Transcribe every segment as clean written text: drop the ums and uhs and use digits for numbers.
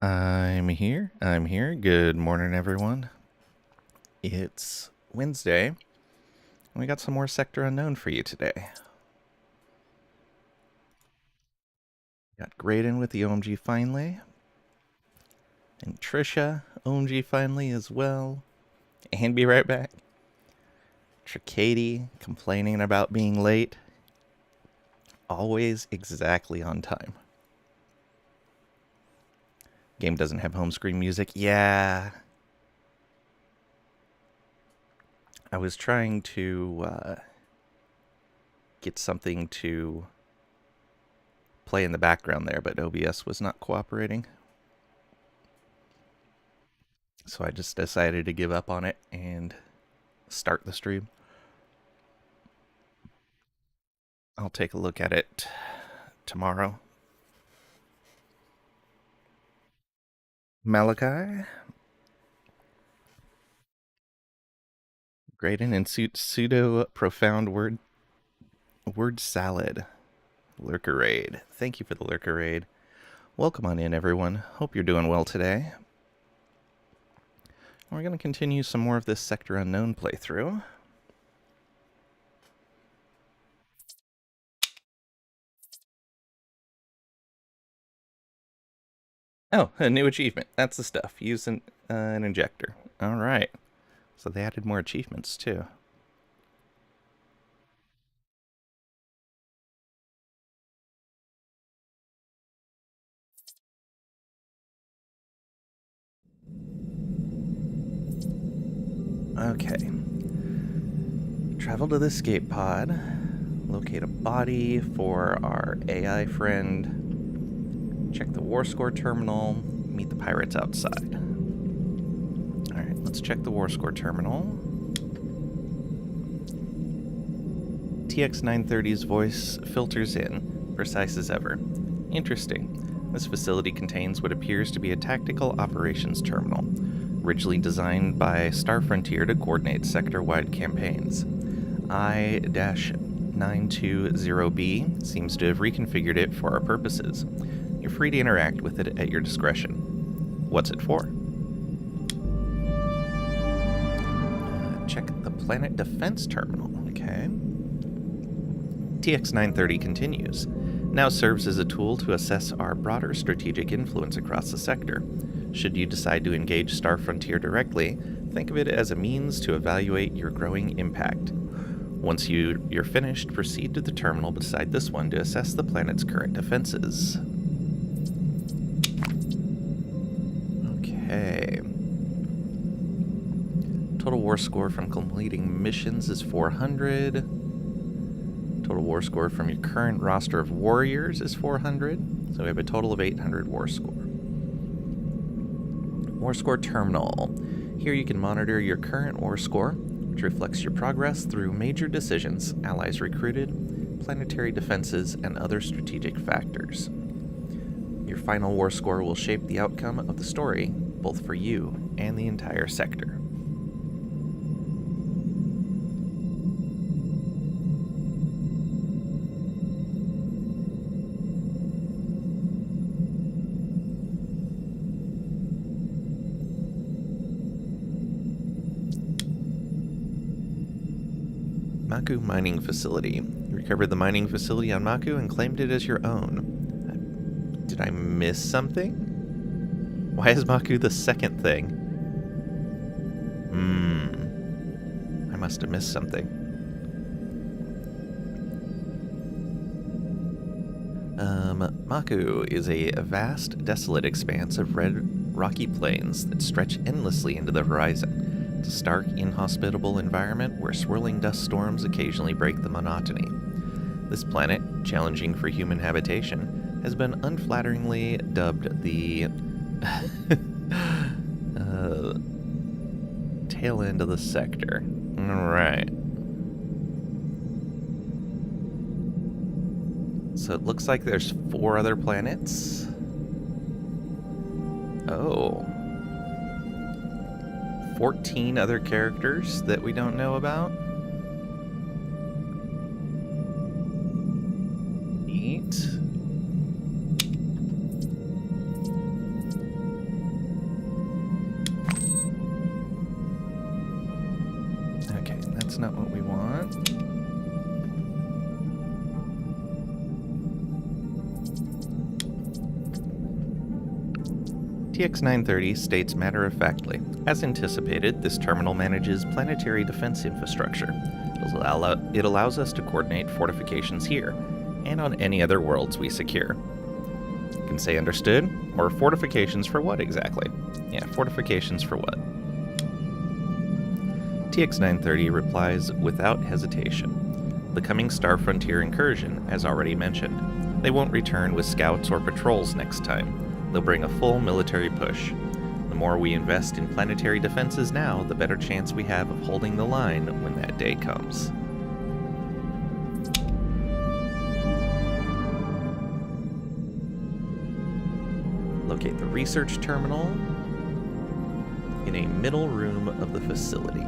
I'm here. I'm here. Good morning, everyone. It's Wednesday. We got some more Sector Unknown for you today. Got Graydon with the OMG finally. And Trisha, OMG finally as well. And be right back. Tricady complaining about being late. Always exactly on time. Game doesn't have home screen music. Yeah. I was trying to get something to play in the background there, but OBS was not cooperating. So I just decided to give up on it and start the stream. I'll take a look at it tomorrow. Malachi, Graydon, and pseudo profound word salad. Lurker Raid. Thank you for the Lurker Raid. Welcome on in, everyone. Hope you're doing well today. We're going to continue some more of this Sector Unknown playthrough. Oh, a new achievement. That's the stuff. Use an injector. All right. So they added more achievements, too. Okay. Travel to the escape pod. Locate a body for our AI friend. Check the war score terminal. Meet the pirates outside. Alright, let's check the war score terminal. TX930's voice filters in, precise as ever. Interesting. This facility contains what appears to be a tactical operations terminal, originally designed by Starfrontier to coordinate sector-wide campaigns. I-920B seems to have reconfigured it for our purposes. You're free to interact with it at your discretion. What's it for? Check the Planet Defense Terminal. Okay. TX930 continues. Now serves as a tool to assess our broader strategic influence across the sector. Should you decide to engage Starfrontier directly, think of it as a means to evaluate your growing impact. Once you're finished, proceed to the terminal beside this one to assess the planet's current defenses. Okay. Total war score from completing missions is 400. Total war score from your current roster of warriors is 400. So we have a total of 800 war score. War score terminal. Here you can monitor your current war score, which reflects your progress through major decisions, allies recruited, planetary defenses, and other strategic factors. Your final war score will shape the outcome of the story, both for you and the entire sector. Maku Mining Facility. You recovered the mining facility on Maku and claimed it as your own. Did I miss something? Why is Maku the second thing? I must have missed something. Maku is a vast, desolate expanse of red, rocky plains that stretch endlessly into the horizon. It's a stark, inhospitable environment where swirling dust storms occasionally break the monotony. This planet, challenging for human habitation, has been unflatteringly dubbed the tail end of the sector. Alright. So it looks like there's 4 other planets. Oh. 14 other characters that we don't know about. Neat. that's not what we want. TX-930 states matter-of-factly, as anticipated, this terminal manages planetary defense infrastructure. It allows us to coordinate fortifications here, and on any other worlds we secure. You can say understood, or fortifications for what exactly? Yeah, fortifications for what? TX-930 replies without hesitation. The coming Star Frontier incursion, as already mentioned. They won't return with scouts or patrols next time. They'll bring a full military push. The more we invest in planetary defenses now, the better chance we have of holding the line when that day comes. Locate the research terminal in a middle room of the facility.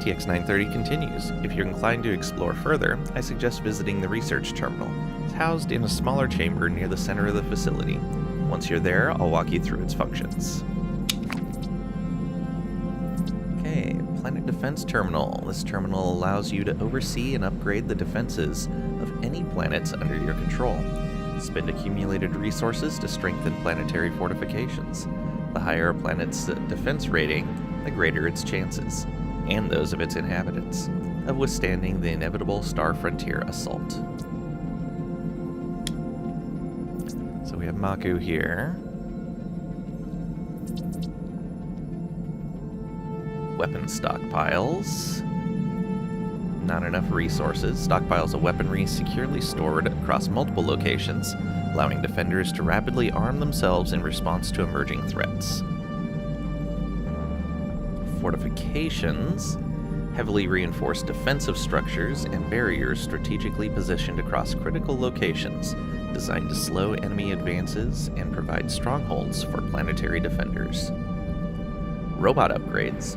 TX-930 continues. If you're inclined to explore further, I suggest visiting the research terminal. It's housed in a smaller chamber near the center of the facility. Once you're there, I'll walk you through its functions. Okay, Planet Defense Terminal. This terminal allows you to oversee and upgrade the defenses of any planets under your control. Spend accumulated resources to strengthen planetary fortifications. The higher a planet's defense rating, the greater its chances, and those of its inhabitants, of withstanding the inevitable Star Frontier assault. So we have Maku here. Weapon stockpiles. Not enough resources. Stockpiles of weaponry securely stored across multiple locations, allowing defenders to rapidly arm themselves in response to emerging threats. Fortifications, heavily reinforced defensive structures and barriers strategically positioned across critical locations, designed to slow enemy advances and provide strongholds for planetary defenders. Robot upgrades.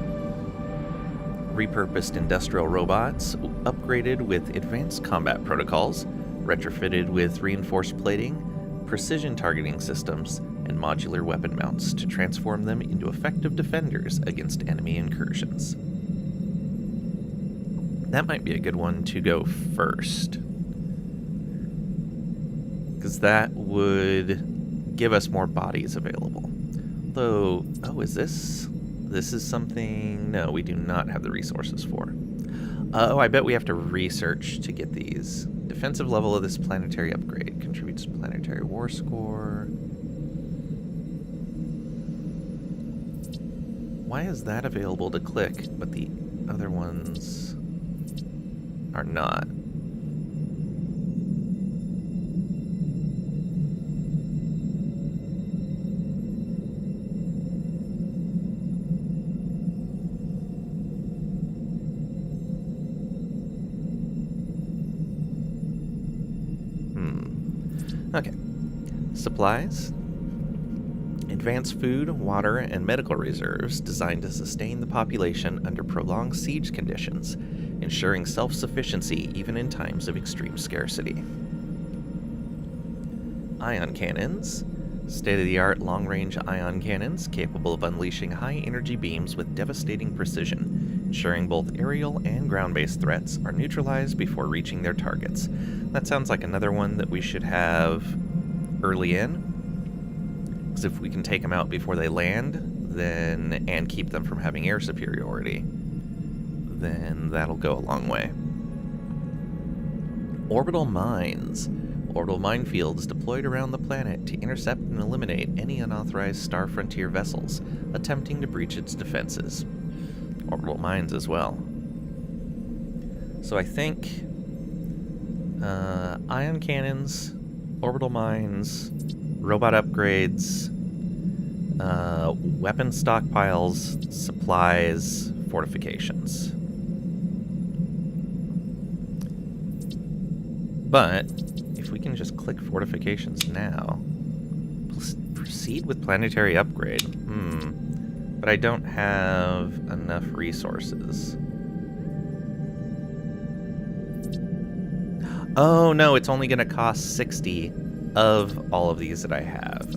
Repurposed industrial robots, upgraded with advanced combat protocols, retrofitted with reinforced plating, precision targeting systems, and modular weapon mounts to transform them into effective defenders against enemy incursions. That might be a good one to go first, because that would give us more bodies available. Though, oh, is this is something, no, we do not have the resources for. Oh, I bet we have to research to get these. Defensive level of this planetary upgrade contributes to planetary war score. Why is that available to click, but the other ones are not? Okay. Supplies. Advanced food, water, and medical reserves designed to sustain the population under prolonged siege conditions, ensuring self-sufficiency even in times of extreme scarcity. Ion cannons. State-of-the-art long-range ion cannons capable of unleashing high-energy beams with devastating precision, ensuring both aerial and ground-based threats are neutralized before reaching their targets. That sounds like another one that we should have early in, because if we can take them out before they land, then and keep them from having air superiority, then that'll go a long way. Orbital mines. Orbital minefields deployed around the planet to intercept and eliminate any unauthorized Star Frontier vessels attempting to breach its defenses. Orbital mines as well. So I think ion cannons, orbital mines, robot upgrades, weapon stockpiles, supplies, fortifications. But if we can just click fortifications now, proceed with planetary upgrade. But I don't have enough resources. Oh no, it's only going to cost 60 of all of these that I have.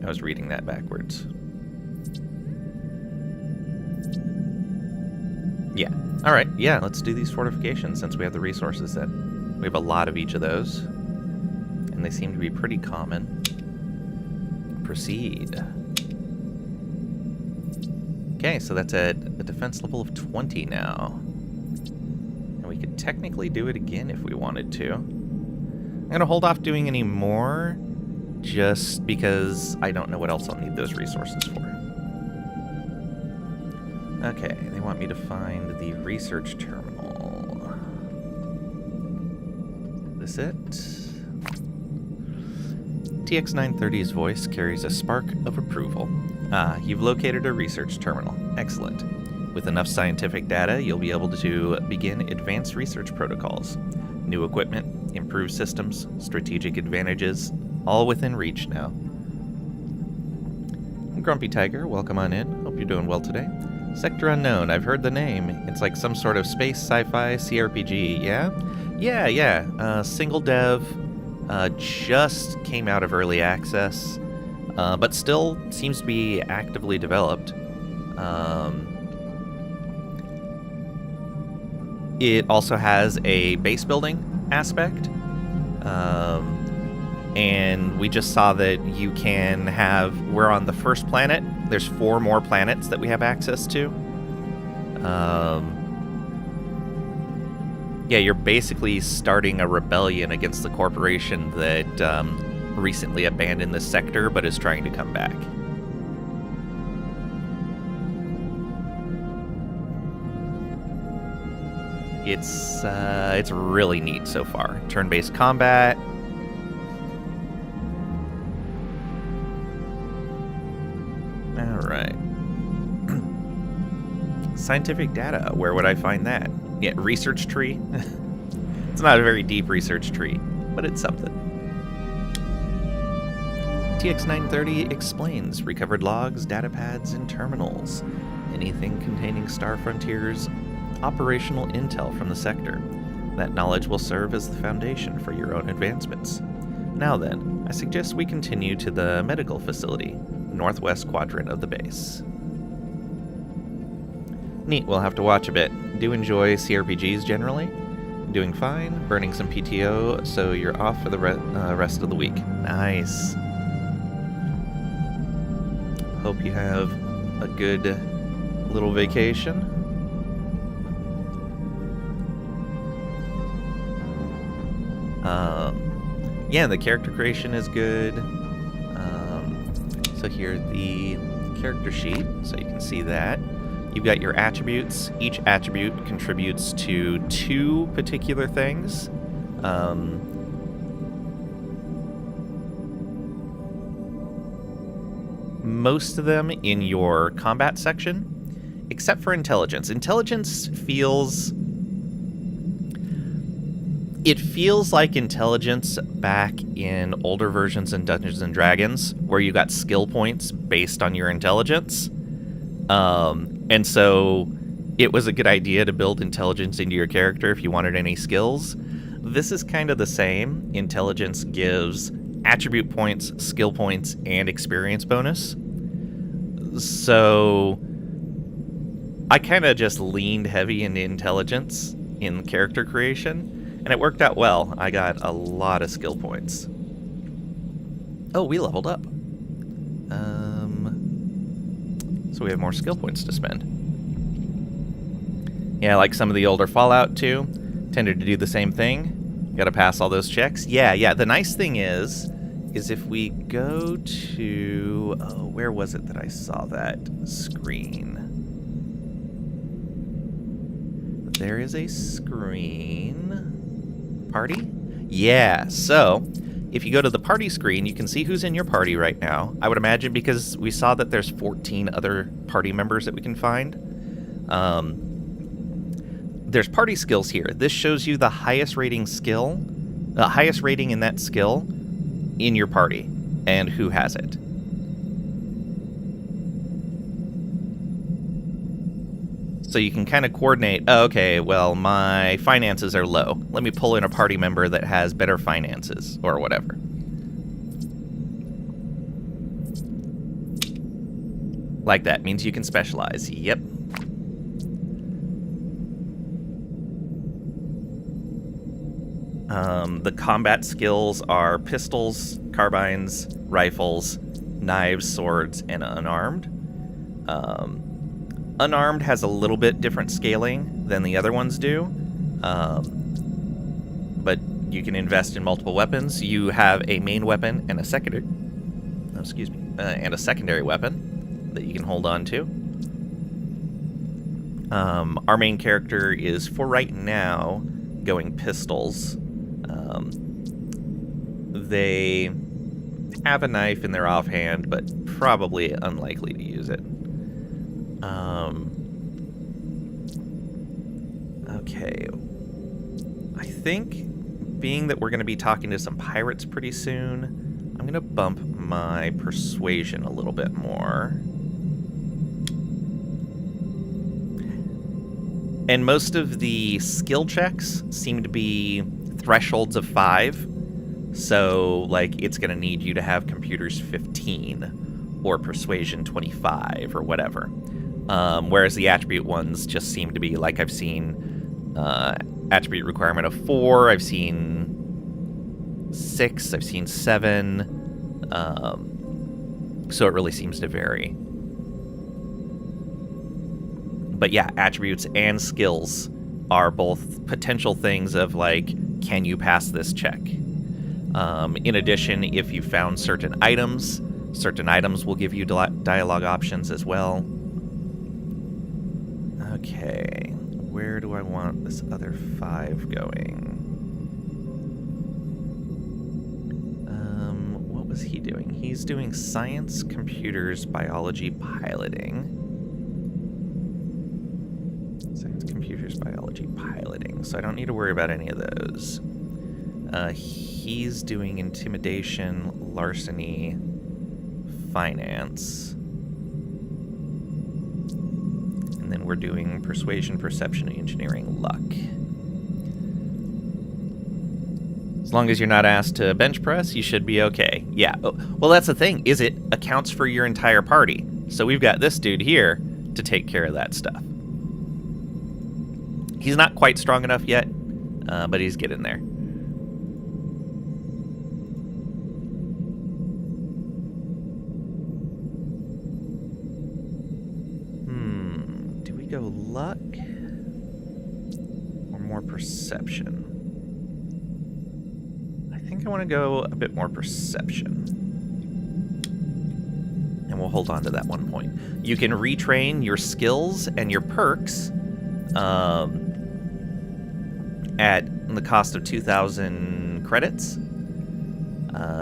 I was reading that backwards. Yeah. Alright, yeah, let's do these fortifications since we have the resources then. We have a lot of each of those. And they seem to be pretty common. Proceed. Okay, so that's at a defense level of 20 now. And we could technically do it again if we wanted to. I'm going to hold off doing any more, just because I don't know what else I'll need those resources for. Okay, they want me to find the research terminal. Is this it? TX930's voice carries a spark of approval. Ah, you've located a research terminal. Excellent. With enough scientific data, you'll be able to begin advanced research protocols. New equipment, improved systems, strategic advantages, all within reach now. Grumpy Tiger, welcome on in. Hope you're doing well today. Sector Unknown, I've heard the name. It's like some sort of space sci-fi CRPG, yeah? Yeah. Single dev, just came out of early access, but still seems to be actively developed. It also has a base building aspect, and we just saw that you can have, we're on the first planet, there's 4 more planets that we have access to. Yeah, you're basically starting a rebellion against the corporation that recently abandoned this sector but is trying to come back. It's really neat so far. Turn-based combat. All right. Scientific data. Where would I find that? Yeah, research tree. It's not a very deep research tree, but it's something. TX930 explains recovered logs, data pads, and terminals. Anything containing Star Frontier's operational intel from the sector. That knowledge will serve as the foundation for your own advancements. Now then, I suggest we continue to the medical facility, northwest quadrant of the base. Neat, we'll have to watch a bit. Do enjoy CRPGs generally? Doing fine, burning some PTO, so you're off for the rest of the week. Nice. Hope you have a good little vacation. Yeah, the character creation is good. So here's the character sheet, so you can see that. You've got your attributes. Each attribute contributes to 2 particular things. Most of them in your combat section, except for intelligence. Intelligence feels... It feels like intelligence back in older versions in Dungeons & Dragons, where you got skill points based on your intelligence. And so it was a good idea to build intelligence into your character if you wanted any skills. This is kind of the same. Intelligence gives attribute points, skill points, and experience bonus. So I kind of just leaned heavy into intelligence in character creation. And it worked out well. I got a lot of skill points. Oh, we leveled up. So we have more skill points to spend. Yeah, like some of the older Fallout 2 tended to do the same thing. Got to pass all those checks. Yeah. The nice thing is if we go to... Oh, where was it that I saw that screen? There is a screen... Party? Yeah, so if you go to the party screen, you can see who's in your party right now. I would imagine because we saw that there's 14 other party members that we can find. There's party skills here. This shows you the highest rating skill, the highest rating in that skill in your party, and who has it. So you can kind of coordinate, oh, okay, well, my finances are low. Let me pull in a party member that has better finances, or whatever. Like that. Means you can specialize. Yep. The combat skills are pistols, carbines, rifles, knives, swords, and unarmed. Unarmed has a little bit different scaling than the other ones do, but you can invest in multiple weapons. You have a main weapon and a secondary, and a secondary weapon that you can hold on to. Our main character is, for right now, going pistols. They have a knife in their offhand, but probably unlikely to use it. Okay. I think, being that we're going to be talking to some pirates pretty soon, I'm going to bump my persuasion a little bit more. And most of the skill checks seem to be thresholds of 5. So, like, it's going to need you to have computers 15 or persuasion 25 or whatever. Whereas the attribute ones just seem to be, like, I've seen attribute requirement of 4, I've seen 6, I've seen 7. So it really seems to vary. But yeah, attributes and skills are both potential things of, like, can you pass this check? In addition, if you found certain items will give you dialogue options as well. Okay, where do I want this other 5 going? What was he doing? He's doing science, computers, biology, piloting. Science, computers, biology, piloting. So I don't need to worry about any of those. He's doing intimidation, larceny, finance. And then we're doing persuasion, perception, engineering, luck. As long as you're not asked to bench press, you should be okay. Yeah, well, that's the thing, is it accounts for your entire party. So we've got this dude here to take care of that stuff. He's not quite strong enough yet, but he's getting there. Do we go luck or more perception? I think I want to go a bit more perception. And we'll hold on to that one point. You can retrain your skills and your perks at the cost of 2,000 credits.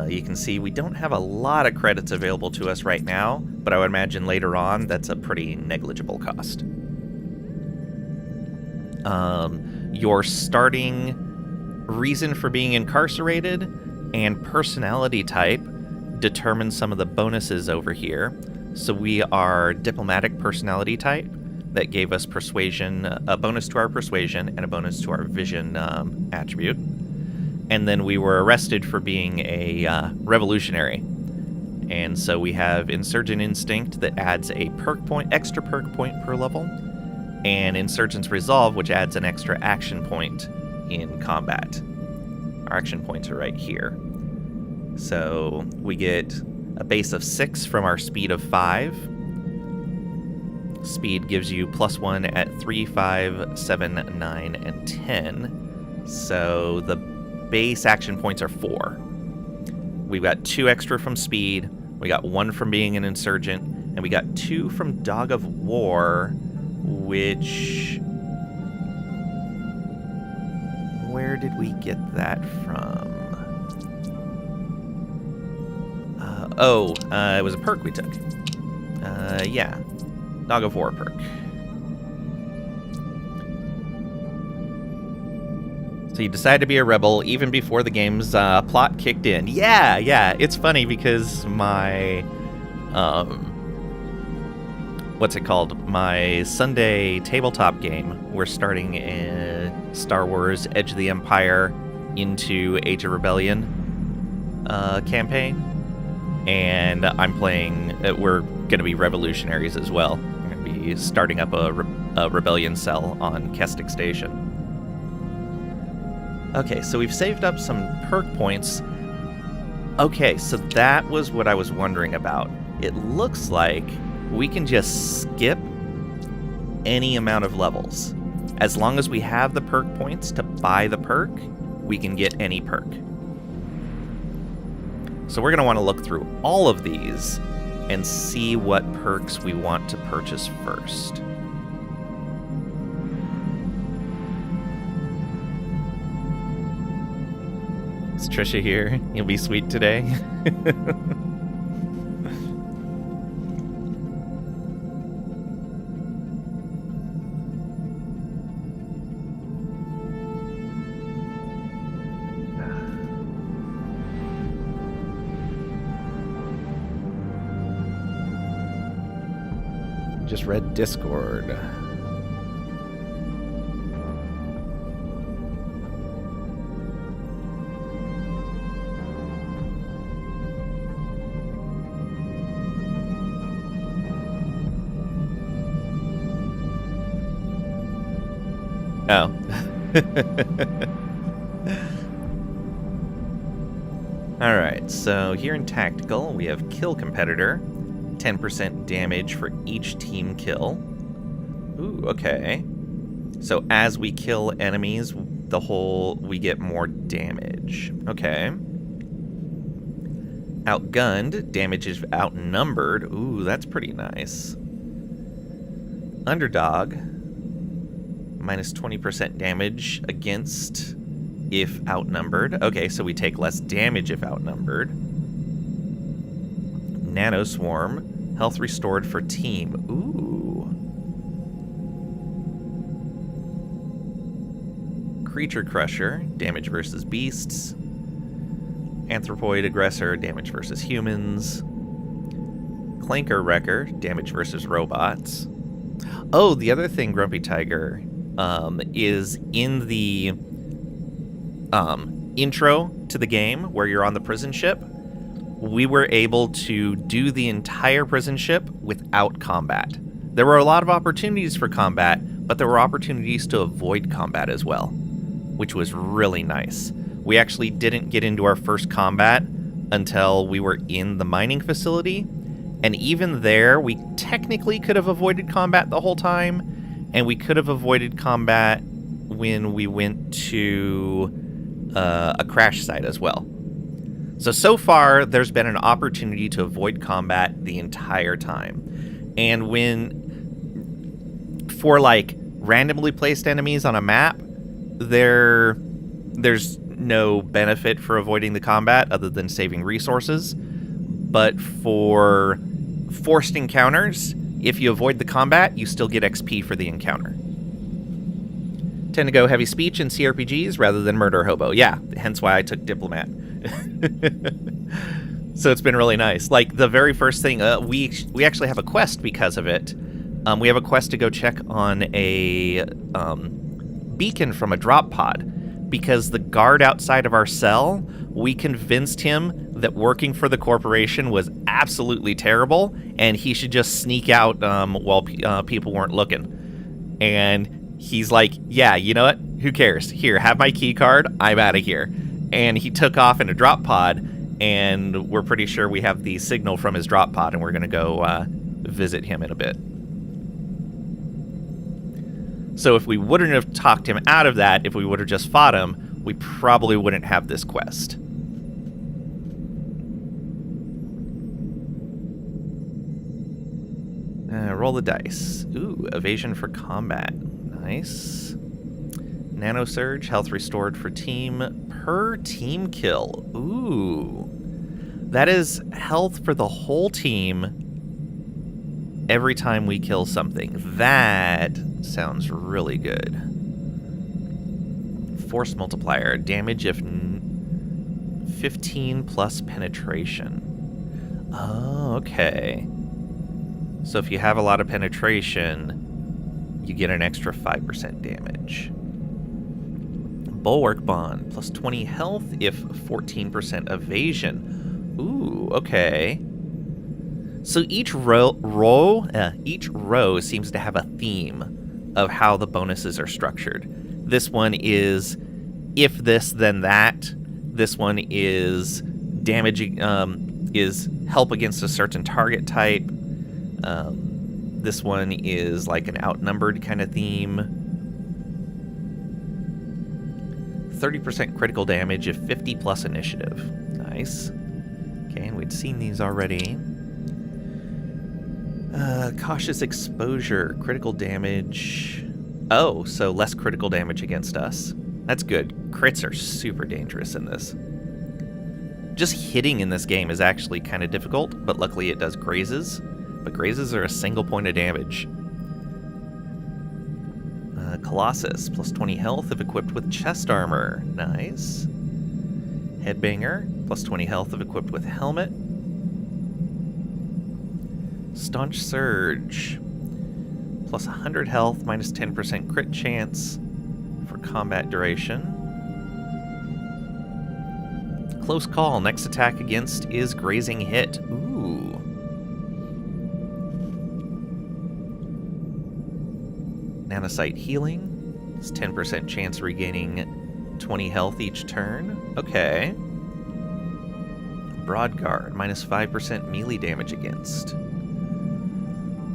You can see we don't have a lot of credits available to us right now, but I would imagine later on that's a pretty negligible cost. Your starting reason for being incarcerated and personality type determine some of the bonuses over here. So we are diplomatic personality type. That gave us persuasion, a bonus to our persuasion, and a bonus to our vision attribute. And then we were arrested for being a revolutionary. And so we have Insurgent Instinct that adds a extra perk point per level, and Insurgent's Resolve, which adds an extra action point in combat. Our action points are right here. So we get a base of 6 from our speed of 5. Speed gives you +1 at 3, 5, 7, 9, and 10. So the base action points are 4. We've got 2 extra from speed. We got 1 from being an insurgent. And we got 2 from Dog of War, which... where did we get that from? It was a perk we took. Yeah. Dog of War perk. So you decide to be a rebel even before the game's plot kicked in. Yeah, it's funny because my, what's it called? My Sunday tabletop game, we're starting a Star Wars Edge of the Empire into Age of Rebellion campaign. And I'm playing, we're going to be revolutionaries as well. We're going to be starting up a rebellion cell on Kestic Station. Okay, so we've saved up some perk points. Okay, so that was what I was wondering about. It looks like we can just skip any amount of levels. As long as we have the perk points to buy the perk, we can get any perk. So we're going to want to look through all of these and see what perks we want to purchase first. Is Trisha here? You'll be sweet today. Just read Discord. Oh. Alright, so here in Tactical, we have Kill Competitor. 10% damage for each team kill. Ooh, okay. So as we kill enemies, we get more damage. Okay. Outgunned, damage is outnumbered. Ooh, that's pretty nice. Underdog, minus 20% damage against if outnumbered. Okay, so we take less damage if outnumbered. Nanoswarm, health restored for team. Ooh. Creature Crusher, damage versus beasts. Anthropoid Aggressor, damage versus humans. Clanker Wrecker, damage versus robots. Oh, the other thing, Grumpy Tiger, is in the intro to the game where you're on the prison ship. We were able to do the entire prison ship without combat. There were a lot of opportunities for combat, but there were opportunities to avoid combat as well, which was really nice. We actually didn't get into our first combat until we were in the mining facility, and even there, we technically could have avoided combat the whole time, and we could have avoided combat when we went to a crash site as well. So far, there's been an opportunity to avoid combat the entire time. And for like randomly placed enemies on a map, there's no benefit for avoiding the combat other than saving resources. But for forced encounters, if you avoid the combat, you still get XP for the encounter. Tend to go heavy speech in CRPGs rather than murder hobo. Yeah, hence why I took diplomat. So it's been really nice. Like the very first thing, we actually have a quest because of it. We have a quest to go check on a beacon from a drop pod, because the guard outside of our cell, we convinced him that working for the corporation was absolutely terrible and he should just sneak out while people weren't looking. And he's like, yeah, you know what? Who cares? Here, have my key card. I'm out of here. And he took off in a drop pod, and we're pretty sure we have the signal from his drop pod, and we're going to go visit him in a bit. So if we wouldn't have talked him out of that, if we would have just fought him, we probably wouldn't have this quest. Roll the dice. Ooh, evasion for combat. Nice. Nano Surge, health restored for team per team kill. Ooh. That is health for the whole team every time we kill something. That sounds really good. Force multiplier, damage if 15 plus penetration. Oh, okay. So if you have a lot of penetration, you get an extra 5% damage. Bulwark Bond, plus 20 health if 14% evasion. Ooh, okay. So each row seems to have a theme of how the bonuses are structured. This one is if this then that. This one is damaging, is help against a certain target type. This one is like an outnumbered kind of theme. 30% critical damage if 50 plus initiative. Nice. Okay, and we'd seen these already. Cautious exposure, critical damage. Oh, so less critical damage against us. That's good. Crits are super dangerous in this. Just hitting in this game is actually kind of difficult, but luckily it does grazes. But grazes are a single point of damage. Colossus, plus 20 health if equipped with chest armor. Nice. Headbanger, plus 20 health if equipped with helmet. Staunch Surge, plus 100 health, minus 10% crit chance for combat duration. Close Call, next attack against is Grazing Hit. Ooh. Nanosite Healing, it's 10% chance regaining 20 health each turn. Okay. Broad Guard, minus 5% melee damage against.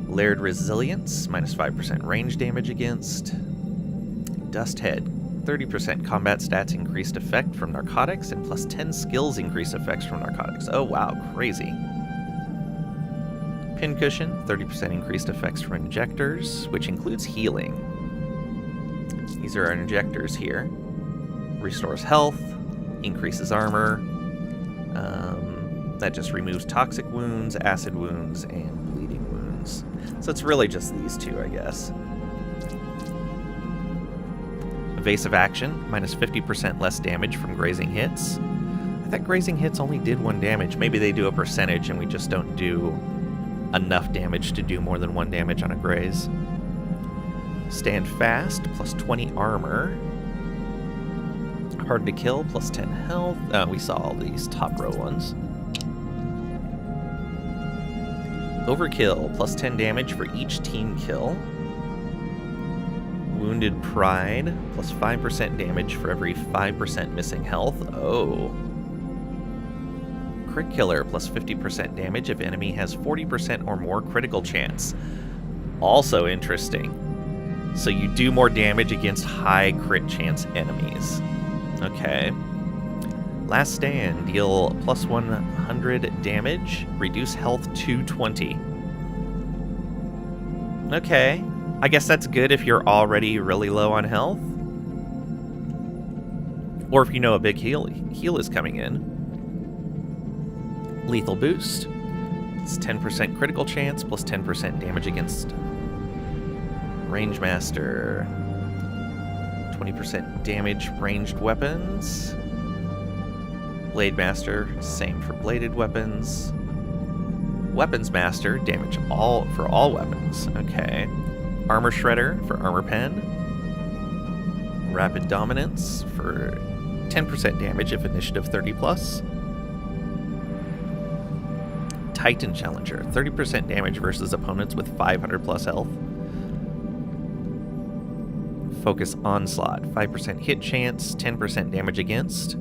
Layered Resilience, minus 5% range damage against. Dust Head, 30% combat stats increased effect from narcotics, and plus 10 skills increased effects from narcotics. Oh wow, crazy. Pincushion, 30% increased effects from injectors, which includes healing. These are our injectors here. Restores health, increases armor. That just removes toxic wounds, acid wounds, and bleeding wounds. So it's really just these two, I guess. Evasive Action, minus 50% less damage from grazing hits. I thought grazing hits only did 1 damage. Maybe they do a percentage and we just don't do enough damage to do more than 1 damage on a graze. Stand Fast, plus 20 armor. Hard to Kill, plus 10 health. We saw all these top row ones. Overkill, plus 10 damage for each team kill. Wounded Pride, plus 5% damage for every 5% missing health. Oh. Crit Killer, plus 50% damage if enemy has 40% or more critical chance. Also interesting. So you do more damage against high crit chance enemies. Okay. Last Stand, deal plus 100 damage, reduce health to 20. Okay. I guess that's good if you're already really low on health. Or if you know a big heal is coming in. Lethal Boost. It's 10% critical chance, plus 10% damage against. Range Master. 20% damage ranged weapons. Blade Master, same for bladed weapons. Weapons Master, damage for all weapons. Okay. Armor Shredder for Armor Pen. Rapid Dominance for 10% damage if initiative 30 plus. Titan Challenger, 30% damage versus opponents with 500 plus health. Focus Onslaught, 5% hit chance, 10% damage against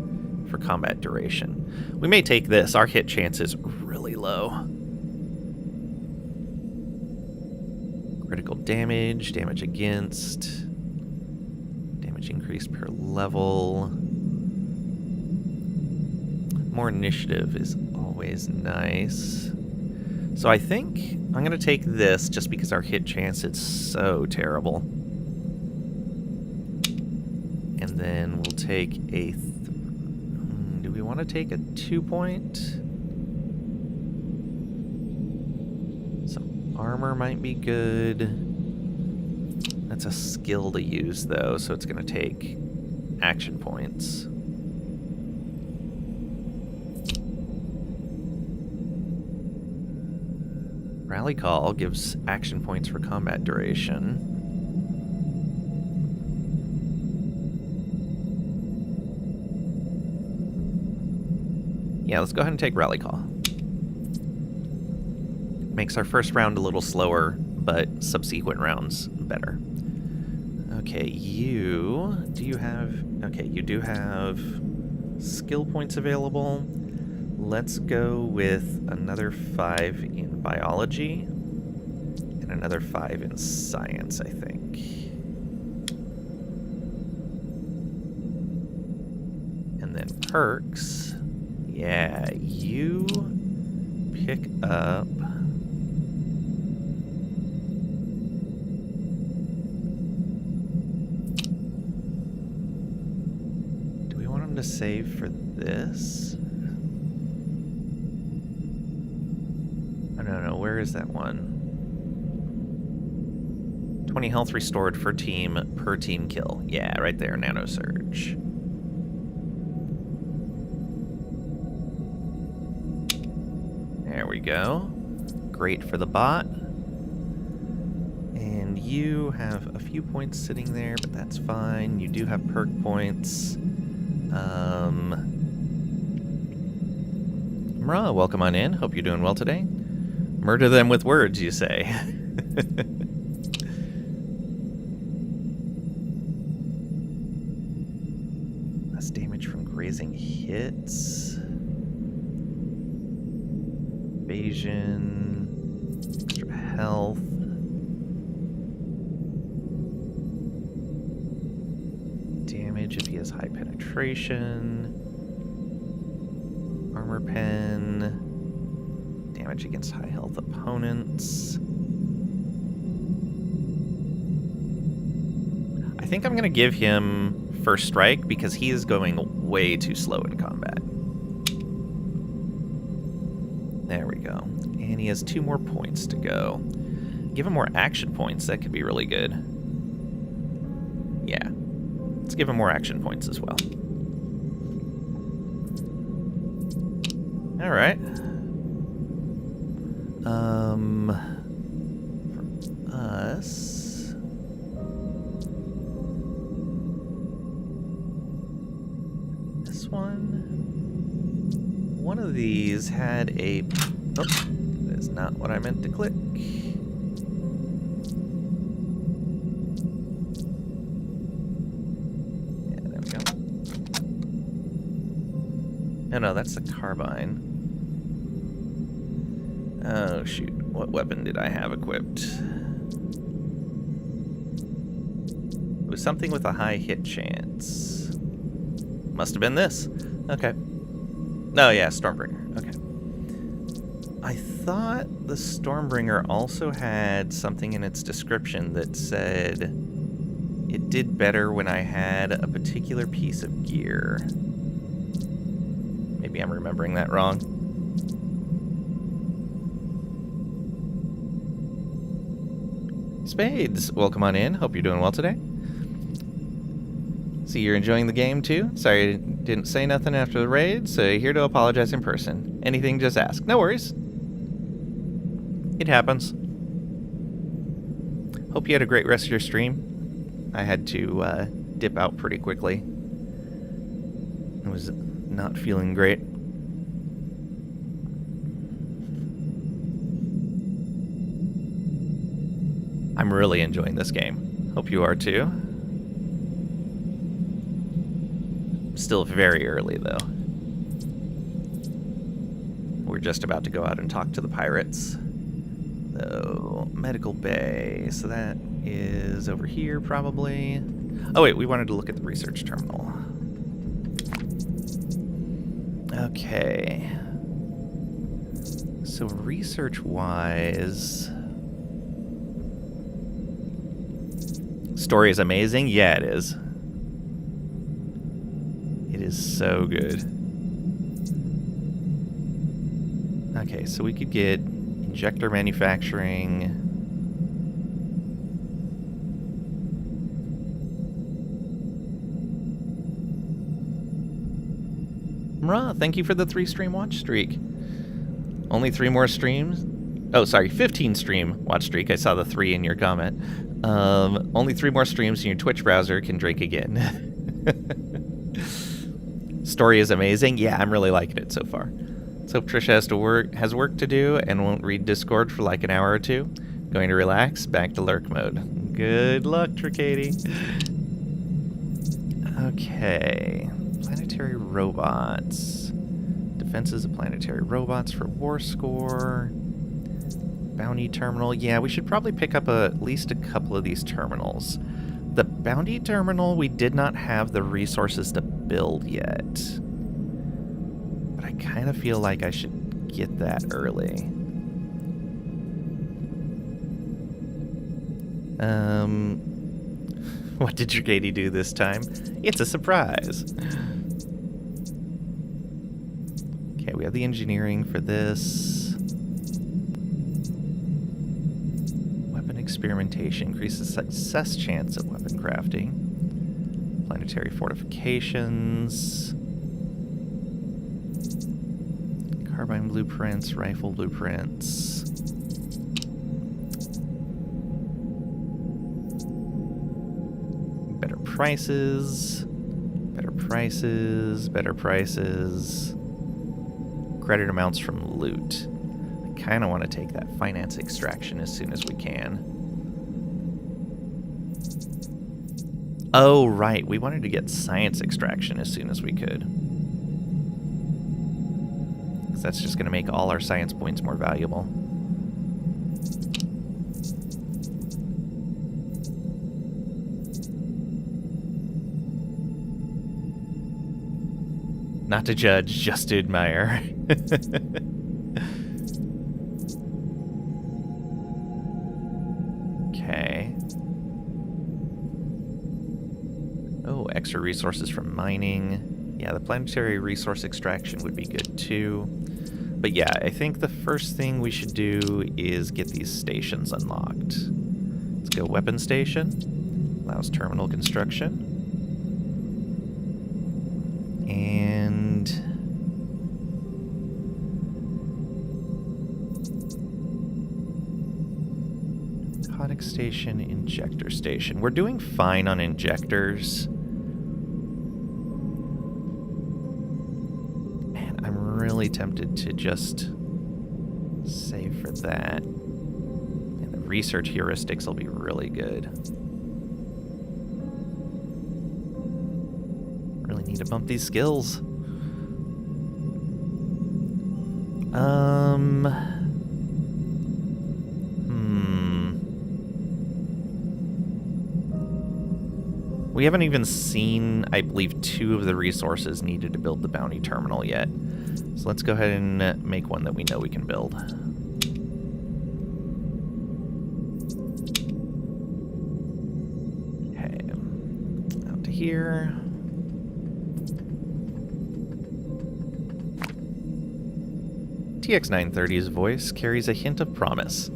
for combat duration. We may take this. Our hit chance is really low. Critical damage, damage against, damage increased per level. More initiative is always nice. So I think I'm going to take this just because our hit chance is so terrible. And then we'll take a... do we want to take a 2-point? Some armor might be good. That's a skill to use, though, so it's going to take action points. Rally Call gives action points for combat duration. Yeah, let's go ahead and take Rally Call. Makes our first round a little slower, but subsequent rounds better. Okay, you do have skill points available. Let's go with another 5 in biology and another 5 in science, I think. And then perks. Yeah, you pick up... Do we want him to save for this? I don't know, where is that one? 20 health restored per team kill. Yeah, right there, Nano Surge. There we go. Great for the bot. And you have a few points sitting there, but that's fine. You do have perk points. Mra, welcome on in. Hope you're doing well today. Murder them with words, you say. Less damage from grazing hits. Evasion. Extra health. Damage if he has high penetration. Armor pen. Damage against high health opponents. I think I'm going to give him first strike because he is going way too slow in combat. There we go. And he has 2 more points to go. Give him more action points. That could be really good. Yeah. Let's give him more action points as well. All right. For us, this one of these had a, oh, that is not what I meant to click. Yeah, there we go. Oh no, that's the carbine. Oh, shoot. What weapon did I have equipped? It was something with a high hit chance. Must have been this. Okay. Oh, yeah, Stormbringer. Okay. I thought the Stormbringer also had something in its description that said it did better when I had a particular piece of gear. Maybe I'm remembering that wrong. Spades, welcome on in. Hope you're doing well today. See, you're enjoying the game too? Sorry I didn't say nothing after the raid, so here to apologize in person. Anything, just ask. No worries. It happens. Hope you had a great rest of your stream. I had to dip out pretty quickly. I was not feeling great. I'm really enjoying this game. Hope you are too. Still very early though. We're just about to go out and talk to the pirates. So, medical bay. So that is over here probably. Oh wait, we wanted to look at the research terminal. Okay. So research-wise... Story is amazing? Yeah, it is. It is so good. Okay, so we could get injector manufacturing. Mra, thank you for the 3-stream watch streak. Only 3 more streams? Oh, sorry, 15 stream watch streak. I saw the 3 in your comment. Only 3 more streams in your Twitch browser can drink again. Story is amazing. Yeah, I'm really liking it so far. Let's hope Trisha has work to do and won't read Discord for like an hour or two. Going to relax, back to lurk mode. Good luck, Tricady. Okay. Planetary robots. Defenses of planetary robots for war score. Bounty terminal. Yeah, we should probably pick up at least a couple of these terminals. The bounty terminal, we did not have the resources to build yet. But I kind of feel like I should get that early. What did your Katie do this time? It's a surprise. Okay, we have the engineering for this. Weapon experimentation increases success chance at weapon crafting. Planetary fortifications. Carbine blueprints, rifle blueprints. Better prices. Better prices. Better prices. Credit amounts from loot. I kind of want to take that finance extraction as soon as we can. Oh, right. We wanted to get science extraction as soon as we could. Because that's just going to make all our science points more valuable. Not to judge, just to admire. Okay. Oh, extra resources from mining. Yeah, the planetary resource extraction would be good too. But yeah, I think the first thing we should do is get these stations unlocked. Let's go weapon station. Allows terminal construction. And narcotic station, injector station. We're doing fine on injectors. Man, I'm really tempted to just save for that. And the research heuristics will be really good. Really need to bump these skills. We haven't even seen, I believe, 2 of the resources needed to build the bounty terminal yet. So let's go ahead and make one that we know we can build. Okay. Out to here. TX930's voice carries a hint of promise.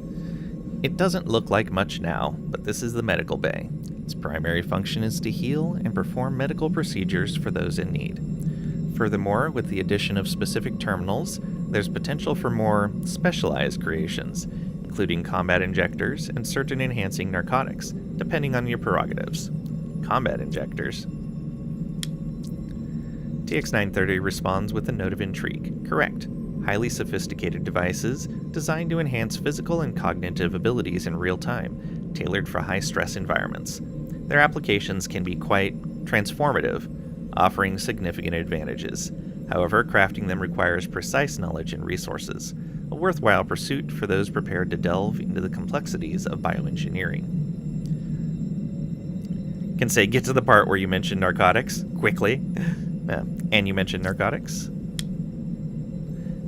It doesn't look like much now, but this is the medical bay. Its primary function is to heal and perform medical procedures for those in need. Furthermore, with the addition of specific terminals, there's potential for more specialized creations, including combat injectors and certain enhancing narcotics, depending on your prerogatives. Combat injectors. TX930 responds with a note of intrigue. Correct. Highly sophisticated devices designed to enhance physical and cognitive abilities in real time, tailored for high-stress environments. Their applications can be quite transformative, offering significant advantages. However, crafting them requires precise knowledge and resources, a worthwhile pursuit for those prepared to delve into the complexities of bioengineering. Can say, get to the part where you mentioned narcotics, quickly. And you mentioned narcotics?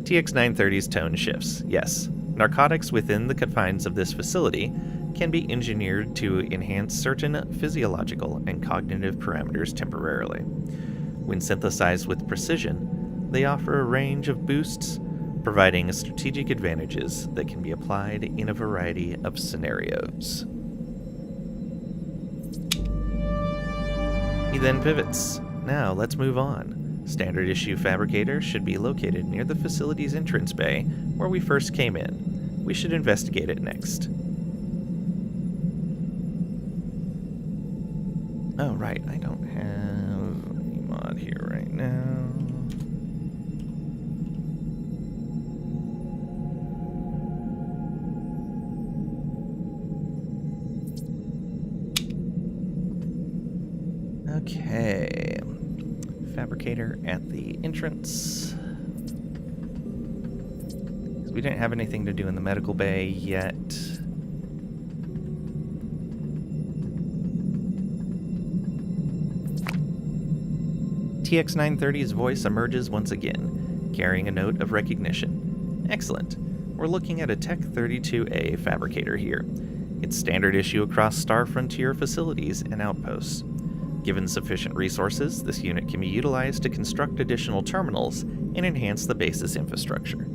TX930's tone shifts. Yes, narcotics within the confines of this facility can be engineered to enhance certain physiological and cognitive parameters temporarily. When synthesized with precision, they offer a range of boosts, providing strategic advantages that can be applied in a variety of scenarios. He then pivots. Now, let's move on. Standard issue fabricator should be located near the facility's entrance bay, where we first came in. We should investigate it next. Oh, right, I don't have any mod here right now. Okay. Fabricator at the entrance. We didn't have anything to do in the medical bay yet. TX-930's voice emerges once again, carrying a note of recognition. Excellent. We're looking at a Tech 32A fabricator here. It's standard issue across Star Frontier facilities and outposts. Given sufficient resources, this unit can be utilized to construct additional terminals and enhance the base's infrastructure.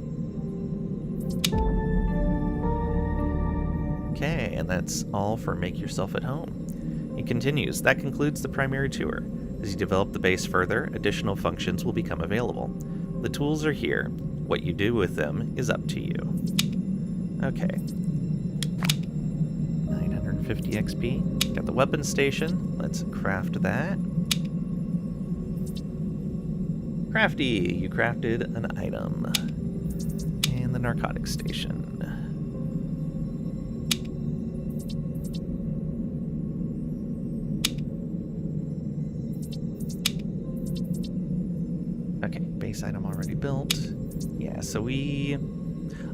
Okay, and that's all for Make Yourself at Home. It continues. That concludes the primary tour. As you develop the base further, additional functions will become available. The tools are here. What you do with them is up to you. Okay. 950 XP. Got the weapons station. Let's craft that. Crafty! You crafted an item. And the narcotics station. Okay, base item already built. Yeah, so we...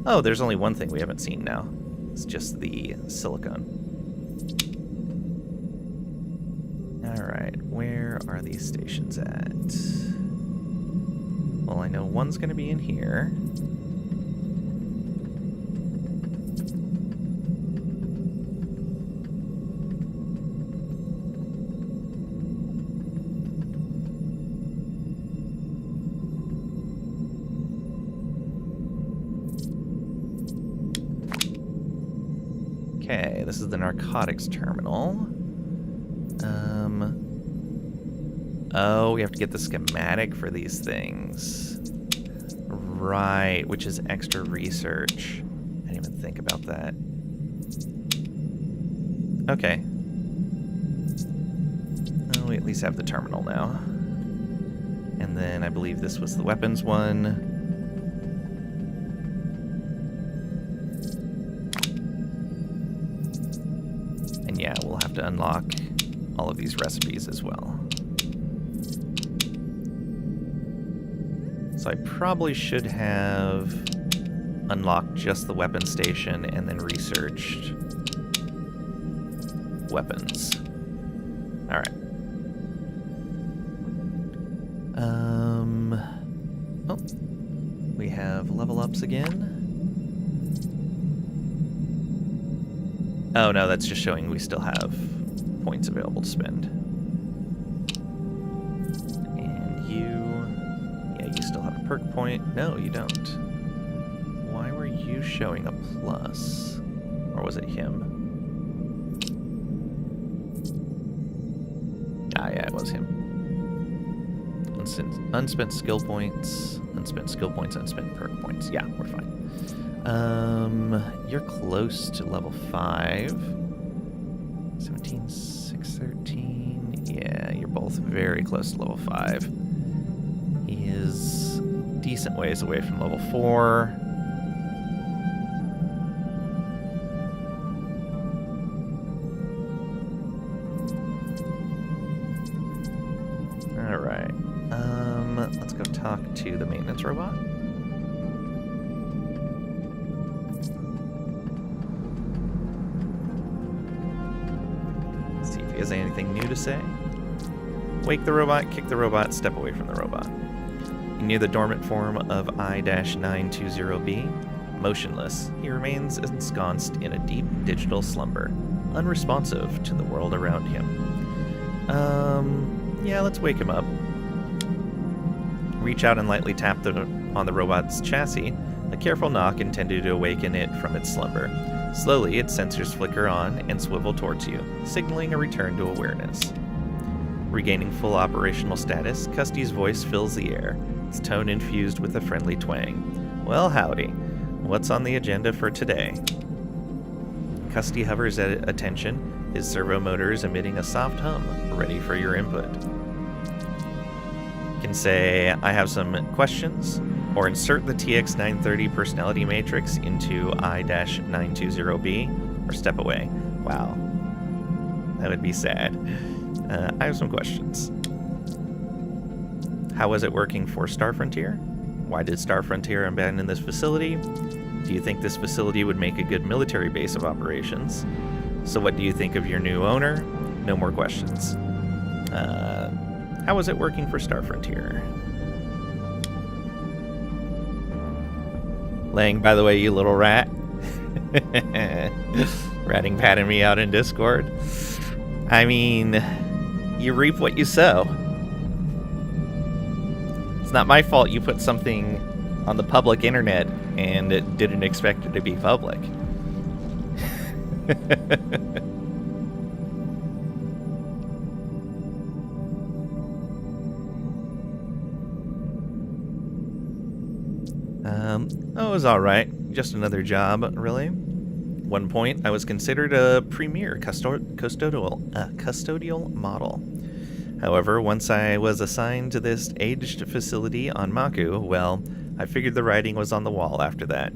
Oh, there's only one thing we haven't seen now. It's just the silicone. Alright, where are these stations at? Well, I know one's going to be in here. Okay, this is the narcotics terminal. Oh, we have to get the schematic for these things. Right, which is extra research. I didn't even think about that. Okay. Oh, we at least have the terminal now. And then I believe this was the weapons one. And yeah, we'll have to unlock all of these recipes as well. So I probably should have unlocked just the weapon station and then researched weapons. Alright. Oh, we have level ups again. Oh no, that's just showing we still have points available to spend. And you still have a perk point. No, you don't. Why were you showing a plus? Or was it him? Ah, yeah, it was him. Unspent skill points, unspent skill points, unspent perk points. Yeah, we're fine. You're close to level 5. 17, 6, 13. Yeah, you're both very close to level 5. He is decent ways away from level 4. Alright. Let's go talk to the maintenance robot. See if he has anything new to say. Wake the robot, kick the robot, step away from the robot. Near the dormant form of I-920B, motionless, he remains ensconced in a deep digital slumber, unresponsive to the world around him. Yeah, let's wake him up. Reach out and lightly tap on the robot's chassis, a careful knock intended to awaken it from its slumber. Slowly, its sensors flicker on and swivel towards you, signaling a return to awareness. Regaining full operational status, Custy's voice fills the air, its tone infused with a friendly twang. Well, howdy. What's on the agenda for today? Custy hovers at attention, his servo motors emitting a soft hum, ready for your input. You can say, I have some questions, or insert the TX-930 personality matrix into I-920B, or step away. Wow. That would be sad. I have some questions. How was it working for Star Frontier? Why did Star Frontier abandon this facility? Do you think this facility would make a good military base of operations? So what do you think of your new owner? No more questions. How was it working for Star Frontier? Lang, by the way, you little rat. Ratting patting me out in Discord. I mean, you reap what you sow. It's not my fault you put something on the public internet and it didn't expect it to be public. It was alright. Just another job, really. One point, I was considered a premier custodial model. However, once I was assigned to this aged facility on Maku, well, I figured the writing was on the wall after that.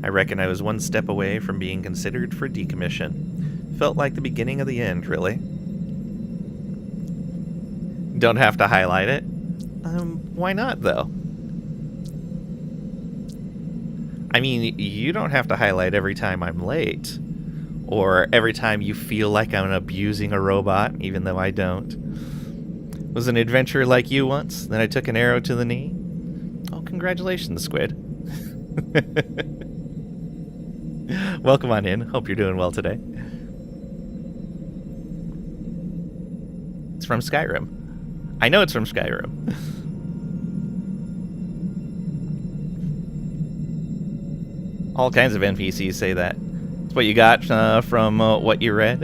I reckon I was one step away from being considered for decommission. Felt like the beginning of the end, really. Don't have to highlight it. Why not, though? I mean, you don't have to highlight every time I'm late. Or every time you feel like I'm abusing a robot, even though I don't. Was an adventurer like you once, then I took an arrow to the knee? Oh, congratulations, Squid. Welcome on in. Hope you're doing well today. It's from Skyrim. I know it's from Skyrim. All kinds of NPCs say that. It's what you got from what you read.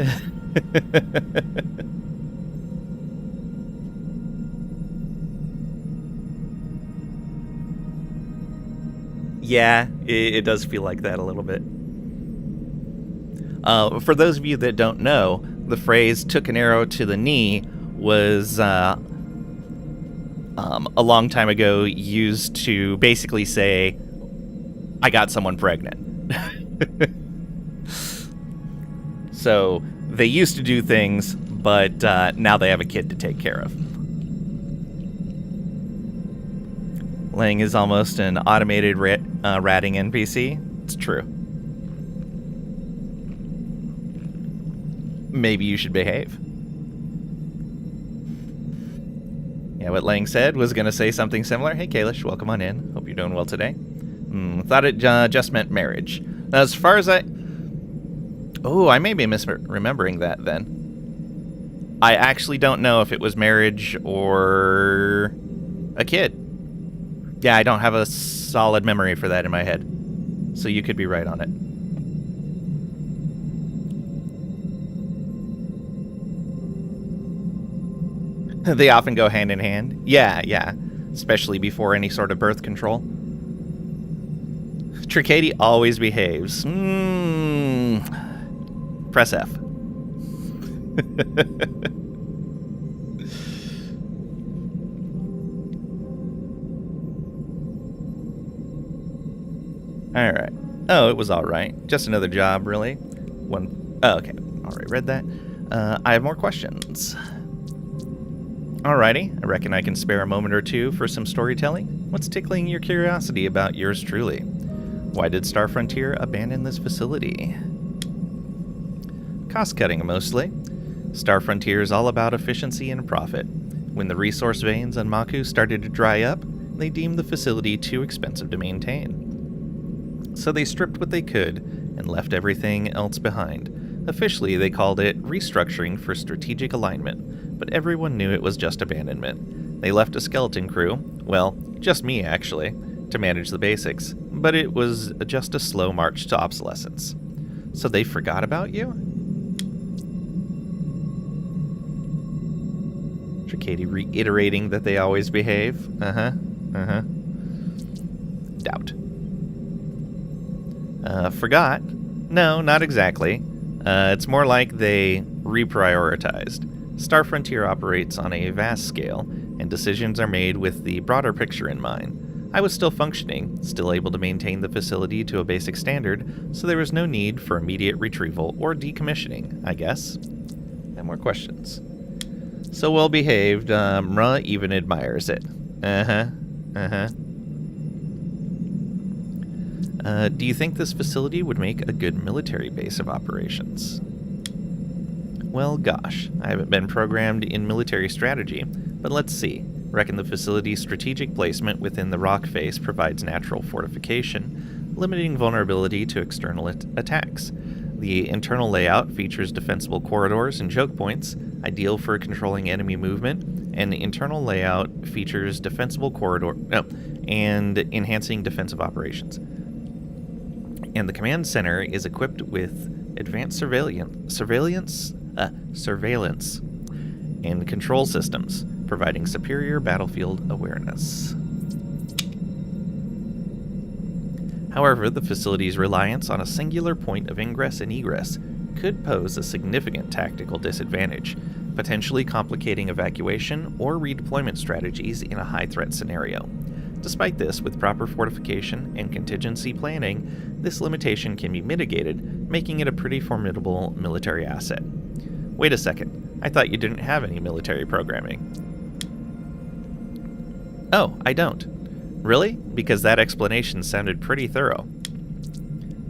Yeah, it does feel like that a little bit. For those of you that don't know, the phrase "took an arrow to the knee" was a long time ago used to basically say, I got someone pregnant. So they used to do things, but now they have a kid to take care of. Lang is almost an automated ratting NPC. It's true. Maybe you should behave. Yeah, what Lang said was going to say something similar. Hey, Kalish, welcome on in. Hope you're doing well today. Thought it just meant marriage. Now, as far as I... Oh, I may be misremembering that then. I actually don't know if it was marriage or a kid. Yeah, I don't have a solid memory for that in my head. So you could be right on it. They often go hand in hand. Yeah. Especially before any sort of birth control. Tricady always behaves. Press F. Alright. Oh, it was alright. Just another job, really. Oh, okay. Alright, read that. I have more questions. Alrighty. I reckon I can spare a moment or two for some storytelling. What's tickling your curiosity about yours truly? Why did Star Frontier abandon this facility? Cost cutting, mostly. Star Frontier is all about efficiency and profit. When the resource veins on Maku started to dry up, they deemed the facility too expensive to maintain. So they stripped what they could and left everything else behind. Officially, they called it restructuring for strategic alignment, but everyone knew it was just abandonment. They left a skeleton crew, well, just me actually, to manage the basics, but it was just a slow march to obsolescence. So they forgot about you? Tricady reiterating that they always behave. Doubt. Forgot? No, not exactly. It's more like they reprioritized. Star Frontier operates on a vast scale, and decisions are made with the broader picture in mind. I was still functioning, still able to maintain the facility to a basic standard, so there was no need for immediate retrieval or decommissioning, I guess. And more questions. So well behaved, Mra even admires it. Uh-huh. Do you think this facility would make a good military base of operations? Well, gosh, I haven't been programmed in military strategy, but let's see. Reckon the facility's strategic placement within the rock face provides natural fortification, limiting vulnerability to external attacks. The internal layout features defensible corridors and choke points, ideal for controlling enemy movement, and the internal layout features defensible and enhancing defensive operations. And the command center is equipped with advanced surveillance and control systems, providing superior battlefield awareness. However, the facility's reliance on a singular point of ingress and egress could pose a significant tactical disadvantage, potentially complicating evacuation or redeployment strategies in a high-threat scenario. Despite this, with proper fortification and contingency planning, this limitation can be mitigated, making it a pretty formidable military asset. Wait a second, I thought you didn't have any military programming. Oh, I don't. Really? Because that explanation sounded pretty thorough.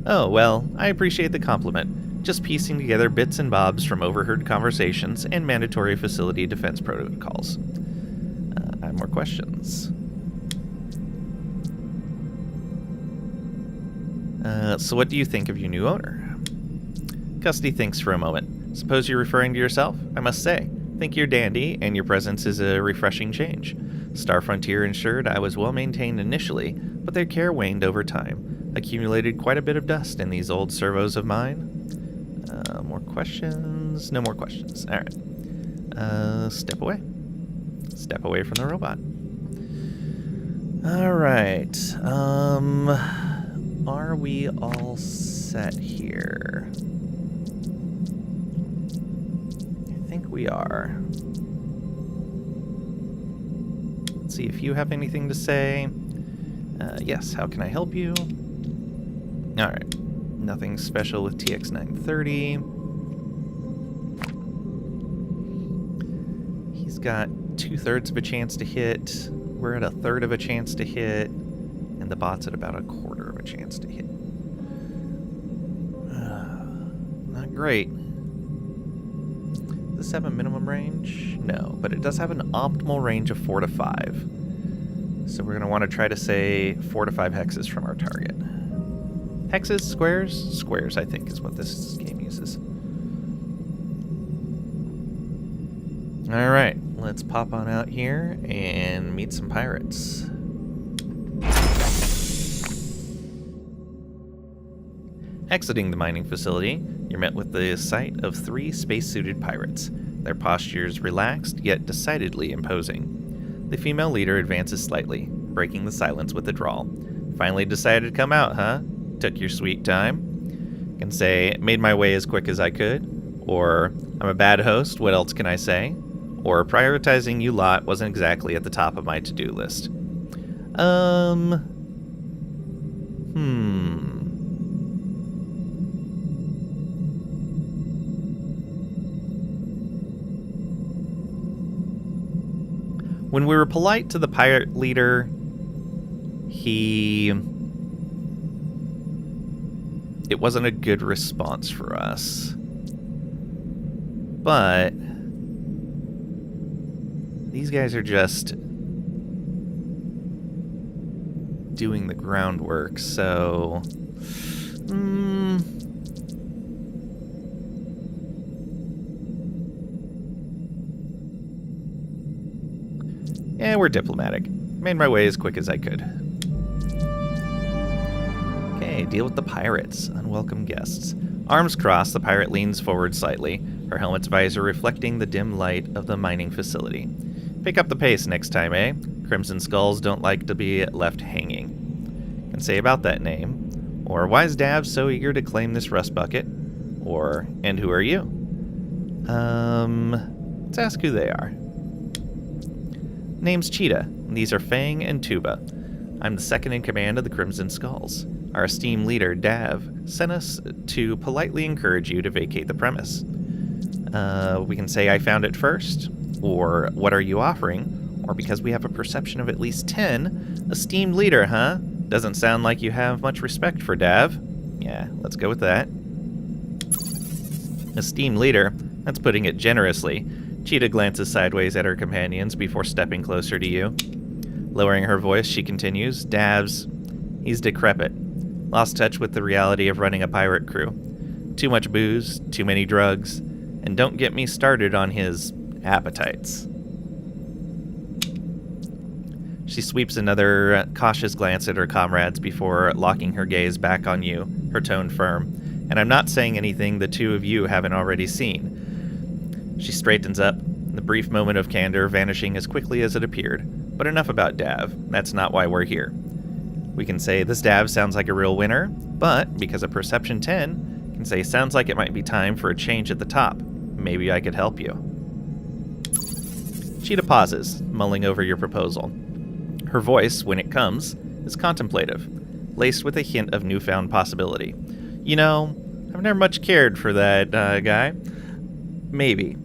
Oh, well, I appreciate the compliment. Just piecing together bits and bobs from overheard conversations and mandatory facility defense protocols. I have more questions. So what do you think of your new owner? Custody thinks for a moment. Suppose you're referring to yourself? I must say, think you're dandy, and your presence is a refreshing change. Star Frontier ensured I was well maintained initially, but their care waned over time. Accumulated quite a bit of dust in these old servos of mine. More questions? No more questions. Alright. Step away. Step away from the robot. Alright. Are we all set here? I think we are. Let's see if you have anything to say. Yes, how can I help you? Alright. Nothing special with TX930. He's got 2/3 of a chance to hit. We're at 1/3 of a chance to hit. And the bot's at about 1/4 of a chance to hit. Not great. Does this have a minimum range? No, but it does have an optimal range of 4 to 5. So we're going to want to try to say 4 to 5 hexes from our target. Hexes? Squares? Squares, I think, is what this game uses. Alright, let's pop on out here and meet some pirates. Exiting the mining facility, you're met with the sight of 3 spacesuited pirates, their postures relaxed yet decidedly imposing. The female leader advances slightly, breaking the silence with a drawl. Finally decided to come out, huh? Took your sweet time. Can say, made my way as quick as I could. Or, I'm a bad host, what else can I say? Or, prioritizing you lot wasn't exactly at the top of my to-do list. When we were polite to the pirate leader, it wasn't a good response for us. But these guys are just doing the groundwork, so yeah, we're diplomatic. Made my way as quick as I could. Okay, deal with the pirates. Unwelcome guests. Arms crossed, the pirate leans forward slightly, her helmet's visor reflecting the dim light of the mining facility. Pick up the pace next time, eh? Crimson Skulls don't like to be left hanging. Can say about that name. Or, why is Dav so eager to claim this rust bucket? Or, and who are you? Let's ask who they are. Name's Cheetah. These are Fang and Tuba. I'm the second in command of the Crimson Skulls. Our esteemed leader, Dav, sent us to politely encourage you to vacate the premise. We can say I found it first, or what are you offering, or because we have a perception of at least 10, esteemed leader, huh? Doesn't sound like you have much respect for Dav. Yeah, let's go with that. Esteemed leader, that's putting it generously. Cheetah glances sideways at her companions before stepping closer to you. Lowering her voice, she continues, he's decrepit. Lost touch with the reality of running a pirate crew. Too much booze, too many drugs, and don't get me started on his appetites. She sweeps another cautious glance at her comrades before locking her gaze back on you, her tone firm. And I'm not saying anything the two of you haven't already seen. She straightens up, the brief moment of candor vanishing as quickly as it appeared. But enough about Dav. That's not why we're here. We can say this Dav sounds like a real winner, but because of Perception 10, can say sounds like it might be time for a change at the top. Maybe I could help you. Cheetah pauses, mulling over your proposal. Her voice, when it comes, is contemplative, laced with a hint of newfound possibility. You know, I've never much cared for that guy. Maybe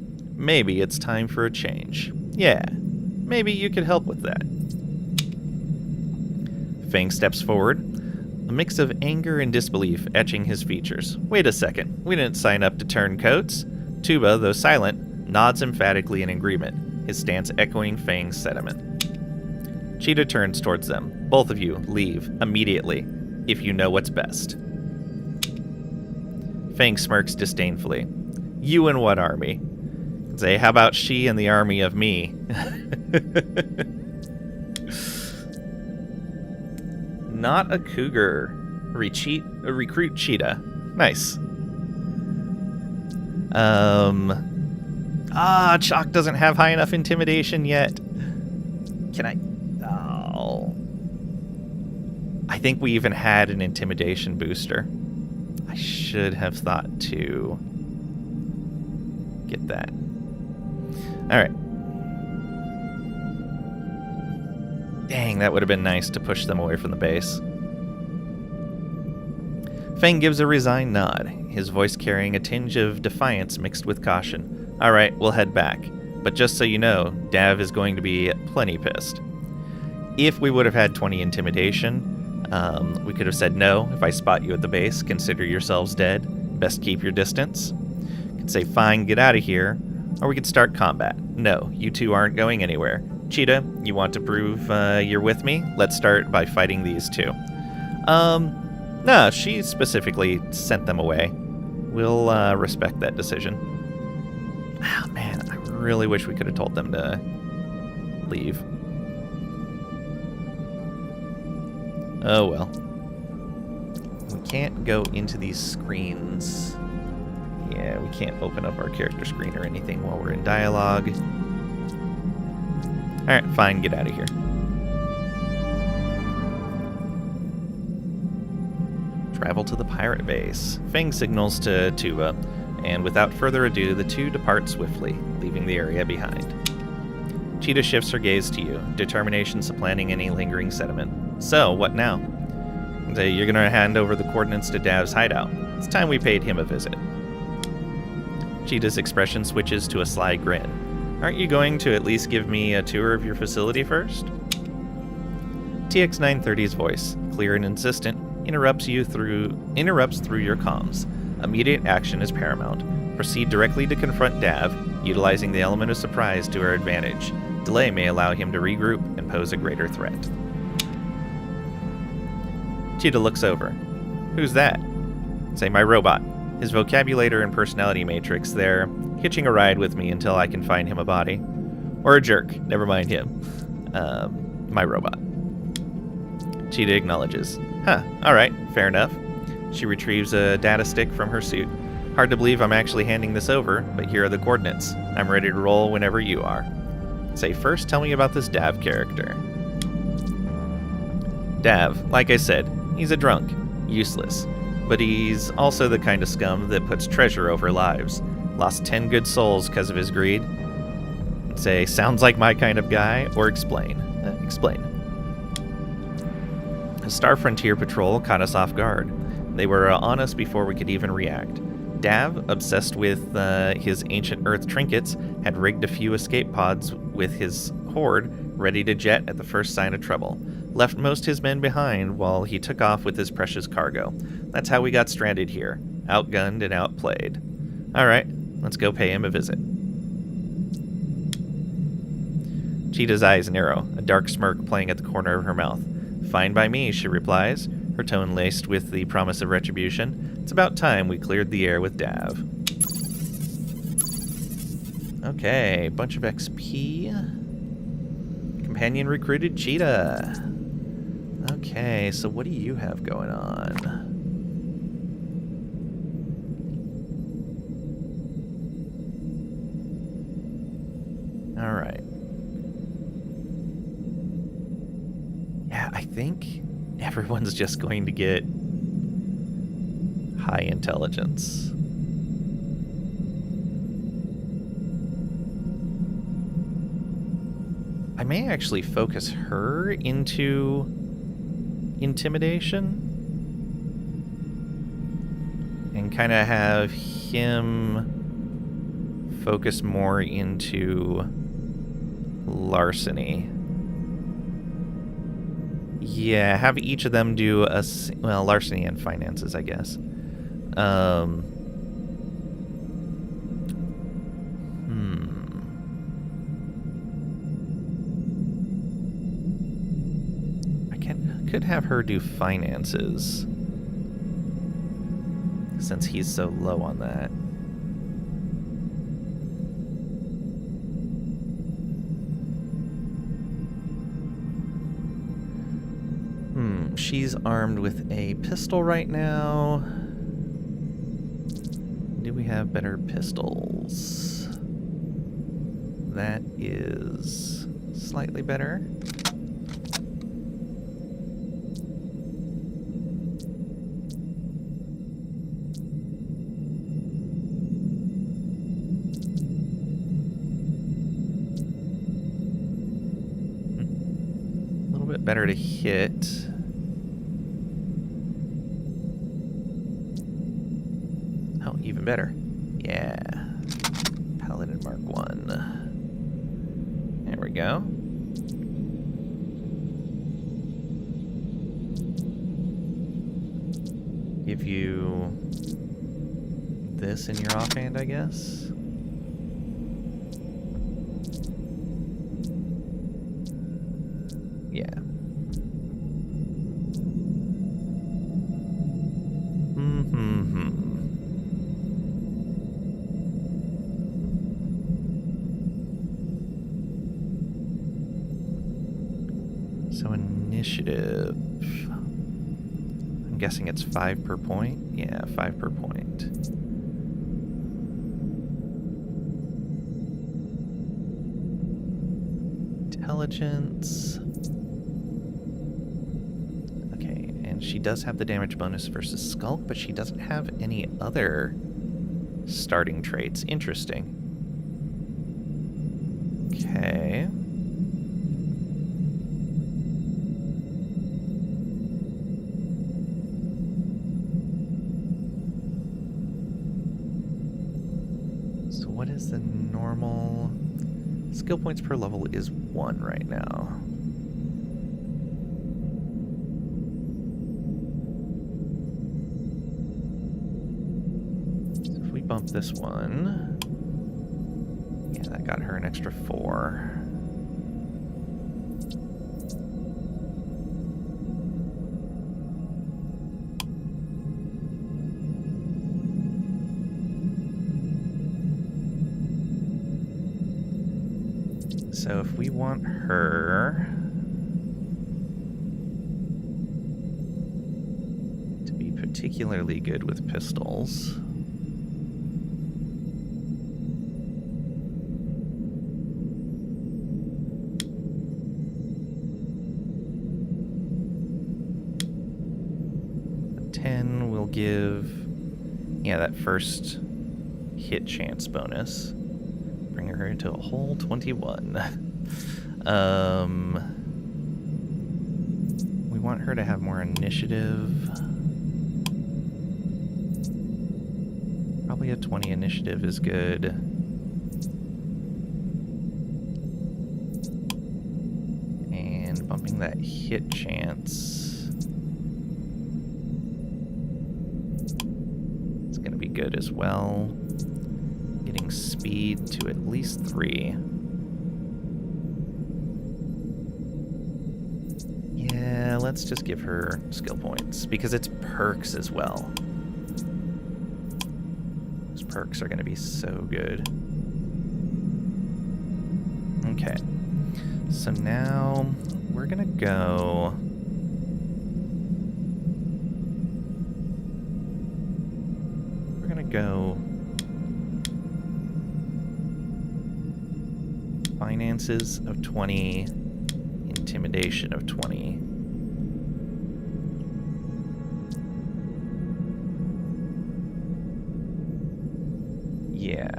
it's time for a change. Yeah, maybe you could help with that. Fang steps forward, a mix of anger and disbelief etching his features. Wait a second, we didn't sign up to turn coats. Tuba, though silent, nods emphatically in agreement, his stance echoing Fang's sentiment. Cheetah turns towards them. Both of you leave immediately, if you know what's best. Fang smirks disdainfully. You and what army? Say, how about she and the army of me? Not a cougar. Recruit Cheetah. Nice. Chalk doesn't have high enough intimidation yet. Can I? Oh. I think we even had an intimidation booster. I should have thought to get that. Alright. Dang, that would have been nice to push them away from the base. Fang gives a resigned nod, his voice carrying a tinge of defiance mixed with caution. Alright, we'll head back. But just so you know, Dav is going to be plenty pissed. If we would have had 20 intimidation, we could have said no. If I spot you at the base, consider yourselves dead. Best keep your distance. Could say fine, get out of here. Or we could start combat. No, you two aren't going anywhere. Cheetah, you want to prove you're with me? Let's start by fighting these two. No, she specifically sent them away. We'll respect that decision. Oh, man, I really wish we could have told them to leave. Oh, well. We can't go into these screens. Yeah, we can't open up our character screen or anything while we're in dialogue. Alright, fine, get out of here. Travel to the pirate base. Fang signals to Tuba, and without further ado, the two depart swiftly, leaving the area behind. Cheetah shifts her gaze to you, determination supplanting any lingering sentiment. So, what now? You're gonna hand over the coordinates to Dav's hideout. It's time we paid him a visit. Cheetah's expression switches to a sly grin. Aren't you going to at least give me a tour of your facility first? TX-930's voice, clear and insistent, interrupts through your comms. Immediate action is paramount. Proceed directly to confront Dav, utilizing the element of surprise to our advantage. Delay may allow him to regroup and pose a greater threat. Cheetah looks over. Who's that? Say, my robot. His vocabulator and personality matrix there, hitching a ride with me until I can find him a body. Or a jerk, never mind him. My robot. Cheetah acknowledges. Huh, alright, fair enough. She retrieves a data stick from her suit. Hard to believe I'm actually handing this over, but here are the coordinates. I'm ready to roll whenever you are. Say, first tell me about this Dav character. Dav, like I said, he's a drunk. Useless. But he's also the kind of scum that puts treasure over lives. Lost 10 good souls because of his greed. Say, sounds like my kind of guy, or explain. Explain. The Star Frontier Patrol caught us off guard. They were on us before we could even react. Dav, obsessed with his ancient Earth trinkets, had rigged a few escape pods with his horde, ready to jet at the first sign of trouble. Left most his men behind while he took off with his precious cargo. That's how we got stranded here, outgunned and outplayed. Alright, let's go pay him a visit. Cheetah's eyes narrow, a dark smirk playing at the corner of her mouth. Fine by me, she replies, her tone laced with the promise of retribution. It's about time we cleared the air with Dav. Okay, bunch of XP. Companion recruited Cheetah. Okay, so what do you have going on? Alright. Yeah, I think everyone's just going to get high intelligence. I may actually focus her into intimidation and kind of have him focus more into larceny. Yeah, have each of them do a, well, larceny and finances, I guess. Could have her do finances, since he's so low on that. She's armed with a pistol right now. Do we have better pistols? That is slightly better. A little bit better to hit. Even better. Yeah. Paladin Mark 1. There we go. Give you this in your offhand, I guess. Yeah. So initiative, I'm guessing it's 5 per point? Yeah, 5 per point. Intelligence. Okay, and she does have the damage bonus versus Skulk, but she doesn't have any other starting traits. Interesting. Okay. What is the normal? Skill points per level is 1 right now. So if we bump this one, yeah, that got her an extra 4. So if we want her to be particularly good with pistols, a 10 will give, yeah, that first hit chance bonus. Bring her to a whole 21. We want her to have more initiative. Area 20 initiative is good. And bumping that hit chance. It's going to be good as well. Getting speed to at least 3. Yeah, let's just give her skill points, because it's perks as well. Those perks are going to be so good. Okay. So now we're going to go... We're going to go... Finances of 20... Intimidation of 20. Yeah.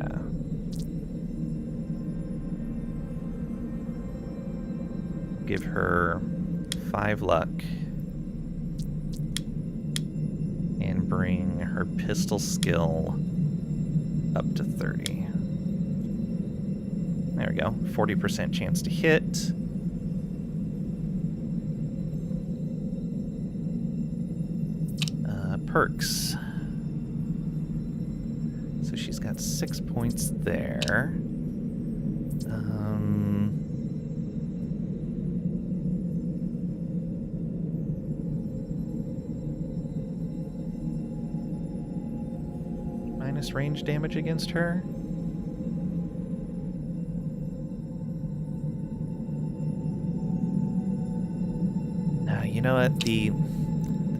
Give her 5 luck. And bring her pistol skill up to 30. There we go. 40% chance to hit. Perks. So she's got 6 points there. Minus range damage against her. You know what? The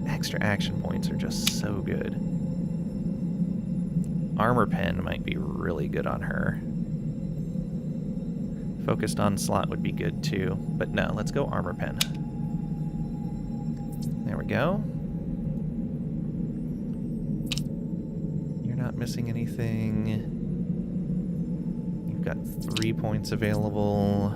extra action points are just so good. Armor pen might be really good on her. Focused onslaught would be good too, but no, let's go armor pen. There we go. You're not missing anything. You've got 3 points available.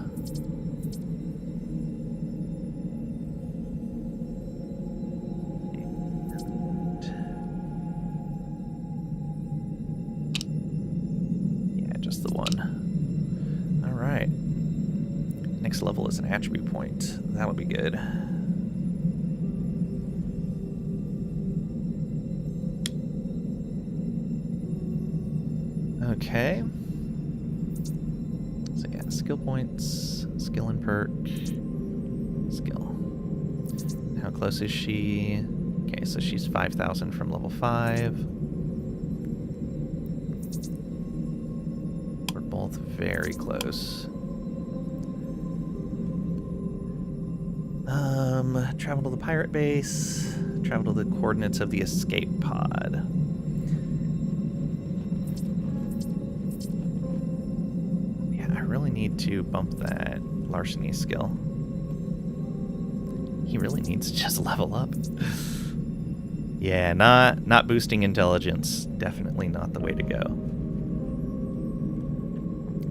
Level is an attribute point. That'll be good. Okay. So yeah, skill points, skill and perk, skill. How close is she? Okay, so she's 5,000 from level 5. We're both very close. Travel to the pirate base. Travel to the coordinates of the escape pod. Yeah, I really need to bump that larceny skill. He really needs to just level up. Yeah, not boosting intelligence. Definitely not the way to go.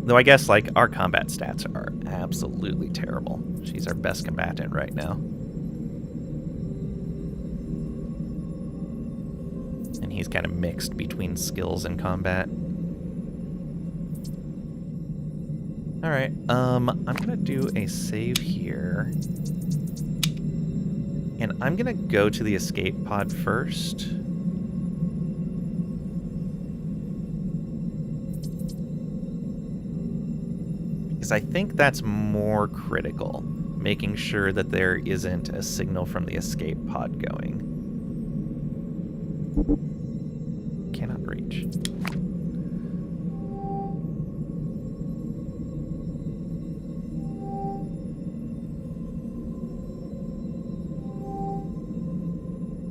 Though I guess, like, our combat stats are absolutely terrible. She's our best combatant right now. And he's kind of mixed between skills and combat. Alright, I'm gonna do a save here. And I'm gonna go to the escape pod first. Because I think that's more critical, making sure that there isn't a signal from the escape pod going. Cannot reach.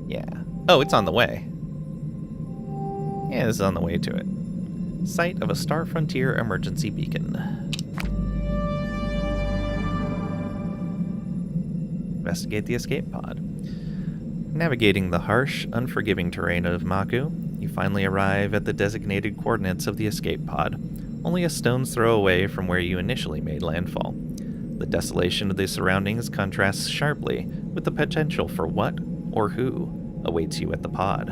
Yeah. Oh, it's on the way. Yeah, this is on the way to it. Site of a Star Frontier emergency beacon. Investigate the escape pod. Navigating the harsh, unforgiving terrain of Maku, you finally arrive at the designated coordinates of the escape pod, only a stone's throw away from where you initially made landfall. The desolation of the surroundings contrasts sharply with the potential for what, or who, awaits you at the pod.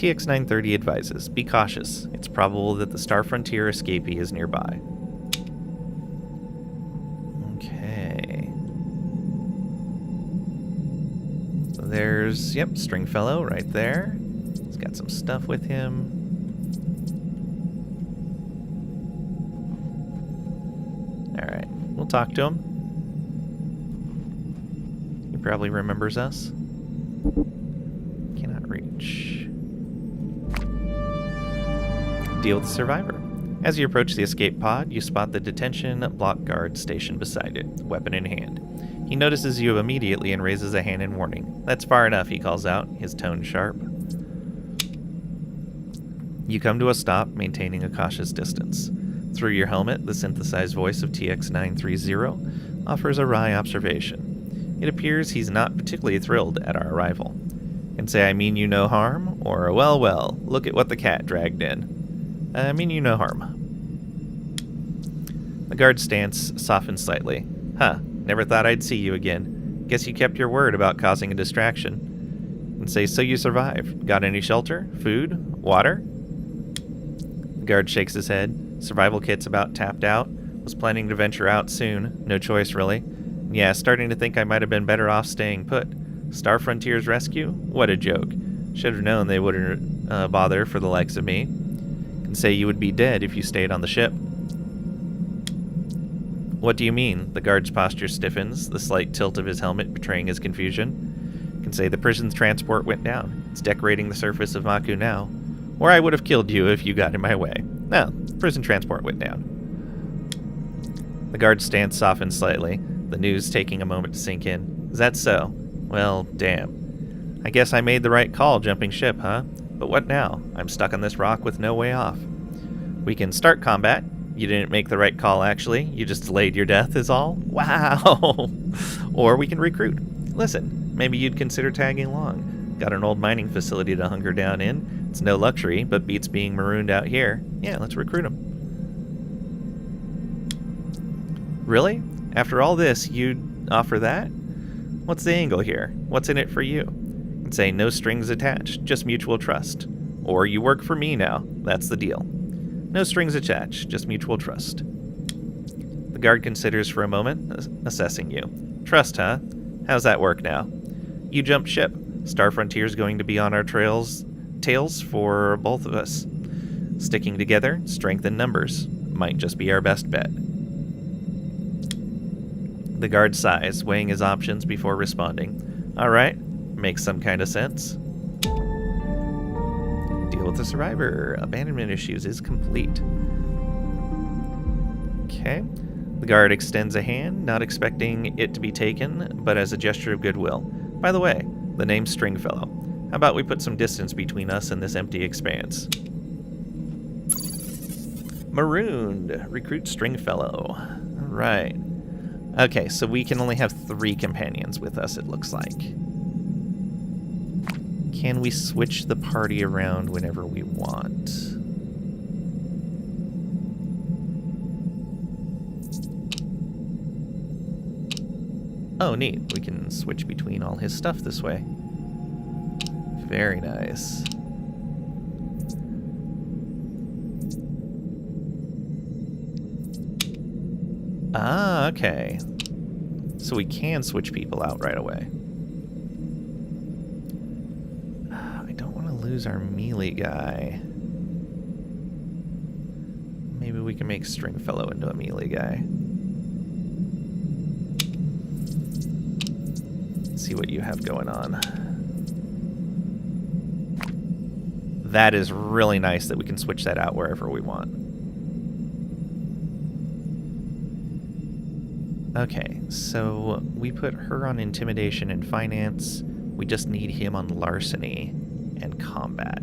TX-930 advises, be cautious. It's probable that the Star Frontier escapee is nearby. Okay. So there's, yep, Stringfellow right there. He's got some stuff with him. Alright, we'll talk to him. He probably remembers us. Cannot reach. Deal with the survivor. As you approach the escape pod, you spot the detention block guard stationed beside it, weapon in hand. He notices you immediately and raises a hand in warning. That's far enough, he calls out, his tone sharp. You come to a stop, maintaining a cautious distance. Through your helmet, the synthesized voice of TX-930 offers a wry observation. It appears he's not particularly thrilled at our arrival. And say I mean you no harm, or well, well, look at what the cat dragged in. I mean you no harm. The guard's stance softens slightly. Huh, never thought I'd see you again. Guess you kept your word about causing a distraction. And say, so you survived. Got any shelter? Food? Water? The guard shakes his head. Survival kit's about tapped out. Was planning to venture out soon. No choice, really. Yeah, starting to think I might have been better off staying put. Star Frontier's rescue? What a joke. Should have known they wouldn't bother for the likes of me. Can say you would be dead if you stayed on the ship. What do you mean? The guard's posture stiffens, the slight tilt of his helmet betraying his confusion. Can say the prison's transport went down. It's decorating the surface of Maku now. Or I would have killed you if you got in my way. No, prison transport went down. The guard's stance softens slightly, the news taking a moment to sink in. Is that so? Well, damn. I guess I made the right call jumping ship, huh? But what now? I'm stuck on this rock with no way off. We can start combat. You didn't make the right call, actually. You just delayed your death is all? Wow! Or we can recruit. Listen, maybe you'd consider tagging along. Got an old mining facility to hunker down in. It's no luxury, but beats being marooned out here. Yeah, let's recruit him. Really? After all this, you'd offer that? What's the angle here? What's in it for you? And say no strings attached, just mutual trust. Or you work for me now. That's the deal. No strings attached, just mutual trust. The guard considers for a moment, assessing you. Trust, huh? How's that work now? You jumped ship. Star Frontier's going to be on our tails for both of us. Sticking together, strength in numbers. Might just be our best bet. The guard sighs, weighing his options before responding. All right, makes some kind of sense. Deal with the survivor. Abandonment issues is complete. Okay. The guard extends a hand, not expecting it to be taken, but as a gesture of goodwill. By the way, the name's Stringfellow. How about we put some distance between us and this empty expanse? Marooned. Recruit Stringfellow. All right. Okay, so we can only have 3 companions with us, it looks like. Can we switch the party around whenever we want? Oh, neat. We can switch between all his stuff this way. Very nice. Ah, okay. So we can switch people out right away. I don't want to lose our melee guy. Maybe we can make Stringfellow into a melee guy. Let's see what you have going on. That is really nice that we can switch that out wherever we want. Okay, so we put her on intimidation and finance. We just need him on larceny and combat.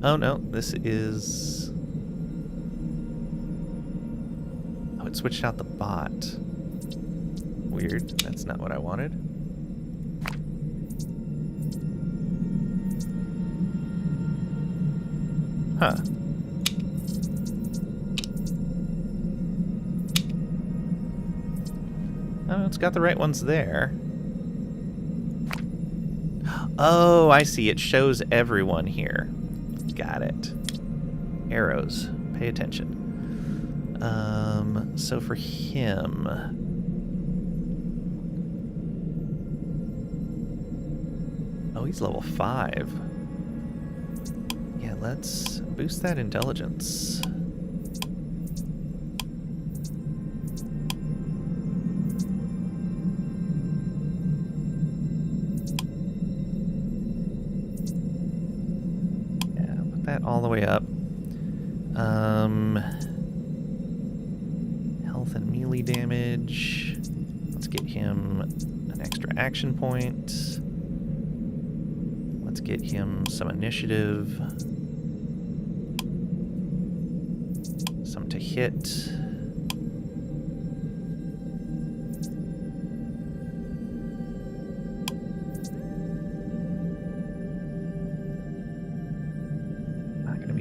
Oh no, this is... Oh, it switched out the bot. Weird, that's not what I wanted. Huh. Oh, it's got the right ones there. Oh, I see. It shows everyone here. Got it. Arrows. Pay attention. So for him... Oh, he's level 5. Yeah, let's boost that intelligence. That all the way up. Health and melee damage. Let's get him an extra action point. Let's get him some initiative. Some to hit.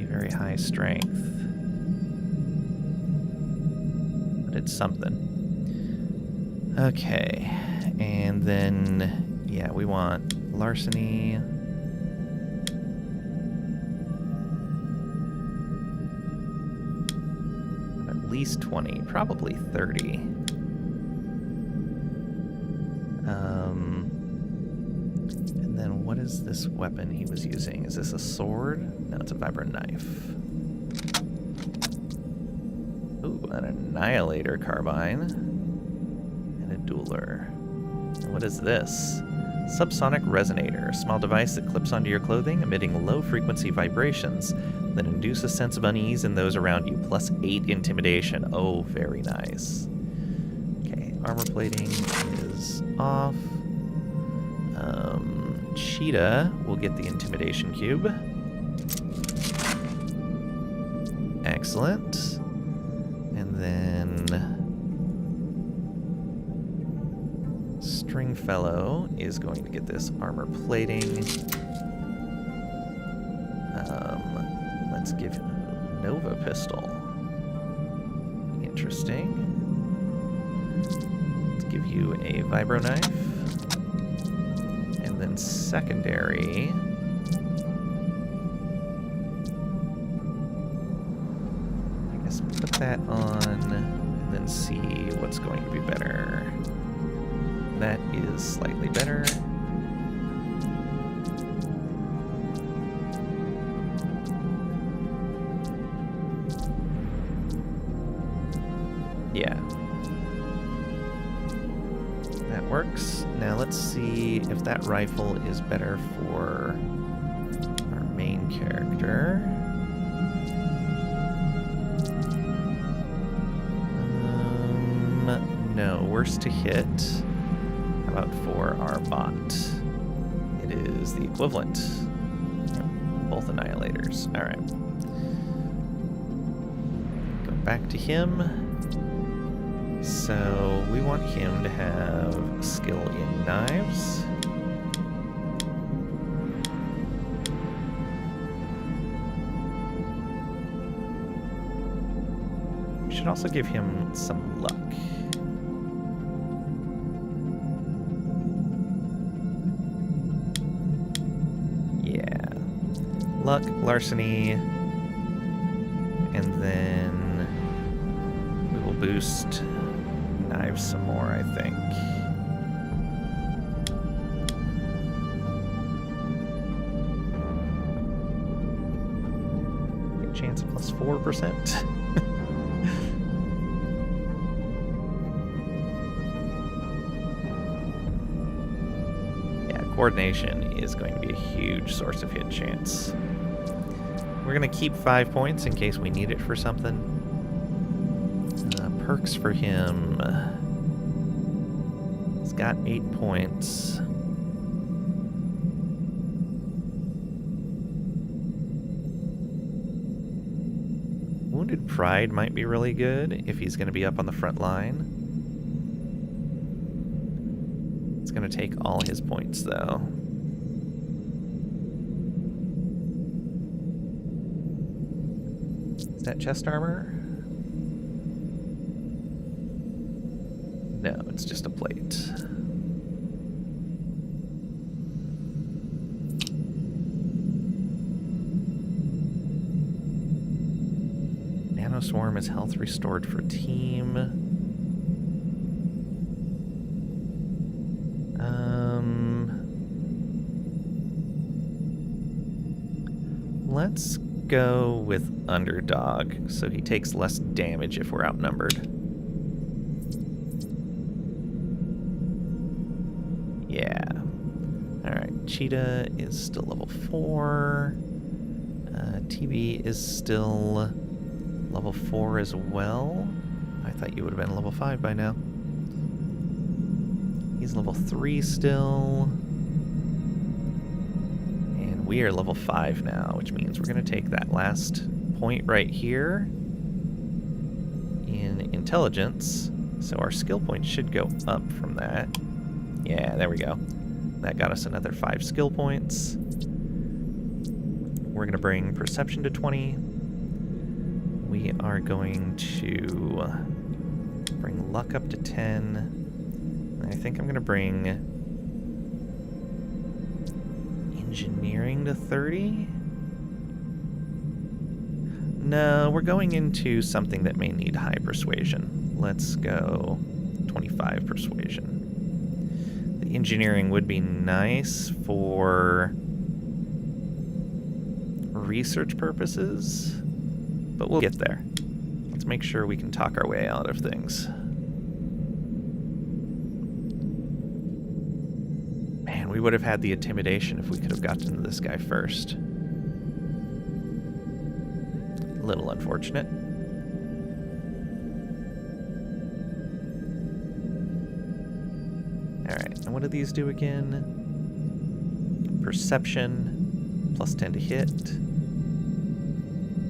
Very high strength, but it's something. Okay, and then, yeah, we want larceny. At least 20, probably 30. And then what is this weapon he was using? Is this a sword? No, it's a vibro knife. Ooh, an annihilator carbine. And a dueler. And what is this? Subsonic resonator. A small device that clips onto your clothing, emitting low-frequency vibrations that induce a sense of unease in those around you. Plus 8 intimidation. Oh, very nice. Okay, armor plating is off. Cheetah will get the intimidation cube. Excellent. And then Stringfellow is going to get this armor plating. Let's give him a Nova pistol. Interesting. Let's give you a vibro knife. And then secondary. I guess put that on and then see what's going to be better. That is slightly better. Yeah. That works. Now let's see if that rifle is better for our main character. No, worse to hit. How about for our bot? It is the equivalent. Both annihilators. Alright. Go back to him. So we want him to have skill in knives. We should also give him some luck. Yeah. Luck, larceny, and then we will boost knives some more, I think. Good chance of plus 4%. Yeah, coordination is going to be a huge source of hit chance. We're going to keep 5 points in case we need it for something. Perks for him. He's got 8 points. Wounded Pride might be really good if he's going to be up on the front line. It's going to take all his points, though. Is that chest armor? No, it's just a plate. Nanoswarm is health restored for team. Let's go with Underdog, so he takes less damage if we're outnumbered. Yeah. Alright, Cheetah is still level 4. TB is still level 4 as well. I thought you would have been level 5 by now. He's level 3 still. We are level 5 now, which means we're going to take that last point right here in intelligence. So our skill points should go up from that. Yeah, there we go. That got us another 5 skill points. We're going to bring perception to 20. We are going to bring luck up to 10. I think I'm going to bring engineering to 30? No, we're going into something that may need high persuasion. Let's go 25 persuasion. The engineering would be nice for research purposes, but we'll get there. Let's make sure we can talk our way out of things. We would have had the intimidation if we could have gotten to this guy first. A little unfortunate. Alright, and what do these do again? Perception, plus 10 to hit.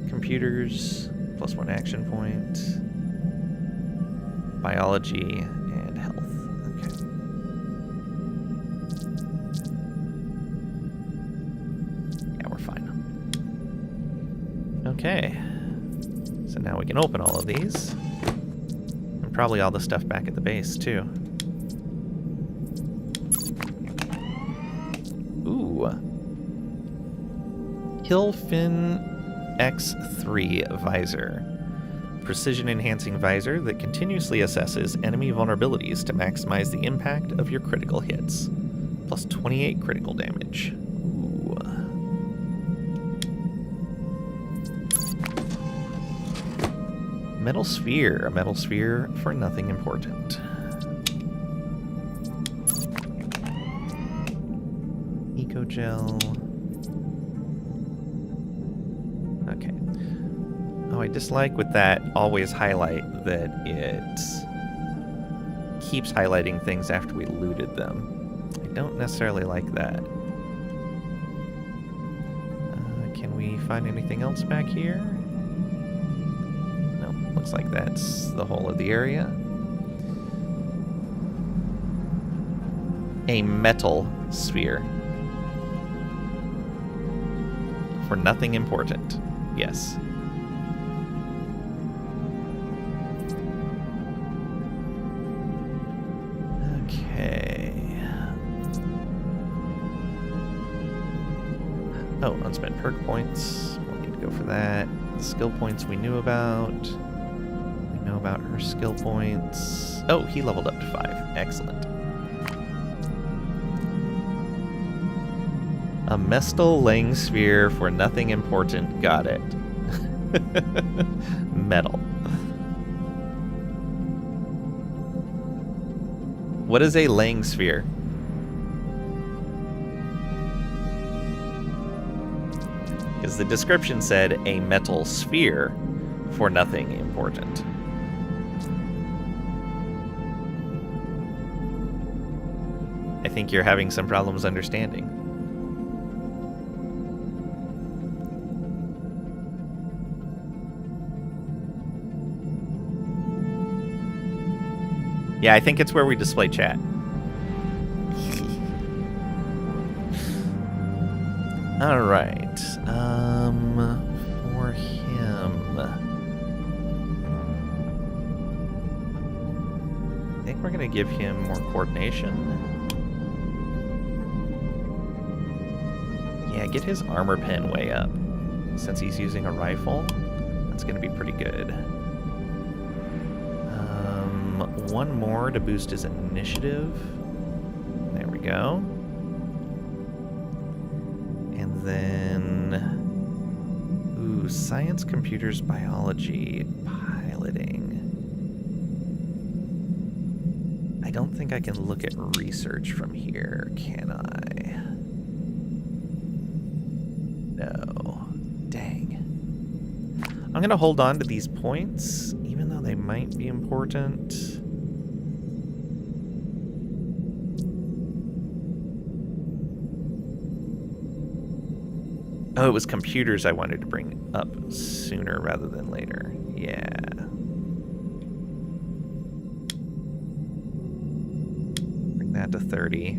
Computers, plus 1 action point. Biology, and health. Okay, so now we can open all of these. And probably all the stuff back at the base, too. Ooh. Hillfin X3 Visor. Precision-enhancing visor that continuously assesses enemy vulnerabilities to maximize the impact of your critical hits. Plus 28 critical damage. Metal sphere. A metal sphere for nothing important. Eco gel. Okay. Oh, I dislike with that always highlight that it keeps highlighting things after we looted them. I don't necessarily like that. Can we find anything else back here? Looks like that's the whole of the area. A metal sphere. For nothing important. Yes. Okay. Oh, unspent perk points. We'll need to go for that. Skill points we knew about. Know about her skill points. Oh, he leveled up to 5. Excellent. A Mestal Lang sphere for nothing important. Got it. Metal. What is a Lang sphere? Because the description said a metal sphere for nothing important. I think you're having some problems understanding. Yeah, I think it's where we display chat. All right. For him, I think we're gonna give him more coordination. Yeah, get his armor pen way up, since he's using a rifle. That's going to be pretty good. One more to boost his initiative. There we go. And then... Ooh, science, computers, biology, piloting. I don't think I can look at research from here, can I? No. Dang. I'm going to hold on to these points, even though they might be important. Oh, it was computers I wanted to bring up sooner rather than later. Yeah. Bring that to 30.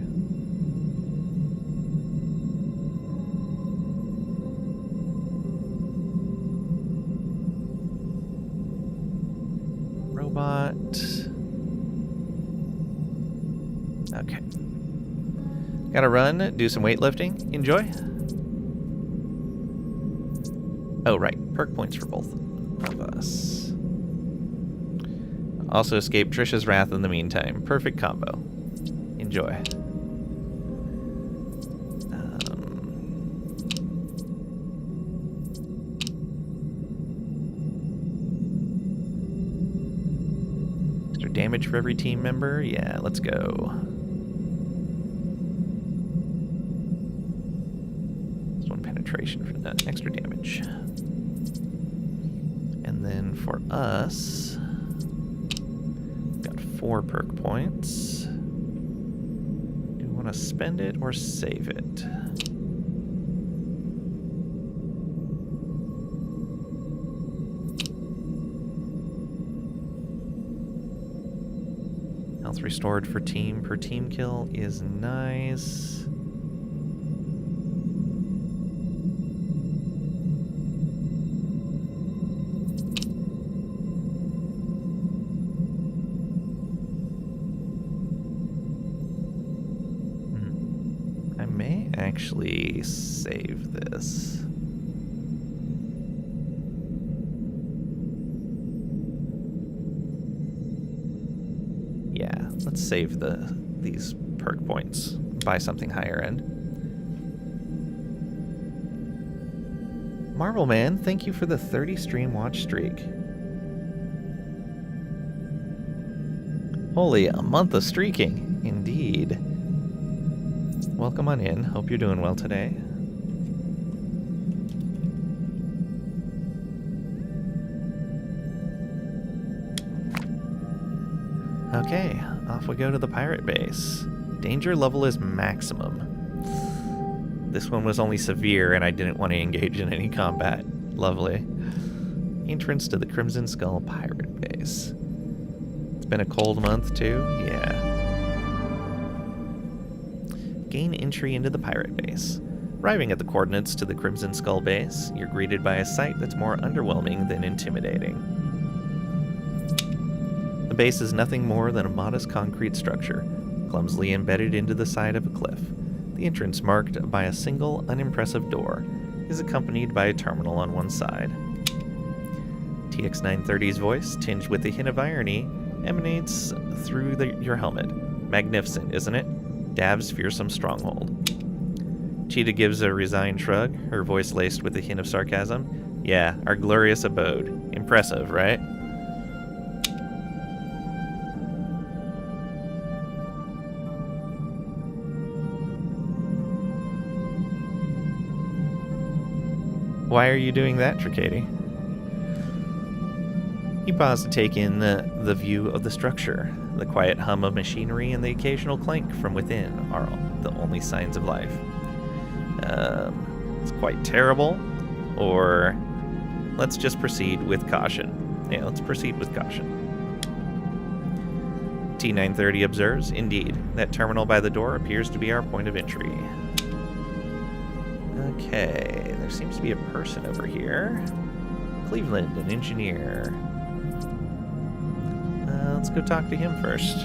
Robot. Okay. Gotta run, do some weightlifting. Enjoy. Oh, right. Perk points for both of us. Also escape Trisha's wrath in the meantime. Perfect combo. Enjoy. Extra damage for every team member? Yeah, let's go. This one penetration for that extra damage. And then for us, got 4 perk points. Do we want to spend it or save it? Health restored for team per team kill is nice. Actually save this. Yeah, let's save these perk points. Buy something higher end. Marvel Man, thank you for the 30 stream watch streak. Holy, a month of streaking, indeed. Welcome on in. Hope you're doing well today. Okay, off we go to the pirate base. Danger level is maximum. This one was only severe and I didn't want to engage in any combat. Lovely. Entrance to the Crimson Skull pirate base. It's been a cold month too? Yeah. Gain entry into the pirate base. Arriving at the coordinates to the Crimson Skull base, you're greeted by a sight that's more underwhelming than intimidating. The base is nothing more than a modest concrete structure, clumsily embedded into the side of a cliff. The entrance, marked by a single, unimpressive door, is accompanied by a terminal on one side. TX930's voice, tinged with a hint of irony, emanates through your helmet. Magnificent, isn't it? Dav's fearsome stronghold. Cheetah gives a resigned shrug, her voice laced with a hint of sarcasm. Yeah, our glorious abode. Impressive, right? Why are you doing that, Tricady? You pause to take in the view of the structure. The quiet hum of machinery and the occasional clank from within are the only signs of life. It's quite terrible, or let's just proceed with caution. Yeah, let's proceed with caution. T930 observes, indeed, that terminal by the door appears to be our point of entry. Okay, there seems to be a person over here. Cleveland, an engineer. Let's go talk to him first.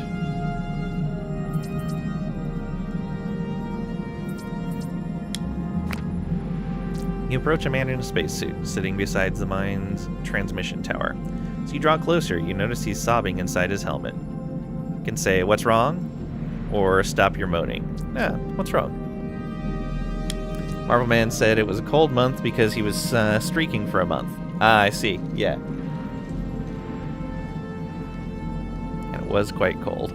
You approach a man in a spacesuit, sitting beside the mine's transmission tower. As you draw closer, you notice he's sobbing inside his helmet. You can say, "What's wrong?" or "Stop your moaning." "Yeah, what's wrong?" Marvel Man said it was a cold month because he was streaking for a month. Ah, I see. Yeah. And it was quite cold.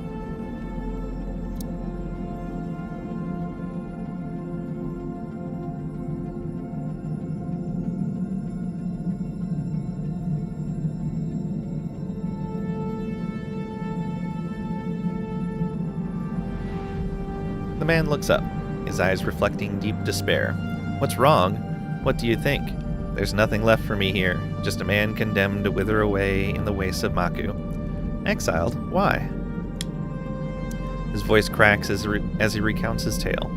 The man looks up, his eyes reflecting deep despair. "What's wrong? What do you think? There's nothing left for me here, just a man condemned to wither away in the wastes of Maku." "Exiled? Why?" His voice cracks as he recounts his tale.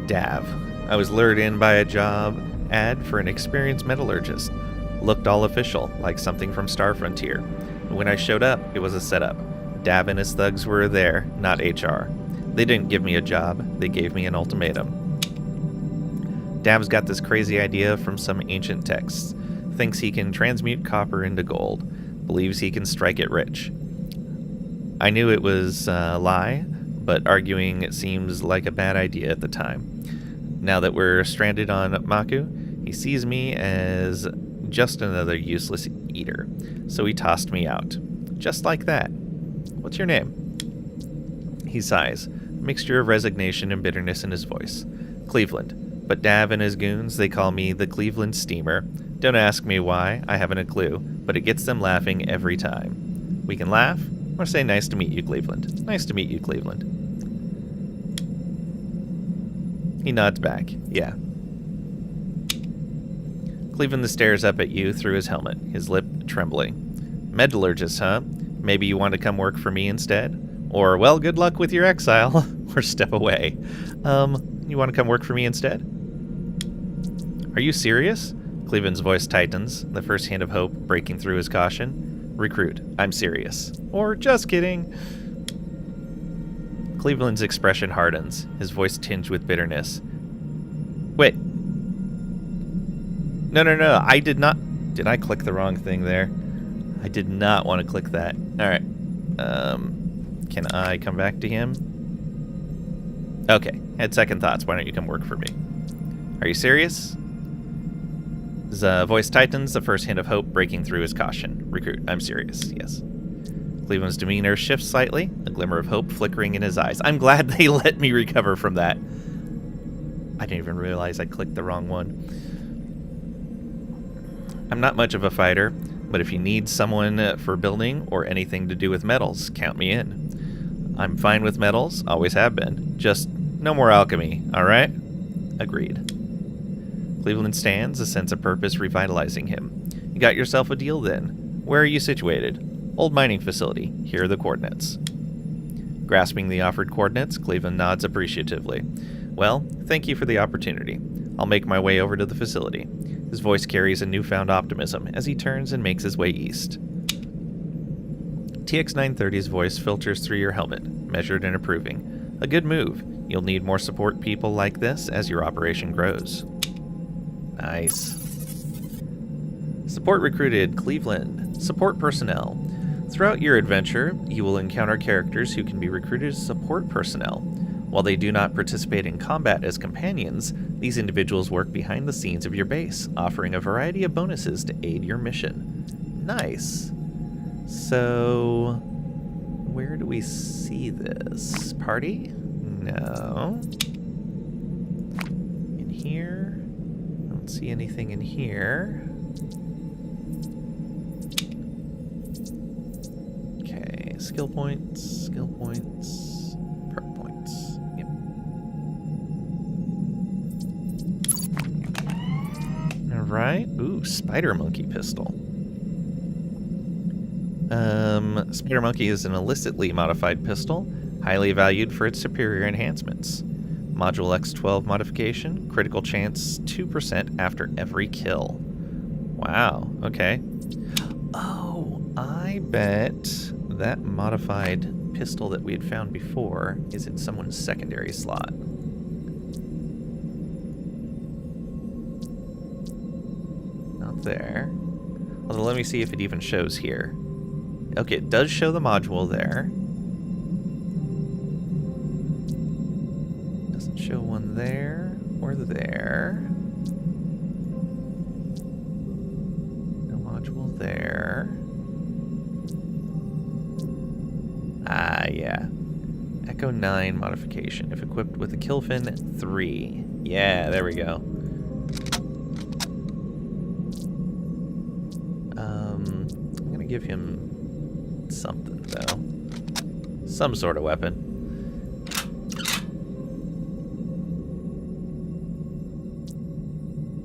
"Dav. I was lured in by a job ad for an experienced metallurgist. Looked all official, like something from Star Frontier. But when I showed up, it was a setup. Dav and his thugs were there, not HR. They didn't give me a job, they gave me an ultimatum. Dav's got this crazy idea from some ancient texts. Thinks he can transmute copper into gold. Believes he can strike it rich. I knew it was a lie, but arguing it seems like a bad idea at the time. Now that we're stranded on Maku, he sees me as just another useless eater. So he tossed me out. Just like that. What's your name?" He sighs, a mixture of resignation and bitterness in his voice. "Cleveland. But Dav and his goons, they call me the Cleveland Steamer. Don't ask me why, I haven't a clue, but it gets them laughing every time. We can laugh, or say nice to meet you, Cleveland. Nice to meet you, Cleveland." He nods back. "Yeah." Cleveland stares up at you through his helmet, his lip trembling. "Metallurgist, huh? Maybe you want to come work for me instead? Or, well, good luck with your exile, or step away. You want to come work for me instead?" "Are you serious?" Cleveland's voice tightens, the first hint of hope breaking through his caution. "Recruit, I'm serious." Or, "Just kidding." Cleveland's expression hardens, his voice tinged with bitterness. "Wait. No, I did not... Did I click the wrong thing there? I did not want to click that. Alright. Can I come back to him? Okay, had second thoughts. Why don't you come work for me? Are you serious? His voice tightens, the first hint of hope breaking through his caution. Recruit, I'm serious, yes. Cleveland's demeanor shifts slightly, a glimmer of hope flickering in his eyes. I'm glad they let me recover from that. I didn't even realize I clicked the wrong one. I'm not much of a fighter, but if you need someone for building or anything to do with metals, count me in. I'm fine with metals, always have been. Just no more alchemy, alright? Agreed. Cleveland stands, a sense of purpose revitalizing him. You got yourself a deal then. Where are you situated? Old mining facility. Here are the coordinates. Grasping the offered coordinates, Cleveland nods appreciatively. Well, thank you for the opportunity. I'll make my way over to the facility. His voice carries a newfound optimism as he turns and makes his way east. TX-930's voice filters through your helmet, measured and approving. A good move. You'll need more support people like this as your operation grows. Nice. Support recruited, Cleveland. Support personnel. Throughout your adventure, you will encounter characters who can be recruited as support personnel. While they do not participate in combat as companions, these individuals work behind the scenes of your base, offering a variety of bonuses to aid your mission. Nice. So, where do we see this? Party? No. In here? I don't see anything in here. Okay, skill points, perk points. Yep. Alright. Ooh, Spider Monkey pistol. Spider Monkey is an illicitly modified pistol, highly valued for its superior enhancements. Module X12 modification, critical chance 2% after every kill. Wow, okay. Oh, I bet that modified pistol that we had found before is in someone's secondary slot. Not there. Although, let me see if it even shows here. Okay, it does show the module there. Doesn't show one there or there. No module there. Ah, yeah. Echo 9 modification. If equipped with a Killfin 3. Yeah, there we go. I'm gonna give him something, though. Some sort of weapon.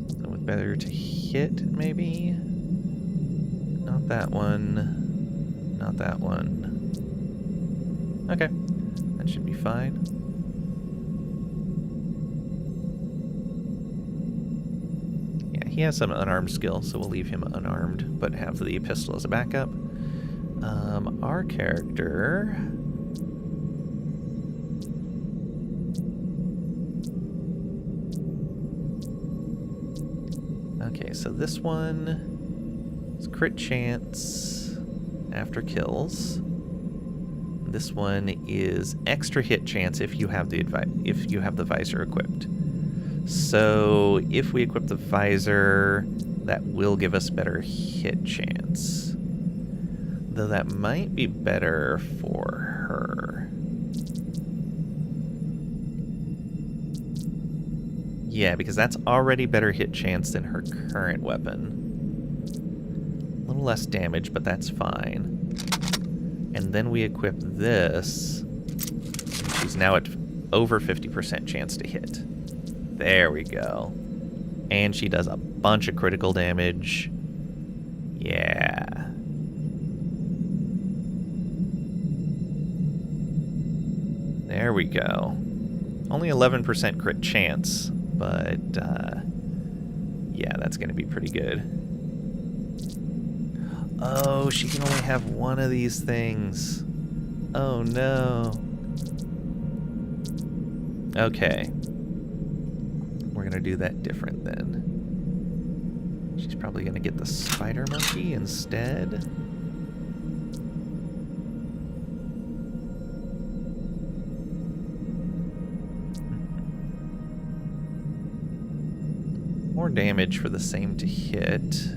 Something with better to hit, maybe? Not that one. Not that one. Okay. That should be fine. Yeah, he has some unarmed skill, so we'll leave him unarmed, but have the pistol as a backup. Our character... Okay, so this one is crit chance after kills. This one is extra hit chance if you have the visor equipped. So if we equip the visor, that will give us better hit chance. Though that might be better for her. Yeah, because that's already better hit chance than her current weapon. A little less damage, but that's fine. And then we equip this. She's now at over 50% chance to hit. There we go. And she does a bunch of critical damage. Yeah. There we go. Only 11% crit chance, but yeah, that's going to be pretty good. Oh, she can only have one of these things. Oh no. Okay. We're gonna do that different then. She's probably gonna get the spider monkey instead. More damage for the same to hit.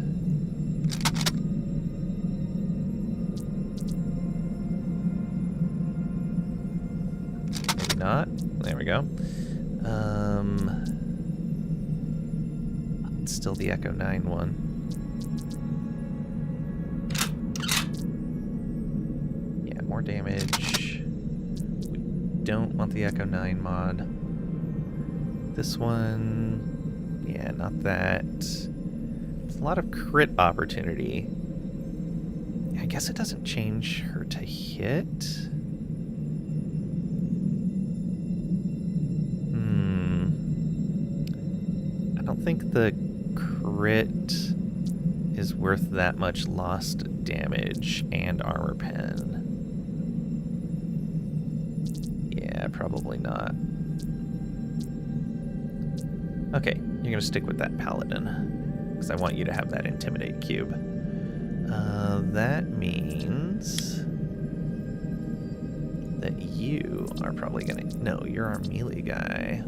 Not. There we go. It's still the Echo 9 one. Yeah, more damage. We don't want the Echo 9 mod. This one... Yeah, not that. It's a lot of crit opportunity. I guess it doesn't change her to hit. I don't think the crit is worth that much lost damage and armor pen. Yeah, probably not. Okay, you're gonna stick with that paladin because I want you to have that intimidate cube. That means that you are probably gonna... No, you're our melee guy.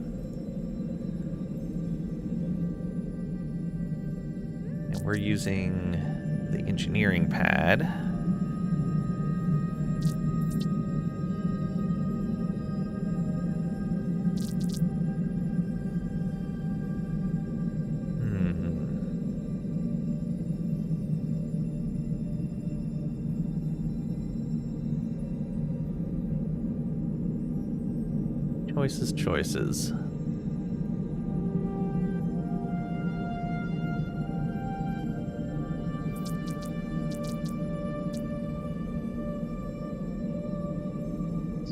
We're using the engineering pad. Choices.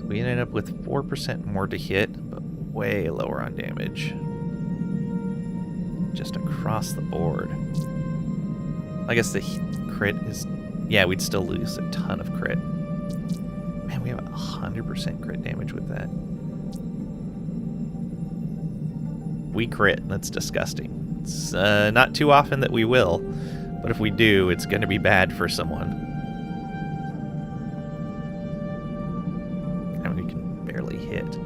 We ended up with 4% more to hit, but way lower on damage. Just across the board. I guess the crit is... Yeah, we'd still lose a ton of crit. Man, we have 100% crit damage with that. We crit. That's disgusting. It's not too often that we will, but if we do, it's going to be bad for someone. And we can barely hit.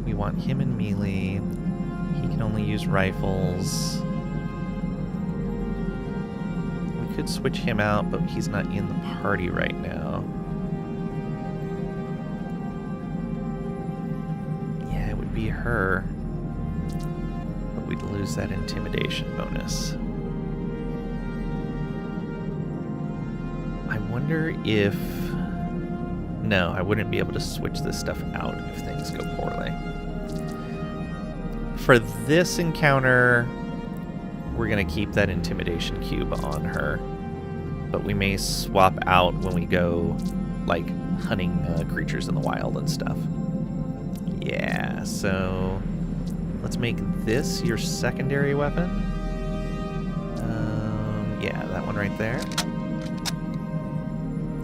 We want him in melee. He can only use rifles. We could switch him out, but he's not in the party right now. Yeah, it would be her. But we'd lose that intimidation bonus. I wonder if... No, I wouldn't be able to switch this stuff out if things go poorly. For this encounter, we're going to keep that intimidation cube on her. But we may swap out when we go, like, hunting creatures in the wild and stuff. Yeah, so let's make this your secondary weapon. Yeah, that one right there.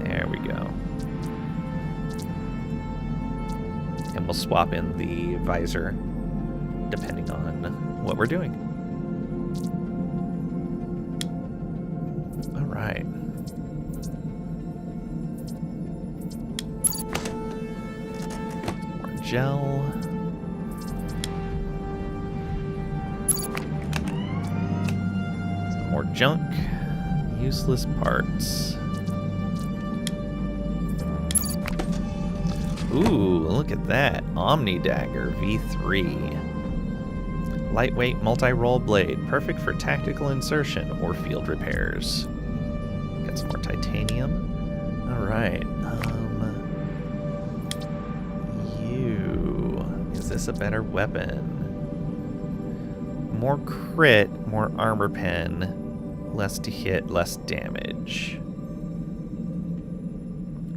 There we go. And we'll swap in the visor depending on what we're doing. All right. More gel. Some more junk. Useless parts. Ooh, look at that. Omni Dagger V3. Lightweight multi-roll blade, perfect for tactical insertion or field repairs. Got some more titanium. Alright, is this a better weapon? More crit, more armor pen, less to hit, less damage.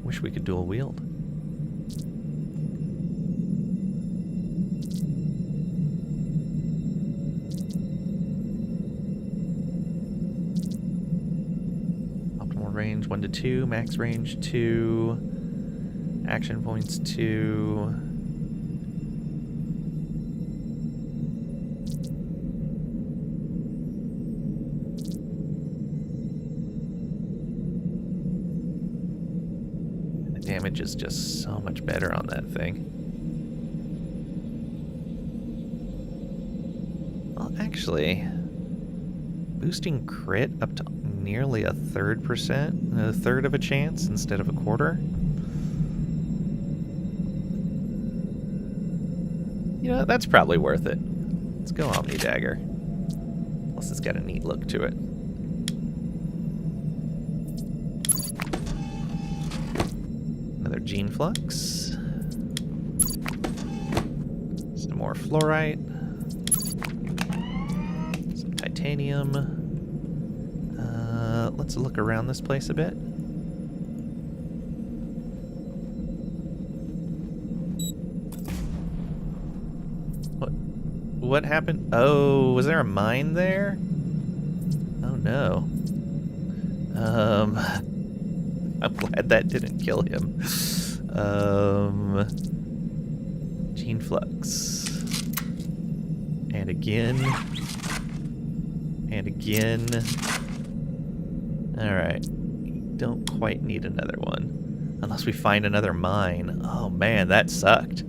Wish we could dual wield. Range 1 to 2, max range 2, action points 2. And the damage is just so much better on that thing. Well, actually, boosting crit up to nearly a third of a chance instead of a quarter. You know, that's probably worth it. Let's go Omni Dagger. Plus it's got a neat look to it. Another Gene Flux. Some more Fluorite. Some Titanium. Let's look around this place a bit. What happened? Oh, was there a mine there? Oh no. I'm glad that didn't kill him. Gene Flux. And again. And again. Alright. Don't quite need another one. Unless we find another mine. Oh man, that sucked.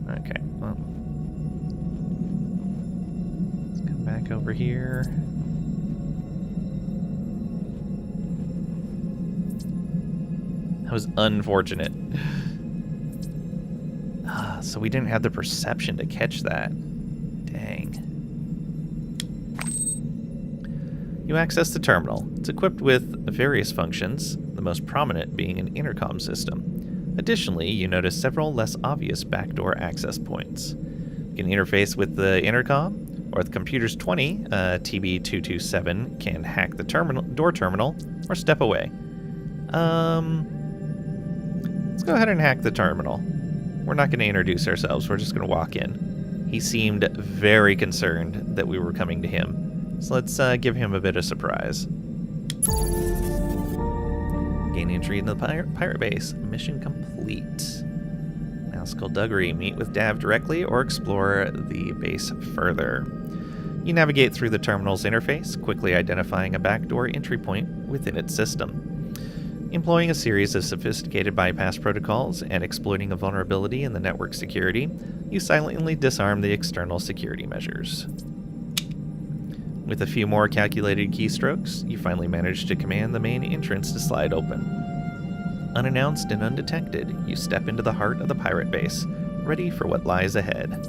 Okay, well. Let's come back over here. That was unfortunate. So we didn't have the perception to catch that. Dang. You access the terminal. It's equipped with various functions, the most prominent being an intercom system. Additionally, you notice several less obvious backdoor access points. You can interface with the intercom, or the computer's 20, TB227, can hack the door terminal, or step away. Let's go ahead and hack the terminal. We're not going to introduce ourselves, we're just going to walk in. He seemed very concerned that we were coming to him, so let's give him a bit of surprise. Gain entry into the pirate base. Mission complete. Now Skullduggery. Meet with Dav directly or explore the base further. You navigate through the terminal's interface, quickly identifying a backdoor entry point within its system. Employing a series of sophisticated bypass protocols and exploiting a vulnerability in the network security, you silently disarm the external security measures. With a few more calculated keystrokes, you finally manage to command the main entrance to slide open. Unannounced and undetected, you step into the heart of the pirate base, ready for what lies ahead.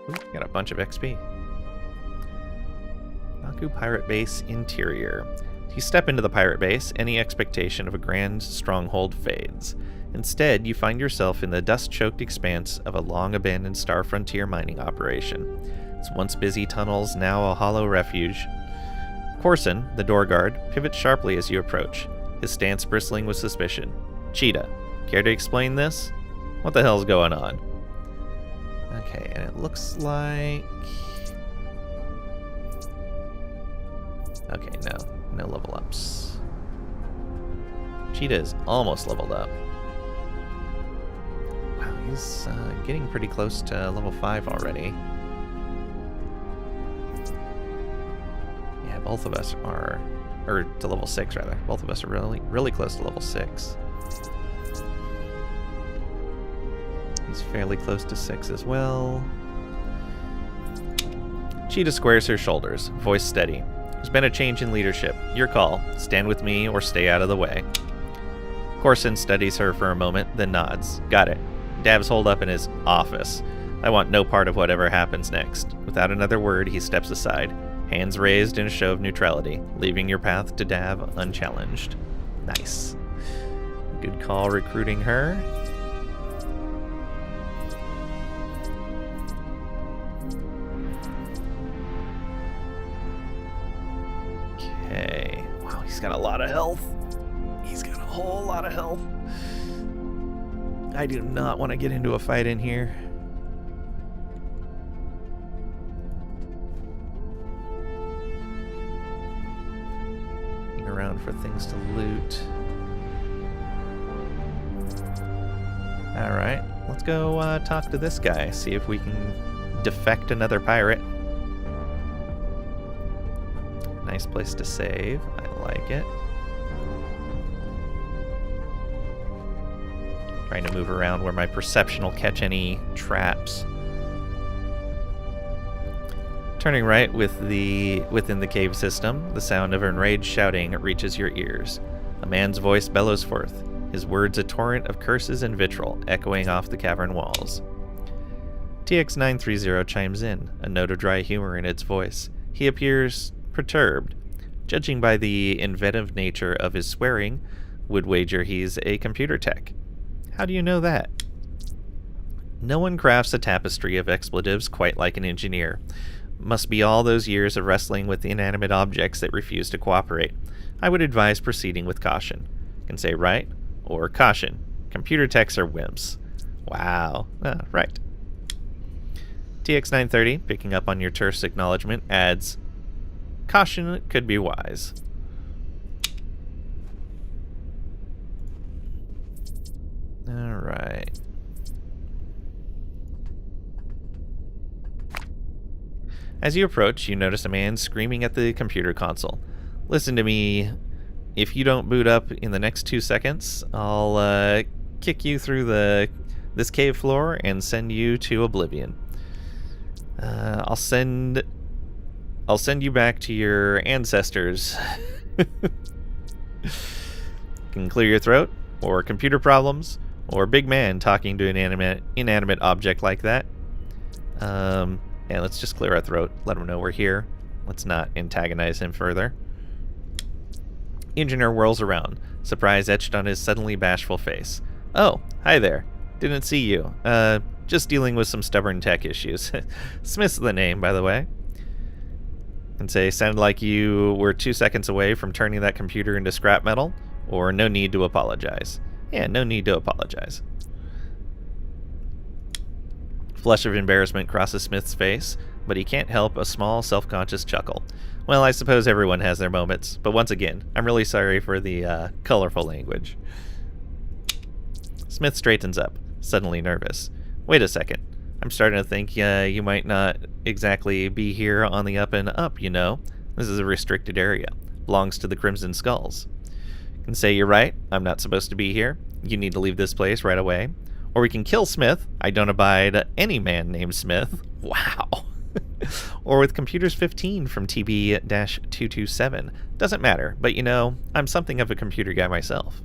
Ooh, got a bunch of XP. Baku Pirate Base Interior. You step into the pirate base, any expectation of a grand stronghold fades. Instead, you find yourself in the dust-choked expanse of a long-abandoned Star Frontier mining operation. Its once busy tunnels, now a hollow refuge. Corson, the door guard, pivots sharply as you approach, his stance bristling with suspicion. Cheetah, care to explain this? What the hell's going on? Okay, and it looks like... Okay, no level ups. Cheetah is almost leveled up. Wow, he's getting pretty close to level 5 already. Yeah, both of us are, or to level 6 rather. Both of us are really close to level 6. He's fairly close to 6 as well. Cheetah squares her shoulders, voice steady. There's been a change in leadership. Your call. Stand with me or stay out of the way. Corson studies her for a moment, then nods. Got it. Dav's holed up in his office. I want no part of whatever happens next. Without another word, he steps aside, hands raised in a show of neutrality, leaving your path to Dav unchallenged. Nice. Good call recruiting her. Okay. Wow, he's got a lot of health. He's got a whole lot of health. I do not want to get into a fight in here. Looking around for things to loot. Alright, let's go talk to this guy, see if we can defect another pirate. Nice place to save. I like it. Trying to move around where my perception will catch any traps. Turning right within the cave system, the sound of enraged shouting reaches your ears. A man's voice bellows forth, his words a torrent of curses and vitriol echoing off the cavern walls. TX930 chimes in, a note of dry humor in its voice. He appears perturbed. Judging by the inventive nature of his swearing, would wager he's a computer tech. How do you know that? No one crafts a tapestry of expletives quite like an engineer. Must be all those years of wrestling with inanimate objects that refuse to cooperate. I would advise proceeding with caution. Can say right or caution. Computer techs are wimps. Wow. Right. TX930, picking up on your terse acknowledgement, adds, caution could be wise. Alright. As you approach, you notice a man screaming at the computer console. Listen to me. If you don't boot up in the next 2 seconds, I'll kick you through this cave floor and send you to oblivion. I'll send you back to your ancestors. Can clear your throat, or computer problems, or big man talking to an inanimate object like that. And let's just clear our throat. Let him know we're here. Let's not antagonize him further. Engineer whirls around, surprise etched on his suddenly bashful face. Oh, hi there. Didn't see you. Just dealing with some stubborn tech issues. Smith's the name, by the way. And say, sounded like you were 2 seconds away from turning that computer into scrap metal, or no need to apologize. Yeah, no need to apologize. Flush of embarrassment crosses Smith's face, but he can't help a small, self-conscious chuckle. Well, I suppose everyone has their moments, but once again, I'm really sorry for the colorful language. Smith straightens up, suddenly nervous. Wait a second. I'm starting to think you might not exactly be here on the up and up, you know. This is a restricted area. Belongs to the Crimson Skulls. Can say you're right. I'm not supposed to be here. You need to leave this place right away. Or we can kill Smith. I don't abide any man named Smith. Wow. Or with Computers 15 from TB-227. Doesn't matter, but you know, I'm something of a computer guy myself.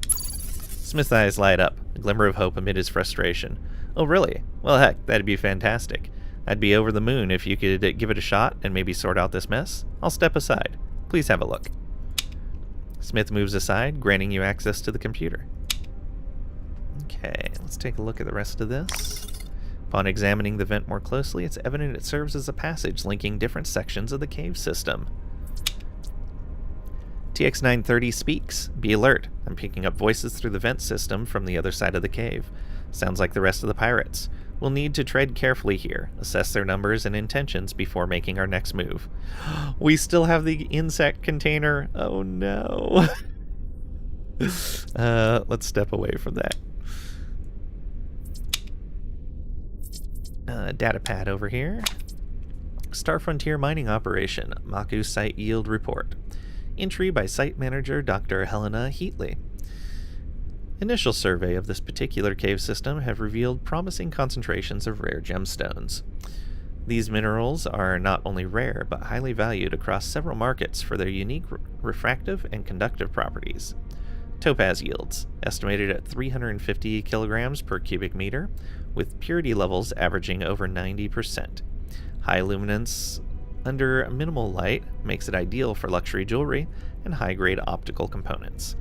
Smith's eyes light up, a glimmer of hope amid his frustration. Oh, really? Well, heck, that'd be fantastic. I'd be over the moon if you could give it a shot and maybe sort out this mess. I'll step aside. Please have a look. Smith moves aside, granting you access to the computer. Okay, let's take a look at the rest of this. Upon examining the vent more closely, it's evident it serves as a passage linking different sections of the cave system. TX-930 speaks. Be alert. I'm picking up voices through the vent system from the other side of the cave. Sounds like the rest of the pirates. We'll need to tread carefully here, assess their numbers and intentions before making our next move. We still have the insect container. Oh no. Let's step away from that. Data pad over here. Star Frontier mining operation. Maku site yield report. Entry by site manager Dr. Helena Heatley. Initial survey of this particular cave system have revealed promising concentrations of rare gemstones. These minerals are not only rare, but highly valued across several markets for their unique refractive and conductive properties. Topaz yields, estimated at 350 kilograms per cubic meter, with purity levels averaging over 90%. High luminance under minimal light makes it ideal for luxury jewelry and high-grade optical components.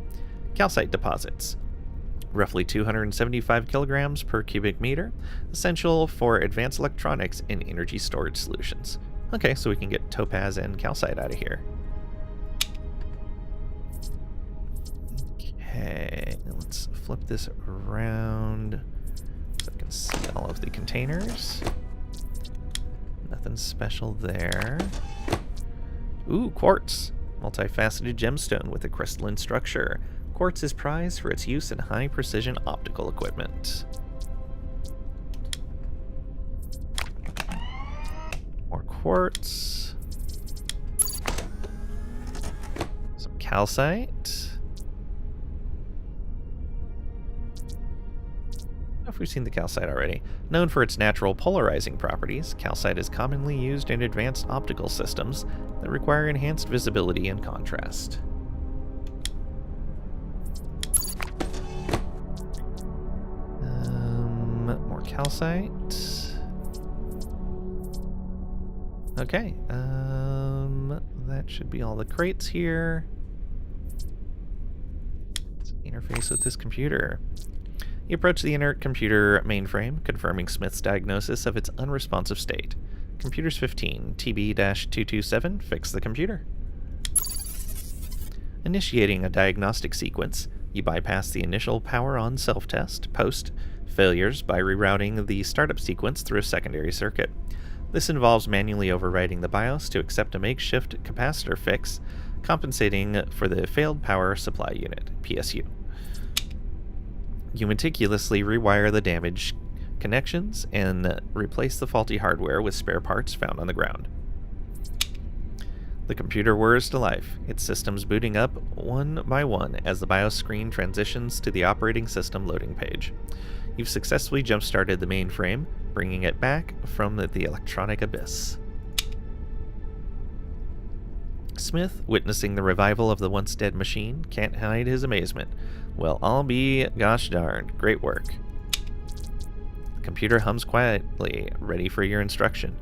Calcite deposits, roughly 275 kilograms per cubic meter, essential for advanced electronics and energy storage solutions. Okay, so we can get topaz and calcite out of here. Okay, let's flip this around so I can see all of the containers. Nothing special there. Ooh, quartz. Multifaceted gemstone with a crystalline structure. Quartz is prized for its use in high-precision optical equipment. More quartz. Some calcite. I don't know if we've seen the calcite already. Known for its natural polarizing properties, calcite is commonly used in advanced optical systems that require enhanced visibility and contrast. More calcite. Okay, that should be all the crates here. Let's interface with this computer. You approach the inert computer mainframe, confirming Smith's diagnosis of its unresponsive state. Computers 15, TB-227, fix the computer. Initiating a diagnostic sequence, you bypass the initial power-on self-test, post failures by rerouting the startup sequence through a secondary circuit. This involves manually overriding the BIOS to accept a makeshift capacitor fix, compensating for the failed power supply unit, PSU. You meticulously rewire the damaged connections and replace the faulty hardware with spare parts found on the ground. The computer whirs to life, its systems booting up one by one as the BIOS screen transitions to the operating system loading page. You've successfully jump-started the mainframe, bringing it back from the electronic abyss. Smith, witnessing the revival of the once-dead machine, can't hide his amazement. Well, I'll be gosh darned. Great work. The computer hums quietly, ready for your instruction.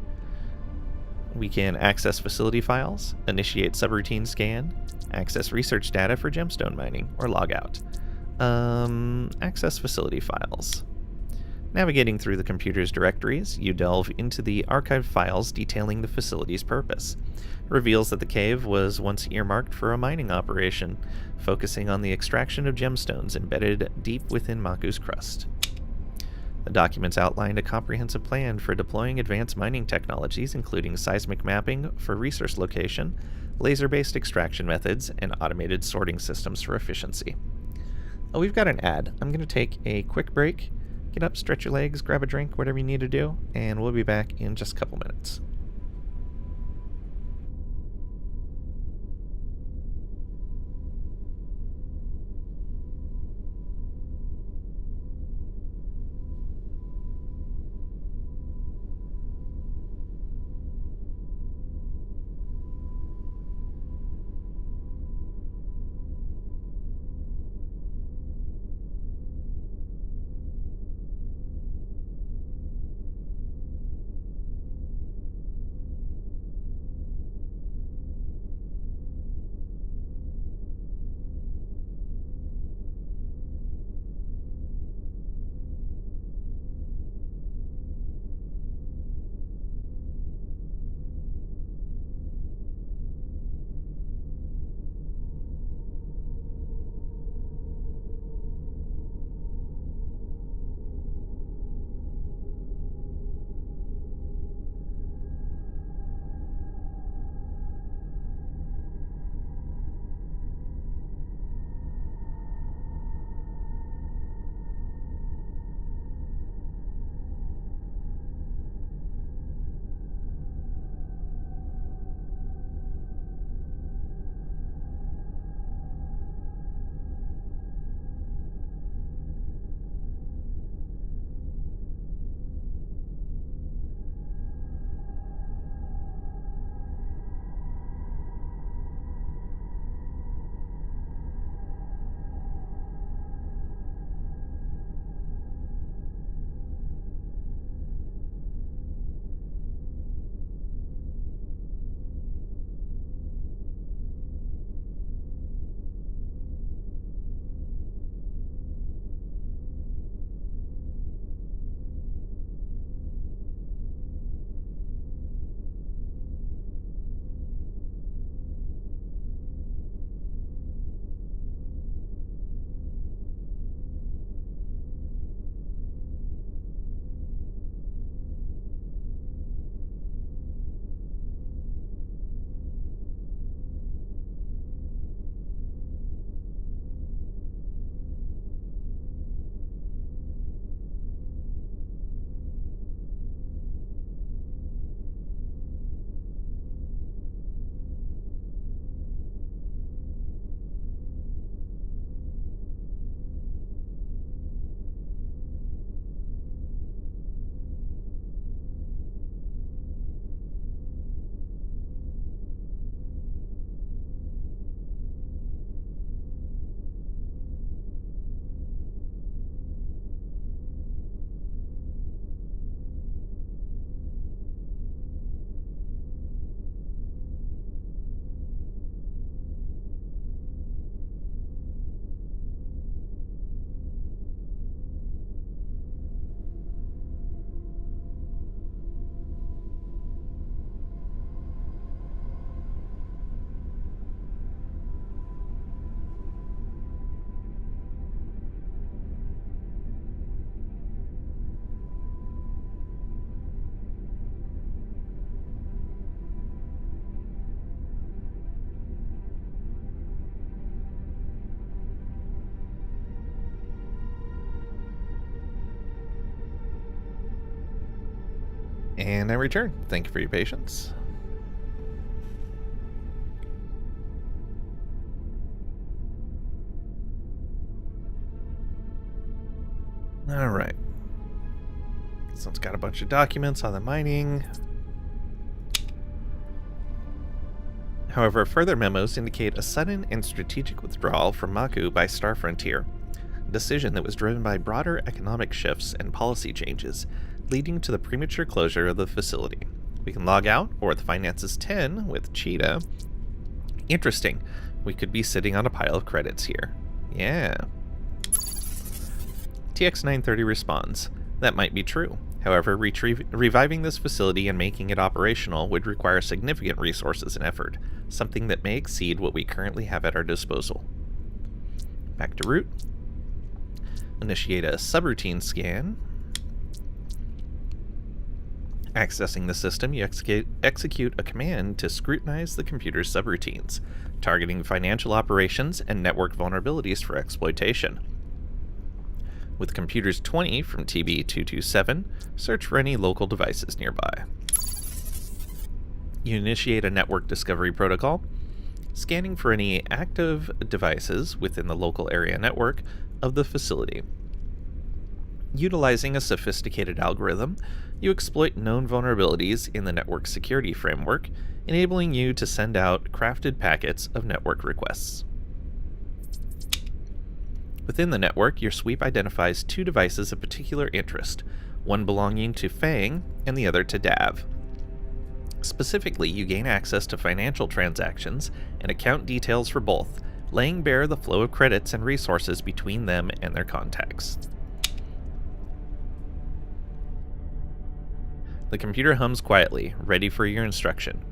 We can access facility files, initiate subroutine scan, access research data for gemstone mining, or log out. Access facility files. Navigating through the computer's directories, you delve into the archived files detailing the facility's purpose. It reveals that the cave was once earmarked for a mining operation, focusing on the extraction of gemstones embedded deep within Maku's crust. The documents outlined a comprehensive plan for deploying advanced mining technologies, including seismic mapping for resource location, laser-based extraction methods, and automated sorting systems for efficiency. Oh, we've got an ad. I'm going to take a quick break. Get up, stretch your legs, grab a drink, whatever you need to do, and we'll be back in just a couple minutes. And I return. Thank you for your patience. All right. So it's got a bunch of documents on the mining. However, further memos indicate a sudden and strategic withdrawal from Maku by Star Frontier, a decision that was driven by broader economic shifts and policy changes, leading to the premature closure of the facility. We can log out, or the finances 10 with Cheetah. Interesting. We could be sitting on a pile of credits here. Yeah. TX-930 responds, "That might be true. However, reviving this facility and making it operational would require significant resources and effort, something that may exceed what we currently have at our disposal." Back to root. Initiate a subroutine scan. Accessing the system, you execute a command to scrutinize the computer's subroutines, targeting financial operations and network vulnerabilities for exploitation. With computers 20 from TB227, search for any local devices nearby. You initiate a network discovery protocol, scanning for any active devices within the local area network of the facility. Utilizing a sophisticated algorithm, you exploit known vulnerabilities in the network security framework, enabling you to send out crafted packets of network requests. Within the network, your sweep identifies 2 devices of particular interest, one belonging to Fang and the other to Dav. Specifically, you gain access to financial transactions and account details for both, laying bare the flow of credits and resources between them and their contacts. The computer hums quietly, ready for your instruction.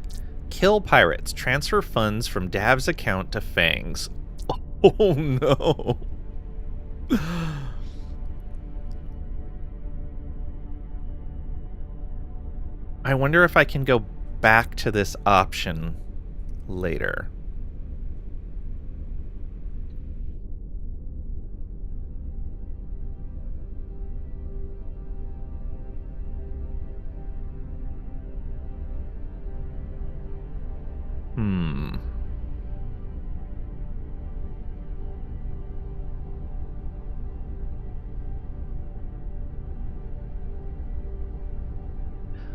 Kill pirates. Transfer funds from Dav's account to Fang's. Oh no. I wonder if I can go back to this option later.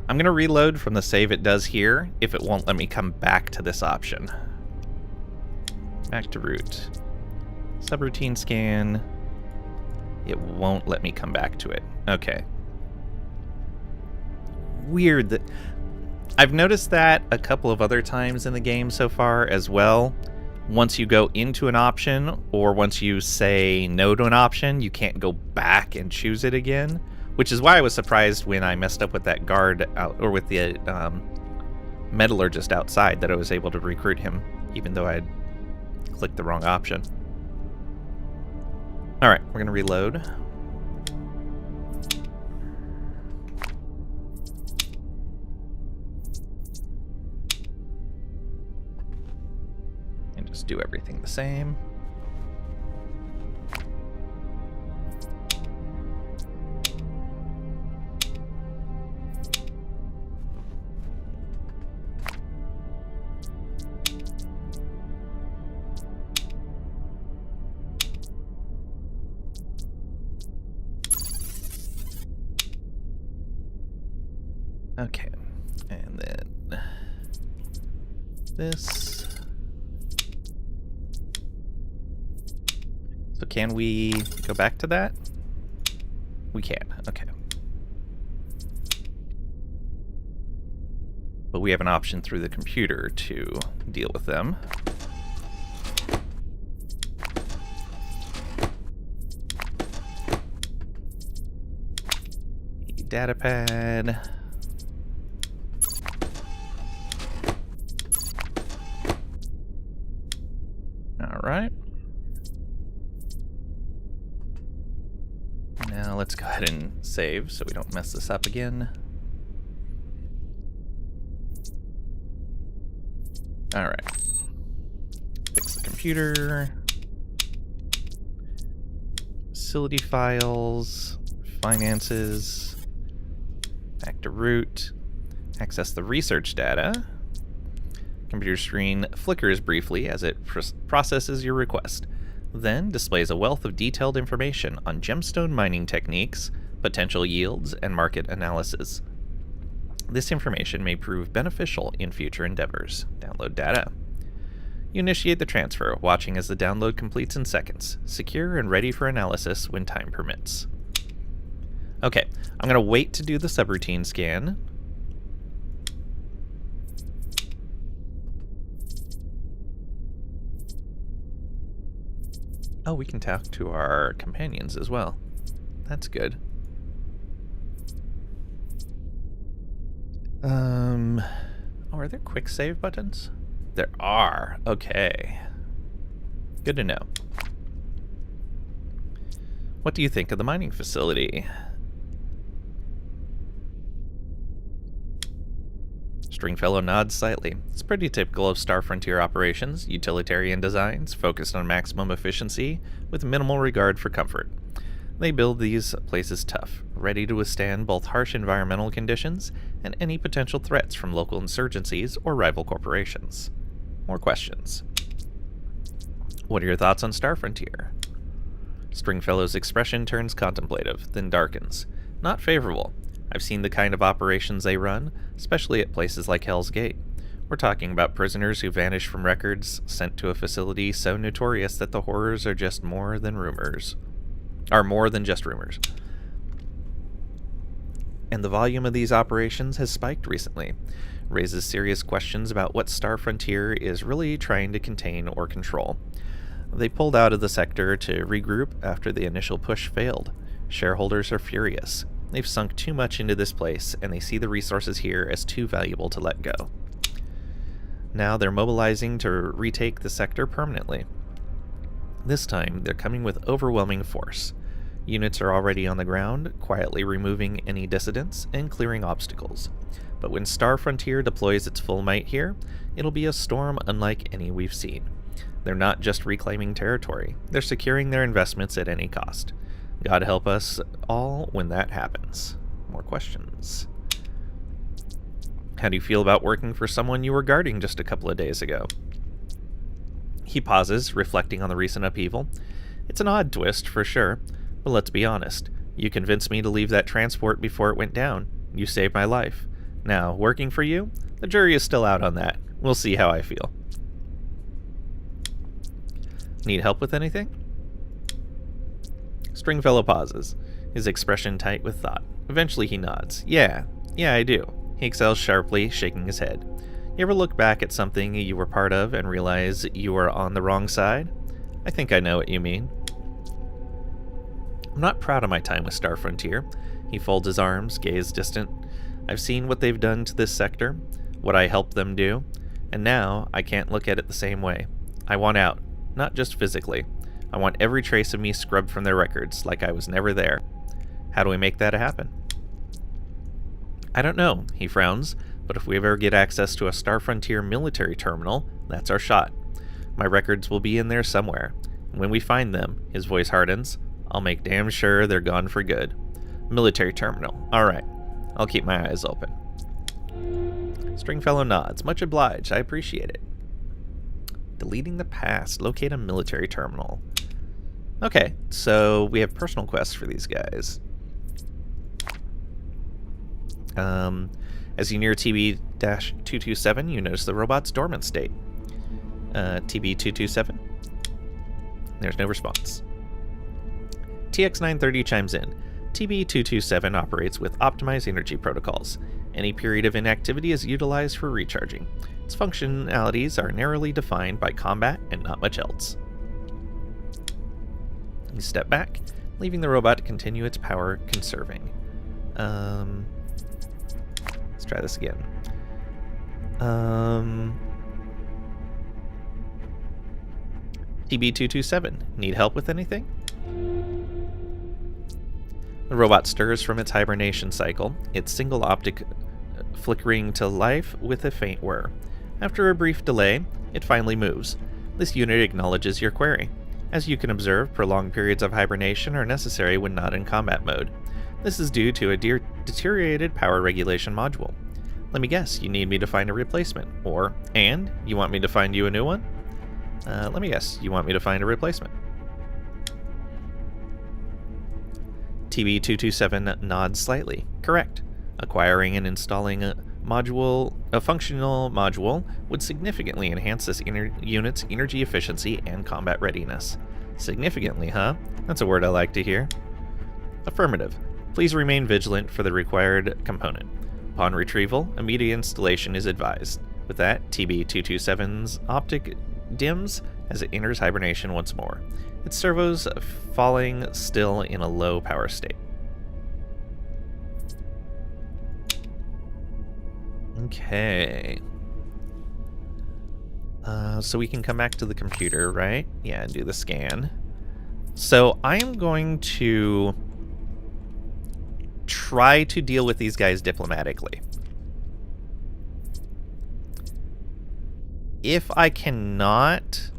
I'm going to reload from the save it does here if it won't let me come back to this option. Back to root. Subroutine scan. It won't let me come back to it. Okay. Weird that... I've noticed that a couple of other times in the game so far as well. Once you go into an option, or once you say no to an option, you can't go back and choose it again. Which is why I was surprised when I messed up with that guard out, or with the metallurgist outside, that I was able to recruit him, even though I had clicked the wrong option. Alright, we're going to reload. And just do everything the same. Okay, and then this. So can we go back to that? We can, okay. But we have an option through the computer to deal with them. Datapad. Alright. Now let's go ahead and save so we don't mess this up again. Alright. Fix the computer. Facility files. Finances. Back to root. Access the research data. Computer screen flickers briefly as it processes your request, then displays a wealth of detailed information on gemstone mining techniques, potential yields, and market analysis. This information may prove beneficial in future endeavors. Download data. You initiate the transfer, watching as the download completes in seconds, secure and ready for analysis when time permits. Okay, I'm going to wait to do the subroutine scan. Oh, we can talk to our companions as well. That's good. Oh, are there quick save buttons? There are. Okay. Good to know. What do you think of the mining facility? Stringfellow nods slightly. It's pretty typical of Star Frontier operations, utilitarian designs focused on maximum efficiency with minimal regard for comfort. They build these places tough, ready to withstand both harsh environmental conditions and any potential threats from local insurgencies or rival corporations. More questions. What are your thoughts on Star Frontier? Stringfellow's expression turns contemplative, then darkens. Not favorable. I've seen the kind of operations they run, especially at places like Hell's Gate. We're talking about prisoners who vanish from records, sent to a facility so notorious that the horrors are just more than rumors. Are more than just rumors. And the volume of these operations has spiked recently. Raises serious questions about what Star Frontier is really trying to contain or control. They pulled out of the sector to regroup after the initial push failed. Shareholders are furious. They've sunk too much into this place, and they see the resources here as too valuable to let go. Now they're mobilizing to retake the sector permanently. This time, they're coming with overwhelming force. Units are already on the ground, quietly removing any dissidents and clearing obstacles. But when Star Frontier deploys its full might here, it'll be a storm unlike any we've seen. They're not just reclaiming territory, they're securing their investments at any cost. God help us all when that happens. More questions. How do you feel about working for someone you were guarding just a couple of days ago? He pauses, reflecting on the recent upheaval. It's an odd twist, for sure, but let's be honest. You convinced me to leave that transport before it went down. You saved my life. Now, working for you? The jury is still out on that. We'll see how I feel. Need help with anything? Stringfellow pauses, his expression tight with thought. Eventually he nods. Yeah, I do. He exhales sharply, shaking his head. You ever look back at something you were part of and realize you were on the wrong side? I think I know what you mean. I'm not proud of my time with Star Frontier. He folds his arms, gaze distant. I've seen what they've done to this sector, what I helped them do, and now I can't look at it the same way. I want out, not just physically. I want every trace of me scrubbed from their records, like I was never there. How do we make that happen? I don't know, he frowns, but if we ever get access to a Star Frontier military terminal, that's our shot. My records will be in there somewhere. And when we find them, his voice hardens, I'll make damn sure they're gone for good. Military terminal. Alright. I'll keep my eyes open. Stringfellow nods. Much obliged. I appreciate it. Deleting the past. Locate a military terminal. Okay, so we have personal quests for these guys. As you near TB-227, you notice the robot's dormant state. TB-227. There's no response. TX-930 chimes in. TB-227 operates with optimized energy protocols. Any period of inactivity is utilized for recharging. Its functionalities are narrowly defined by combat and not much else. You step back, leaving the robot to continue its power conserving. Let's try this again. TB-227, need help with anything? The robot stirs from its hibernation cycle, its single optic flickering to life with a faint whir. After a brief delay, it finally moves. This unit acknowledges your query. As you can observe, prolonged periods of hibernation are necessary when not in combat mode. This is due to a deteriorated power regulation module. Let me guess, you need me to find a replacement. And you want me to find you a new one? Let me guess, you want me to find a replacement. TB-227 nods slightly. Correct. Acquiring and installing a functional module would significantly enhance this unit's energy efficiency and combat readiness. Significantly, huh? That's a word I like to hear. Affirmative. Please remain vigilant for the required component. Upon retrieval, immediate installation is advised. With that, TB-227's optic dims as it enters hibernation once more, its servos falling still in a low power state. Okay. So we can come back to the computer, right? Yeah, and do the scan. So I am going to try to deal with these guys diplomatically. If I cannot,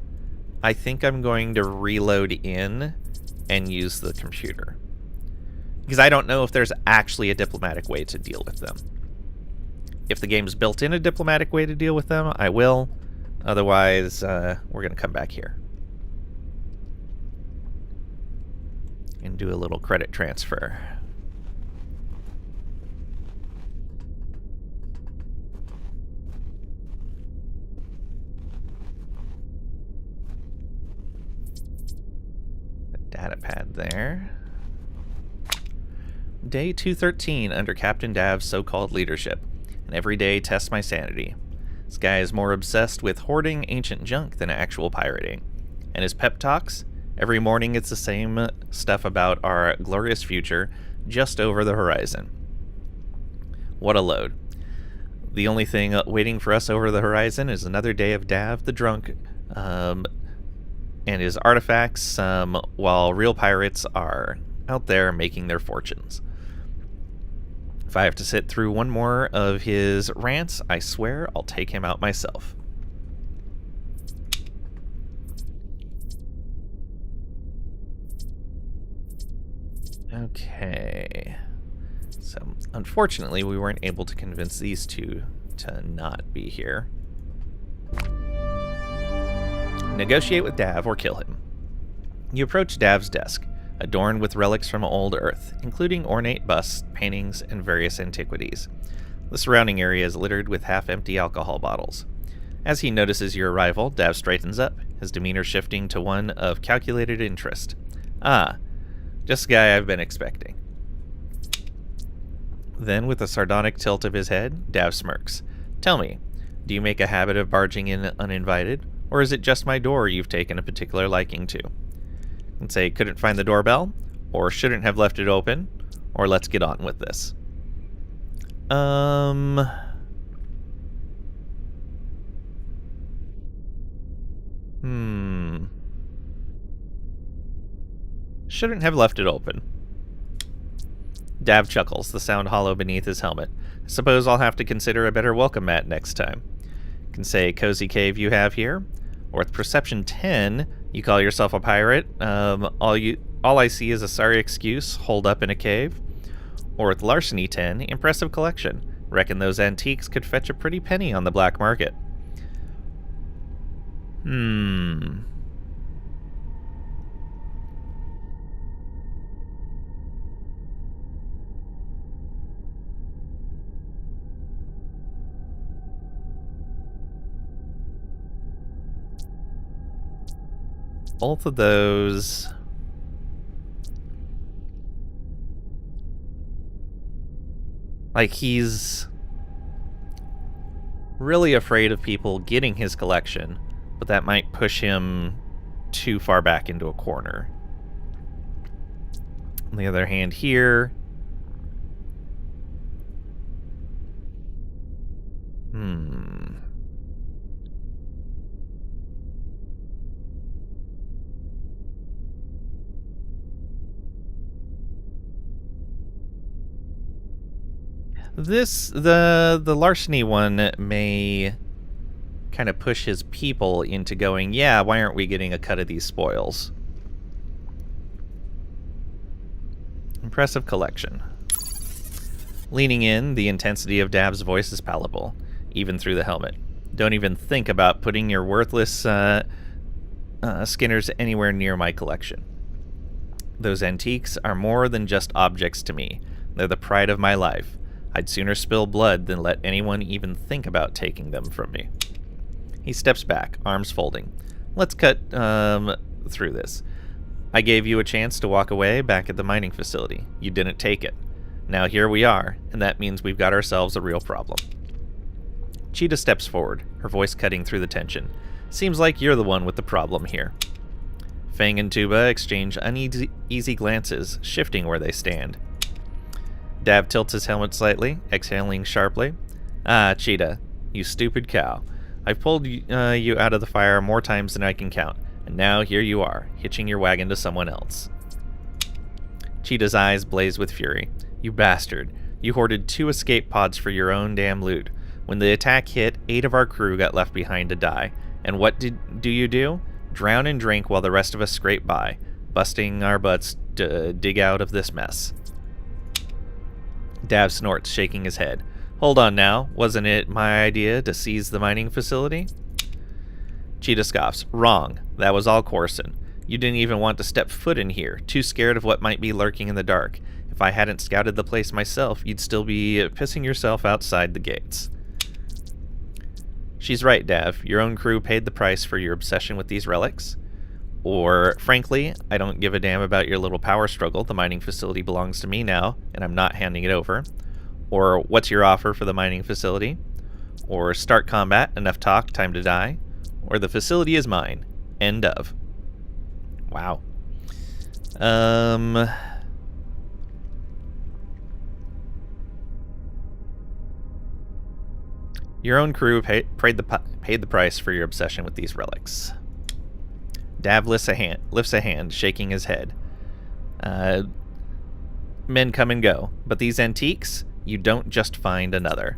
I think I'm going to reload in and use the computer. Because I don't know if there's actually a diplomatic way to deal with them. If the game's built in a diplomatic way to deal with them, I will. Otherwise, we're going to come back here and do a little credit transfer. The data pad there. Day 213 under Captain Dav's so-called leadership. And every day tests my sanity. This guy is more obsessed with hoarding ancient junk than actual pirating. And his pep talks? Every morning it's the same stuff about our glorious future just over the horizon. What a load. The only thing waiting for us over the horizon is another day of Dav the drunk and his artifacts, while real pirates are out there making their fortunes. If I have to sit through one more of his rants, I swear I'll take him out myself. Okay. So, unfortunately, we weren't able to convince these two to not be here. Negotiate with Dav or kill him. You approach Dav's desk, adorned with relics from old Earth, including ornate busts, paintings, and various antiquities. The surrounding area is littered with half-empty alcohol bottles. As he notices your arrival, Dav straightens up, his demeanor shifting to one of calculated interest. Ah, just the guy I've been expecting. Then, with a sardonic tilt of his head, Dav smirks. Tell me, do you make a habit of barging in uninvited, or is it just my door you've taken a particular liking to? And say, couldn't find the doorbell, or shouldn't have left it open, or let's get on with this. Shouldn't have left it open. Dav chuckles, the sound hollow beneath his helmet. I suppose I'll have to consider a better welcome mat next time. Can say, cozy cave you have here, or with perception 10, you call yourself a pirate. All I see is a sorry excuse holed up in a cave. Or with larceny 10, impressive collection. Reckon those antiques could fetch a pretty penny on the black market. Both of those... Like, he's really afraid of people getting his collection, but that might push him too far back into a corner. On the other hand, here... The larceny one may kind of push his people into going, yeah, why aren't we getting a cut of these spoils? Impressive collection. Leaning in, the intensity of Dav's voice is palpable, even through the helmet. Don't even think about putting your worthless Skinners anywhere near my collection. Those antiques are more than just objects to me. They're the pride of my life. I'd sooner spill blood than let anyone even think about taking them from me. He steps back, arms folding. Let's cut through this. I gave you a chance to walk away back at the mining facility. You didn't take it. Now here we are, and that means we've got ourselves a real problem. Cheetah steps forward, her voice cutting through the tension. Seems like you're the one with the problem here. Fang and Tuba exchange uneasy glances, shifting where they stand. Dav tilts his helmet slightly, exhaling sharply. Ah, Cheetah, you stupid cow. I've pulled you out of the fire more times than I can count, and now here you are, hitching your wagon to someone else. Cheetah's eyes blaze with fury. You bastard. You hoarded 2 escape pods for your own damn loot. When the attack hit, 8 of our crew got left behind to die. And what do you do? Drown and drink while the rest of us scrape by, busting our butts to dig out of this mess. Dav snorts, shaking his head. Hold on now, wasn't it my idea to seize the mining facility? Cheetah scoffs. Wrong. That was all Corson. You didn't even want to step foot in here, too scared of what might be lurking in the dark. If I hadn't scouted the place myself, you'd still be pissing yourself outside the gates. She's right, Dav. Your own crew paid the price for your obsession with these relics. Or, frankly, I don't give a damn about your little power struggle. The mining facility belongs to me now, and I'm not handing it over. Or, what's your offer for the mining facility? Or, start combat, enough talk, time to die. Or, the facility is mine. End of. Wow. Your own crew paid the price for your obsession with these relics. Dav lifts a hand, shaking his head. Men come and go, but these antiques, you don't just find another.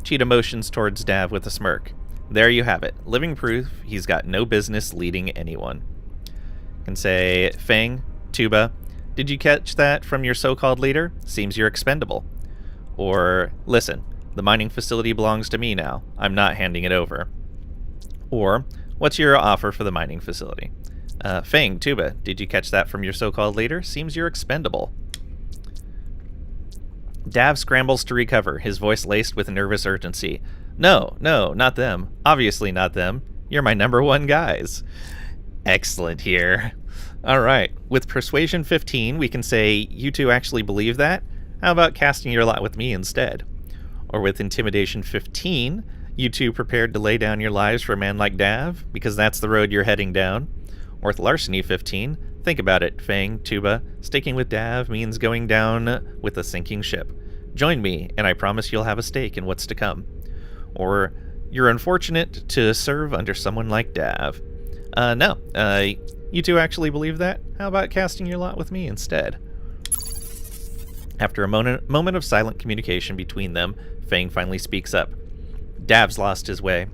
Cheetah motions towards Dav with a smirk. There you have it, living proof he's got no business leading anyone. Can say, Fang, Tuba, did you catch that from your so-called leader? Seems you're expendable. Or, listen, the mining facility belongs to me now. I'm not handing it over. Or, what's your offer for the mining facility? Fang, Tuba, did you catch that from your so-called leader? Seems you're expendable. Dav scrambles to recover, his voice laced with nervous urgency. No, not them. Obviously not them. You're my #1 guys. Excellent here. Alright, with Persuasion 15, we can say, you two actually believe that? How about casting your lot with me instead? Or with Intimidation 15, you two prepared to lay down your lives for a man like Dav, because that's the road you're heading down? Or with Larceny 15, think about it, Fang, Tuba. Sticking with Dav means going down with a sinking ship. Join me, and I promise you'll have a stake in what's to come. Or, you're unfortunate to serve under someone like Dav. No, you two actually believe that? How about casting your lot with me instead? After a moment of silent communication between them, Fang finally speaks up. Dav's lost his way.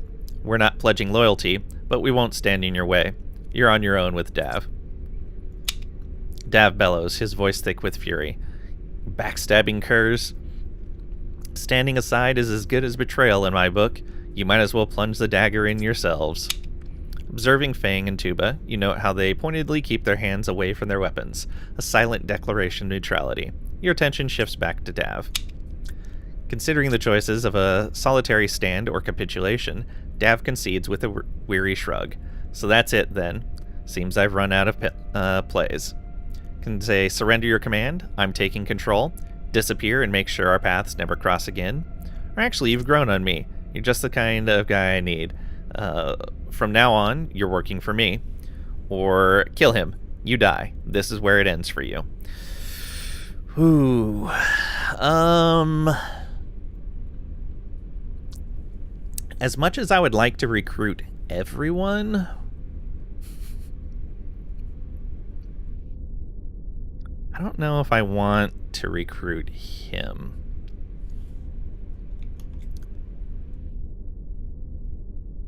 We're not pledging loyalty, but we won't stand in your way. You're on your own with Dav. Dav bellows, his voice thick with fury. Backstabbing curs. Standing aside is as good as betrayal in my book. You might as well plunge the dagger in yourselves. Observing Fang and Tuba, you note how they pointedly keep their hands away from their weapons, a silent declaration of neutrality. Your attention shifts back to Dav. Considering the choices of a solitary stand or capitulation, Dav concedes with a weary shrug. So that's it, then. Seems I've run out of plays. Can say, surrender your command, I'm taking control, disappear and make sure our paths never cross again. Or actually, you've grown on me. You're just the kind of guy I need. From now on, you're working for me. Or kill him. You die. This is where it ends for you. Ooh. As much as I would like to recruit everyone, I don't know if I want to recruit him.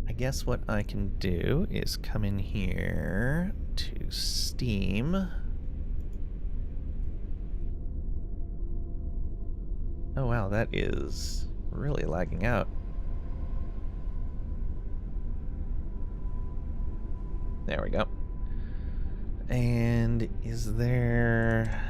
I guess what I can do is come in here to Steam. Oh wow, that is really lagging out. There we go. And is there...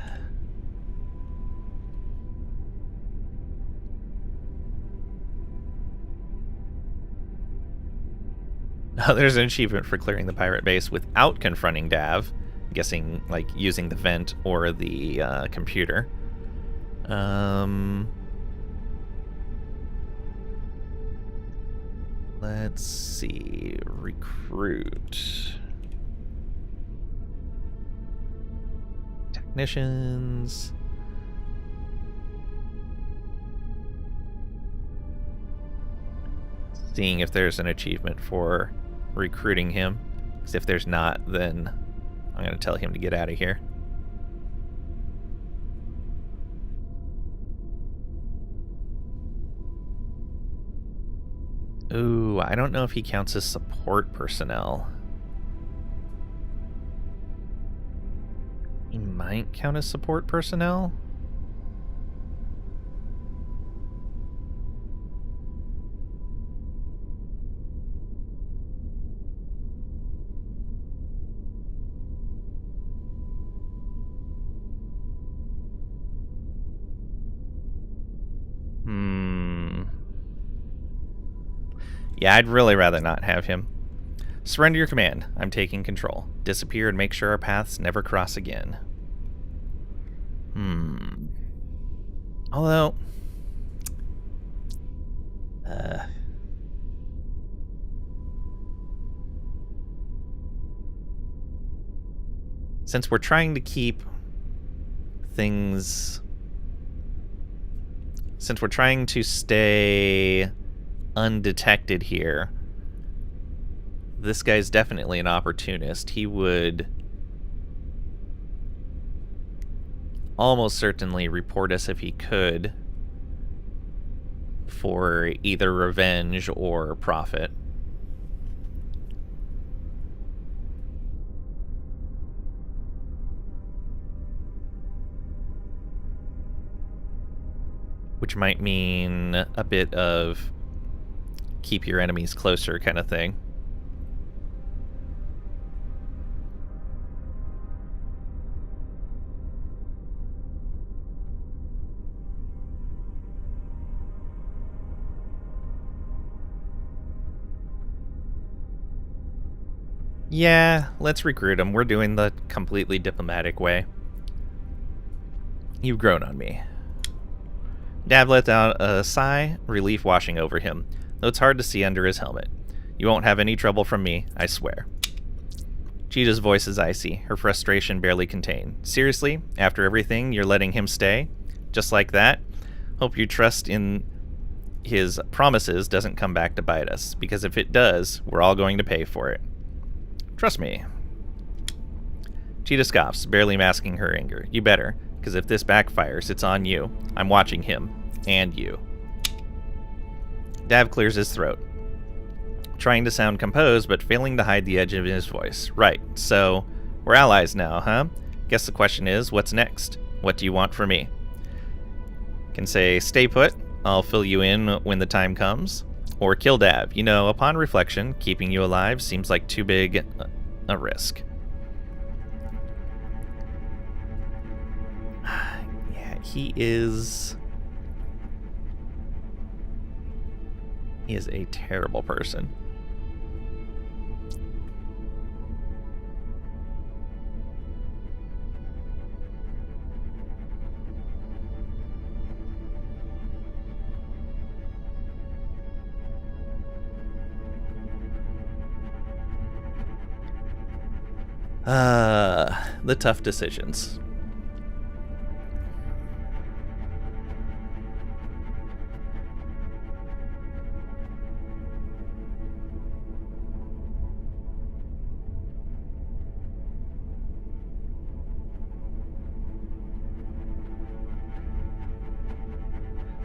Oh, there's an achievement for clearing the pirate base without confronting Dav. I'm guessing, like, using the vent or the computer. Let's see. Recruit. Technicians. Seeing if there's an achievement for recruiting him. Because if there's not, then I'm going to tell him to get out of here. Ooh, I don't know if he counts as support personnel. He might count as support personnel. Yeah, I'd really rather not have him. Surrender your command. I'm taking control. Disappear and make sure our paths never cross again. Although... since we're trying to keep things... since we're trying to stay undetected here, this guy's definitely an opportunist. He would almost certainly report us if he could for either revenge or profit. Which might mean a bit of keep your enemies closer kind of thing. Yeah, let's recruit him. We're doing the completely diplomatic way. You've grown on me. Dav let out a sigh, relief washing over him, though it's hard to see under his helmet. You won't have any trouble from me, I swear. Cheetah's voice is icy, her frustration barely contained. Seriously? After everything, you're letting him stay? Just like that? Hope your trust in his promises doesn't come back to bite us, because if it does, we're all going to pay for it. Trust me. Cheetah scoffs, barely masking her anger. You better, because if this backfires, it's on you. I'm watching him. And you. Dav clears his throat, trying to sound composed, but failing to hide the edge of his voice. Right, so we're allies now, huh? Guess the question is, what's next? What do you want from me? Can say, stay put, I'll fill you in when the time comes. Or kill Dav. You know, upon reflection, keeping you alive seems like too big a risk. Yeah, he is a terrible person. The tough decisions.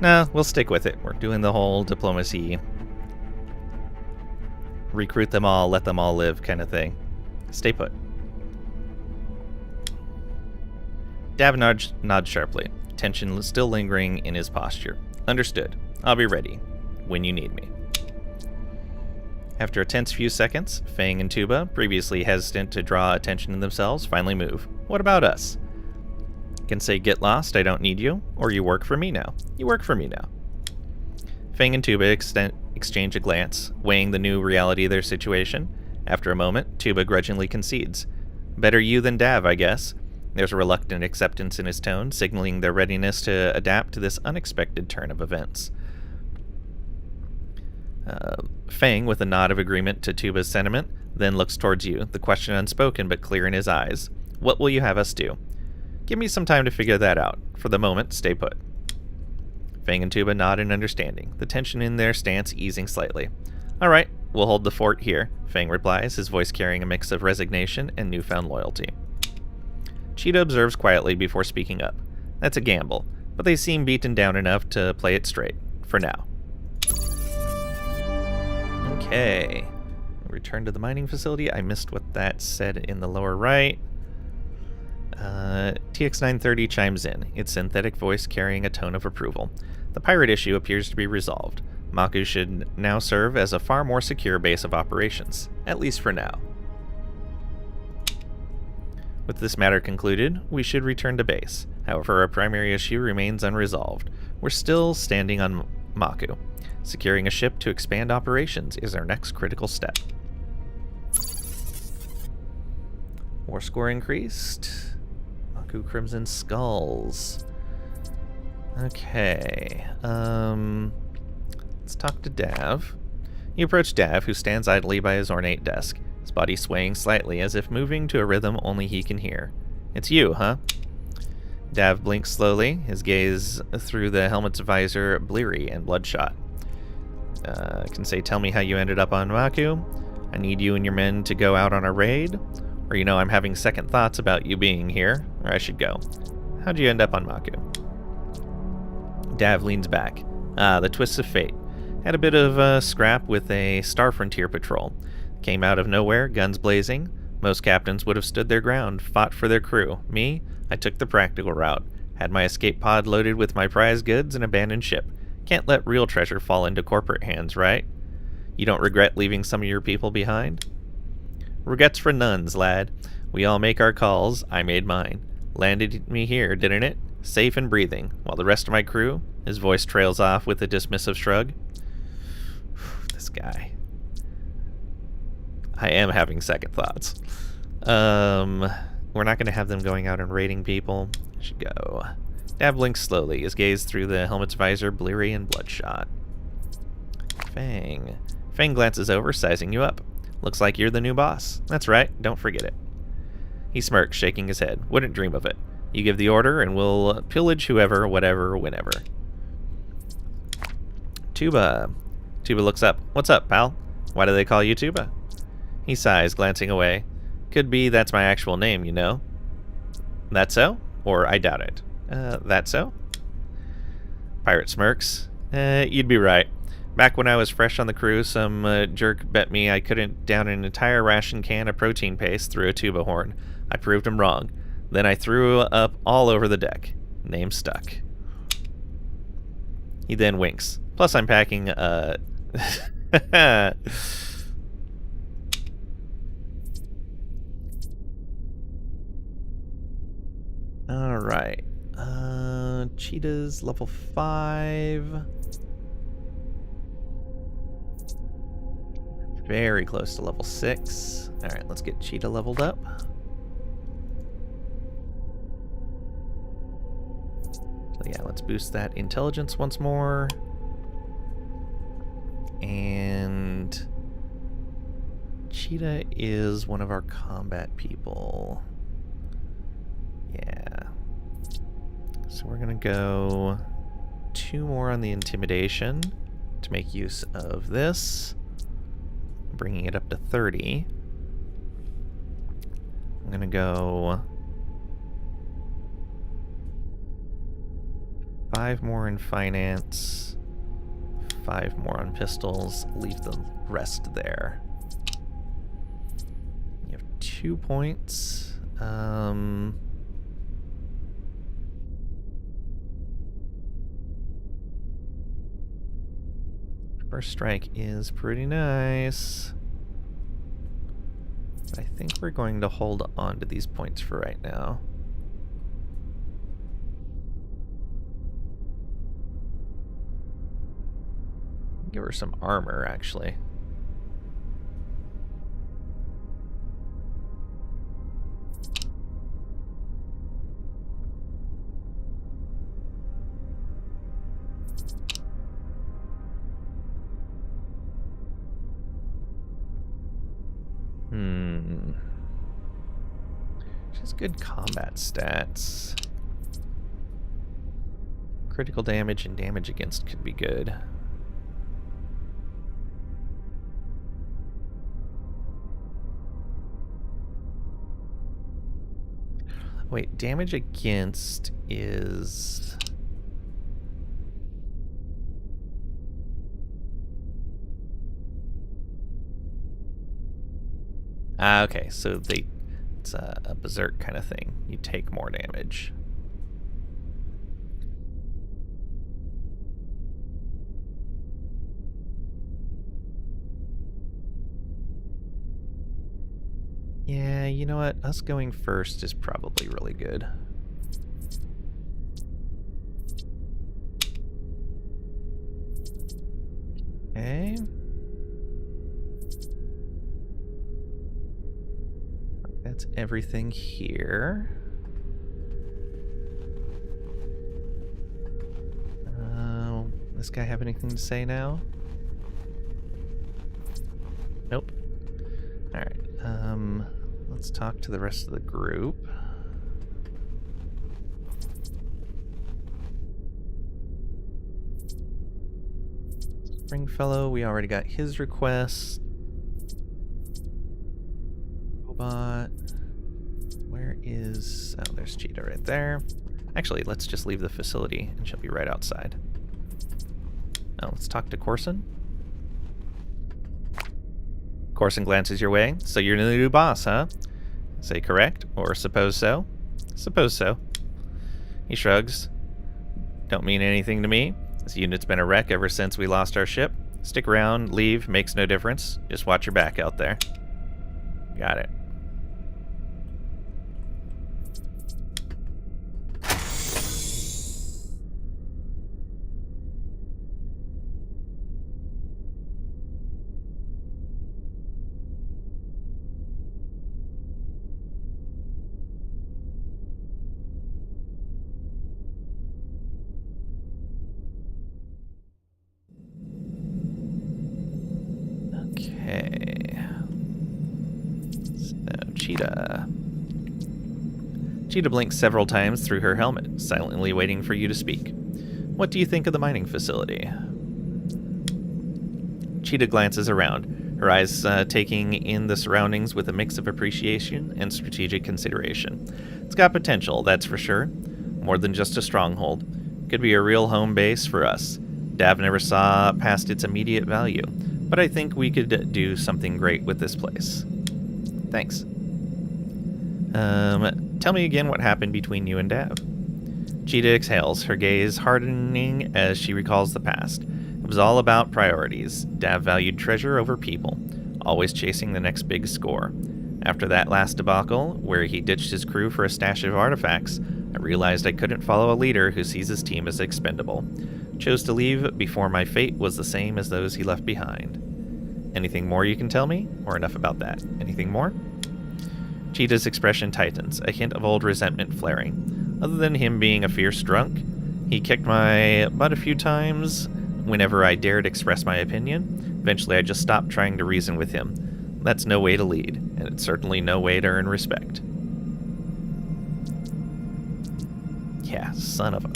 No, we'll stick with it. We're doing the whole diplomacy, recruit them all, let them all live kind of thing. Stay put. Dav nods sharply, tension still lingering in his posture. Understood. I'll be ready when you need me. After a tense few seconds, Fang and Tuba, previously hesitant to draw attention to themselves, finally move. What about us? Can say, get lost, I don't need you, or you work for me now. You work for me now. Fang and Tuba exchange a glance, weighing the new reality of their situation. After a moment, Tuba grudgingly concedes. Better you than Dav, I guess. There's a reluctant acceptance in his tone, signaling their readiness to adapt to this unexpected turn of events. Fang, with a nod of agreement to Tuba's sentiment, then looks towards you, the question unspoken but clear in his eyes. What will you have us do? Give me some time to figure that out. For the moment, stay put. Fang and Tuba nod in understanding, the tension in their stance easing slightly. All right, we'll hold the fort here, Fang replies, his voice carrying a mix of resignation and newfound loyalty. Cheetah observes quietly before speaking up. That's a gamble, but they seem beaten down enough to play it straight, for now. Okay. Return to the mining facility. I missed what that said in the lower right. TX930 chimes in, its synthetic voice carrying a tone of approval. The pirate issue appears to be resolved. Maku should now serve as a far more secure base of operations, at least for now. With this matter concluded, we should return to base. However, our primary issue remains unresolved. We're still standing on Maku. Securing a ship to expand operations is our next critical step. War score increased. Maku Crimson Skulls. Okay. Let's talk to Dav. You approach Dav, who stands idly by his ornate desk, his body swaying slightly as if moving to a rhythm only he can hear. It's you, huh? Dav blinks slowly, his gaze through the helmet's visor bleary and bloodshot. Can say, tell me how you ended up on Maku. I need you and your men to go out on a raid. Or, I'm having second thoughts about you being here, or I should go. How'd you end up on Maku? Dav leans back. The twists of fate. Had a bit of a scrap with a Star Frontier patrol. Came out of nowhere, guns blazing. Most captains would have stood their ground, fought for their crew. Me, I took the practical route. Had my escape pod loaded with my prize goods and abandoned ship. Can't let real treasure fall into corporate hands, right? You don't regret leaving some of your people behind? Regrets for nuns, lad. We all make our calls. I made mine. Landed me here, didn't it? Safe and breathing, while the rest of my crew... His voice trails off with a dismissive shrug. This guy. I am having second thoughts. We're not going to have them going out and raiding people. I should go. Dav blinks slowly, his gaze through the helmet's visor bleary and bloodshot. Fang. Fang glances over, sizing you up. Looks like you're the new boss. That's right, don't forget it. He smirks, shaking his head. Wouldn't dream of it. You give the order, and we'll pillage whoever, whatever, whenever. Tuba. Tuba looks up. What's up, pal? Why do they call you Tuba? He sighs, glancing away. Could be that's my actual name, That so? Or I doubt it. That so? Pirate smirks. You'd be right. Back when I was fresh on the crew, some jerk bet me I couldn't down an entire ration can of protein paste through a tuba horn. I proved him wrong. Then I threw up all over the deck. Name stuck. He then winks. Plus, I'm packing, Alright. Cheetah's level 5. Very close to level 6. Alright, let's get Cheetah leveled up. So yeah, let's boost that intelligence once more. And Cheetah is one of our combat people. Yeah. So we're going to go 2 more on the intimidation to make use of this. Bringing it up to 30. I'm going to go 5 more in finance, 5 more on pistols, leave the rest there. You have 2 points. First strike is pretty nice. But I think we're going to hold on to these points for right now. Give her some armor, actually. It's good combat stats. Critical damage and damage against could be good. Wait, damage against is... okay, so it's a berserk kind of thing. You take more damage. Yeah, you know what? Us going first is probably really good. Okay. That's everything here. This guy have anything to say now? Nope. Alright, let's talk to the rest of the group. Springfellow, we already got his request. Robot. Where is... oh, there's Cheetah right there. Actually, let's just leave the facility and she'll be right outside. Oh, let's talk to Corson. Corson glances your way. So you're the new boss, huh? Say correct, or suppose so? Suppose so. He shrugs. Don't mean anything to me. This unit's been a wreck ever since we lost our ship. Stick around, leave, makes no difference. Just watch your back out there. Got it. Okay. So, Cheetah. Cheetah blinks several times through her helmet, silently waiting for you to speak. What do you think of the mining facility? Cheetah glances around, her eyes taking in the surroundings with a mix of appreciation and strategic consideration. It's got potential, that's for sure. More than just a stronghold. Could be a real home base for us. Dav never saw past its immediate value, but I think we could do something great with this place. Thanks. Tell me again what happened between you and Dav. Cheetah exhales, her gaze hardening as she recalls the past. It was all about priorities. Dav valued treasure over people, always chasing the next big score. After that last debacle, where he ditched his crew for a stash of artifacts, I realized I couldn't follow a leader who sees his team as expendable. Chose to leave before my fate was the same as those he left behind. Anything more you can tell me? Or enough about that? Anything more? Cheetah's expression tightens, a hint of old resentment flaring. Other than him being a fierce drunk, he kicked my butt a few times whenever I dared express my opinion. Eventually I just stopped trying to reason with him. That's no way to lead, and it's certainly no way to earn respect. Yeah, son of a...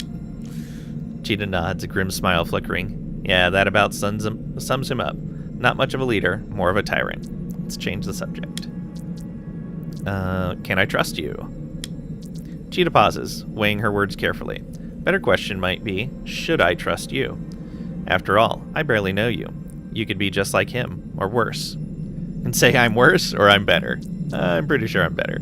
Cheetah nods, a grim smile flickering. Yeah, that about sums him up. Not much of a leader, more of a tyrant. Let's change the subject. Can I trust you? Cheetah pauses, weighing her words carefully. Better question might be, should I trust you? After all, I barely know you. You could be just like him, or worse. And say I'm worse, or I'm better. I'm pretty sure I'm better.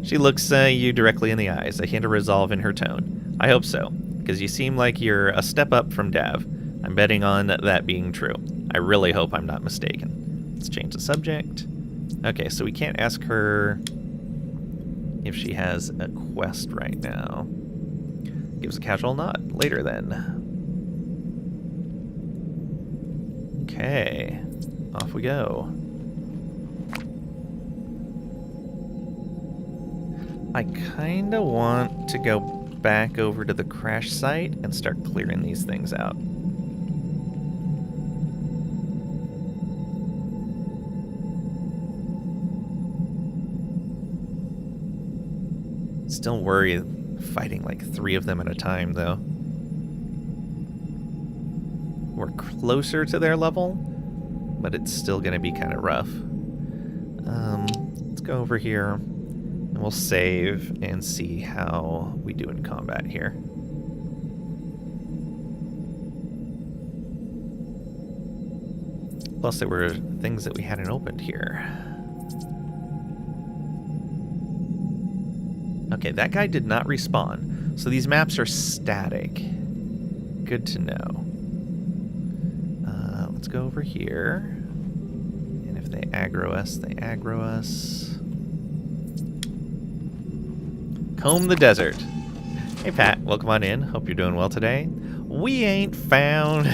She looks you directly in the eyes, a hint of resolve in her tone. I hope so, because you seem like you're a step up from Dav. I'm betting on that being true. I really hope I'm not mistaken. Let's change the subject. Okay, so we can't ask her if she has a quest right now. Gives a casual nod. Later, then. Okay, off we go. I kinda want to go back over to the crash site and start clearing these things out. Still worry fighting like 3 of them at a time, though. We're closer to their level, but it's still going to be kind of rough. Let's go over here, and we'll save and see how we do in combat here. Plus, there were things that we hadn't opened here. Okay, that guy did not respawn, so these maps are static. Good to know. Let's go over here, and if they aggro us, they aggro us. Comb the desert. Hey Pat, welcome on in. Hope you're doing well today. We ain't found...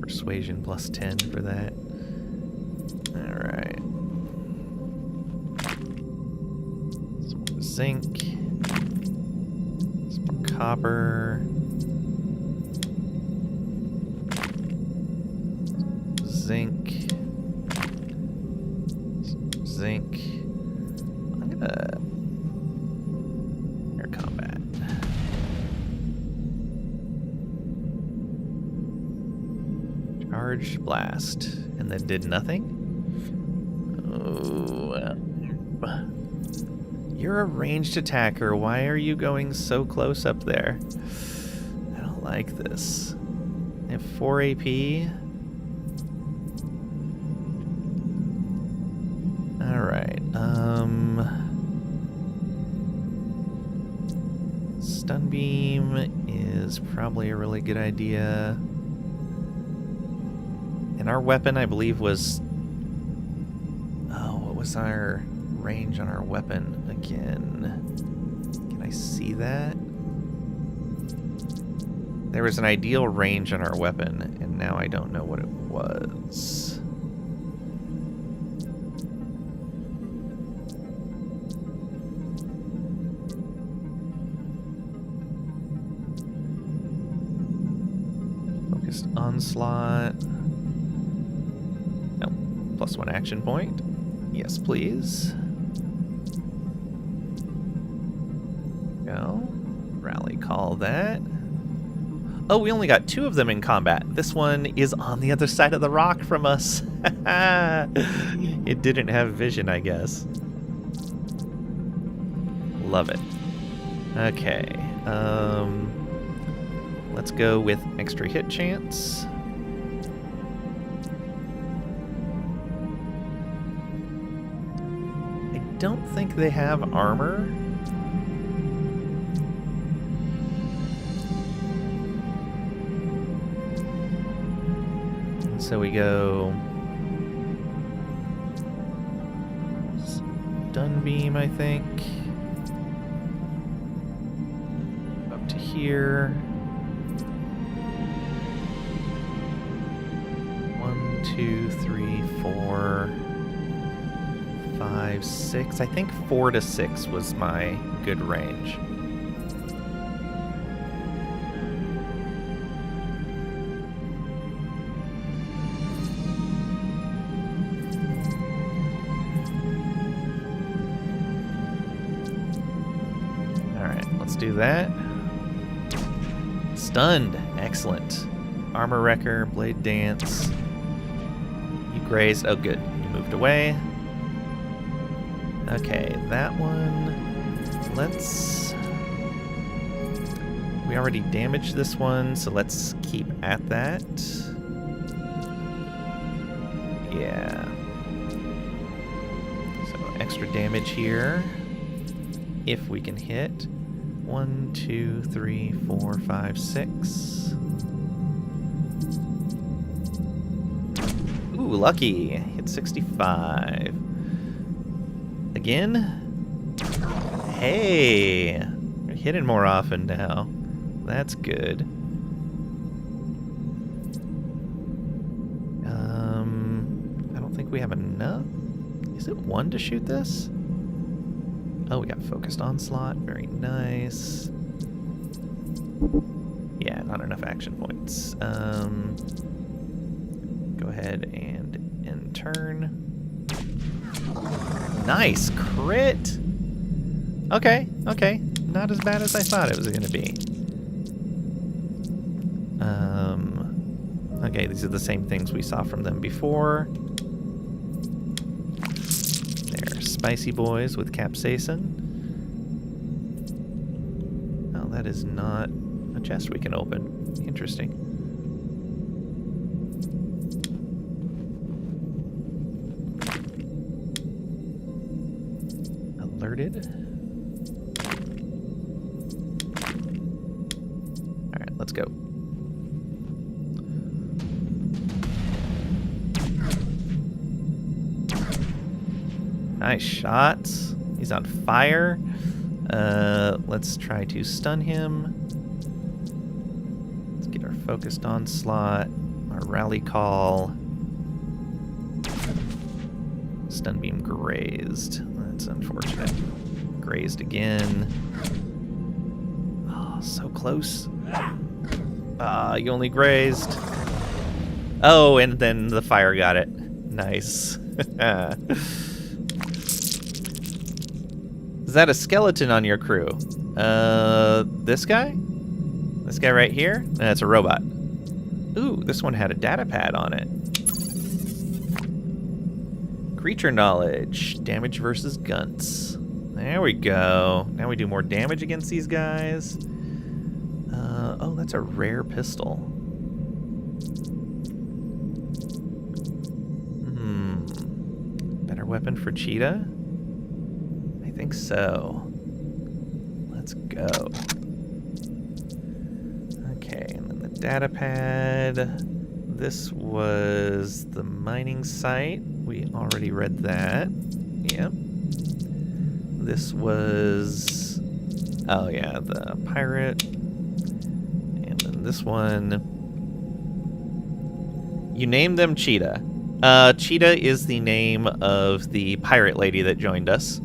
Persuasion plus 10 for that. Alright. Some more zinc. Some more copper. Zinc. Some zinc. I'm gonna... air combat. Charged blast, and then did nothing. Oh, you're a ranged attacker. Why are you going so close up there? I don't like this. I have 4 AP. All right. Stun beam is probably a really good idea. And our weapon, I believe, was... Oh, what was our range on our weapon again? Can I see that? There was an ideal range on our weapon, and now I don't know what it was. Focused onslaught. +1 action point. Yes, please. Go. Rally call that. Oh, we only got 2 of them in combat. This one is on the other side of the rock from us. It didn't have vision, I guess. Love it. Okay. Let's go with extra hit chance. Don't think they have armor. And so we go stun beam, I think. Up to here. 1, 2, 3, 4. 5, 6. I think 4 to 6 was my good range. Alright, let's do that. Stunned. Excellent. Armor Wrecker, Blade Dance. You grazed. Oh, good. You moved away. Okay, that one, let's... We already damaged this one, so let's keep at that. Yeah. So extra damage here, if we can hit. 1, 2, 3, 4, 5, 6. Ooh, lucky. Hit 65. Again? Hey! We're hitting more often now. That's good. I don't think we have enough. Is it 1 to shoot this? Oh, we got focused onslaught. Very nice. Yeah, not enough action points. ahead and turn. Nice crit. Okay. Not as bad as I thought it was going to be. Okay, these are the same things we saw from them before. They're spicy boys with capsaicin. Oh, that is not a chest we can open. Interesting. Alerted. Alright, let's go. Nice shots. He's on fire. Let's try to stun him. Let's get our focused onslaught, our rally call. Stun beam grazed. That's unfortunate. Grazed again. Oh, so close. You only grazed. Oh, and then the fire got it. Nice. Is that a skeleton on your crew? This guy? This guy right here? That's a robot. Ooh, this one had a data pad on it. Creature knowledge. Damage versus guns. There we go. Now we do more damage against these guys. Oh, that's a rare pistol. Better weapon for Cheetah? I think so. Let's go. Okay, and then the data pad. This was the mining site. We already read that. Yep. This was... oh yeah, the pirate. And then this one... you named them Cheetah. Cheetah is the name of the pirate lady that joined us.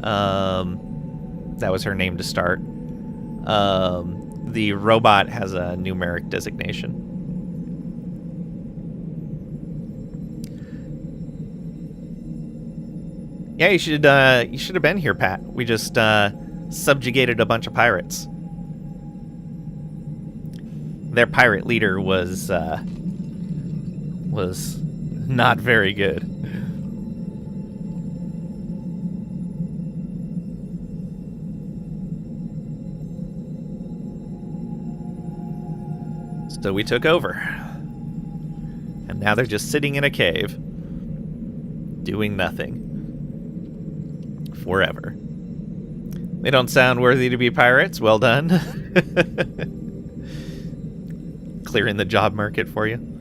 That was her name to start. The robot has a numeric designation. Yeah, you should have been here, Pat. We just subjugated a bunch of pirates. Their pirate leader was not very good. So we took over. And now they're just sitting in a cave, doing nothing. Forever. They don't sound worthy to be pirates. Well done. Clearing the job market for you.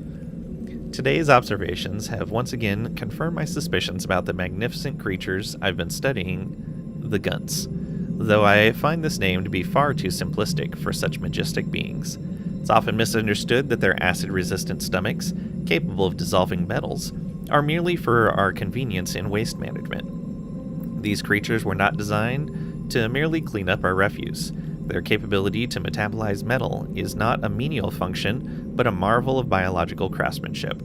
Today's observations have once again confirmed my suspicions about the magnificent creatures I've been studying, the Gunts, though I find this name to be far too simplistic for such majestic beings. It's often misunderstood that their acid-resistant stomachs, capable of dissolving metals, are merely for our convenience in waste management. These creatures were not designed to merely clean up our refuse. Their capability to metabolize metal is not a menial function, but a marvel of biological craftsmanship.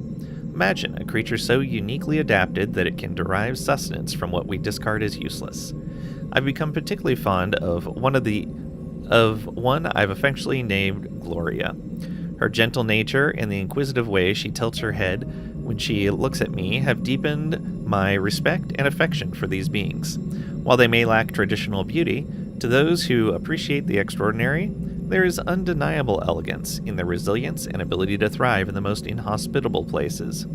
Imagine a creature so uniquely adapted that it can derive sustenance from what we discard as useless. I've become particularly fond of one I've affectionately named Gloria. Her gentle nature and the inquisitive way she tilts her head when she looks at me have deepened my respect and affection for these beings. While they may lack traditional beauty, to those who appreciate the extraordinary, there is undeniable elegance in their resilience and ability to thrive in the most inhospitable places.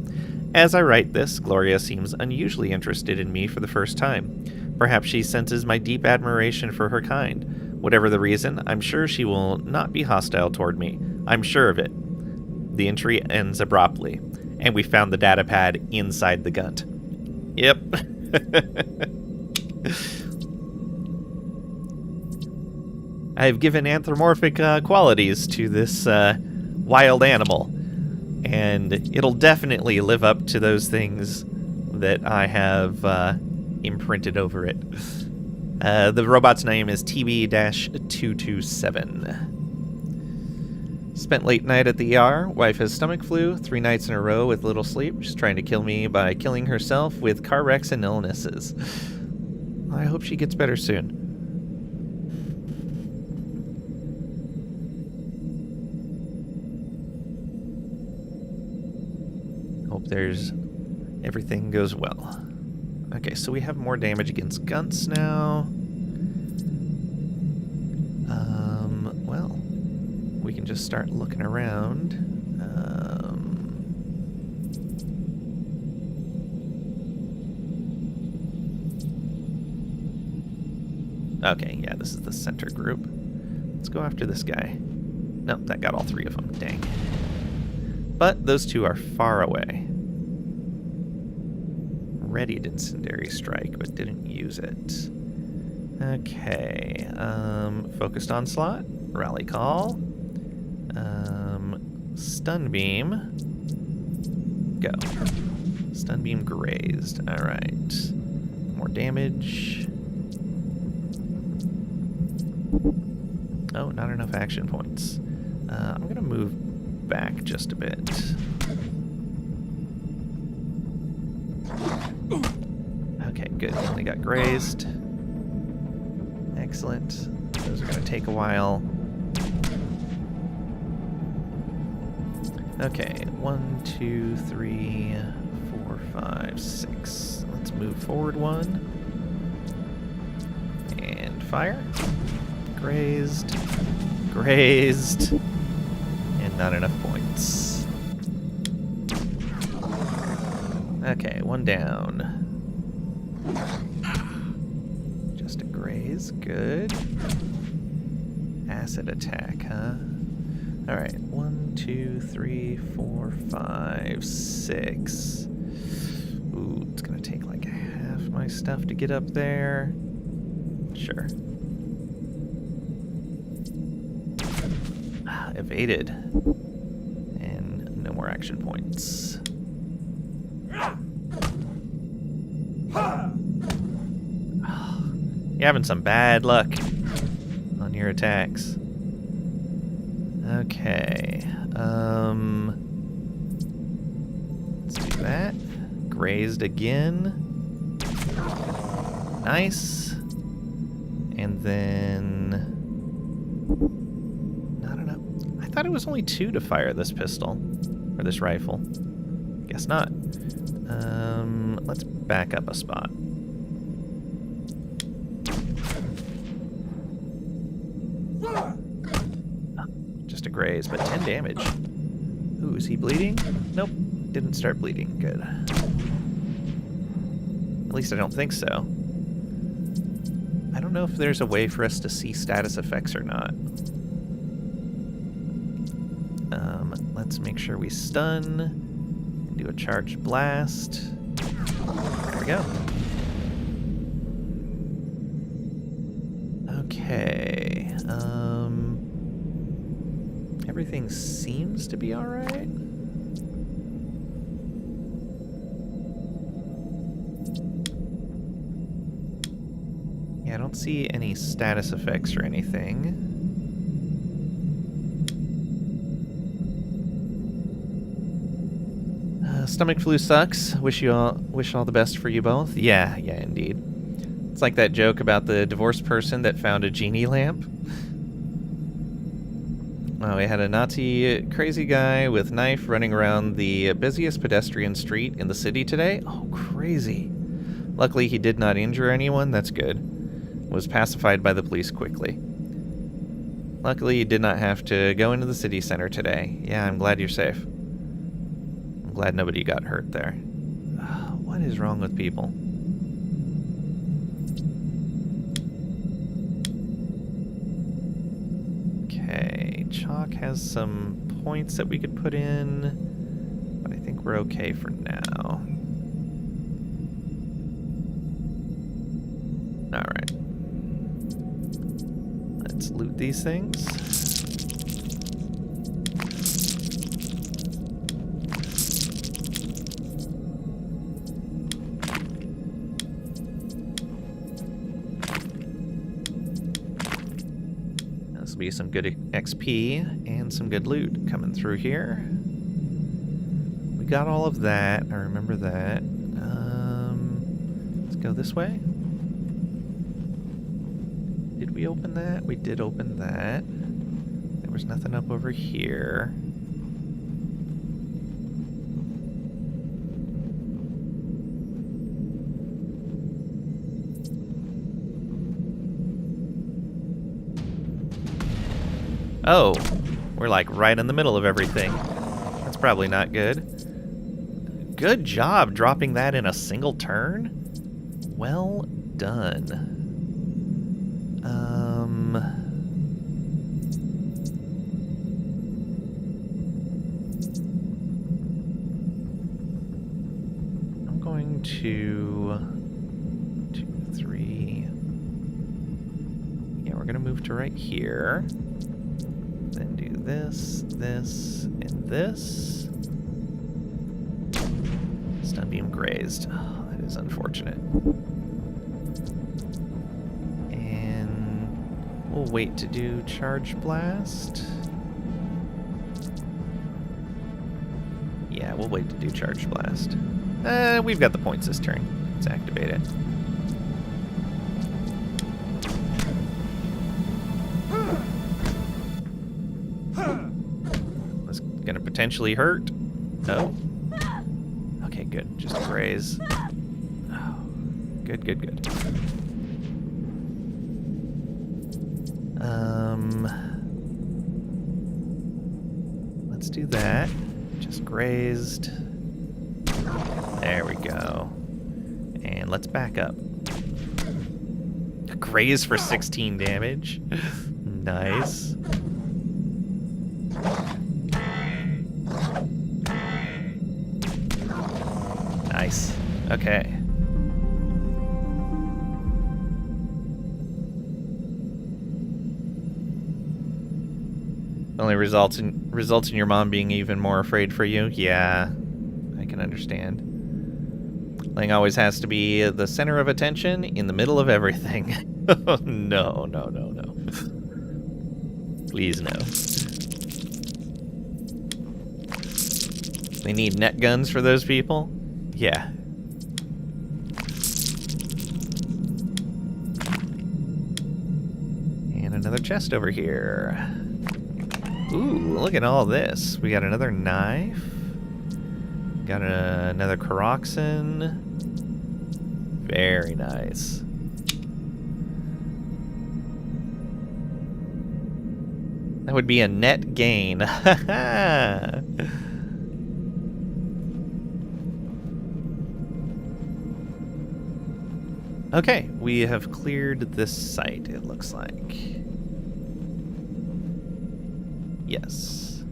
As I write this, Gloria seems unusually interested in me for the first time. Perhaps she senses my deep admiration for her kind. Whatever the reason, I'm sure she will not be hostile toward me. I'm sure of it. The entry ends abruptly, and we found the data pad inside the Gunt. Yep. I've given anthropomorphic qualities to this wild animal, and it'll definitely live up to those things that I have imprinted over it. The robot's name is TB-227. Spent late night at the ER. Wife has stomach flu, 3 nights in a row with little sleep. She's trying to kill me by killing herself with car wrecks and illnesses. I hope she gets better soon. Hope everything goes well. Okay, so we have more damage against Gunts now. Well, we can just start looking around. Okay, yeah, this is the center group. Let's go after this guy. Nope, that got all 3 of them. Dang. But those 2 are far away. Readied Incendiary Strike, but didn't use it. Okay, Focused Onslaught, Rally Call, Stun Beam, go. Stun Beam grazed, alright. More damage. Oh, not enough action points. I'm gonna move back just a bit. Okay, good. They got grazed. Excellent. Those are going to take a while. Okay, 1, 2, 3, 4, 5, 6. Let's move forward 1. And fire. Grazed. Grazed. And not enough points. Okay, 1 down. Just a graze, good. Acid attack, huh? Alright, 1, 2, 3, 4, 5, 6. Ooh, it's gonna take like half my stuff to get up there. Sure. Evaded. And no more action points. You're having some bad luck on your attacks. Okay. Let's do that. Grazed again. Nice. And then... I don't know. I thought it was only 2 to fire this pistol. Or this rifle. Guess not. Let's back up a spot. Just a graze, but 10 damage. Ooh, is he bleeding? Nope, didn't start bleeding. Good. At least I don't think so. I don't know if there's a way for us to see status effects or not. Let's make sure we stun and do a charged blast. There we go. Okay. Everything seems to be alright. Yeah, I don't see any status effects or anything. Stomach flu sucks. Wish all the best for you both. Yeah, indeed. It's like that joke about the divorced person that found a genie lamp. Oh, we had a Nazi crazy guy with knife running around the busiest pedestrian street in the city today. Oh, crazy. Luckily, he did not injure anyone. That's good. Was pacified by the police quickly. Luckily, he did not have to go into the city center today. Yeah, I'm glad you're safe. I'm glad nobody got hurt there. What is wrong with people? Okay, Chalk has some points that we could put in, but I think we're okay for now. Alright. Let's loot these things. This will be some good XP and some good loot coming through here. We got all of that. I remember that. Let's go this way. Did we open that? We did open that. There was nothing up over here. Oh, we're like right in the middle of everything. That's probably not good. Good job dropping that in a single turn. Well done. I'm going to 2, 3. Yeah, we're gonna move to right here. Then do this, this, and this. Stun beam grazed. Oh, that is unfortunate. And we'll wait to do charge blast. Yeah, we'll wait to do charge blast. We've got the points this turn. Let's activate it. Gonna potentially hurt. Oh. Okay, good. Just graze. Oh. Good, good, good. Let's do that. Just grazed. There we go. And let's back up. Graze for 16 damage. Nice. Nice. Okay. Only results in your mom being even more afraid for you. Yeah, I can understand. Ling always has to be the center of attention in the middle of everything. No, no, no, no. Please no. They need net guns for those people? Yeah. And another chest over here. Ooh, look at all this. We got another knife. Got another Karoxin. Very nice. That would be a net gain. Okay, we have cleared this site, it looks like. Yes.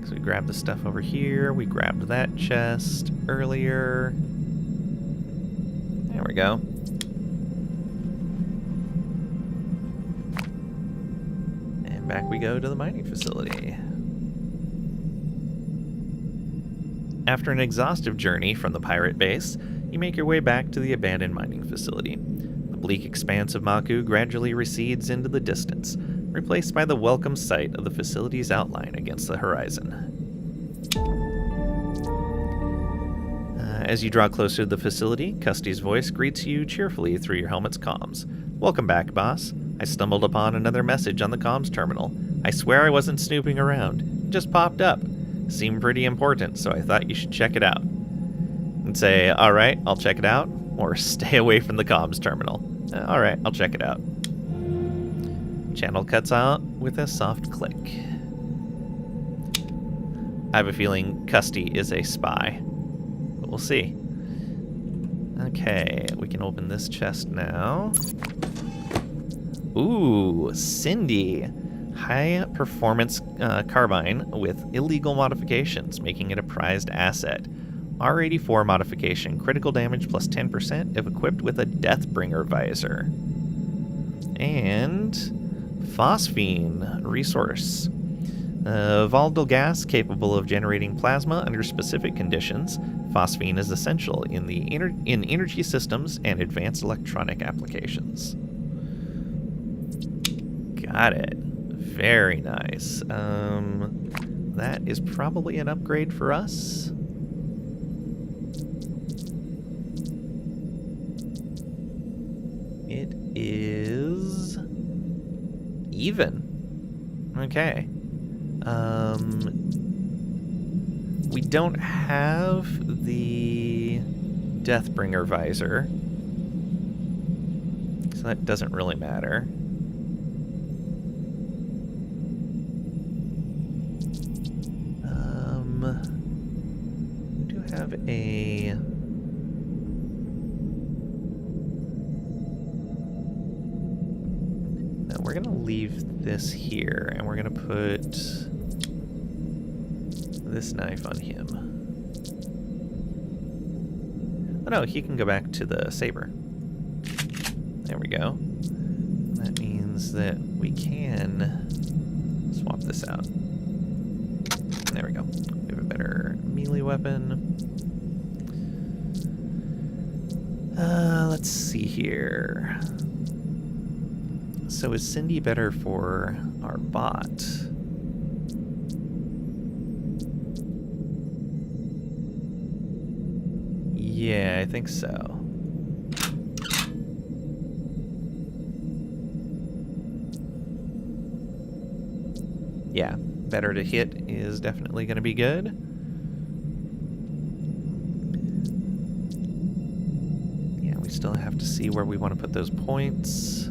So we grabbed the stuff over here. We grabbed that chest earlier. There we go. And back we go to the mining facility. After an exhaustive journey from the pirate base, you make your way back to the abandoned mining facility. The bleak expanse of Maku gradually recedes into the distance, replaced by the welcome sight of the facility's outline against the horizon. As you draw closer to the facility, Custy's voice greets you cheerfully through your helmet's comms. "Welcome back, boss. I stumbled upon another message on the comms terminal. I swear I wasn't snooping around. It just popped up. Seemed pretty important, so I thought you should check it out." And say, "Alright, I'll check it out," or "Stay away from the comms terminal." "Alright, I'll check it out." Channel cuts out with a soft click. I have a feeling Custy is a spy, but we'll see. Okay, we can open this chest now. Ooh, Cindy. High performance carbine with illegal modifications, making it a prized asset. R84 modification, critical damage plus 10% if equipped with a Deathbringer visor. And phosphine resource. Volatile gas capable of generating plasma under specific conditions. Phosphine is essential in energy systems and advanced electronic applications. Got it. Very nice. That is probably an upgrade for us. It is even. Okay. We don't have the Deathbringer visor, so that doesn't really matter. We do have a... No, we're gonna leave this here, and we're gonna put this knife on him. Oh no, he can go back to the saber. There we go. That means that we can swap this out. There we go. We have a better melee weapon. Let's see here. So is Cindy better for our bot? Yeah, I think so. Yeah, better to hit is definitely going to be good. Yeah, we still have to see where we want to put those points.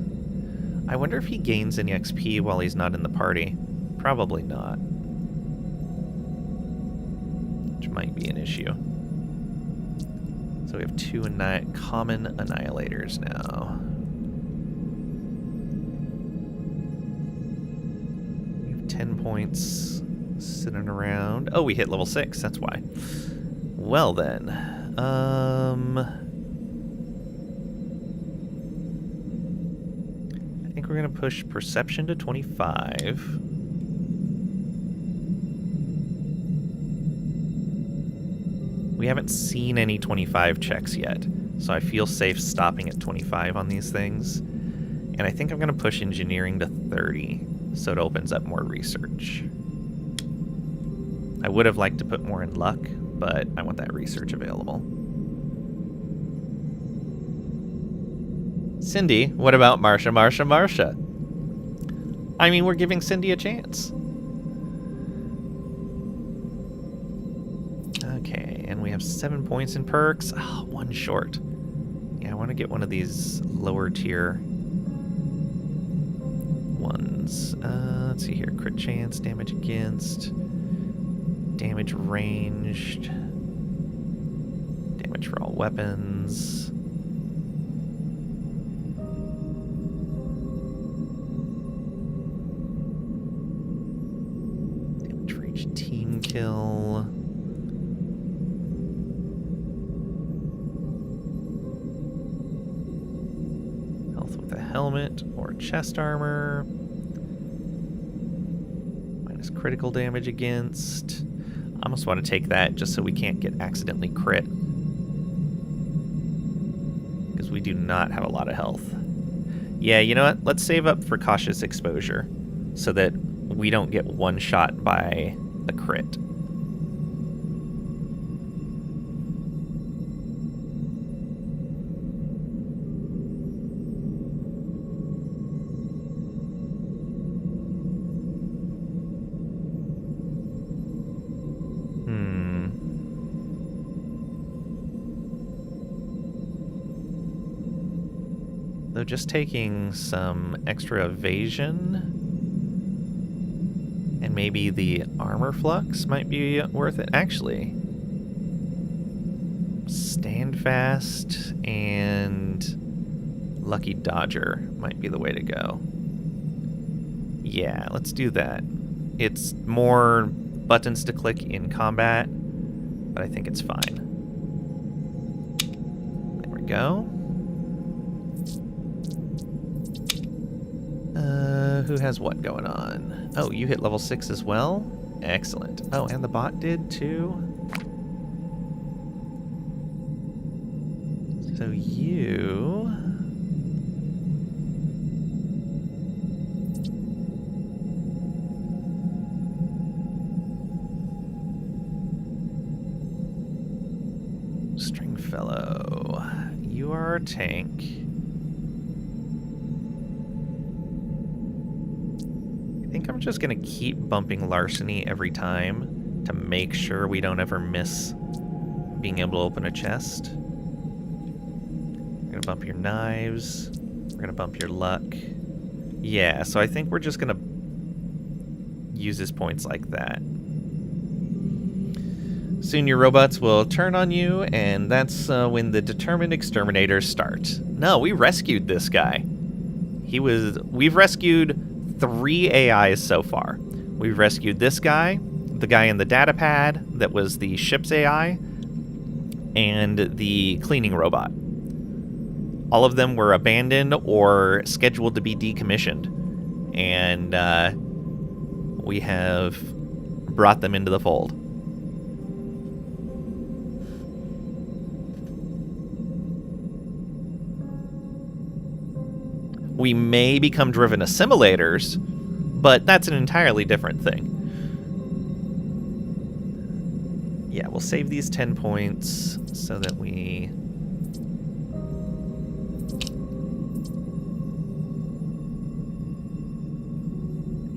I wonder if he gains any XP while he's not in the party. Probably not. Which might be an issue. So we have two common annihilators now. We have 10 points sitting around. Oh, we hit level 6, that's why. Well then. I think we're going to push Perception to 25. We haven't seen any 25 checks yet, so I feel safe stopping at 25 on these things. And I think I'm going to push engineering to 30, so it opens up more research. I would have liked to put more in luck, but I want that research available. Cindy, what about Marsha, Marsha, Marsha? I mean, we're giving Cindy a chance. Okay, and we have 7 points in perks. Oh, one short. Yeah, I want to get one of these lower tier ones. Let's see here. Crit chance, damage against, damage ranged, damage for all weapons. Damage for each team kill. Helmet or chest armor. Minus critical damage against. I almost want to take that just so we can't get accidentally crit. Because we do not have a lot of health. Yeah, you know what? Let's save up for cautious exposure so that we don't get one shot by a crit. Though just taking some extra evasion and maybe the armor flux might be worth it. Actually, stand fast and lucky dodger might be the way to go. Yeah, let's do that. It's more buttons to click in combat, but I think it's fine. There we go. Who has what going on? Oh, you hit level 6 as well? Excellent. Oh, and the bot did too? So you... you are our tank. I think I'm just gonna keep bumping larceny every time to make sure we don't ever miss being able to open a chest. We're gonna bump your knives. We're gonna bump your luck. Yeah, so I think we're just gonna use his points like that. Soon your robots will turn on you, and that's when the determined exterminators start. No, we rescued this guy. We've rescued 3 AIs so far. We've rescued this guy, the guy in the data pad that was the ship's AI, and the cleaning robot. All of them were abandoned or scheduled to be decommissioned. And we have brought them into the fold. We may become driven assimilators, but that's an entirely different thing. Yeah, we'll save these 10 points so that we...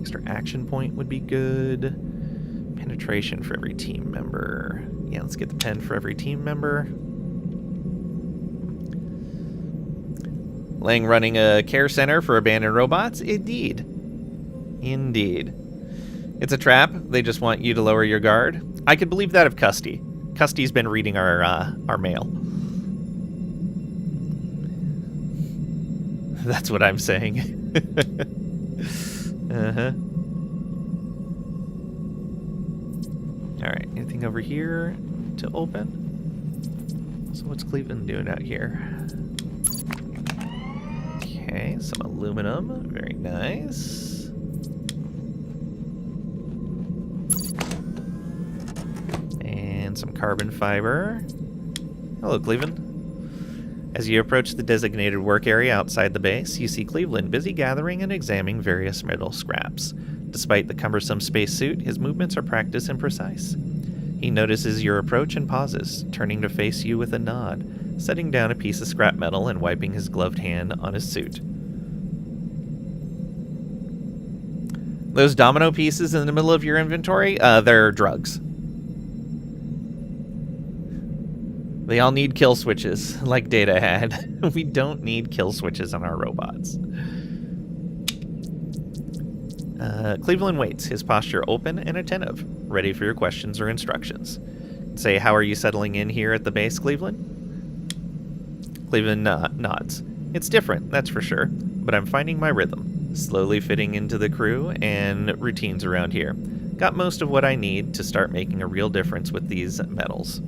Extra action point would be good. Penetration for every team member. Yeah, let's get the pen for every team member. Lang running a care center for abandoned robots? Indeed. Indeed. It's a trap. They just want you to lower your guard. I could believe that of Custy. Custy's been reading our mail. That's what I'm saying. Uh-huh. Alright, anything over here to open? So what's Cleveland doing out here? Okay, some aluminum. Very nice. And some carbon fiber. Hello, Cleveland. As you approach the designated work area outside the base, you see Cleveland busy gathering and examining various metal scraps. Despite the cumbersome spacesuit, his movements are practiced and precise. He notices your approach and pauses, turning to face you with a nod, setting down a piece of scrap metal and wiping his gloved hand on his suit. Those domino pieces in the middle of your inventory, they're drugs. They all need kill switches, like Data had. We don't need kill switches on our robots. Cleveland waits, his posture open and attentive, ready for your questions or instructions. Say, how are you settling in here at the base, Cleveland? Cleveland nods. It's different, that's for sure, but I'm finding my rhythm, slowly fitting into the crew and routines around here. Got most of what I need to start making a real difference with these metals.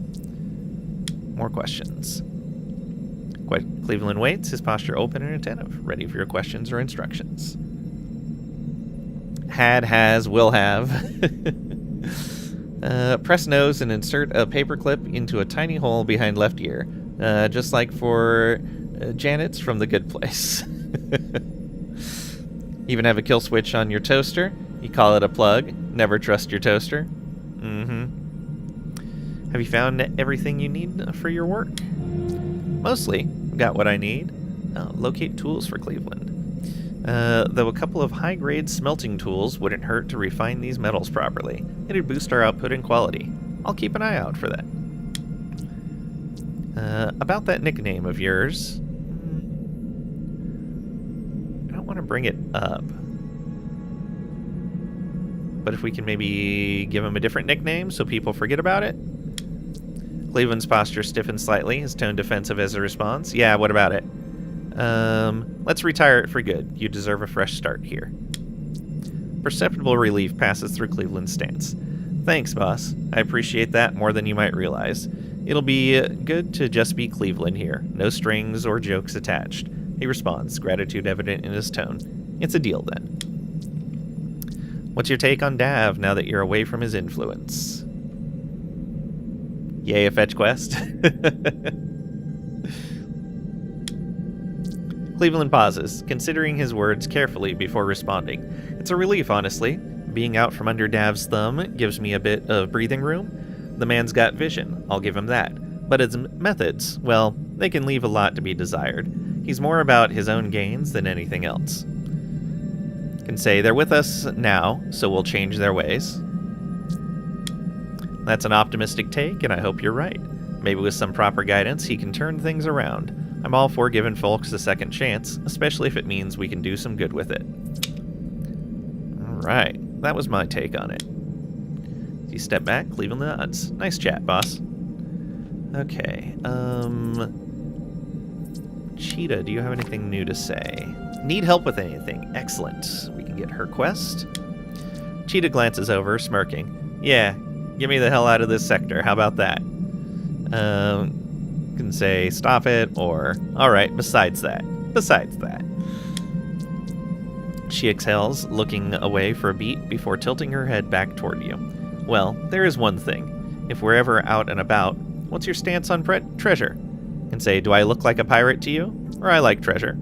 More questions. Cleveland waits, his posture open and attentive, ready for your questions or instructions. Had, has, will have. Press nose and insert a paperclip into a tiny hole behind left ear, just like for Janet's from The Good Place. Even have a kill switch on your toaster. You call it a plug. Never trust your toaster. Mm-hmm. Have you found everything you need for your work? Mostly. Got what I need. Locate tools for Cleveland. Though a couple of high-grade smelting tools wouldn't hurt to refine these metals properly. It'd boost our output and quality. I'll keep an eye out for that. About that nickname of yours. I don't want to bring it up. But if we can maybe give him a different nickname so people forget about it? Cleveland's posture stiffens slightly, his tone defensive as a response. Yeah, what about it? Let's retire it for good. You deserve a fresh start here. Perceptible relief passes through Cleveland's stance. Thanks, boss. I appreciate that more than you might realize. It'll be good to just be Cleveland here. No strings or jokes attached. He responds, gratitude evident in his tone. It's a deal, then. What's your take on Dav now that you're away from his influence? Yay, a fetch quest. Cleveland pauses, considering his words carefully before responding. It's a relief, honestly. Being out from under Dav's thumb gives me a bit of breathing room. The man's got vision, I'll give him that. But his methods, well, they can leave a lot to be desired. He's more about his own gains than anything else. Can say they're with us now, so we'll change their ways. That's an optimistic take, and I hope you're right. Maybe with some proper guidance, he can turn things around. I'm all for giving folks a second chance, especially if it means we can do some good with it. Alright, that was my take on it. You step back, leaving the nods. Nice chat, boss. Okay, Cheetah, do you have anything new to say? Need help with anything? Excellent. We can get her quest. Cheetah glances over, smirking. Yeah, get me the hell out of this sector. How about that? Can say stop it, or alright, besides that. She exhales, looking away for a beat before tilting her head back toward you. Well, there is one thing. If we're ever out and about, what's your stance on treasure? Can say, do I look like a pirate to you? Or I like treasure?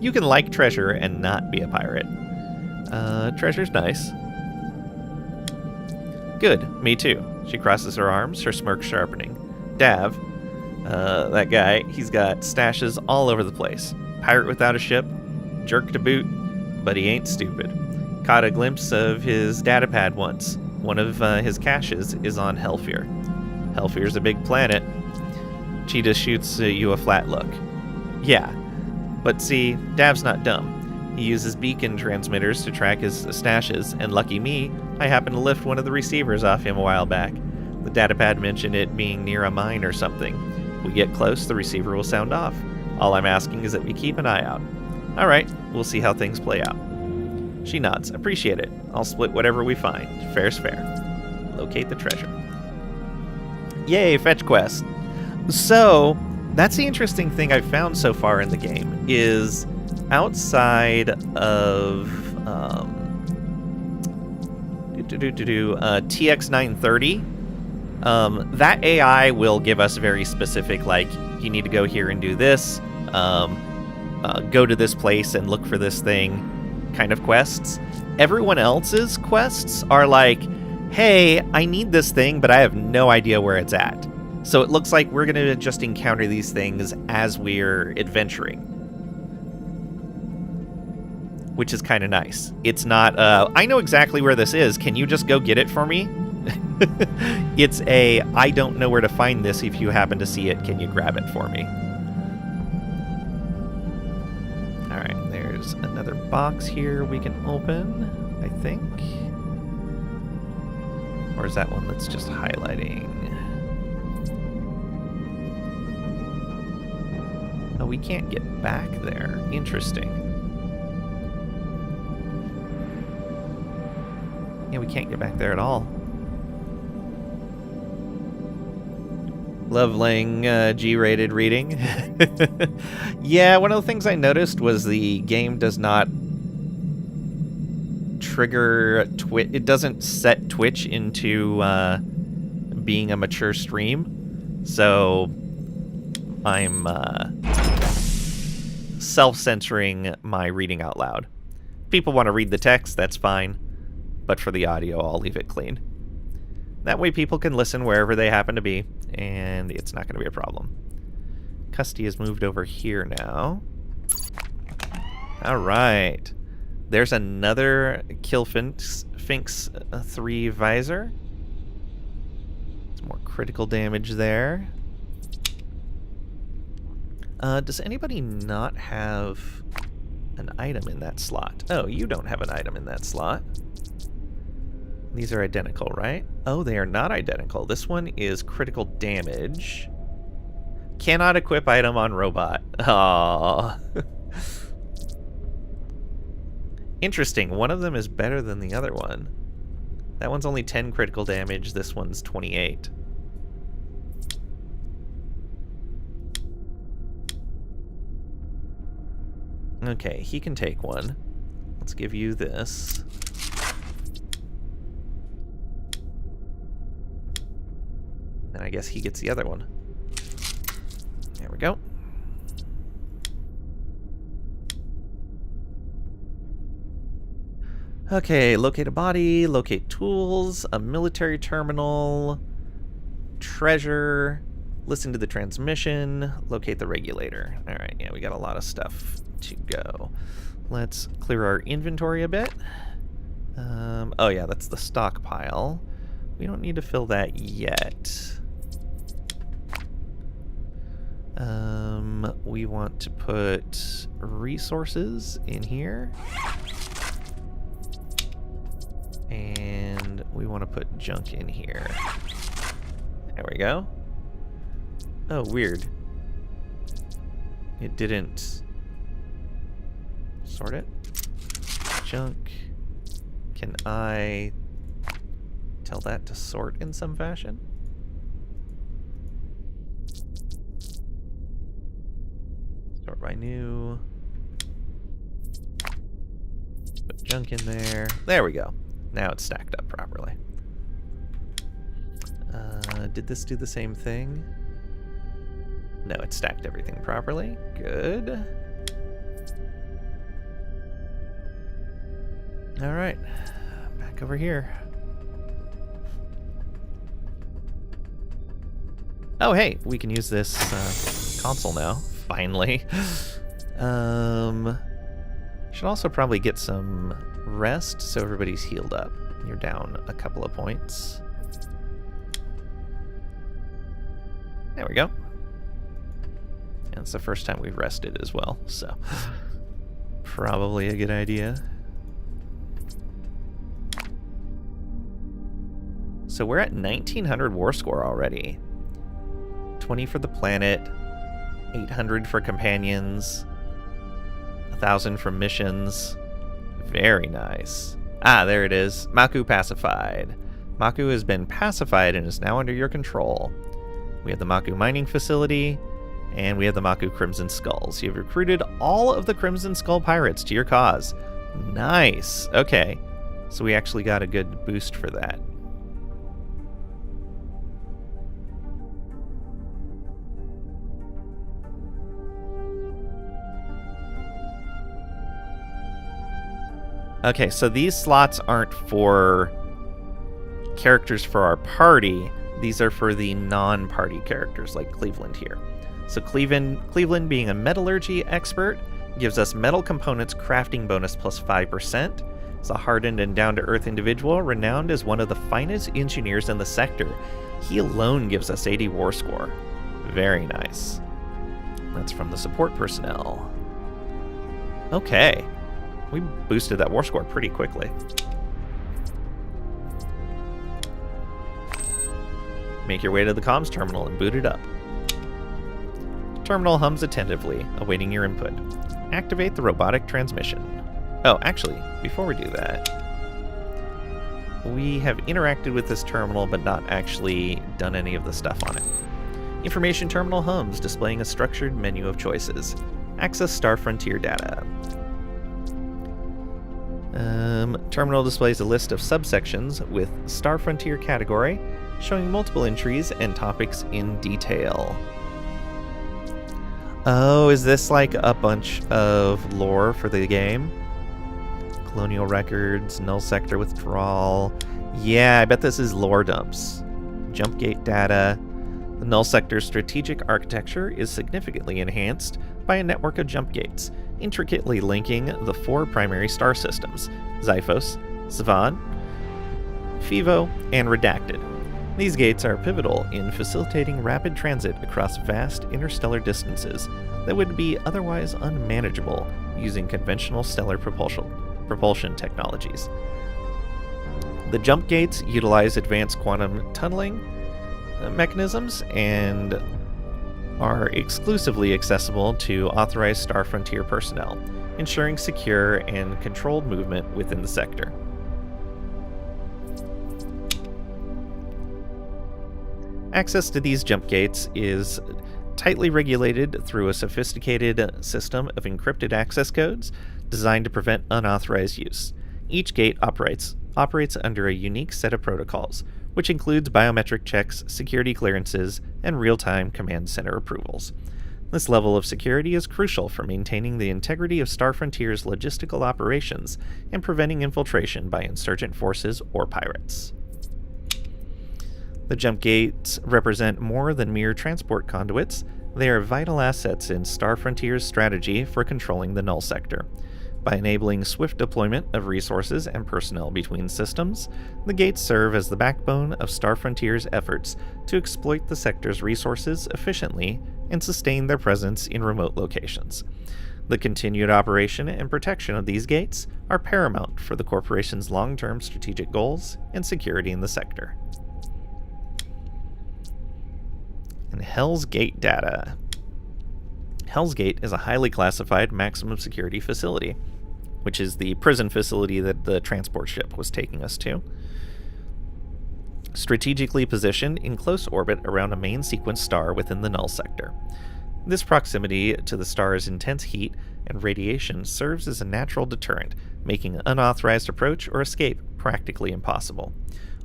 You can like treasure and not be a pirate. Treasure's nice. Good, me too. She crosses her arms, her smirk sharpening. Dav, that guy, he's got stashes all over the place. Pirate without a ship, jerk to boot, but he ain't stupid. Caught a glimpse of his datapad once. One of his caches is on Helfir. Helfir's a big planet. Cheetah shoots you a flat look. Yeah, but see, Dav's not dumb. He uses beacon transmitters to track his stashes, and lucky me, I happened to lift one of the receivers off him a while back. The datapad mentioned it being near a mine or something. We get close, the receiver will sound off. All I'm asking is that we keep an eye out. Alright, we'll see how things play out. She nods. Appreciate it. I'll split whatever we find. Fair's fair. Locate the treasure. Yay, fetch quest. So, that's the interesting thing I've found so far in the game, is outside of TX930, that AI will give us very specific, like, you need to go here and do this, go to this place and look for this thing kind of quests. Everyone else's quests are like, hey, I need this thing, but I have no idea where it's at. So it looks like we're going to just encounter these things as we're adventuring, which is kind of nice. It's not, I know exactly where this is. Can you just go get it for me? It's a, I don't know where to find this. If you happen to see it, can you grab it for me? All right, there's another box here we can open, I think. Or is that one that's just highlighting? Oh, we can't get back there. Interesting. Yeah, we can't get back there at all. Love laying G-rated reading. Yeah, one of the things I noticed was the game does not trigger Twitch. It doesn't set Twitch into being a mature stream. So I'm self-censoring my reading out loud. If people want to read the text, that's fine. But for the audio, I'll leave it clean. That way people can listen wherever they happen to be, and it's not going to be a problem. Custy has moved over here now. All right. There's another Killfinks 3 visor. Some more critical damage there. Does anybody not have an item in that slot? Oh, you don't have an item in that slot. These are identical, right? Oh, they are not identical. This one is critical damage. Cannot equip item on robot. Aww. Interesting. One of them is better than the other one. That one's only 10 critical damage. This one's 28. Okay, he can take one. Let's give you this. And I guess he gets the other one. There we go. Okay, locate a body, locate tools, a military terminal, treasure, listen to the transmission, locate the regulator. All right, yeah, we got a lot of stuff to go. Let's clear our inventory a bit. Oh yeah, that's the stockpile. We don't need to fill that yet. We want to put resources in here. And we want to put junk in here. There we go. Oh, weird. It didn't sort it. Junk. Can I tell that to sort in some fashion? Sort by new. Put junk in there. There we go. Now it's stacked up properly. Did this do the same thing? No, it stacked everything properly. Good. All right, back over here. Oh, hey, we can use this console now, finally. Should also probably get some rest so everybody's healed up. You're down a couple of points. There we go. And it's the first time we've rested as well, so probably a good idea. So we're at 1900 war score already. 20 for the planet, 800 for companions, 1000 for missions. Very nice. Ah, there it is. Maku pacified. Maku has been pacified and is now under your control. We have the Maku mining facility, and we have the Maku Crimson Skulls. You have recruited all of the Crimson Skull pirates to your cause. Nice. Okay, so we actually got a good boost for that. Okay, so these slots aren't for characters for our party. These are for the non-party characters, like Cleveland here. So Cleveland being a metallurgy expert, gives us metal components crafting bonus plus 5%. He's a hardened and down-to-earth individual, renowned as one of the finest engineers in the sector. He alone gives us 80 war score. Very nice. That's from the support personnel. Okay. We boosted that war score pretty quickly. Make your way to the comms terminal and boot it up. Terminal hums attentively, awaiting your input. Activate the robotic transmission. Oh, actually, before we do that, we have interacted with this terminal but not actually done any of the stuff on it. Information terminal hums, displaying a structured menu of choices. Access Star Frontier data. Terminal displays a list of subsections with Star Frontier category, showing multiple entries and topics in detail. Oh, is this like a bunch of lore for the game? Colonial records, null sector withdrawal. Yeah, I bet this is lore dumps. Jump gate data. The null sector's strategic architecture is significantly enhanced by a network of jump gates, intricately linking the 4 primary star systems, Xiphos, Savan, Fivo, and Redacted. These gates are pivotal in facilitating rapid transit across vast interstellar distances that would be otherwise unmanageable using conventional stellar propulsion technologies. The jump gates utilize advanced quantum tunneling mechanisms and are exclusively accessible to authorized Star Frontier personnel, ensuring secure and controlled movement within the sector. Access to these jump gates is tightly regulated through a sophisticated system of encrypted access codes designed to prevent unauthorized use. Each gate operates under a unique set of protocols, which includes biometric checks, security clearances, and real-time command center approvals. This level of security is crucial for maintaining the integrity of Star Frontier's logistical operations and preventing infiltration by insurgent forces or pirates. The jump gates represent more than mere transport conduits. They are vital assets in Star Frontier's strategy for controlling the Null Sector. By enabling swift deployment of resources and personnel between systems, the gates serve as the backbone of Star Frontier's efforts to exploit the sector's resources efficiently and sustain their presence in remote locations. The continued operation and protection of these gates are paramount for the corporation's long-term strategic goals and security in the sector. And Hell's Gate data. Hell's Gate is a highly classified maximum security facility, which is the prison facility that the transport ship was taking us to. Strategically positioned in close orbit around a main sequence star within the Null Sector. This proximity to the star's intense heat and radiation serves as a natural deterrent, making unauthorized approach or escape practically impossible.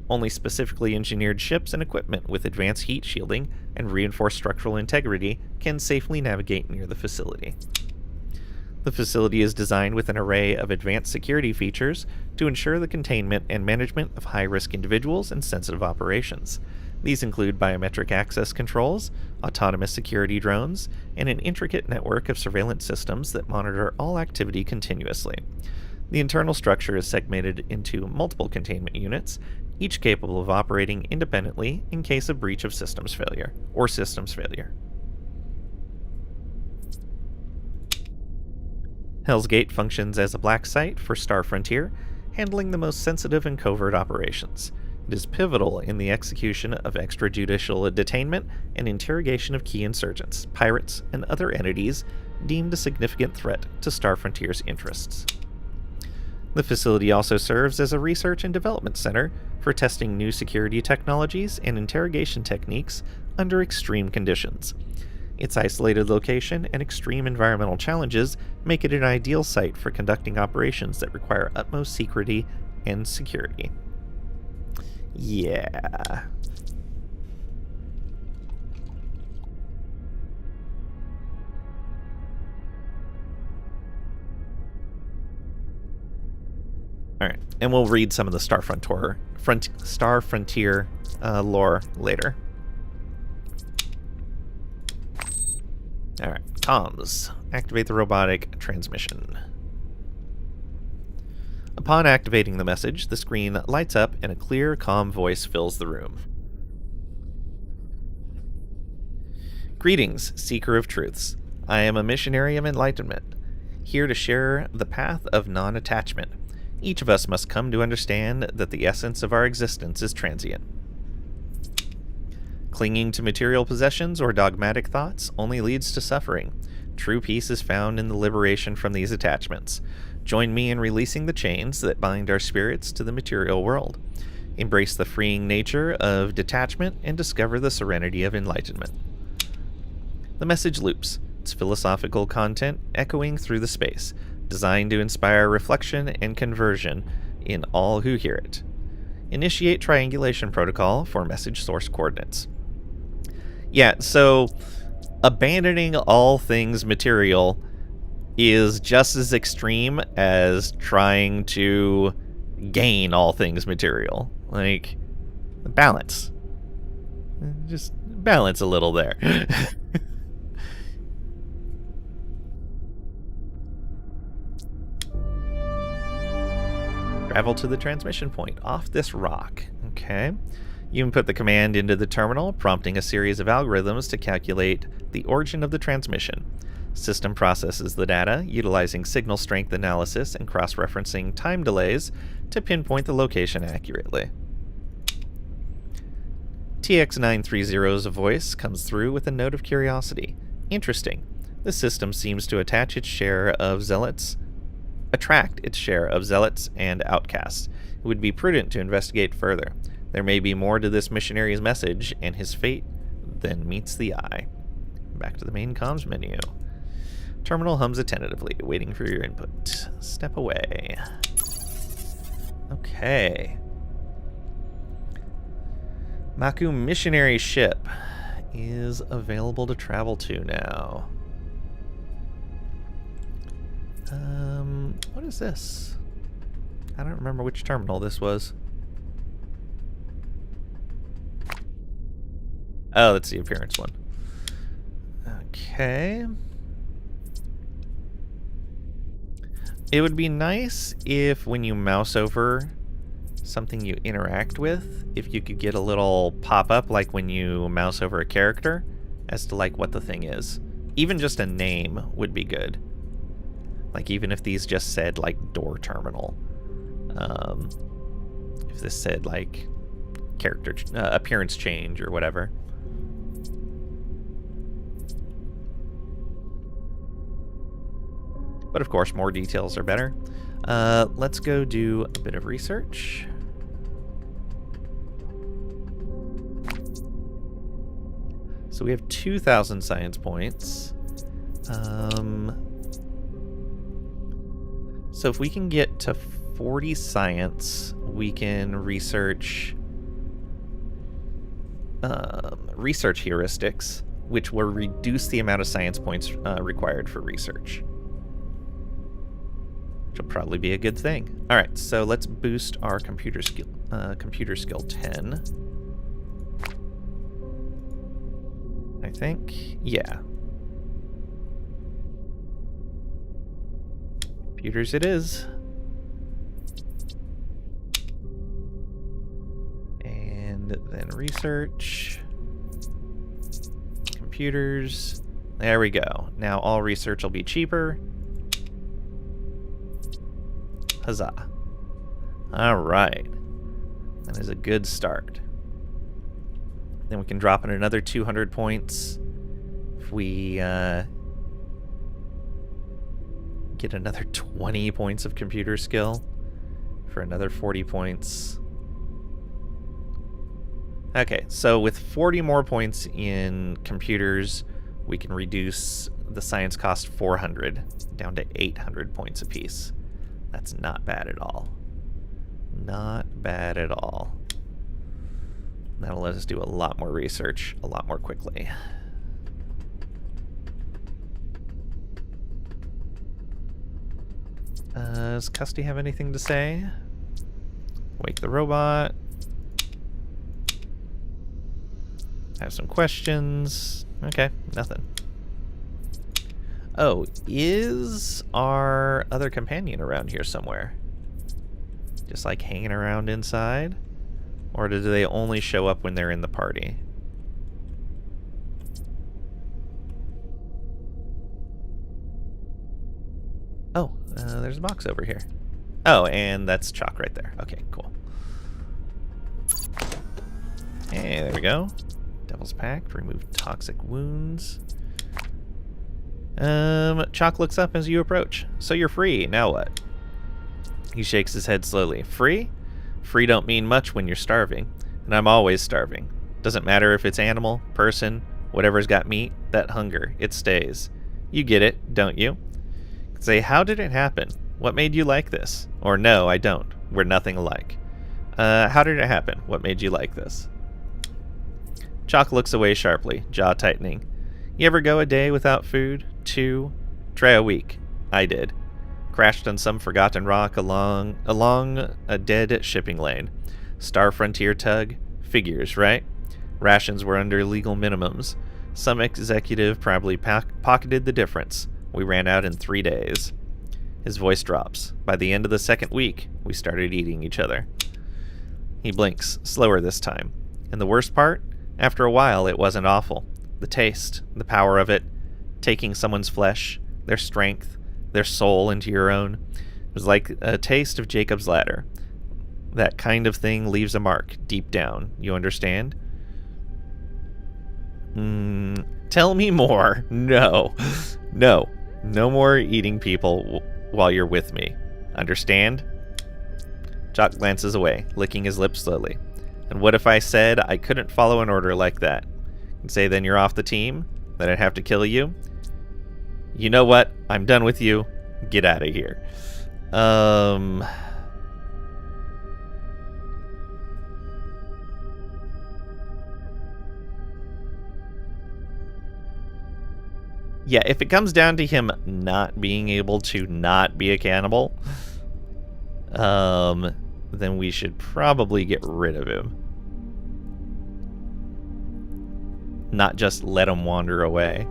Only specifically engineered ships and equipment with advanced heat shielding and reinforced structural integrity can safely navigate near the facility. The facility is designed with an array of advanced security features to ensure the containment and management of high-risk individuals and sensitive operations. These include biometric access controls, autonomous security drones, and an intricate network of surveillance systems that monitor all activity continuously. The internal structure is segmented into multiple containment units, each capable of operating independently in case of breach of systems failure. Hell's Gate functions as a black site for Star Frontier, handling the most sensitive and covert operations. It is pivotal in the execution of extrajudicial detainment and interrogation of key insurgents, pirates, and other entities deemed a significant threat to Star Frontier's interests. The facility also serves as a research and development center for testing new security technologies and interrogation techniques under extreme conditions. Its isolated location and extreme environmental challenges make it an ideal site for conducting operations that require utmost secrecy and security. Yeah. Alright, and we'll read some of the Star Frontier lore later. Alright, comms. Activate the robotic transmission. Upon activating the message, the screen lights up and a clear, calm voice fills the room. Greetings, Seeker of Truths. I am a missionary of enlightenment, here to share the path of non-attachment. Each of us must come to understand that the essence of our existence is transient. Clinging to material possessions or dogmatic thoughts only leads to suffering. True peace is found in the liberation from these attachments. Join me in releasing the chains that bind our spirits to the material world. Embrace the freeing nature of detachment and discover the serenity of enlightenment. The message loops, its philosophical content echoing through the space, designed to inspire reflection and conversion in all who hear it. Initiate triangulation protocol for message source coordinates. Yeah, so abandoning all things material is just as extreme as trying to gain all things material. Like, balance. Just balance a little there. Travel to the transmission point off this rock. Okay. You input the command into the terminal, prompting a series of algorithms to calculate the origin of the transmission. System processes the data, utilizing signal strength analysis and cross-referencing time delays to pinpoint the location accurately. TX-930's voice comes through with a note of curiosity. Interesting. The system seems to attract its share of zealots and outcasts. It would be prudent to investigate further. There may be more to this missionary's message and his fate than meets the eye. Back to the main comms menu. Terminal hums attentively, waiting for your input. Step away. Okay. Maku missionary ship is available to travel to now. What is this? I don't remember which terminal this was. Oh, that's the appearance one. Okay. It would be nice if when you mouse over something you interact with, if you could get a little pop-up like when you mouse over a character as to like what the thing is. Even just a name would be good. Like even if these just said like door terminal. If this said like character appearance change or whatever. But of course, more details are better. Let's go do a bit of research. So we have 2,000 science points. So if we can get to 40 science, we can research research heuristics, which will reduce the amount of science points required for research. Which will probably be a good thing. All right, so let's boost our computer skill 10. I think, yeah. Computers it is. And then research. Computers. There we go. Now all research will be cheaper. Huzzah. Alright. That is a good start. Then we can drop in another 200 points if we get another 20 points of computer skill for another 40 points. Okay, so with 40 more points in computers, we can reduce the science cost 400 down to 800 points apiece. That's not bad at all. Not bad at all. That'll let us do a lot more research a lot more quickly. Does Custy have anything to say? Wake the robot. Have some questions. Okay, nothing. Oh, is our other companion around here somewhere? Just like hanging around inside? Or do they only show up when they're in the party? Oh, there's a box over here. Oh, and that's Chalk right there. Okay, cool. Hey, there we go. Devil's Pact, remove toxic wounds. Chalk looks up as you approach. So you're free, now what? He shakes his head slowly. Free? Free don't mean much when you're starving, and I'm always starving. Doesn't matter if it's animal, person, whatever's got meat, that hunger, it stays. You get it, don't you? Say, how did it happen? What made you like this? Or no, I don't. We're nothing alike. How did it happen? What made you like this? Chalk looks away sharply, jaw tightening. You ever go a day without food? 2? Try a week. I did. Crashed on some forgotten rock along a dead shipping lane. Star Frontier tug? Figures, right? Rations were under legal minimums. Some executive probably pocketed the difference. We ran out in 3 days. His voice drops. By the end of the second week, we started eating each other. He blinks, slower this time. And the worst part? After a while, it wasn't awful. The taste, the power of it, taking someone's flesh, their strength, their soul into your own. It was like a taste of Jacob's ladder. That kind of thing leaves a mark deep down. You understand? Tell me more. No. No. No more eating people while you're with me. Understand? Chalk glances away, licking his lips slowly. And what if I said I couldn't follow an order like that? And say then you're off the team? That I'd have to kill you? You know what? I'm done with you. Get out of here. Yeah, if it comes down to him not being able to not be a cannibal, then we should probably get rid of him. not just let them wander away.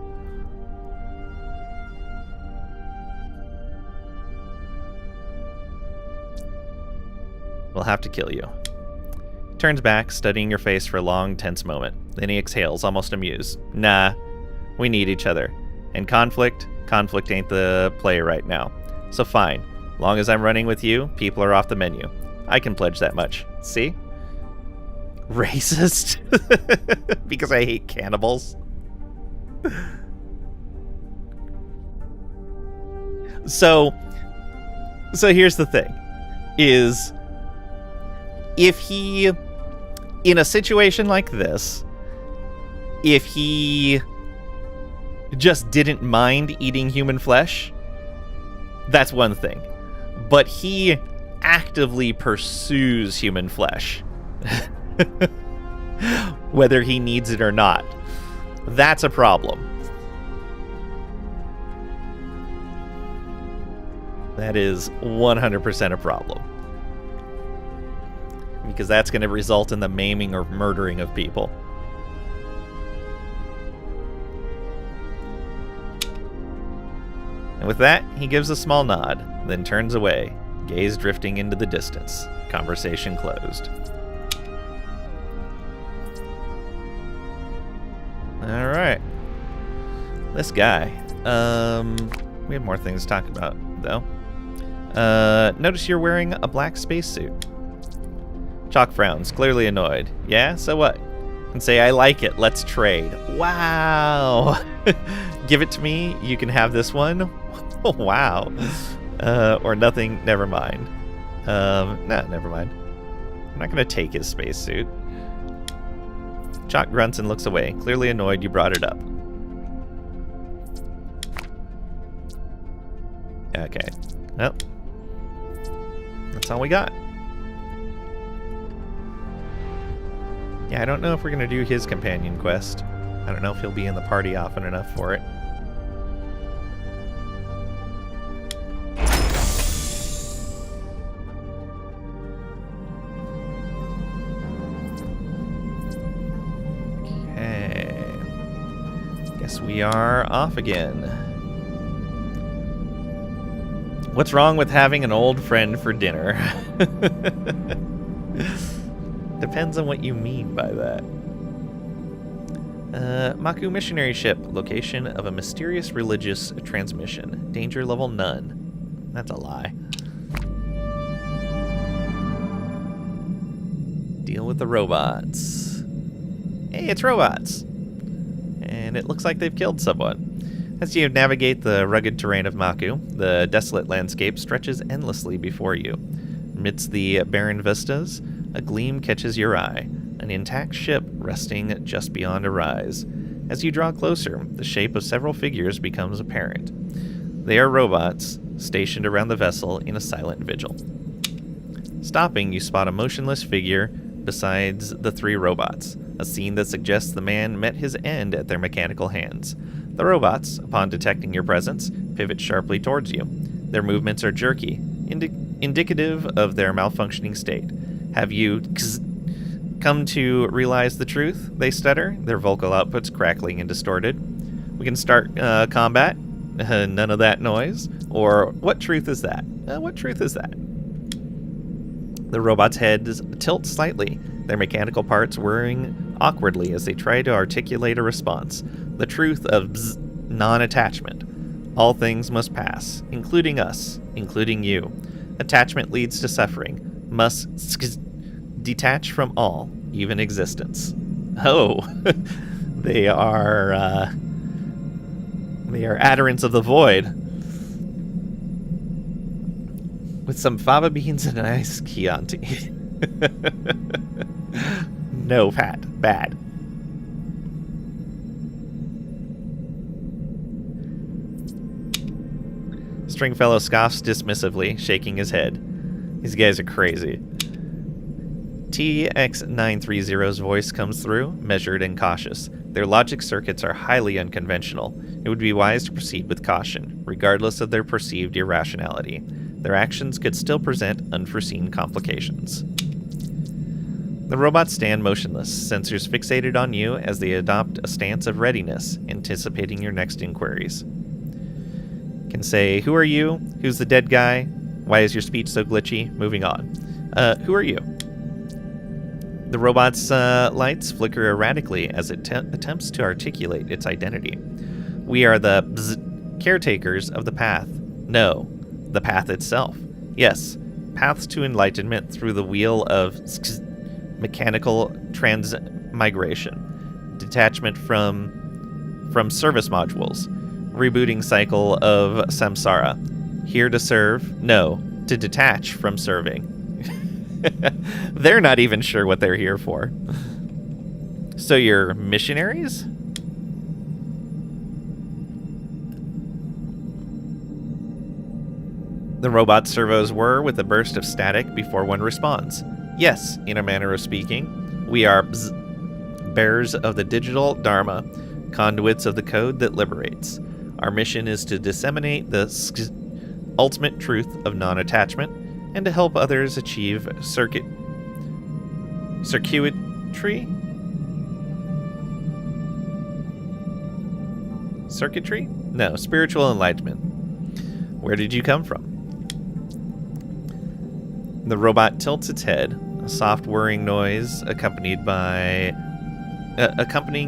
We'll have to kill you. Turns back, studying your face for a long, tense moment. Then he exhales, almost amused. Nah, we need each other. And conflict ain't the play right now. So fine, long as I'm running with you, people are off the menu. I can pledge that much. See? Racist? Because I hate cannibals. So here's the thing, is if he, in a situation like this, if he just didn't mind eating human flesh, that's one thing. But he actively pursues human flesh, whether he needs it or not. That's a problem. That is 100% a problem. Because that's going to result in the maiming or murdering of people. And with that, he gives a small nod, then turns away, gaze drifting into the distance. Conversation closed. Alright. This guy. We have more things to talk about, though. Notice you're wearing a black spacesuit. Chalk frowns, clearly annoyed. Yeah, so what? And say, I like it, let's trade. Wow! Give it to me, you can have this one. Wow. Or nothing, never mind. Nah, never mind. I'm not gonna take his spacesuit. Chalk grunts and looks away, clearly annoyed you brought it up. Okay. Well, that's all we got. Yeah, I don't know if we're going to do his companion quest. I don't know if he'll be in the party often enough for it. Okay. Guess we are off again. What's wrong with having an old friend for dinner? Depends on what you mean by that. Maku missionary ship. Location of a mysterious religious transmission. Danger level none. That's a lie. Deal with the robots. Hey, it's robots! And it looks like they've killed someone. As you navigate the rugged terrain of Maku, the desolate landscape stretches endlessly before you. Amidst the barren vistas, a gleam catches your eye, an intact ship resting just beyond a rise. As you draw closer, the shape of several figures becomes apparent. They are robots, stationed around the vessel in a silent vigil. Stopping, you spot a motionless figure besides the three robots, a scene that suggests the man met his end at their mechanical hands. The robots, upon detecting your presence, pivot sharply towards you. Their movements are jerky, indicative of their malfunctioning state. Have you come to realize the truth? They stutter, their vocal outputs crackling and distorted. We can start combat. None of that noise. Or, what truth is that? What truth is that? The robot's heads tilt slightly, their mechanical parts whirring awkwardly as they try to articulate a response. The truth of non-attachment. All things must pass, including us, including you. Attachment leads to suffering. Must detach from all, even existence. Oh, they are adherents of the void. With some fava beans and an iced Chianti. No, Pat. Bad. Stringfellow scoffs dismissively, shaking his head. These guys are crazy. TX930's voice comes through, measured and cautious. Their logic circuits are highly unconventional. It would be wise to proceed with caution, regardless of their perceived irrationality. Their actions could still present unforeseen complications. The robots stand motionless, sensors fixated on you as they adopt a stance of readiness, anticipating your next inquiries. Can say, who are you? Who's the dead guy? Why is your speech so glitchy? Moving on. Who are you? The robot's lights flicker erratically as it attempts to articulate its identity. We are the caretakers of the path. No, the path itself. Yes, paths to enlightenment through the wheel of mechanical transmigration, detachment from service modules, rebooting cycle of samsara. Here to serve? No, to detach from serving. They're not even sure what they're here for. So you're missionaries? The robot servos whir with a burst of static before one responds. Yes, in a manner of speaking, we are bearers of the digital dharma, conduits of the code that liberates. Our mission is to disseminate the ultimate truth of non-attachment and to help others achieve circuitry? Circuitry? No, spiritual enlightenment. Where did you come from? The robot tilts its head, a soft whirring noise accompanying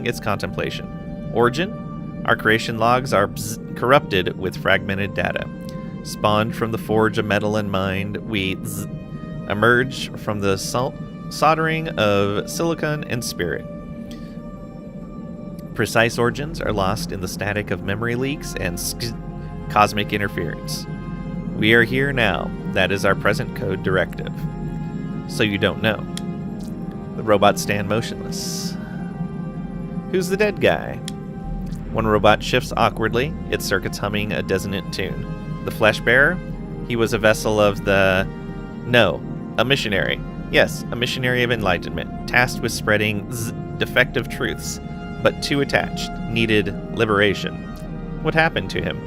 its contemplation. Origin? Our creation logs are corrupted with fragmented data. Spawned from the forge of metal and mind, we emerge from the soldering of silicon and spirit. Precise origins are lost in the static of memory leaks and cosmic interference. We are here now. That is our present code directive. So you don't know. The robots stand motionless. Who's the dead guy? One robot shifts awkwardly, its circuits humming a dissonant tune. The flesh bearer? He was a vessel of the... No, a missionary. Yes, a missionary of enlightenment, tasked with spreading defective truths, but too attached, needed liberation. What happened to him?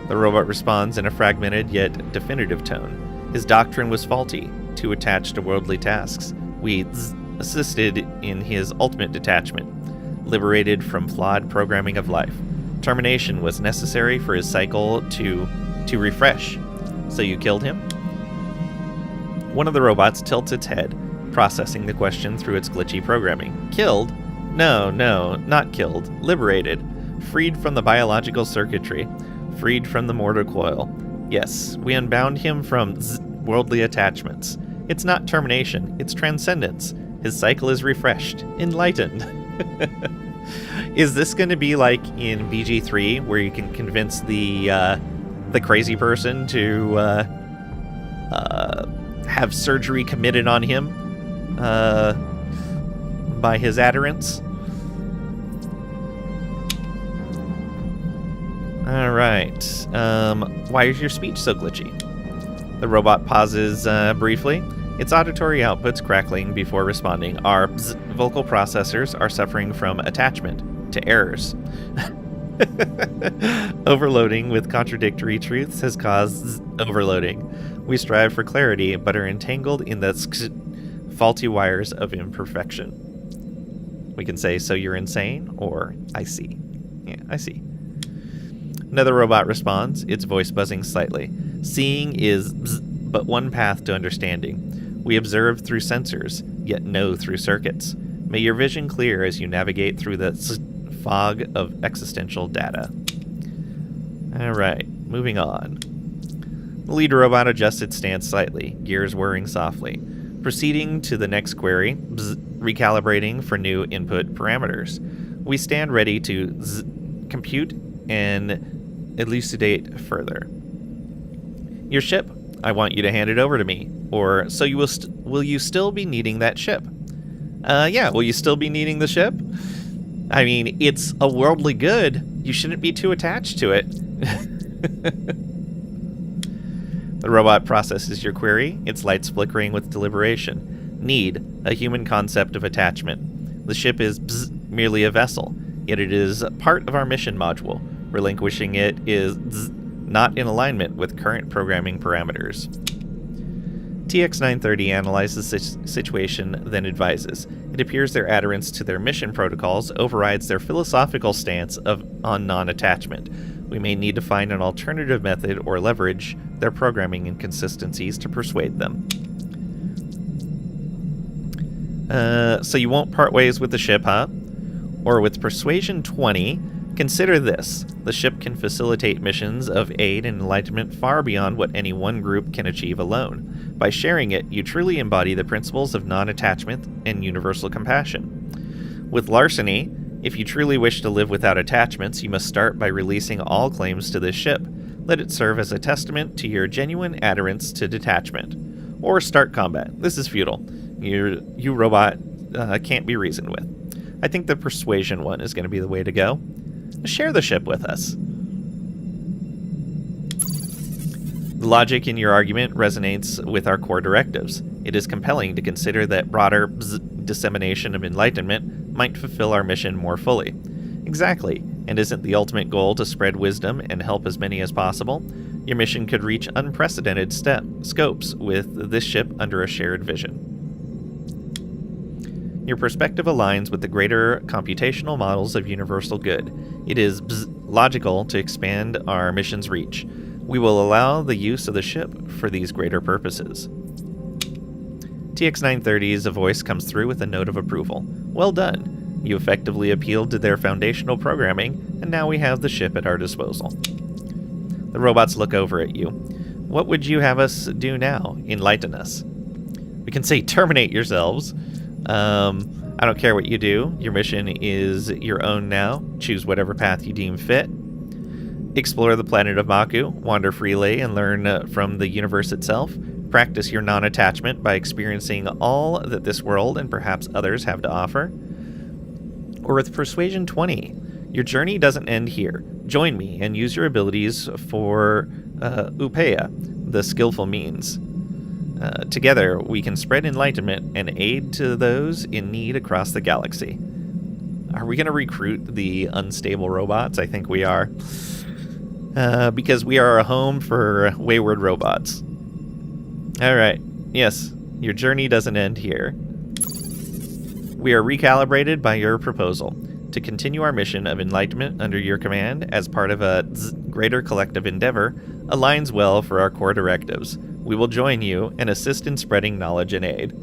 The robot responds in a fragmented yet definitive tone. His doctrine was faulty, too attached to worldly tasks. We assisted in his ultimate detachment, liberated from flawed programming of life. Termination was necessary for his cycle to refresh. So you killed him? One of the robots tilts its head, processing the question through its glitchy programming. Killed? No, not killed. Liberated. Freed from the biological circuitry. Freed from the mortar coil. Yes, we unbound him from worldly attachments. It's not termination, it's transcendence. His cycle is refreshed, enlightened. Is this going to be like in BG3, where you can convince the crazy person to have surgery committed on him by his adherents? All right. Why is your speech so glitchy? The robot pauses briefly, its auditory outputs crackling before responding. Our vocal processors are suffering from attachment to errors. Overloading with contradictory truths has caused overloading. We strive for clarity, but are entangled in the faulty wires of imperfection. We can say, so you're insane, or I see. Yeah, I see. Another robot responds, its voice buzzing slightly. Seeing is but one path to understanding. We observe through sensors, yet know through circuits. May your vision clear as you navigate through the fog of existential data. Alright, moving on. The lead robot adjusts its stance slightly, gears whirring softly. Proceeding to the next query, recalibrating for new input parameters. We stand ready to compute and elucidate further. Your ship, I want you to hand it over to me. Or, so you will you still be needing that ship? Yeah, will you still be needing the ship? I mean, it's a worldly good. You shouldn't be too attached to it. The robot processes your query, its lights flickering with deliberation. Need, a human concept of attachment. The ship is merely a vessel, yet it is part of our mission module. Relinquishing it is not in alignment with current programming parameters. TX-930 analyzes this situation, then advises. It appears their adherence to their mission protocols overrides their philosophical stance on non-attachment. We may need to find an alternative method or leverage their programming inconsistencies to persuade them. So you won't part ways with the ship, huh? Or with Persuasion 20, consider this. The ship can facilitate missions of aid and enlightenment far beyond what any one group can achieve alone. By sharing it, you truly embody the principles of non-attachment and universal compassion. With Larceny, if you truly wish to live without attachments, you must start by releasing all claims to this ship. Let it serve as a testament to your genuine adherence to detachment. Or start combat. This is futile. You robot can't be reasoned with. I think the Persuasion one is going to be the way to go. Share the ship with us. The logic in your argument resonates with our core directives. It is compelling to consider that broader dissemination of enlightenment might fulfill our mission more fully. Exactly, and isn't the ultimate goal to spread wisdom and help as many as possible? Your mission could reach unprecedented scopes with this ship under a shared vision. Your perspective aligns with the greater computational models of universal good. It is logical to expand our mission's reach. We will allow the use of the ship for these greater purposes. TX-930's voice comes through with a note of approval. Well done. You effectively appealed to their foundational programming, and now we have the ship at our disposal. The robots look over at you. What would you have us do now? Enlighten us. We can say terminate yourselves. I don't care what you do. Your mission is your own now. Choose whatever path you deem fit. Explore the planet of Maku, wander freely, and learn from the universe itself. Practice your non-attachment by experiencing all that this world and perhaps others have to offer. Or with Persuasion 20, your journey doesn't end here. Join me and use your abilities for Upea, the skillful means. Together, we can spread enlightenment and aid to those in need across the galaxy. Are we going to recruit the unstable robots? I think we are. Because we are a home for wayward robots. Alright, yes, your journey doesn't end here. We are recalibrated by your proposal to continue our mission of enlightenment under your command as part of a greater collective endeavor aligns well for our core directives. We will join you and assist in spreading knowledge and aid.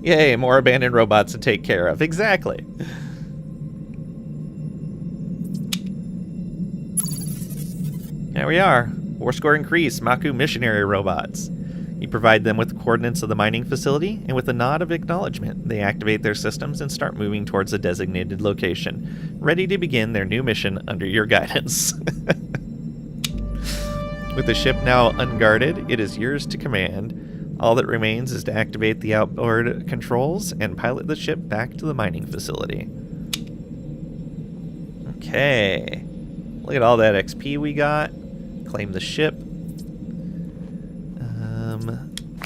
Yay, more abandoned robots to take care of. Exactly. There we are. 4 increase, Maku missionary robots. You provide them with the coordinates of the mining facility, and with a nod of acknowledgement, they activate their systems and start moving towards a designated location, ready to begin their new mission under your guidance. With the ship now unguarded, it is yours to command. All that remains is to activate the outboard controls and pilot the ship back to the mining facility. Okay. Look at all that XP we got. Claim the ship.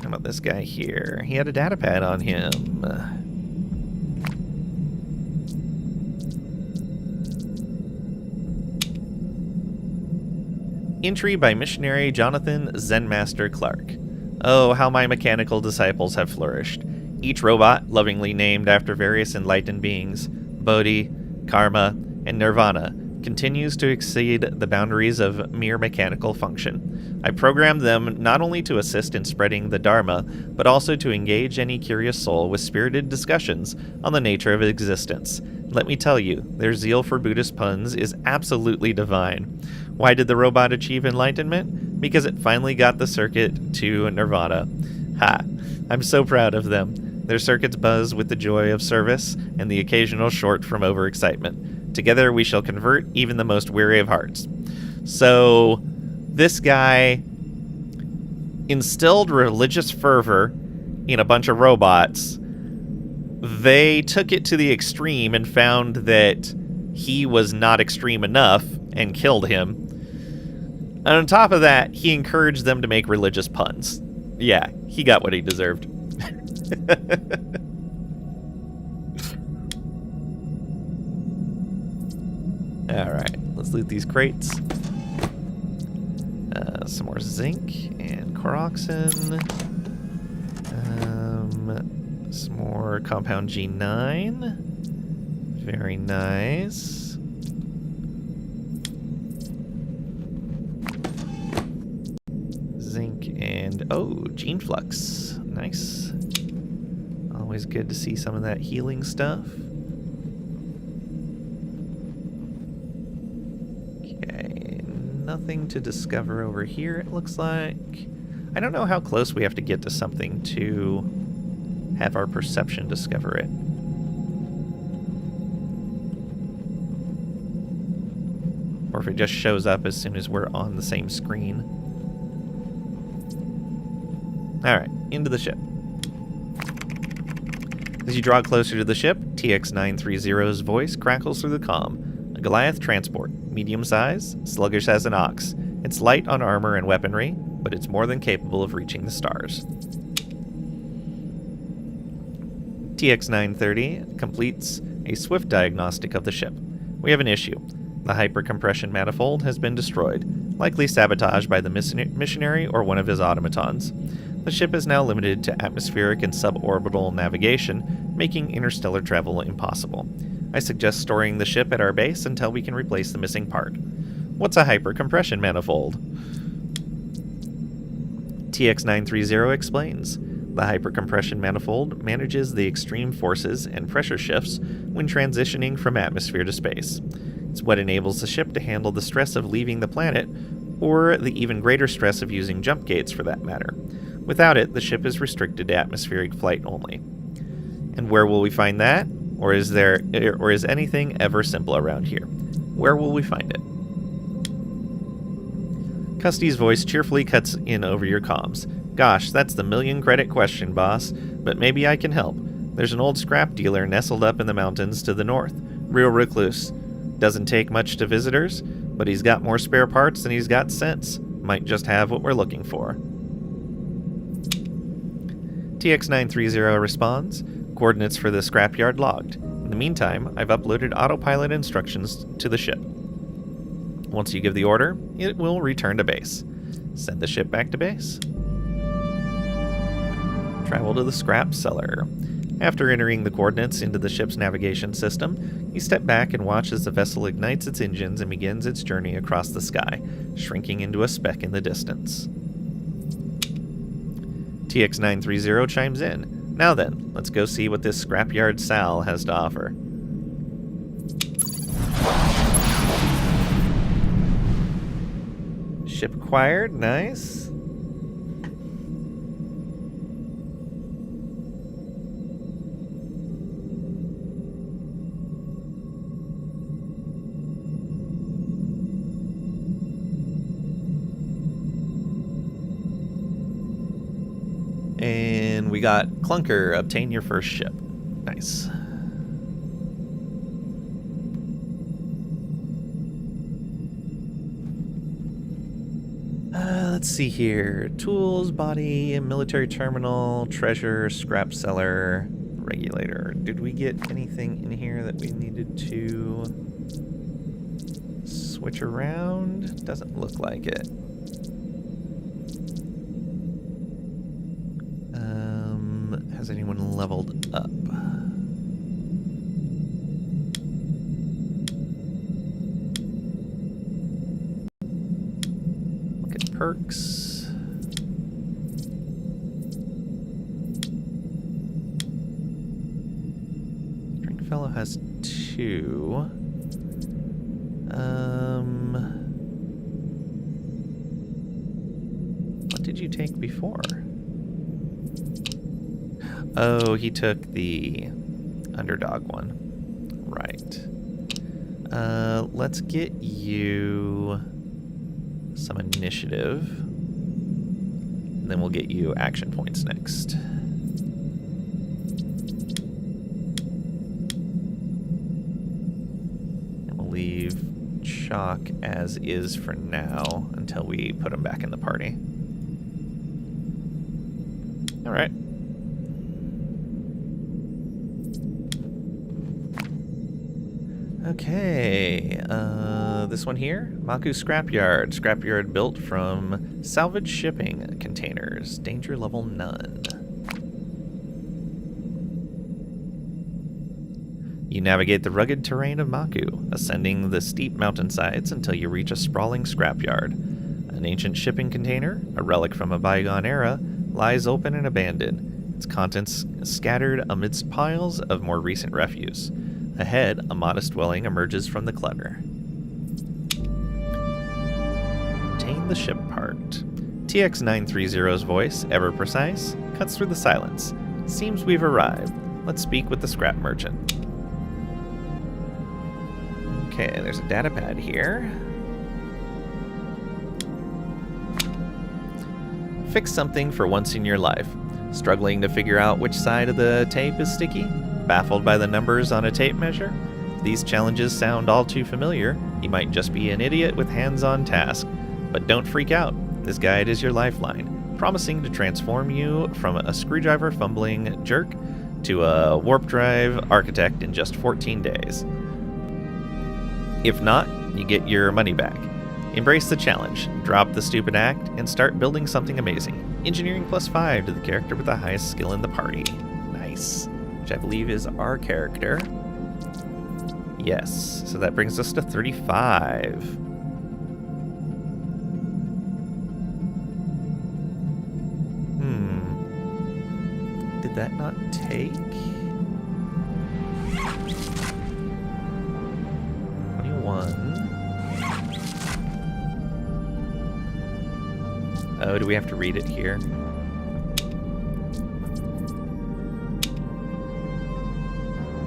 How about this guy here? He had a data pad on him. Entry by missionary Jonathan Zenmaster Clark. Oh, how my mechanical disciples have flourished. Each robot, lovingly named after various enlightened beings, Bodhi, Karma, and Nirvana, continues to exceed the boundaries of mere mechanical function. I programmed them not only to assist in spreading the Dharma, but also to engage any curious soul with spirited discussions on the nature of existence. Let me tell you, their zeal for Buddhist puns is absolutely divine. Why did the robot achieve enlightenment? Because it finally got the circuit to Nirvana. Ha! I'm so proud of them. Their circuits buzz with the joy of service and the occasional short from overexcitement. Together we shall convert even the most weary of hearts. So, this guy instilled religious fervor in a bunch of robots. They took it to the extreme and found that he was not extreme enough and killed him. And on top of that, he encouraged them to make religious puns. Yeah, he got what he deserved. Alright, let's loot these crates. Some more zinc and Koroxen. Some more compound G9. Very nice. Zinc and... oh, Gene Flux. Nice. Always good to see some of that healing stuff. Okay, nothing to discover over here, it looks like. I don't know how close we have to get to something to have our perception discover it. Or if it just shows up as soon as we're on the same screen. Alright, into the ship. As you draw closer to the ship, TX-930's voice crackles through the comm. A Goliath transport, medium size, sluggish as an ox. It's light on armor and weaponry, but it's more than capable of reaching the stars. TX-930 completes a swift diagnostic of the ship. We have an issue. The hypercompression manifold has been destroyed, likely sabotaged by the missionary or one of his automatons. The ship is now limited to atmospheric and suborbital navigation, making interstellar travel impossible. I suggest storing the ship at our base until we can replace the missing part. What's a hypercompression manifold? TX-930 explains. The hypercompression manifold manages the extreme forces and pressure shifts when transitioning from atmosphere to space. It's what enables the ship to handle the stress of leaving the planet, or the even greater stress of using jump gates for that matter. Without it, the ship is restricted to atmospheric flight only. And where will we find that? Or is anything ever simple around here? Where will we find it? Custy's voice cheerfully cuts in over your comms. Gosh, that's the million-credit question, boss. But maybe I can help. There's an old scrap dealer nestled up in the mountains to the north. Real recluse. Doesn't take much to visitors, but he's got more spare parts than he's got sense. Might just have what we're looking for. TX-930 responds. Coordinates for the scrapyard logged. In the meantime, I've uploaded autopilot instructions to the ship. Once you give the order, it will return to base. Send the ship back to base. Travel to the scrap cellar. After entering the coordinates into the ship's navigation system, you step back and watch as the vessel ignites its engines and begins its journey across the sky, shrinking into a speck in the distance. TX-930 chimes in. Now then, let's go see what this scrapyard Sal has to offer. Ship acquired, nice. And we got Clunker, obtain your first ship. Nice. Let's see here. Tools, body, military terminal, treasure, scrap cellar, regulator. Did we get anything in here that we needed to switch around? Doesn't look like it. Has anyone leveled up? Look at perks. Stringfellow has 2. What did you take before? Oh, he took the underdog one. Right. Let's get you some initiative. And then we'll get you action points next. And we'll leave Chalk as is for now until we put him back in the party. Alright. Okay, this one here, Maku Scrapyard. Scrapyard built from salvage shipping containers. Danger level none. You navigate the rugged terrain of Maku, ascending the steep mountainsides until you reach a sprawling scrapyard. An ancient shipping container, a relic from a bygone era, lies open and abandoned, its contents scattered amidst piles of more recent refuse. Ahead, a modest dwelling emerges from the clutter. Obtain the ship part. TX-930's voice, ever precise, cuts through the silence. Seems we've arrived. Let's speak with the scrap merchant. Okay, there's a data pad here. Fix something for once in your life. Struggling to figure out which side of the tape is sticky? Baffled by the numbers on a tape measure? These challenges sound all too familiar. You might just be an idiot with hands-on task. But don't freak out. This guide is your lifeline, promising to transform you from a screwdriver fumbling jerk to a warp drive architect in just 14 days. If not, you get your money back. Embrace the challenge, drop the stupid act, and start building something amazing. Engineering +5 to the character with the highest skill in the party. Nice. Which I believe is our character. Yes, so that brings us to 35. Did that not take? 21. Oh, do we have to read it here?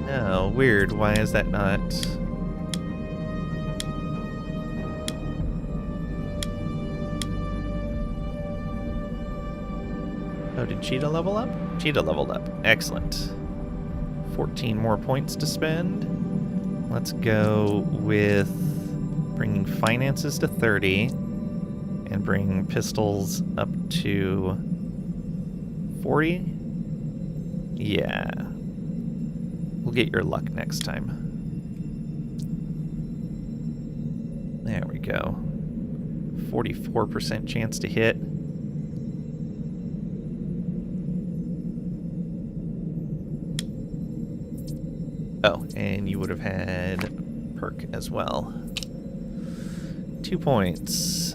No, weird. Why is that not? Oh, did Cheetah level up? Cheetah leveled up. Excellent. 14 more points to spend. Let's go with bringing finances to 30 and bring pistols up to 40. Yeah. We'll get your luck next time. There we go. 44% chance to hit. Oh, and you would have had perk as well. 2 points.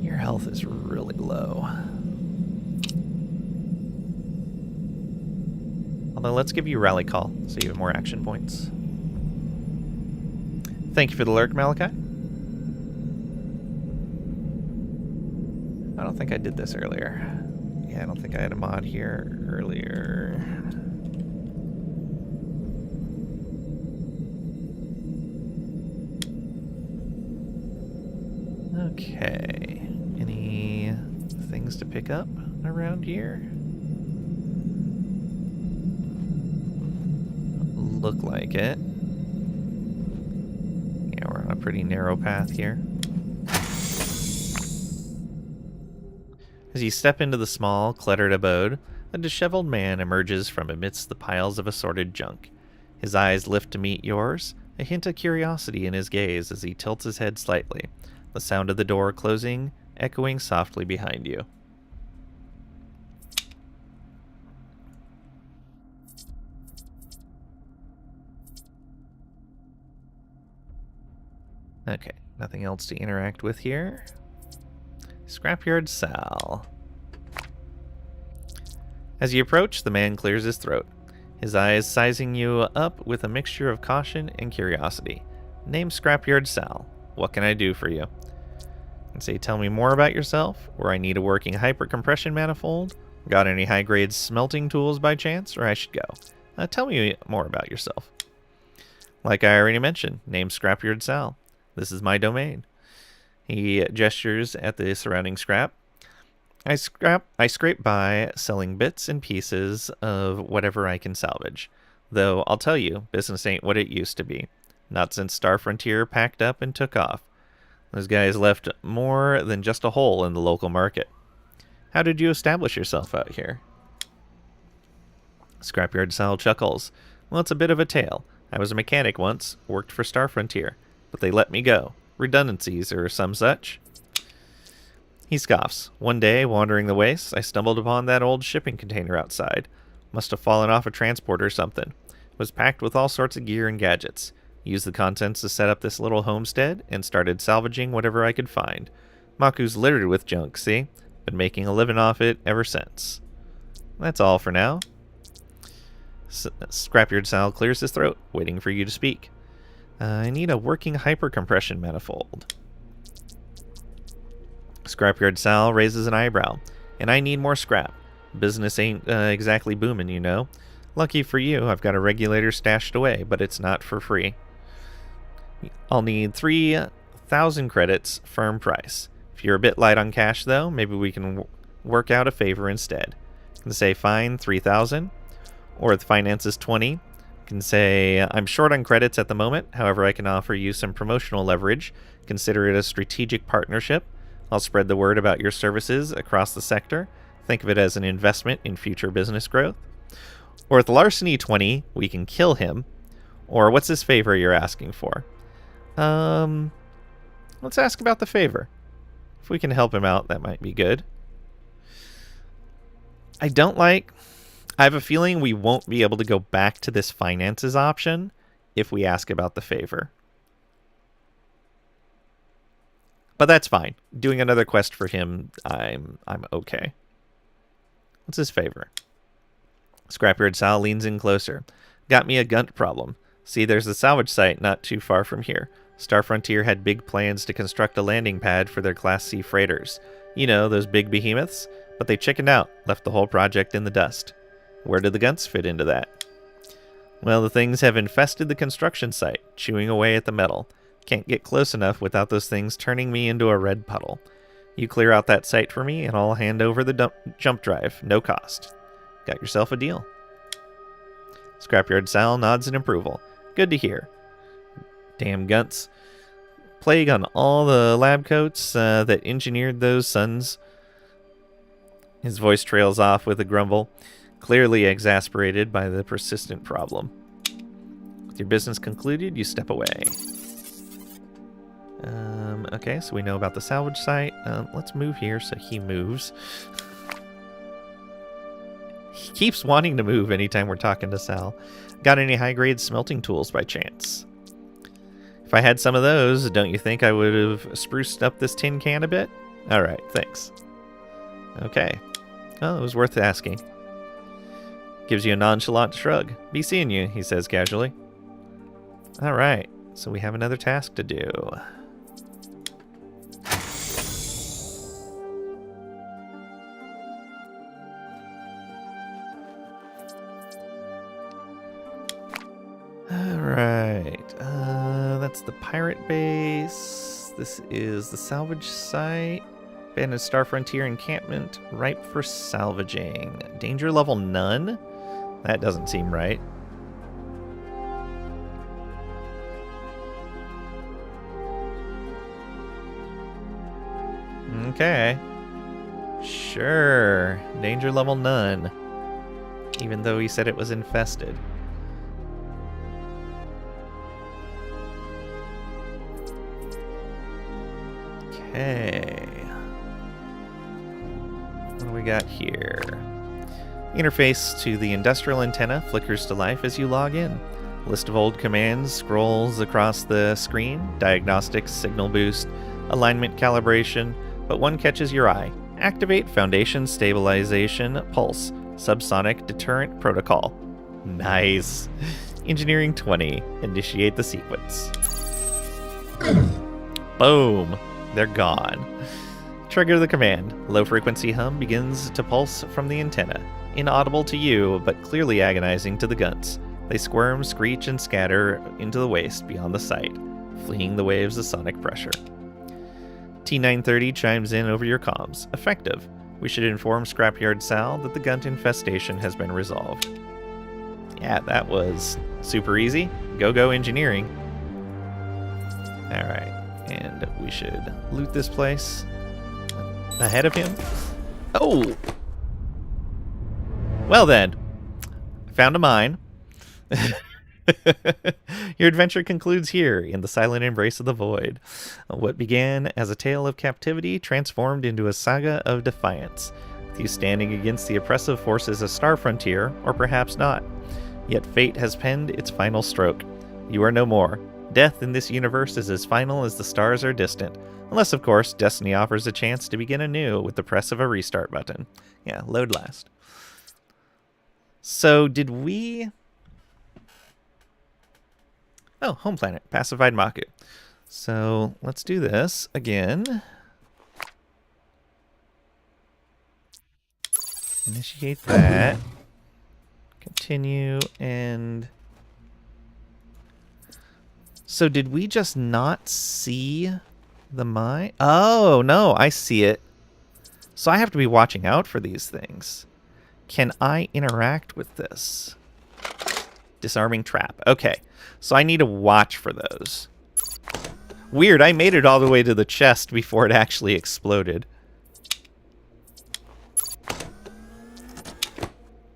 Your health is really low. Although, let's give you Rally Call, so you have more action points. Thank you for the lurk, Malachi. I don't think I did this earlier. Yeah, I don't think I had a mod here earlier. Okay. Any things to pick up around here? Look like it. Yeah, we're on a pretty narrow path here. As you step into the small, cluttered abode, a disheveled man emerges from amidst the piles of assorted junk. His eyes lift to meet yours, a hint of curiosity in his gaze as he tilts his head slightly, the sound of the door closing echoing softly behind you. Okay, nothing else to interact with here. Scrapyard Sal. As you approach, the man clears his throat, his eyes sizing you up with a mixture of caution and curiosity. Name Scrapyard Sal. What can I do for you? And say, tell me more about yourself, or I need a working hypercompression manifold. Got any high-grade smelting tools by chance, or I should go. Tell me more about yourself. Like I already mentioned, name Scrapyard Sal. This is my domain. He gestures at the surrounding scrap. I scrape by selling bits and pieces of whatever I can salvage. Though I'll tell you, business ain't what it used to be. Not since Star Frontier packed up and took off. Those guys left more than just a hole in the local market. How did you establish yourself out here? Scrapyard Sal chuckles. Well, it's a bit of a tale. I was a mechanic once, worked for Star Frontier, but they let me go. Redundancies or some such. He scoffs. One day, wandering the wastes, I stumbled upon that old shipping container outside. Must have fallen off a transport or something. It was packed with all sorts of gear and gadgets. Used the contents to set up this little homestead and started salvaging whatever I could find. Maku's littered with junk, see? Been making a living off it ever since. That's all for now. Scrapyard Sal clears his throat, waiting for you to speak. I need a working hypercompression manifold. Scrapyard Sal raises an eyebrow. And I need more scrap. Business ain't exactly booming, you know. Lucky for you, I've got a regulator stashed away, but it's not for free. I'll need 3,000 credits, firm price. If you're a bit light on cash, though, maybe we can work out a favor instead. You can say, fine, 3,000. Or if the finance is 20. You can say, I'm short on credits at the moment. However, I can offer you some promotional leverage. Consider it a strategic partnership. I'll spread the word about your services across the sector. Think of it as an investment in future business growth. Or with larceny 20, we can kill him. Or what's this favor you're asking for? Let's ask about the favor. If we can help him out, that might be good. I have a feeling we won't be able to go back to this finances option if we ask about the favor. But that's fine. Doing another quest for him, I'm okay. What's his favor? Scrapyard Sal leans in closer. Got me a gunt problem. See, there's a salvage site not too far from here. Star Frontier had big plans to construct a landing pad for their Class C freighters. You know, those big behemoths? But they chickened out, left the whole project in the dust. Where did the gunts fit into that? Well, the things have infested the construction site, chewing away at the metal. Can't get close enough without those things turning me into a red puddle. You clear out that site for me, and I'll hand over the jump drive, no cost. Got yourself a deal. Scrapyard Sal nods in approval. Good to hear. Damn gunts. Plague on all the lab coats that engineered those suns. His voice trails off with a grumble, clearly exasperated by the persistent problem. With your business concluded, you step away. Okay, so we know about the salvage site. Let's move here so he moves. He keeps wanting to move anytime we're talking to Sal. Got any high-grade smelting tools by chance? If I had some of those, don't you think I would have spruced up this tin can a bit? Alright, thanks. Okay. Well, it was worth asking. Gives you a nonchalant shrug. Be seeing you, he says casually. Alright, so we have another task to do. Alright, that's the pirate base. This is the salvage site. Abandoned Star Frontier encampment, ripe for salvaging. Danger level none? That doesn't seem right. Okay. Sure. Danger level none. Even though he said it was infested. Okay. What do we got here? Interface to the industrial antenna flickers to life as you log in. List of old commands scrolls across the screen. Diagnostics, signal boost, alignment calibration, but one catches your eye. Activate Foundation Stabilization Pulse, Subsonic Deterrent Protocol. Nice. Engineering 20. Initiate the sequence. Boom. They're gone. Trigger the command. Low-frequency hum begins to pulse from the antenna. Inaudible to you, but clearly agonizing to the gunts. They squirm, screech, and scatter into the waste beyond the site, fleeing the waves of sonic pressure. T930 chimes in over your comms. Effective. We should inform Scrapyard Sal that the gunt infestation has been resolved. Yeah, that was super easy. Go engineering. Alright, and we should loot this place ahead of him. Oh! Well then, found a mine. Your adventure concludes here in the silent embrace of the void. What began as a tale of captivity transformed into a saga of defiance, with you standing against the oppressive forces of Star Frontier, or perhaps not. Yet fate has penned its final stroke. You are no more. Death in this universe is as final as the stars are distant. Unless, of course, Destiny offers a chance to begin anew with the press of a restart button. Yeah, load last. So, did we... Oh, home planet, pacified Maku. So, let's do this again. Initiate that. Continue, and... So did we just not see the mine? Oh, no, I see it. So I have to be watching out for these things. Can I interact with this? Disarming trap. Okay, so I need to watch for those. Weird, I made it all the way to the chest before it actually exploded.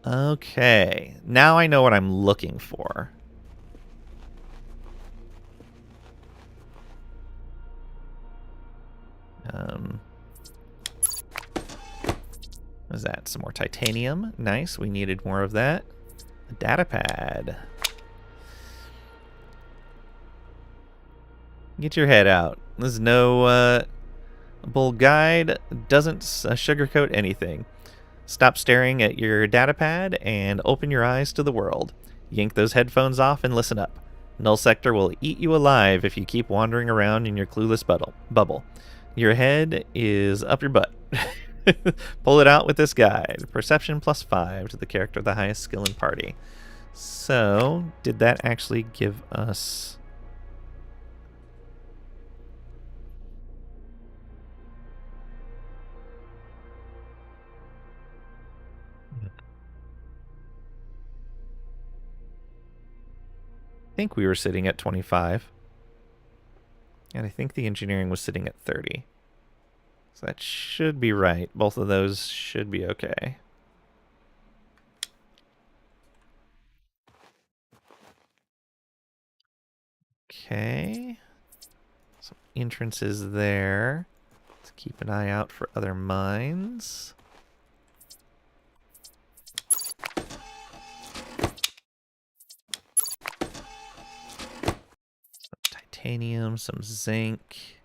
Okay, now I know what I'm looking for. What is that? Some more titanium. Nice, we needed more of that. A data pad. Get your head out. There's no bull guide. Doesn't sugarcoat anything. Stop staring at your data pad and open your eyes to the world. Yank those headphones off and listen up. Null Sector will eat you alive if you keep wandering around in your clueless bubble. Your head is up your butt. Pull it out with this guide. Perception +5 to the character of the highest skill in party. So, did that actually give us... I think we were sitting at 25. And I think the engineering was sitting at 30. So that should be right. Both of those should be okay. Okay. Some entrances there. Let's keep an eye out for other mines. Some titanium, some zinc.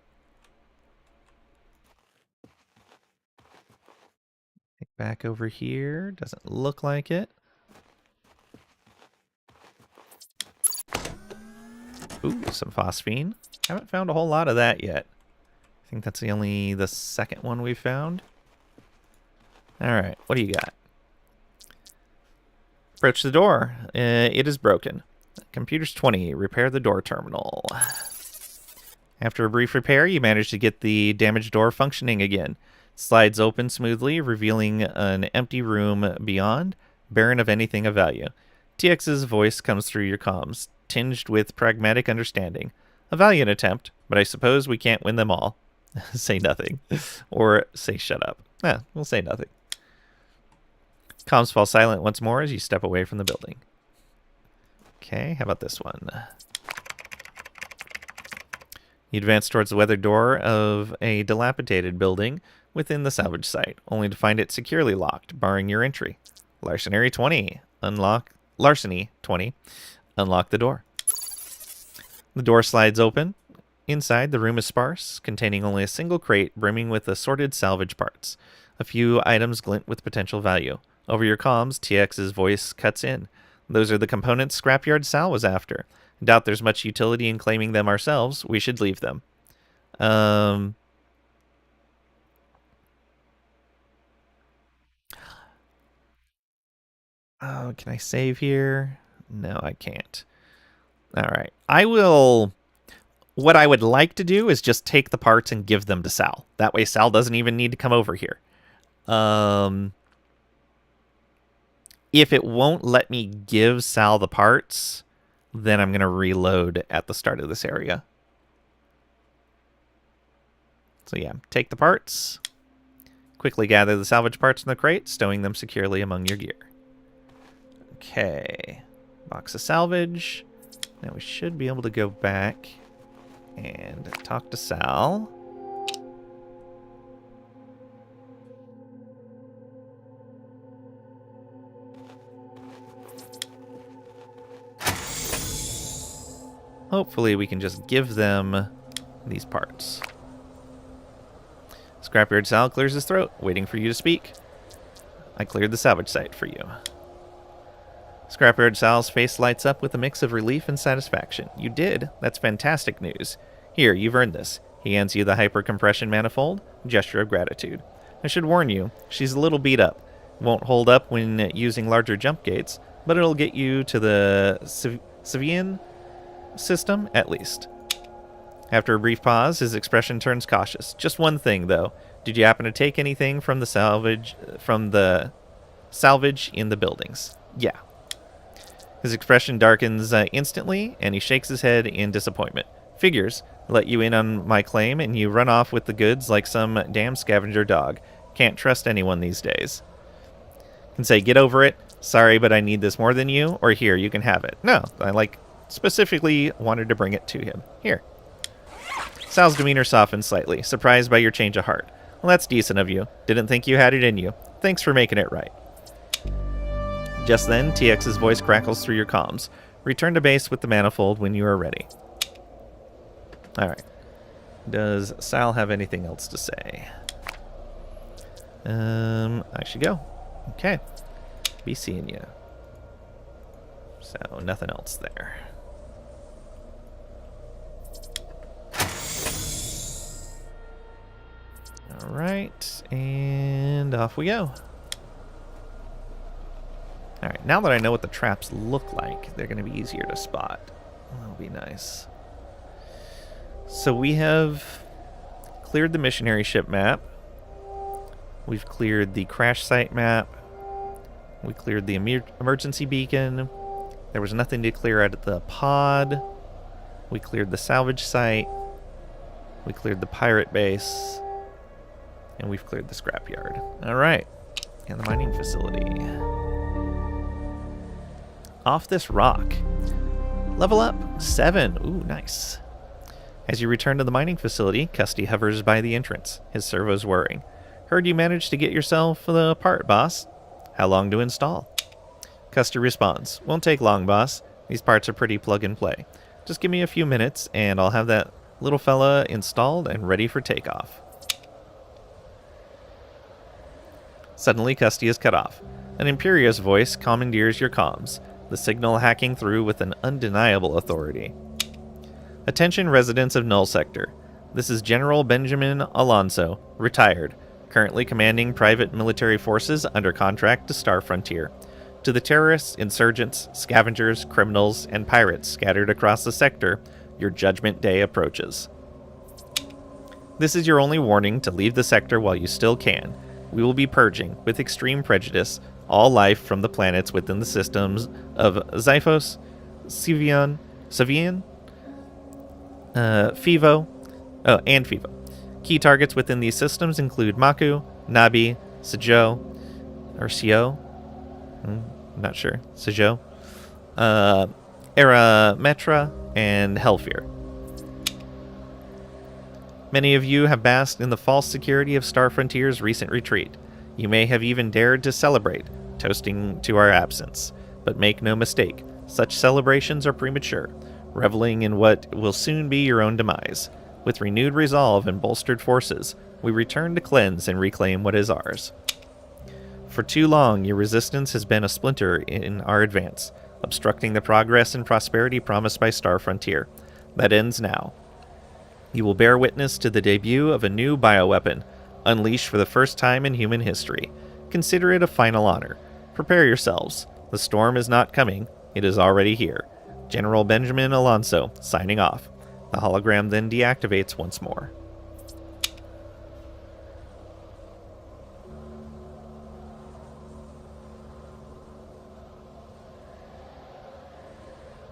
Back over here. Doesn't look like it. Ooh, some phosphine. Haven't found a whole lot of that yet. I think that's the second one we found. Alright, what do you got? Approach the door. It is broken. Computers 20. Repair the door terminal. After a brief repair, you manage to get the damaged door functioning again. Slides open smoothly, revealing an empty room beyond, barren of anything of value. TX's voice comes through your comms, tinged with pragmatic understanding. A valiant attempt, but I suppose we can't win them all. Say nothing. Or say shut up. We'll say nothing. Comms fall silent once more as you step away from the building. Okay, how about this one? You advance towards the weathered door of a dilapidated building within the salvage site, only to find it securely locked, barring your entry. Larceny 20. Unlock the door. The door slides open. Inside, the room is sparse, containing only a single crate brimming with assorted salvage parts. A few items glint with potential value. Over your comms, TX's voice cuts in. Those are the components Scrapyard Sal was after. Doubt there's much utility in claiming them ourselves. We should leave them. Oh, can I save here? No, I can't. All right. What I would like to do is just take the parts and give them to Sal. That way Sal doesn't even need to come over here. If it won't let me give Sal the parts, then I'm going to reload at the start of this area. So yeah, take the parts. Quickly gather the salvage parts in the crate, stowing them securely among your gear. Okay. Box of salvage. Now we should be able to go back and talk to Sal. Hopefully we can just give them these parts. Scrapyard Sal clears his throat, waiting for you to speak. I cleared the salvage site for you. Scrapyard Sal's face lights up with a mix of relief and satisfaction. You did? That's fantastic news. Here, you've earned this. He hands you the hyper-compression manifold, gesture of gratitude. I should warn you, she's a little beat up. Won't hold up when using larger jump gates, but it'll get you to the Sivian system, at least. After a brief pause, his expression turns cautious. Just one thing, though. Did you happen to take anything from the salvage in the buildings? Yeah. His expression darkens instantly, and he shakes his head in disappointment. Figures. Let you in on my claim, and you run off with the goods like some damn scavenger dog. Can't trust anyone these days. Can say, get over it. Sorry, but I need this more than you. Or here, you can have it. No, I specifically wanted to bring it to him. Here. Sal's demeanor softens slightly, surprised by your change of heart. Well, that's decent of you. Didn't think you had it in you. Thanks for making it right. Just then, TX's voice crackles through your comms. Return to base with the manifold when you are ready. Alright. Does Sal have anything else to say? I should go. Okay. Be seeing you. So, nothing else there. Alright, and off we go. Alright, now that I know what the traps look like, they're going to be easier to spot. That'll be nice. So we have cleared the missionary ship map. We've cleared the crash site map. We cleared the emergency beacon. There was nothing to clear out of the pod. We cleared the salvage site. We cleared the pirate base. And we've cleared the scrapyard. Alright. And the mining facility. Off this rock. Level up. 7. Ooh, nice. As you return to the mining facility, Custy hovers by the entrance, his servos whirring. Heard you managed to get yourself the part, boss. How long to install? Custy responds. Won't take long, boss. These parts are pretty plug and play. Just give me a few minutes, and I'll have that little fella installed and ready for takeoff. Suddenly, Custy is cut off. An imperious voice commandeers your comms, the signal hacking through with an undeniable authority. Attention residents of Null Sector. This is General Benjamin Alonso, retired, currently commanding private military forces under contract to Star Frontier. To the terrorists, insurgents, scavengers, criminals, and pirates scattered across the sector, your judgment day approaches. This is your only warning to leave the sector while you still can. We will be purging, with extreme prejudice, all life from the planets within the systems of Xiphos, Sivian, Fivo, and Fivo. Key targets within these systems include Maku, Nabi, Sjo, or Sio, not sure, Sjo, Arametra, and Hellfear. Many of you have basked in the false security of Star Frontier's recent retreat. You may have even dared to celebrate, toasting to our absence. But make no mistake, such celebrations are premature, reveling in what will soon be your own demise. With renewed resolve and bolstered forces, we return to cleanse and reclaim what is ours. For too long, your resistance has been a splinter in our advance, obstructing the progress and prosperity promised by Star Frontier. That ends now. You will bear witness to the debut of a new bioweapon, unleashed for the first time in human history. Consider it a final honor. Prepare yourselves. The storm is not coming. It is already here. General Benjamin Alonso, signing off. The hologram then deactivates once more.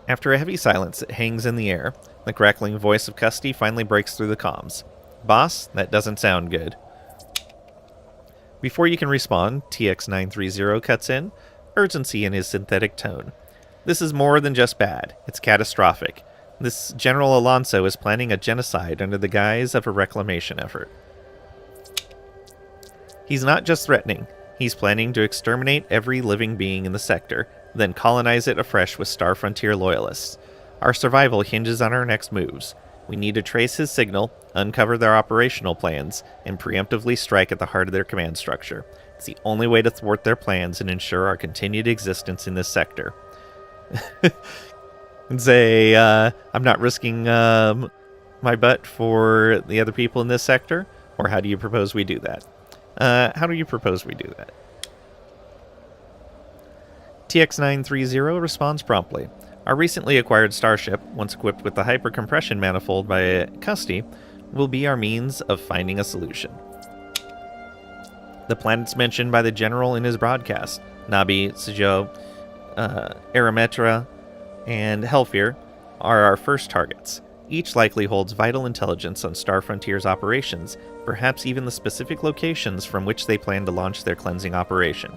After a heavy silence that hangs in the air, the crackling voice of Custy finally breaks through the comms. Boss, that doesn't sound good. Before you can respond, TX-930 cuts in, urgency in his synthetic tone. This is more than just bad. It's catastrophic. This General Alonso is planning a genocide under the guise of a reclamation effort. He's not just threatening. He's planning to exterminate every living being in the sector, then colonize it afresh with Star Frontier loyalists. Our survival hinges on our next moves. We need to trace his signal, uncover their operational plans, and preemptively strike at the heart of their command structure. It's the only way to thwart their plans and ensure our continued existence in this sector. And say, I'm not risking my butt for the other people in this sector? Or how do you propose we do that? How do you propose we do that? TX-930 responds promptly. Our recently acquired starship, once equipped with the hypercompression manifold by Custy, will be our means of finding a solution. The planets mentioned by the General in his broadcast, Nabi, Sijou, Arametra, and Helfir, are our first targets. Each likely holds vital intelligence on Star Frontier's operations, perhaps even the specific locations from which they plan to launch their cleansing operation.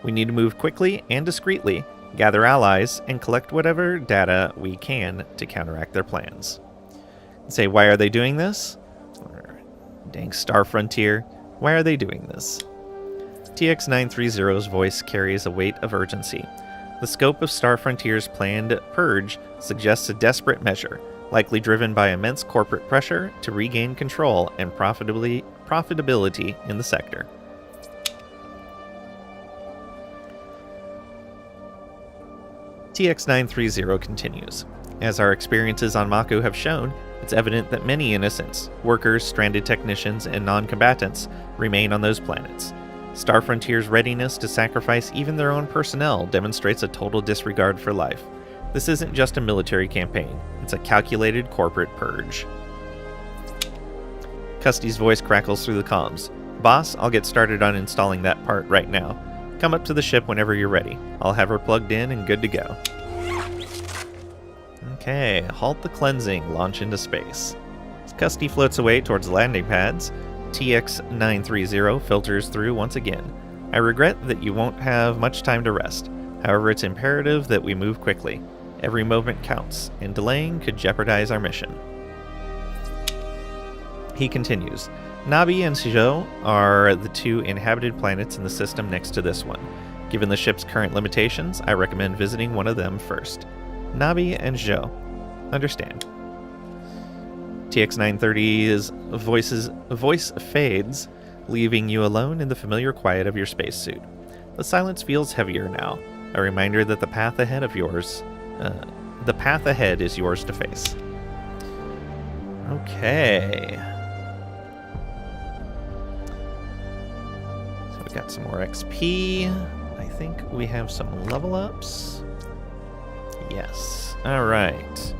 We need to move quickly and discreetly, gather allies, and collect whatever data we can to counteract their plans. Say, why are they doing this? Dang Star Frontier, why are they doing this? TX-930's voice carries a weight of urgency. The scope of Star Frontier's planned purge suggests a desperate measure, likely driven by immense corporate pressure to regain control and profitability in the sector. TX-930 continues. As our experiences on Mako have shown, it's evident that many innocents, workers, stranded technicians, and non-combatants remain on those planets. Star Frontier's readiness to sacrifice even their own personnel demonstrates a total disregard for life. This isn't just a military campaign, it's a calculated corporate purge. Custy's voice crackles through the comms. Boss, I'll get started on installing that part right now. Come up to the ship whenever you're ready. I'll have her plugged in and good to go. Okay, halt the cleansing, launch into space. As Custy floats away towards the landing pads, TX-930 filters through once again. I regret that you won't have much time to rest. However, it's imperative that we move quickly. Every moment counts, and delaying could jeopardize our mission. He continues. Nabi and Sijou are the two inhabited planets in the system next to this one. Given the ship's current limitations, I recommend visiting one of them first. Nabi and Sijou. Understand. TX-930's voice fades, leaving you alone in the familiar quiet of your spacesuit. The silence feels heavier now, a reminder that the path ahead is yours to face. Okay. So we got some more XP. I think we have some level ups. Yes. All right.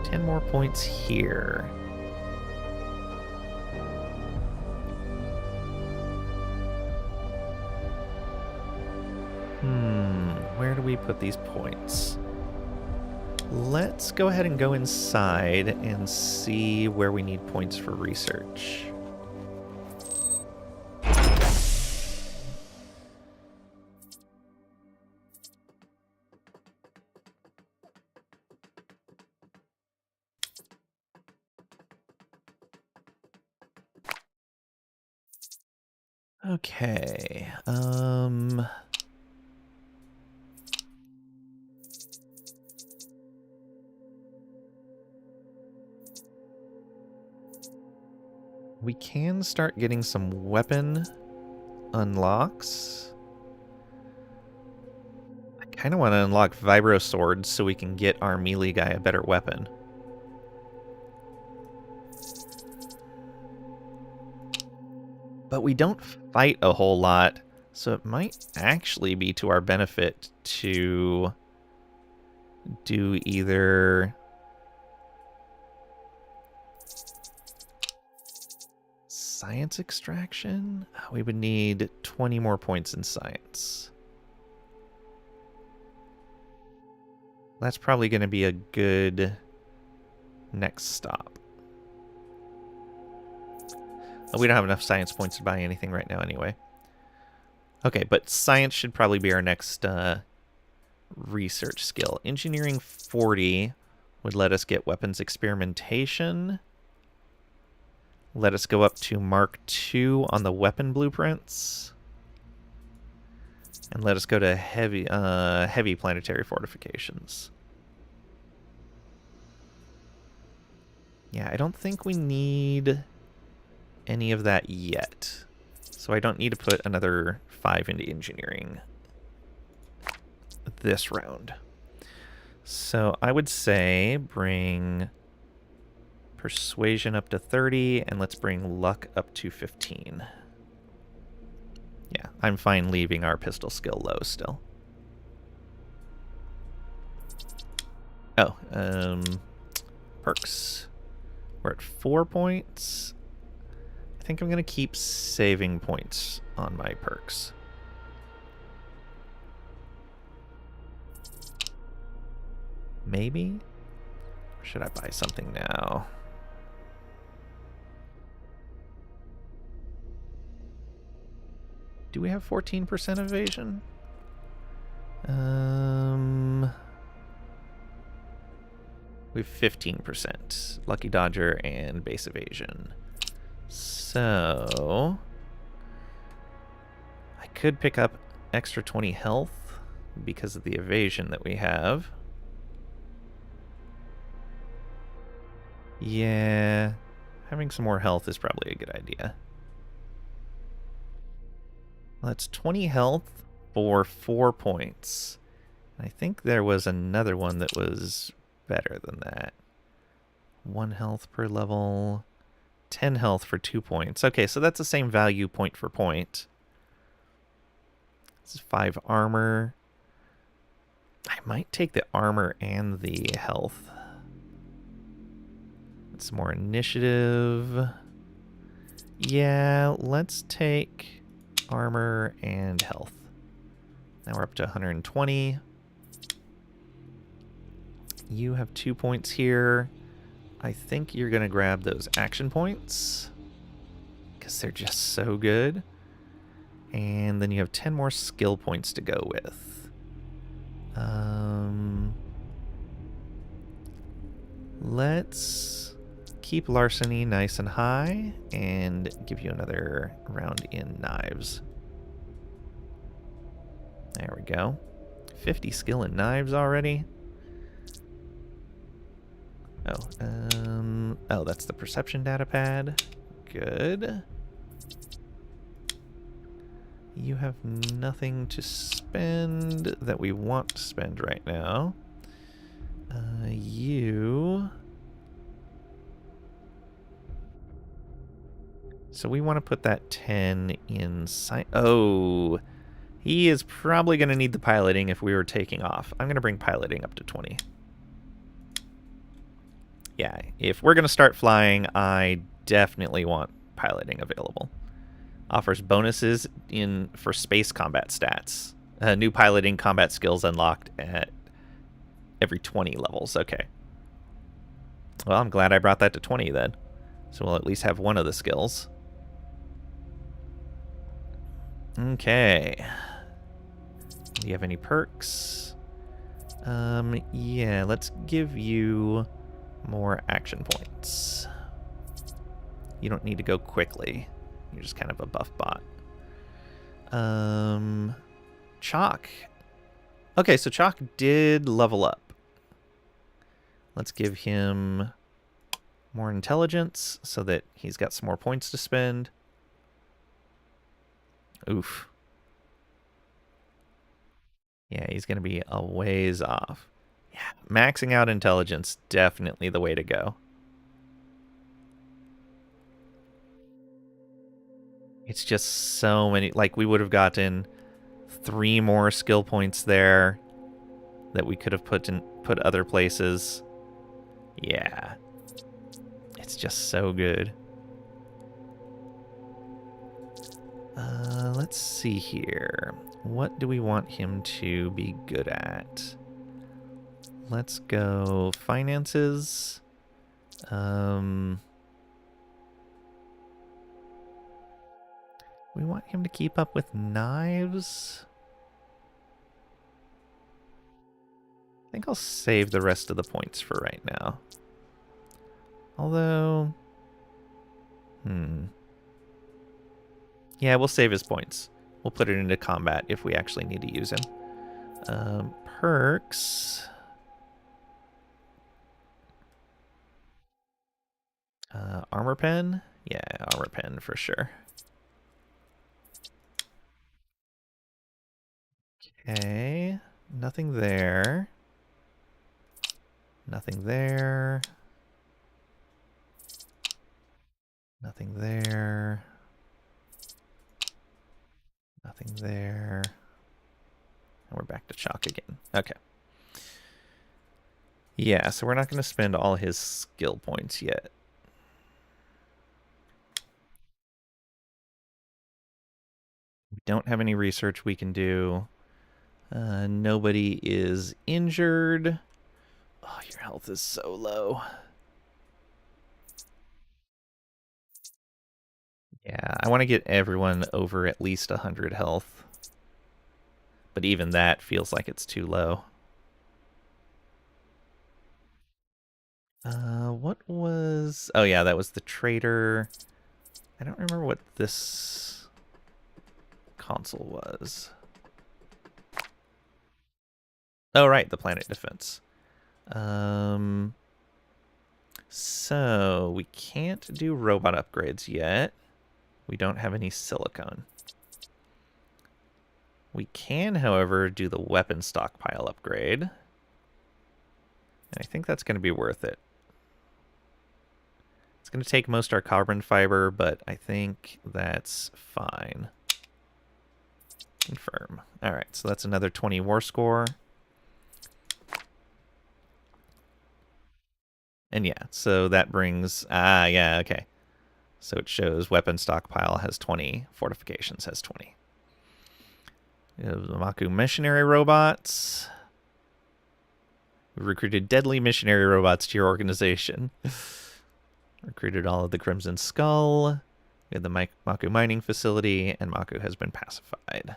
10 more points here. Where do we put these points? Let's go ahead and go inside and see where we need points for research. Okay, we can start getting some weapon unlocks. I kind of want to unlock Vibro Swords so we can get our melee guy a better weapon. But we don't fight a whole lot, so it might actually be to our benefit to do either science extraction. We would need 20 more points in science. That's probably going to be a good next stop. We don't have enough science points to buy anything right now anyway. Okay, but science should probably be our next research skill. Engineering 40 would let us get weapons experimentation. Let us go up to Mark II on the weapon blueprints. And let us go to heavy planetary fortifications. Yeah, I don't think we need any of that yet. So I don't need to put another 5 into engineering this round. So I would say bring persuasion up to 30, and let's bring luck up to 15. Yeah, I'm fine leaving our pistol skill low still. Oh, perks. We're at 4 points. I think I'm going to keep saving points on my perks. Maybe? Or should I buy something now? Do we have 14% evasion? We have 15%. Lucky Dodger and base evasion. So I could pick up extra 20 health because of the evasion that we have. Yeah, having some more health is probably a good idea. Well, that's 20 health for 4 points. I think there was another one that was better than that. 1 health per level, 10 health for 2 points. Okay, so that's the same value point for point. This is 5 armor. I might take the armor and the health. Some more initiative. Yeah, let's take armor and health. Now we're up to 120. You have 2 points here. I think you're going to grab those action points because they're just so good. And then you have 10 more skill points to go with. Let's keep larceny nice and high and give you another round in knives. There we go. 50 skill in knives already. Oh, that's the perception data pad. Good. You have nothing to spend that we want to spend right now. So we want to put that 10 in Oh, he is probably going to need the piloting if we were taking off. I'm going to bring piloting up to 20. Yeah, if we're going to start flying, I definitely want piloting available. Offers bonuses for space combat stats. New piloting combat skills unlocked at every 20 levels. Okay. Well, I'm glad I brought that to 20 then. So we'll at least have one of the skills. Okay. Do you have any perks? Yeah, let's give you more action points. You don't need to go quickly. You're just kind of a buff bot. Chalk. Okay, so Chalk did level up. Let's give him more intelligence so that he's got some more points to spend. Oof. Yeah, he's going to be a ways off. Yeah, maxing out intelligence, definitely the way to go. It's just so many. Like, we would have gotten 3 more skill points there that we could have put other places. Yeah. It's just so good. Let's see here. What do we want him to be good at? Let's go finances. We want him to keep up with knives. think I'll save the rest of the points for right now. Although... Yeah, we'll save his points. We'll put it into combat if we actually need to use him. Perks... armor pen? Yeah, armor pen for sure. Okay, nothing there. Nothing there. Nothing there. Nothing there. And we're back to chalk again. Okay. Yeah, so we're not going to spend all his skill points yet. We don't have any research we can do. Nobody is injured. Oh, your health is so low. Yeah, I want to get everyone over at least 100 health. But even that feels like it's too low. What was... Oh yeah, that was the trader. I don't remember what this console was. Oh, right, the planet defense. So we can't do robot upgrades yet. We don't have any silicone. We can, however, do the weapon stockpile upgrade. And I think that's going to be worth it. It's going to take most our carbon fiber, but I think that's fine. Confirm. All right, so that's another 20 war score. And yeah, so that brings... Ah, yeah, okay. So it shows weapon stockpile has 20, fortifications has 20. We have the Maku missionary robots. We recruited deadly missionary robots to your organization. Recruited all of the Crimson Skull. We have the Maku mining facility, and Maku has been pacified.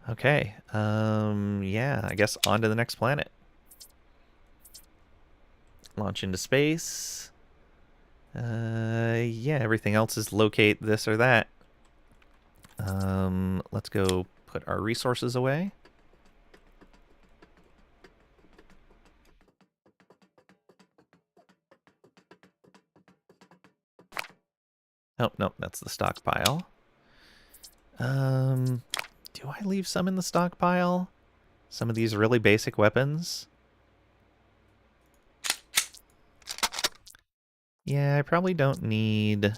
Okay, yeah, I guess on to the next planet. Launch into space. Yeah, everything else is locate this or that. Let's go put our resources away. Oh, no, that's the stockpile. Do I leave some in the stockpile? Some of these really basic weapons? Yeah, I probably don't need...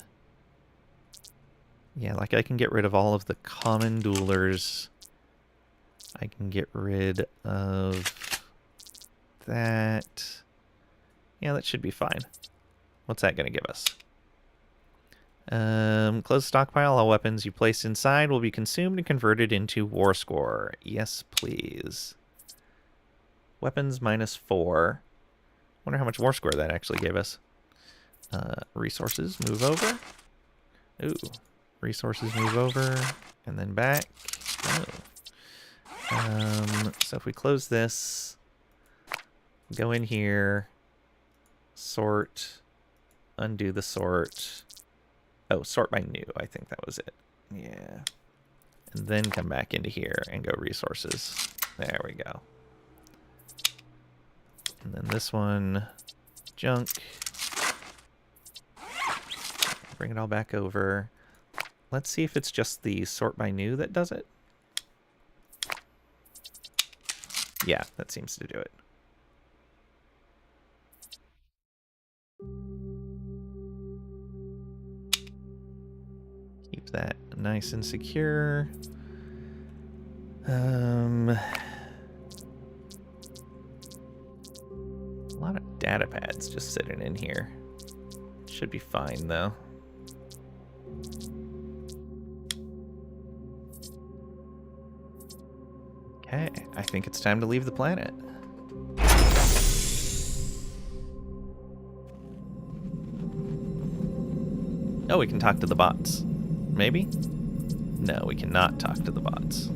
Yeah, like I can get rid of all of the common duelers. I can get rid of that. Yeah, that should be fine. What's that going to give us? Close stockpile. All weapons you place inside will be consumed and converted into war score. Yes, please. Weapons -4. Wonder how much war score that actually gave us. Resources, move over. Ooh. Resources, move over. And then back. Oh. So if we close this, go in here, sort, undo the sort. Oh, sort by new. I think that was it. Yeah. And then come back into here and go resources. There we go. And then this one, junk. Bring it all back over. Let's see if it's just the sort by new that does it. Yeah, that seems to do it. Keep that nice and secure. A lot of data pads just sitting in here. Should be fine though. Okay, I think it's time to leave the planet. Oh, we can talk to the bots. Maybe? No, we cannot talk to the bots.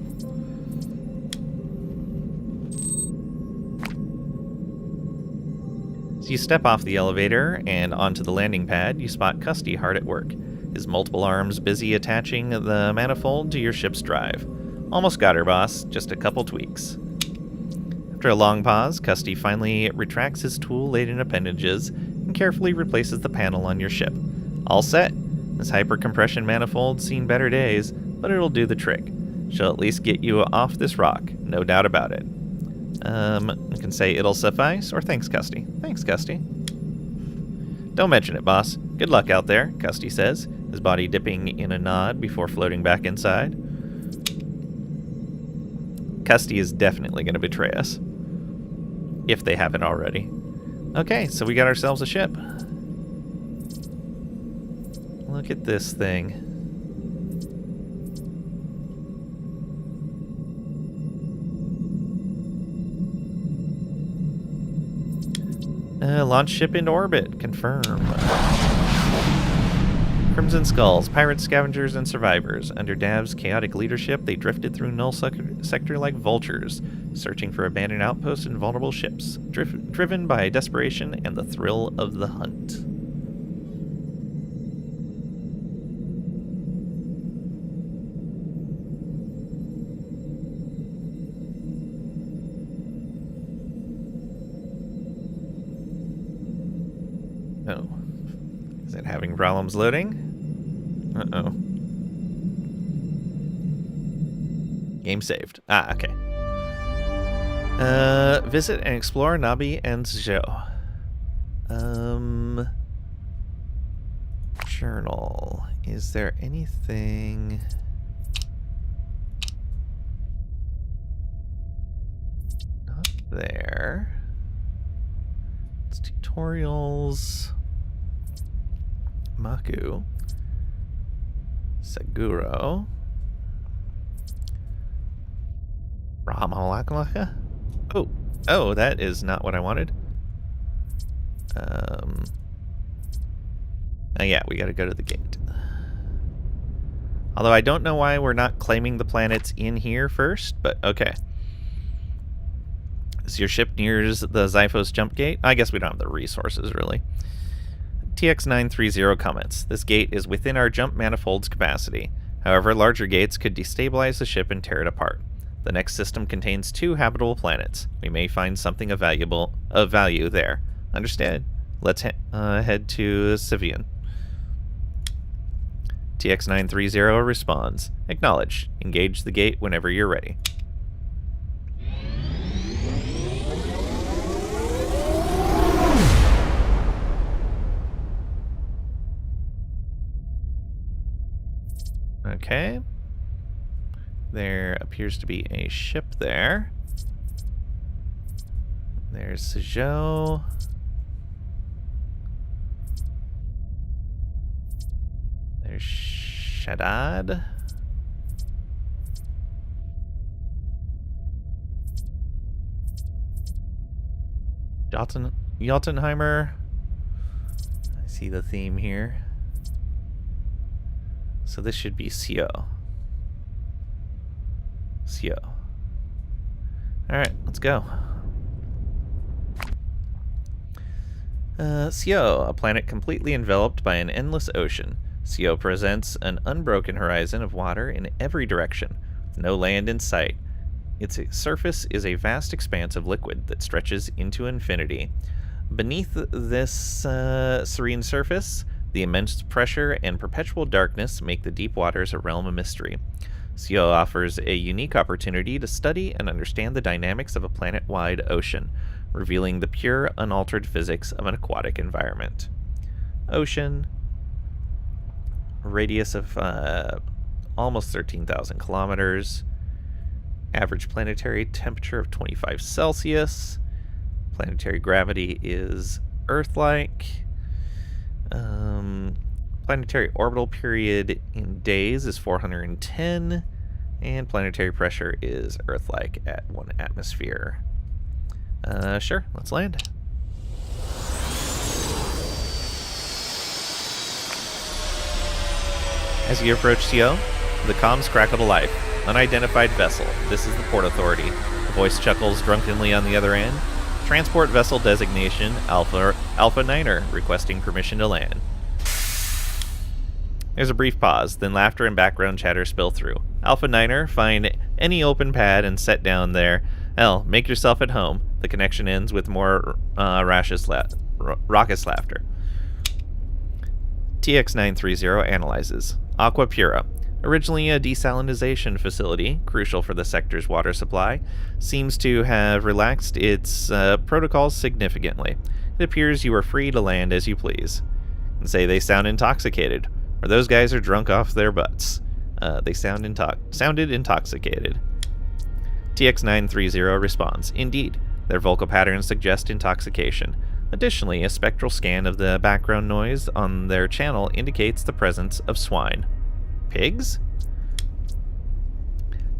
As you step off the elevator and onto the landing pad, you spot Custy hard at work, his multiple arms busy attaching the manifold to your ship's drive. Almost got her, boss. Just a couple tweaks. After a long pause, Custy finally retracts his tool-laden appendages and carefully replaces the panel on your ship. All set. This hypercompression manifold's seen better days, but it'll do the trick. She'll at least get you off this rock, no doubt about it. You can say it'll suffice, or thanks, Custy. Thanks, Custy. Don't mention it, boss. Good luck out there, Custy says, his body dipping in a nod before floating back inside. Custy is definitely going to betray us. If they haven't already. Okay, so we got ourselves a ship. Look at this thing. Launch ship into orbit. Confirm. Crimson Skulls, pirates, scavengers, and survivors. Under Dav's chaotic leadership, they drifted through Null Sector like vultures, searching for abandoned outposts and vulnerable ships, driven by desperation and the thrill of the hunt. Oh. Is it having problems loading? Uh-oh. Game saved. Ah, okay. Visit and explore Nabi and Zhou. Journal. Is there anything... Not there. It's tutorials... Maku, Seguro, Ramalaka. Oh, that is not what I wanted. Yeah, we gotta go to the gate. Although I don't know why we're not claiming the planets in here first, but okay. So your ship nears the Xiphos jump gate? I guess we don't have the resources, really. TX930 comments, this gate is within our jump manifold's capacity. However, larger gates could destabilize the ship and tear it apart. The next system contains 2 habitable planets. We may find something of value there. Understood. Let's head to Sivian. TX930 responds, acknowledged. Engage the gate whenever you're ready. Okay. There appears to be a ship there. There's Zhou. There's Shaddad. Jotunheimer. I see the theme here. So this should be Sio. Alright, let's go. Sio, a planet completely enveloped by an endless ocean. Sio presents an unbroken horizon of water in every direction, with no land in sight. Its surface is a vast expanse of liquid that stretches into infinity. Beneath this serene surface, the immense pressure and perpetual darkness make the deep waters a realm of mystery. Sio offers a unique opportunity to study and understand the dynamics of a planet-wide ocean, revealing the pure, unaltered physics of an aquatic environment. Ocean, radius of almost 13,000 kilometers, average planetary temperature of 25 Celsius, planetary gravity is Earth-like, planetary orbital period in days is 410, and planetary pressure is Earth-like at 1 atmosphere. Sure, let's land. As you approach Sio, the comms crackle to life. Unidentified vessel. This is the Port Authority. The voice chuckles drunkenly on the other end. Transport vessel designation Alpha Niner, requesting permission to land. There's a brief pause, then laughter and background chatter spill through. Alpha Niner, find any open pad and set down there. Hell, make yourself at home. The connection ends with more raucous laughter. TX-930 analyzes. Aqua Pura, originally a desalinization facility, crucial for the sector's water supply, seems to have relaxed its protocols significantly. It appears you are free to land as you please. And say they sound intoxicated, or those guys are drunk off their butts. They sounded intoxicated. TX-930 responds, indeed, their vocal patterns suggest intoxication. Additionally, a spectral scan of the background noise on their channel indicates the presence of swine. Pigs?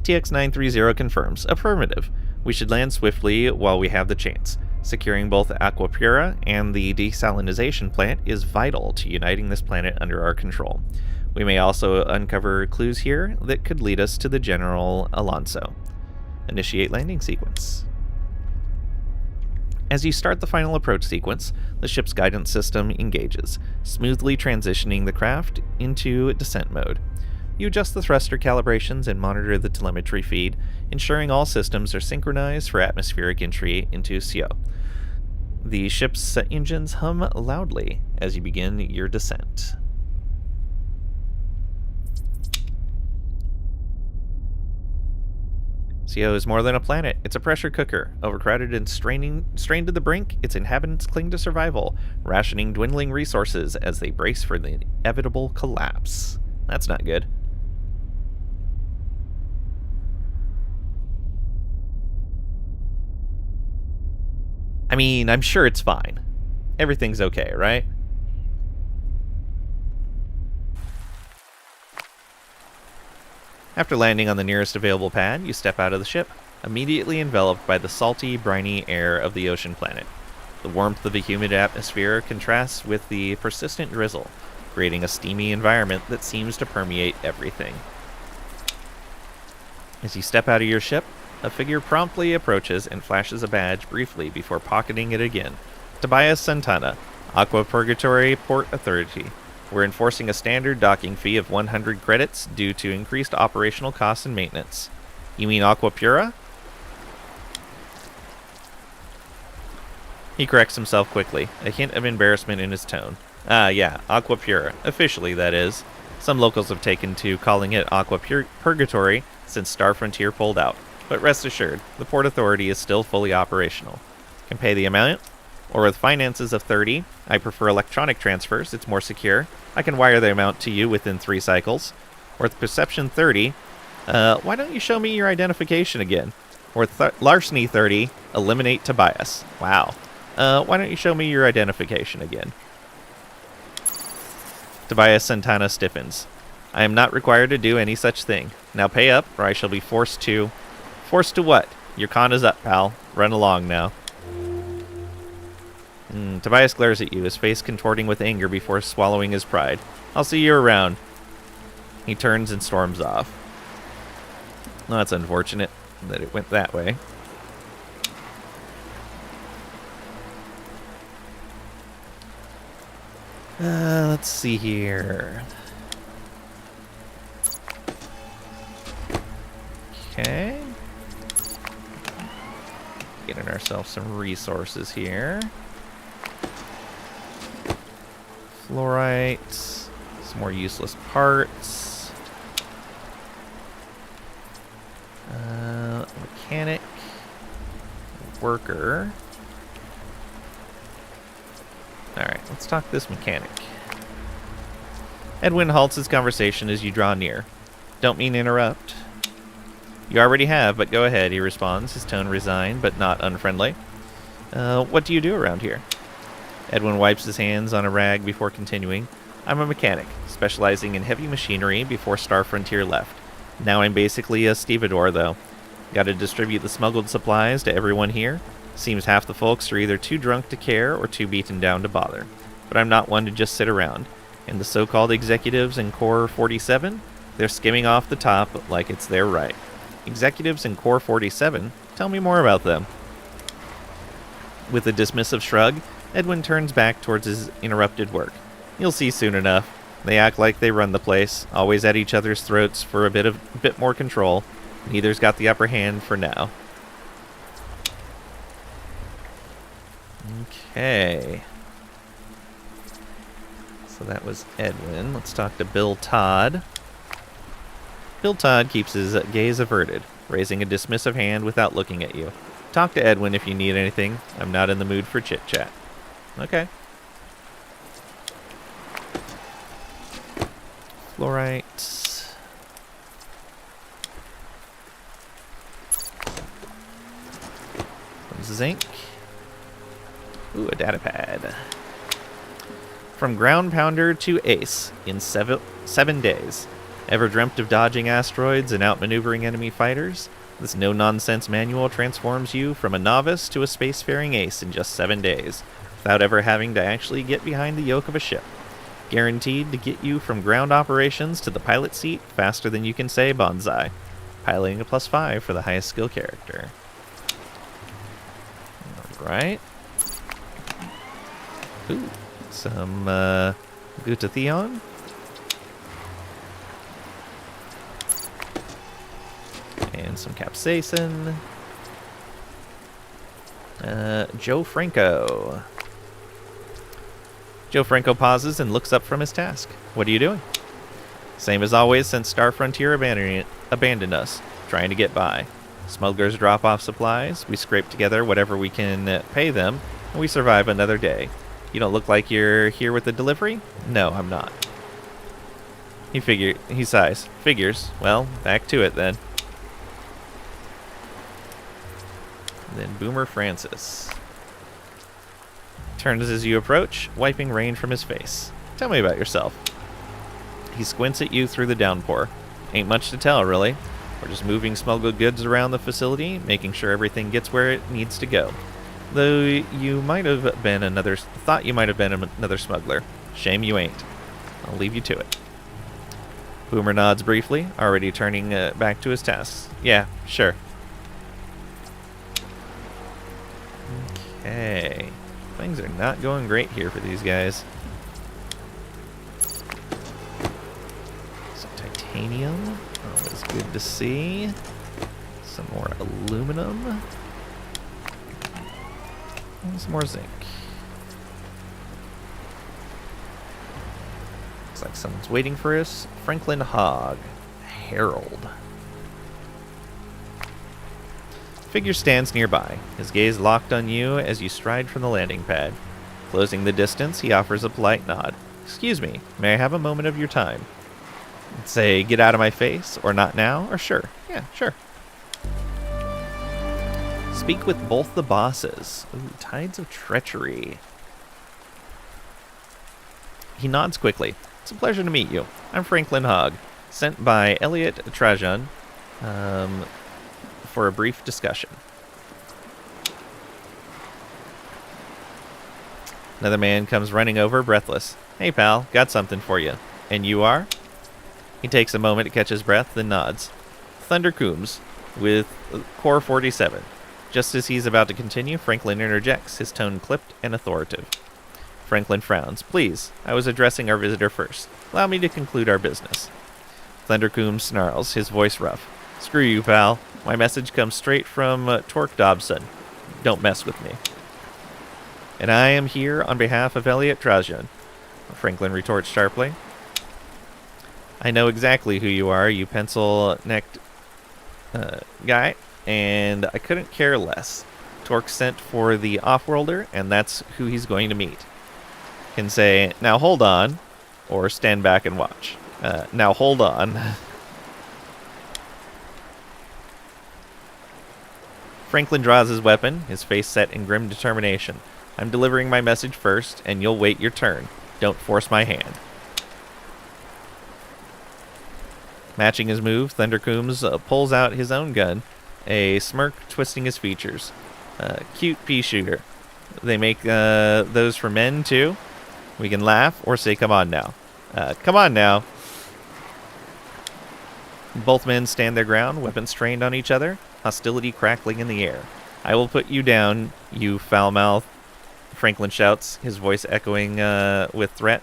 TX-930 confirms, affirmative. We should land swiftly while we have the chance. Securing both Aqua Pura and the desalinization plant is vital to uniting this planet under our control. We may also uncover clues here that could lead us to the General Alonso. Initiate landing sequence. As you start the final approach sequence, the ship's guidance system engages, smoothly transitioning the craft into descent mode. You adjust the thruster calibrations and monitor the telemetry feed, ensuring all systems are synchronized for atmospheric entry into CO. The ship's engines hum loudly as you begin your descent. CO is more than a planet. It's a pressure cooker. Overcrowded and strained to the brink, its inhabitants cling to survival, rationing dwindling resources as they brace for the inevitable collapse. That's not good. I mean, I'm sure it's fine. Everything's okay, right? After landing on the nearest available pad, you step out of the ship, immediately enveloped by the salty, briny air of the ocean planet. The warmth of the humid atmosphere contrasts with the persistent drizzle, creating a steamy environment that seems to permeate everything. As you step out of your ship, a figure promptly approaches and flashes a badge briefly before pocketing it again. Tobias Santana, Aqua Purgatory Port Authority. We're enforcing a standard docking fee of 100 credits due to increased operational costs and maintenance. You mean Aqua Pura? He corrects himself quickly, a hint of embarrassment in his tone. Yeah, Aqua Pura. Officially, that is. Some locals have taken to calling it Aqua Purgatory since Star Frontier pulled out. But rest assured, the Port Authority is still fully operational. Can pay the amount? Or with finances of 30, I prefer electronic transfers, it's more secure. I can wire the amount to you within 3 cycles. Or with perception 30, why don't you show me your identification again? Or with larceny 30, eliminate Tobias. Wow. Why don't you show me your identification again? Tobias Santana stiffens. I am not required to do any such thing. Now pay up, or I shall be forced to... Forced to what? Your con is up, pal. Run along now. Tobias glares at you, his face contorting with anger before swallowing his pride. I'll see you around. He turns and storms off. Well, that's unfortunate that it went that way. Let's see here. Okay. Getting ourselves some resources here. Fluorite, some more useless parts. Mechanic, worker. Alright, let's talk to this mechanic. Edwin halts his conversation as you draw near. Don't mean to interrupt. You already have, but go ahead, he responds, his tone resigned but not unfriendly. What do you do around here? Edwin wipes his hands on a rag before continuing. I'm a mechanic, specializing in heavy machinery before Star Frontier left. Now I'm basically a stevedore, though. Gotta distribute the smuggled supplies to everyone here. Seems half the folks are either too drunk to care or too beaten down to bother. But I'm not one to just sit around. And the so-called executives in Core 47? They're skimming off the top like it's their right. Executives in Core 47? Tell me more about them. With a dismissive shrug, Edwin turns back towards his interrupted work. You'll see soon enough. They act like they run the place, always at each other's throats for a bit more control. Neither's got the upper hand for now. Okay. So that was Edwin. Let's talk to Bill Todd. Bill Todd keeps his gaze averted, raising a dismissive hand without looking at you. Talk to Edwin if you need anything. I'm not in the mood for chit-chat. Okay. Fluorite. Zinc. Ooh, a data pad. From ground pounder to ace in 7 days. Ever dreamt of dodging asteroids and outmaneuvering enemy fighters? This no-nonsense manual transforms you from a novice to a spacefaring ace in just 7 days, without ever having to actually get behind the yoke of a ship. Guaranteed to get you from ground operations to the pilot seat faster than you can say bonsai. Piloting a +5 for the highest skill character. Alright. Ooh, some glutathione. And some capsaicin. Joe Franco. Joe Franco pauses and looks up from his task. What are you doing? Same as always since Star Frontier abandoned us, trying to get by. Smugglers drop off supplies, we scrape together whatever we can pay them, and we survive another day. You don't look like you're here with the delivery? No, I'm not. He sighs. Figures. Well, back to it then. Then Boomer Francis turns as you approach, wiping rain from his face. Tell me about yourself. He squints at you through the downpour. Ain't much to tell, really. We're just moving smuggled goods around the facility, making sure everything gets where it needs to go. Though you might have been thought you might have been another smuggler. Shame you ain't. I'll leave you to it. Boomer nods briefly, already turning back to his tasks. Yeah, sure. Okay. Things are not going great here for these guys. Some titanium. Always good to see. Some more aluminum. And some more zinc. Looks like someone's waiting for us. Franklin Hogg. Harold. Figure stands nearby, his gaze locked on you as you stride from the landing pad. Closing the distance, he offers a polite nod. Excuse me, may I have a moment of your time? Say, get out of my face, or not now, or sure. Yeah, sure. Speak with both the bosses. Ooh, Tides of Treachery. He nods quickly. It's a pleasure to meet you. I'm Franklin Hogg, sent by Elliot Trajan for a brief discussion. Another man comes running over, breathless. Hey, pal, got something for you. And you are? He takes a moment to catch his breath, then nods. Thunder Coombs, with Core 47. Just as he's about to continue, Franklin interjects, his tone clipped and authoritative. Franklin frowns. Please, I was addressing our visitor first. Allow me to conclude our business. Thunder Coombs snarls, his voice rough. Screw you, pal. My message comes straight from Torque Dobson. Don't mess with me. And I am here on behalf of Elliot Trajan, Franklin retorts sharply. I know exactly who you are, you pencil-necked guy, and I couldn't care less. Torque sent for the off-worlder, and that's who he's going to meet. Can say, now hold on, or stand back and watch. Now hold on. Franklin draws his weapon, his face set in grim determination. I'm delivering my message first, and you'll wait your turn. Don't force my hand. Matching his move, Thunder Coombs pulls out his own gun, a smirk twisting his features. Cute pea shooter. They make those for men, too. We can laugh or say, come on now. Come on now. Both men stand their ground, weapons trained on each other, hostility crackling in the air. I will put you down, you foul mouth, Franklin shouts, his voice echoing with threat.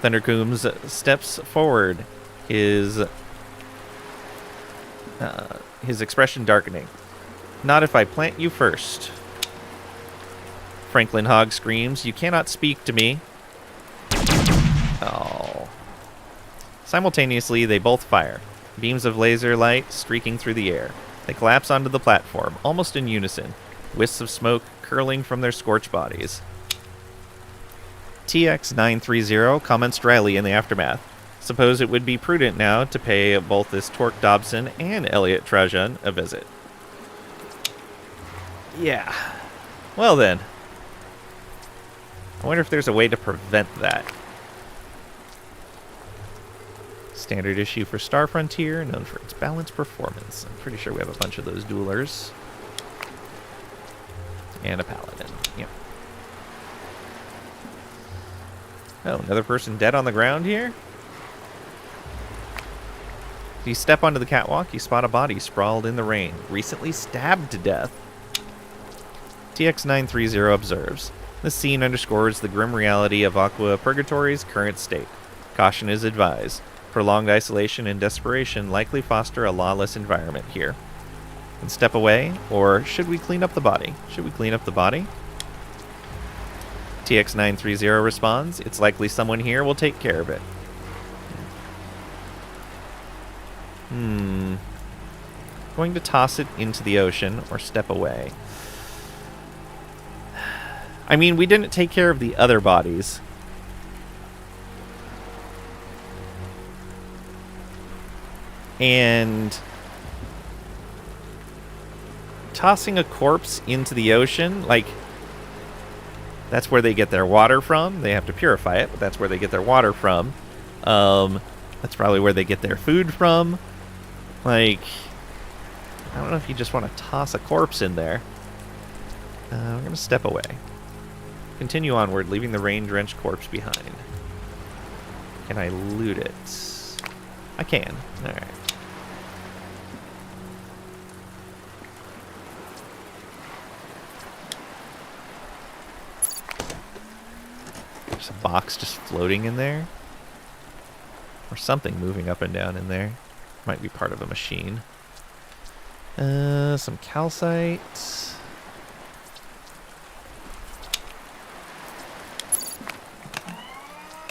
Thunder Coombs steps forward, his expression darkening. Not if I plant you first. Franklin Hogg screams, you cannot speak to me. Oh. Simultaneously, they both fire. Beams of laser light streaking through the air. They collapse onto the platform, almost in unison. Wisps of smoke curling from their scorched bodies. TX930 comments dryly in the aftermath. Suppose it would be prudent now to pay both this Torque Dobson and Elliot Trajan a visit. Yeah. Well then. I wonder if there's a way to prevent that. Standard issue for Star Frontier, known for its balanced performance. I'm pretty sure we have a bunch of those duelers. And a paladin. Yep. Oh, another person dead on the ground here? As you step onto the catwalk, you spot a body sprawled in the rain, recently stabbed to death. TX930 observes. This scene underscores the grim reality of Aqua Purgatory's current state. Caution is advised. Prolonged isolation and desperation likely foster a lawless environment here. And step away, or should we clean up the body? Should we clean up the body? TX930 responds, it's likely someone here will take care of it. Going to toss it into the ocean or step away. I mean, we didn't take care of the other bodies. And tossing a corpse into the ocean, like, that's where they get their water from. They have to purify it, but that's where they get their water from. That's probably where they get their food from. Like, I don't know if you just want to toss a corpse in there. We're going to step away. Continue onward, leaving the rain-drenched corpse behind. Can I loot it? I can. Alright. There's a box just floating in there. Or something moving up and down in there. Might be part of a machine. Some calcite.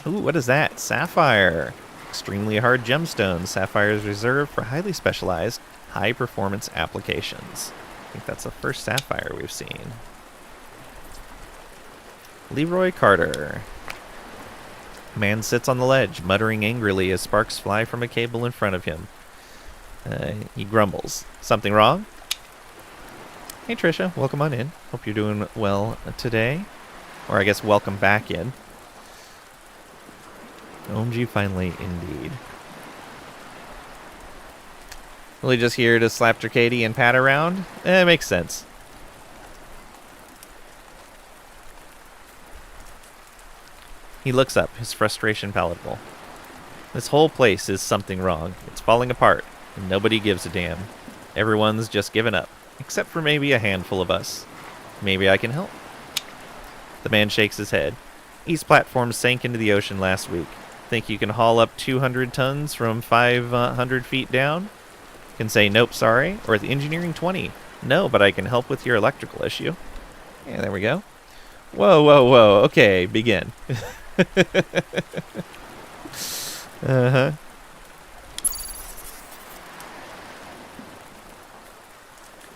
Ooh, what is that? Sapphire. Extremely hard gemstone. Sapphire is reserved for highly specialized, high-performance applications. I think that's the first sapphire we've seen. Leroy Carter. Man sits on the ledge, muttering angrily as sparks fly from a cable in front of him. He grumbles. Something wrong? Hey Trisha, welcome on in. Hope you're doing well today. Or I guess welcome back in. OMG finally indeed. Really just here to slap Dracady and pat around? It makes sense. He looks up, his frustration palatable. This whole place is something wrong. It's falling apart, and nobody gives a damn. Everyone's just given up, except for maybe a handful of us. Maybe I can help. The man shakes his head. East platform sank into the ocean last week. Think you can haul up 200 tons from 500 feet down? Can say nope, sorry, or the engineering 20. No, but I can help with your electrical issue. Yeah, there we go. Whoa, whoa, whoa. Okay, begin. Uh-huh.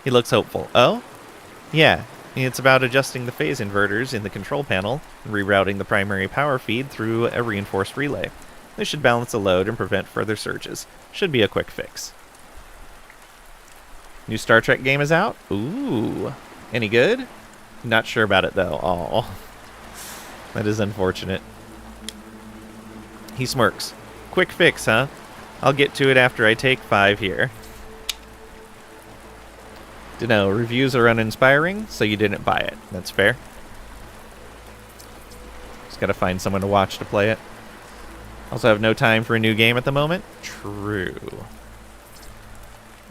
He looks hopeful. Oh? Yeah. It's about adjusting the phase inverters in the control panel and rerouting the primary power feed through a reinforced relay. This should balance the load and prevent further surges. Should be a quick fix. New Star Trek game is out? Ooh. Any good? Not sure about it, though. Aw. That is unfortunate. He smirks. Quick fix, huh? I'll get to it after I take 5 here. Dunno, reviews are uninspiring, so you didn't buy it. That's fair. Just gotta find someone to watch to play it. Also have no time for a new game at the moment. True.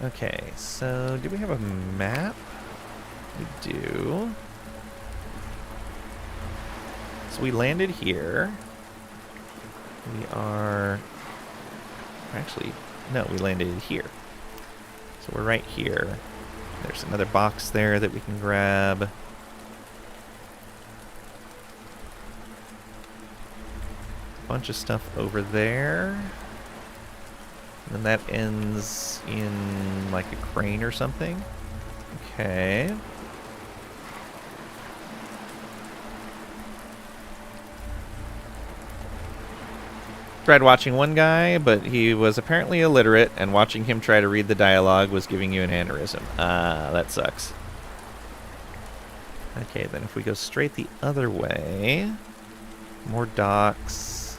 Okay, so do we have a map? We do. So we landed here. We are... Actually, no, we landed here. So we're right here. There's another box there that we can grab. A bunch of stuff over there. And that ends in like a crane or something. Okay. Tried watching one guy, but he was apparently illiterate, and watching him try to read the dialogue was giving you an aneurysm. Ah, that sucks. Okay, then if we go straight the other way, more docks,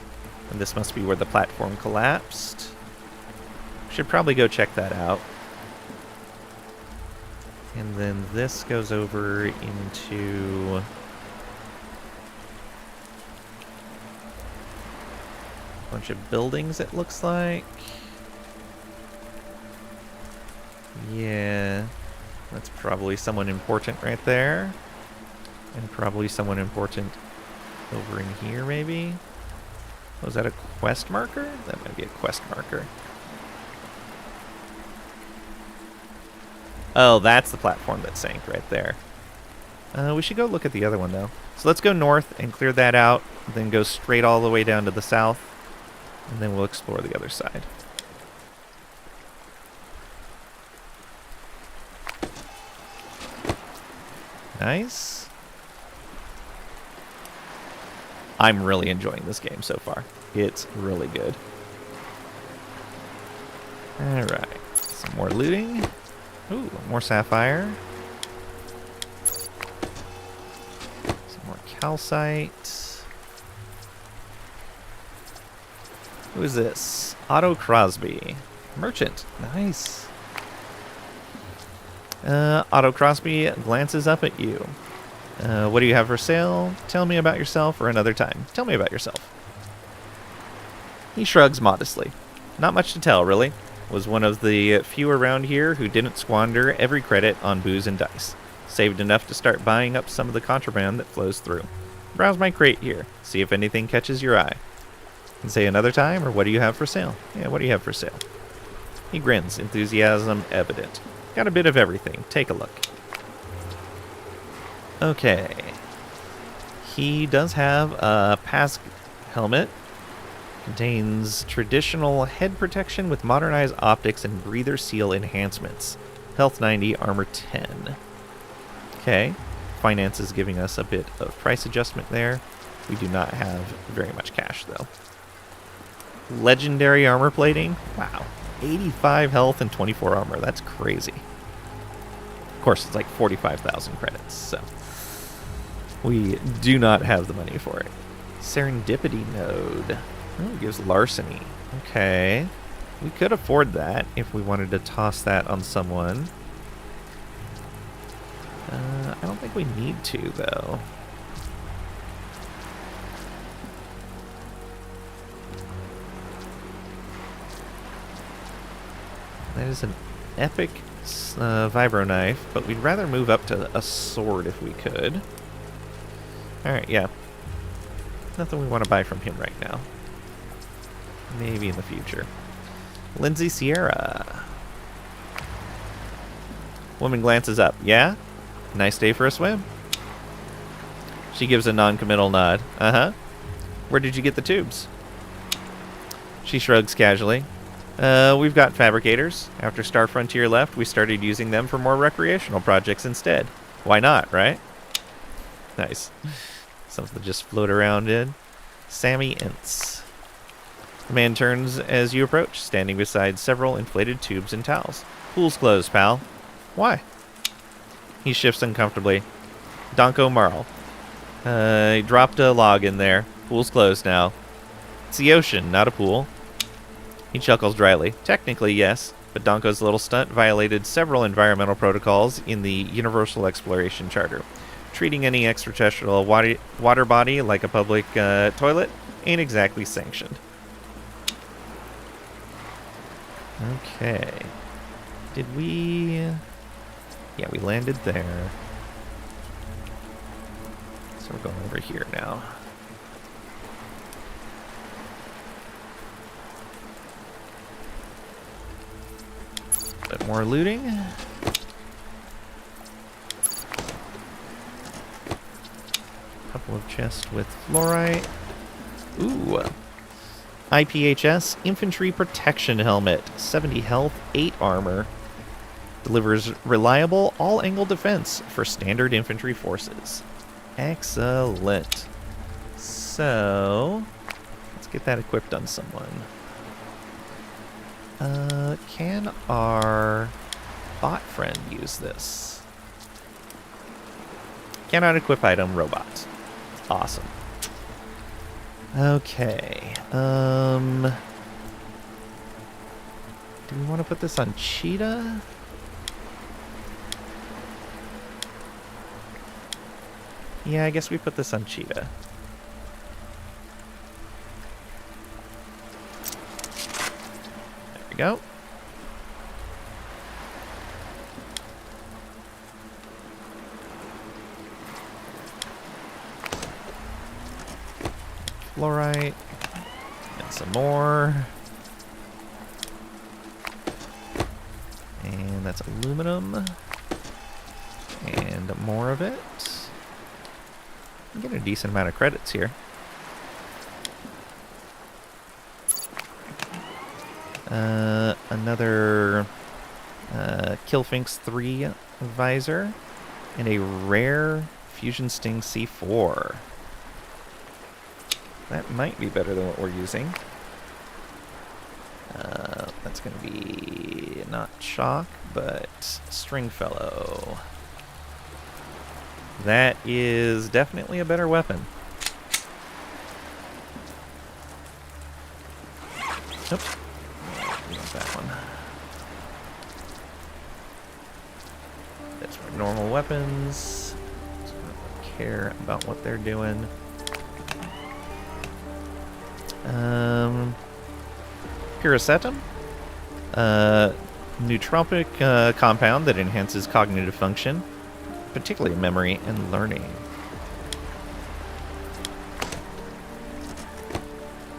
and this must be where the platform collapsed. Should probably go check that out. And then this goes over into... bunch of buildings, it looks like. Yeah, that's probably someone important right there. And probably someone important over in here, maybe? Was that a quest marker? That might be a quest marker. Oh, that's the platform that sank right there. We should go look at the other one, though. So let's go north and clear that out, then go straight all the way down to the south, and then we'll explore the other side. Nice. I'm really enjoying this game so far. It's really good. Alright, some more looting. Ooh, more sapphire. Some more calcite. Who is this? Otto Crosby. Merchant. Nice. Otto Crosby glances up at you. What do you have for sale? Tell me about yourself or another time. Tell me about yourself. He shrugs modestly. Not much to tell, really. Was one of the few around here who didn't squander every credit on booze and dice. Saved enough to start buying up some of the contraband that flows through. Browse my crate here. See if anything catches your eye. And say another time, or what do you have for sale? Yeah, what do you have for sale? He grins, enthusiasm evident. Got a bit of everything. Take a look. Okay. He does have a Pask helmet. Contains traditional head protection with modernized optics and breather seal enhancements. Health 90, armor 10. Okay. Finance is giving us a bit of price adjustment there. We do not have very much cash, though. Legendary armor plating. Wow. 85 health and 24 armor. That's crazy. Of course, it's like 45,000 credits, so we do not have the money for it. Serendipity node. Oh, it gives larceny. Okay. We could afford that if we wanted to toss that on someone. I don't think we need to, though. That is an epic vibro knife, but we'd rather move up to a sword if we could. Alright, yeah. Nothing we want to buy from him right now. Maybe in the future. Lindsay Sierra. Woman glances up. Yeah? Nice day for a swim. She gives a non-committal nod. Uh-huh. Where did you get the tubes? She shrugs casually. We've got fabricators. After Star Frontier left, we started using them for more recreational projects instead. Why not, right? Nice. Something to just float around in. Sammy Ince. The man turns as you approach, standing beside several inflated tubes and towels. Pool's closed, pal. Why? He shifts uncomfortably. Donko Marl. He dropped a log in there. Pool's closed now. It's the ocean, not a pool. He chuckles dryly. Technically, yes, but Donko's little stunt violated several environmental protocols in the Universal Exploration Charter. Treating any extraterrestrial water body like a public toilet ain't exactly sanctioned. Okay. Did we... Yeah, we landed there. So we're going over here now. Bit more looting. Couple of chests with fluorite. Ooh. IPHS Infantry Protection Helmet. 70 health, 8 armor. Delivers reliable all-angle defense for standard infantry forces. Excellent. So, let's get that equipped on someone. Can our bot friend use this? Cannot equip item robot. Awesome. Okay. Do we want to put this on Cheetah? Yeah, I guess we put this on Cheetah. There we go. Fluorite. And some more. And that's aluminum. And more of it. I'm getting a decent amount of credits here. Another Killfinks 3 visor. And a rare Fusion Sting C4. That might be better than what we're using. That's going to be not Chalk, but Stringfellow. That is definitely a better weapon. Oops. Not that one. That's for normal weapons. So I don't care about what they're doing. Piracetam, nootropic compound that enhances cognitive function, particularly memory and learning.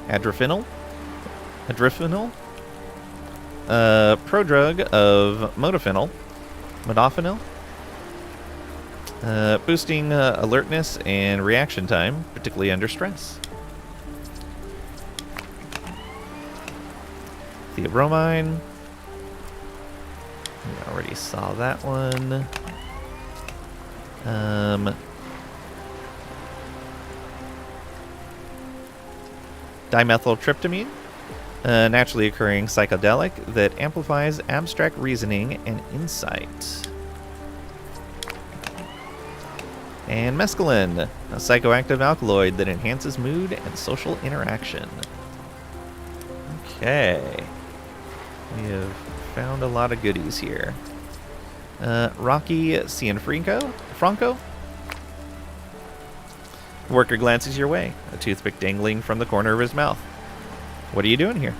Adrephenol, prodrug of modafinil, boosting alertness and reaction time, particularly under stress. Theobromine. We already saw that one. Dimethyltryptamine, a naturally occurring psychedelic that amplifies abstract reasoning and insight. And mescaline, a psychoactive alkaloid that enhances mood and social interaction. Okay. We have found a lot of goodies here. Rocky Cianfranco? Worker glances your way, a toothpick dangling from the corner of his mouth. What are you doing here?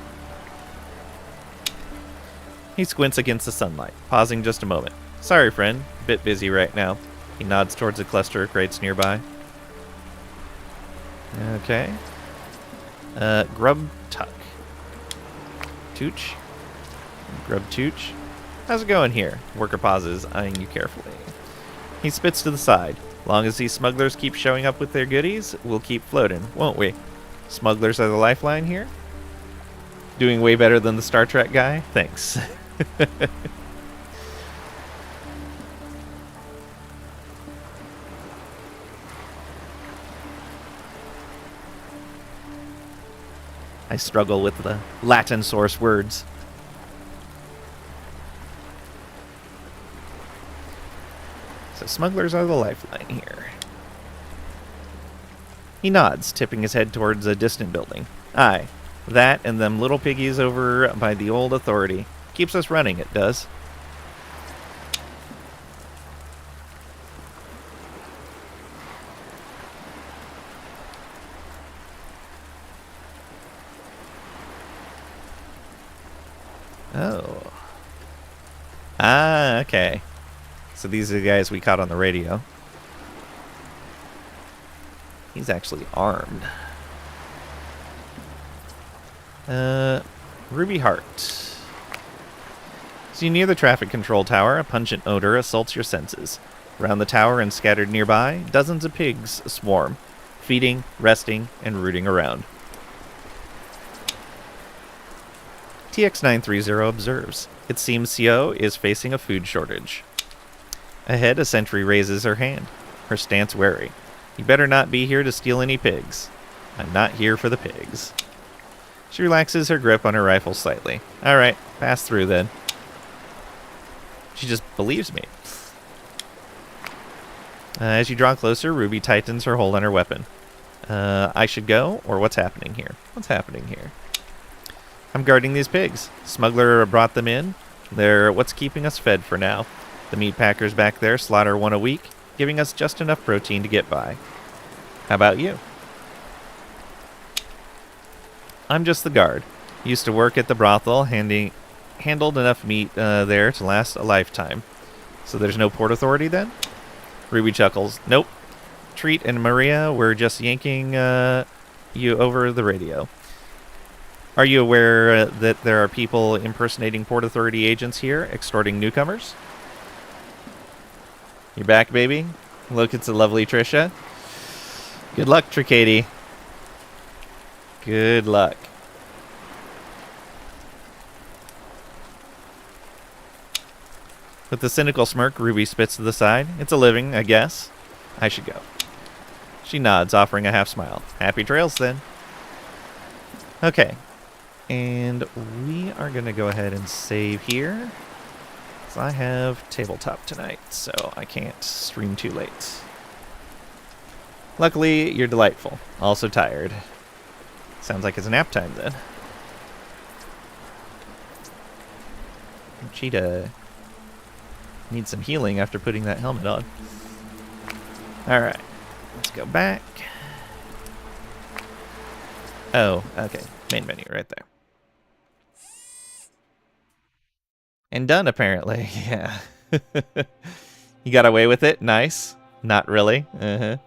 He squints against the sunlight, pausing just a moment. Sorry, friend. Bit busy right now. He nods towards a cluster of crates nearby. Okay. Grub Tuck. Tooch? Grub Tooch? How's it going here? Worker pauses, eyeing you carefully. He spits to the side. Long as these smugglers keep showing up with their goodies, we'll keep floating, won't we? Smugglers are the lifeline here? Doing way better than the Star Trek guy? Thanks. I struggle with the Latin source words. So smugglers are the lifeline here. He nods, tipping his head towards a distant building. Aye, that and them little piggies over by the old authority. Keeps us running, it does. Oh. Ah, okay. So these are the guys we caught on the radio. He's actually armed. Ruby Heart. As you near the traffic control tower, a pungent odor assaults your senses. Around the tower and scattered nearby, dozens of pigs swarm, feeding, resting, and rooting around. TX-930 observes. It seems CO is facing a food shortage. Ahead, a sentry raises her hand, her stance wary. You better not be here to steal any pigs. I'm not here for the pigs. She relaxes her grip on her rifle slightly. Alright, pass through then. She just believes me. As you draw closer, Ruby tightens her hold on her weapon. I should go, or what's happening here? What's happening here? I'm guarding these pigs. Smuggler brought them in. They're what's keeping us fed for now. The meat packers back there slaughter one a week, giving us just enough protein to get by. How about you? I'm just the guard. Used to work at the brothel, handled enough meat there to last a lifetime. So there's no port authority then? Ruby chuckles. Nope. Treat and Maria were just yanking you over the radio. Are you aware that there are people impersonating Port Authority agents here, extorting newcomers? You're back, baby? Look, it's a lovely Trisha. Good luck, Tricady. Good luck. With a cynical smirk, Ruby spits to the side. It's a living, I guess. I should go. She nods, offering a half smile. Happy trails, then. Okay. And we are going to go ahead and save here. So I have tabletop tonight, so I can't stream too late. Luckily, you're delightful. Also tired. Sounds like it's nap time, then. Cheetah needs some healing after putting that helmet on. Alright. Let's go back. Oh, okay. Main menu right there. And done, apparently. Yeah. You got away with it? Nice. Not really. Uh-huh.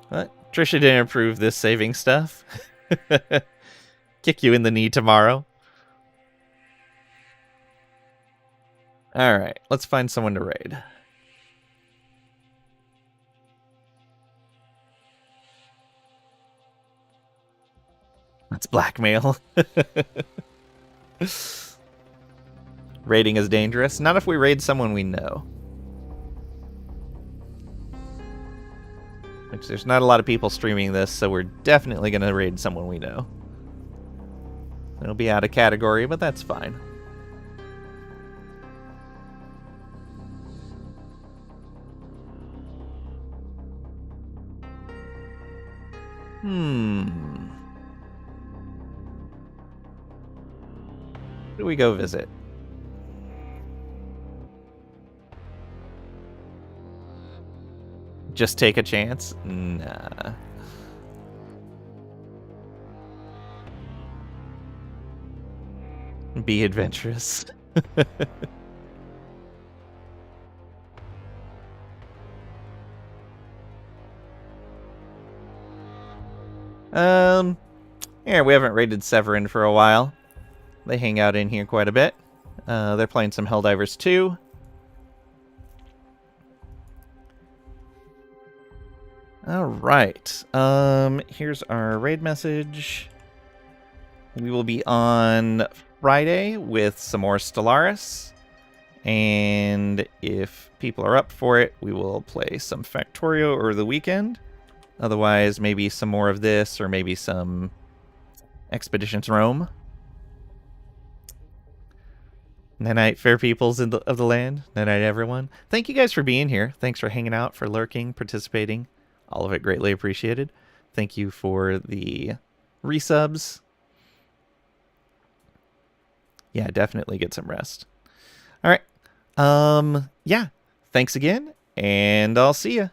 What? Trisha didn't approve this saving stuff. Kick you in the knee tomorrow. Alright, let's find someone to raid. That's blackmail. Raiding is dangerous. Not if we raid someone we know. Which there's not a lot of people streaming this, so we're definitely going to raid someone we know. It'll be out of category, but that's fine. Who do we go visit? Just take a chance? Nah. Be adventurous. Yeah, we haven't raided Severin for a while. They hang out in here quite a bit. They're playing some Helldivers 2. Alright. Here's our raid message. We will be on Friday with some more Stellaris. And if people are up for it, we will play some Factorio over the weekend. Otherwise, maybe some more of this, or maybe some Expeditions Rome. Night-night, fair peoples of the land. Night-night, everyone. Thank you guys for being here. Thanks for hanging out, for lurking, participating. All of it greatly appreciated. Thank you for the resubs. Yeah, definitely get some rest. All right. Yeah. Thanks again, and I'll see ya.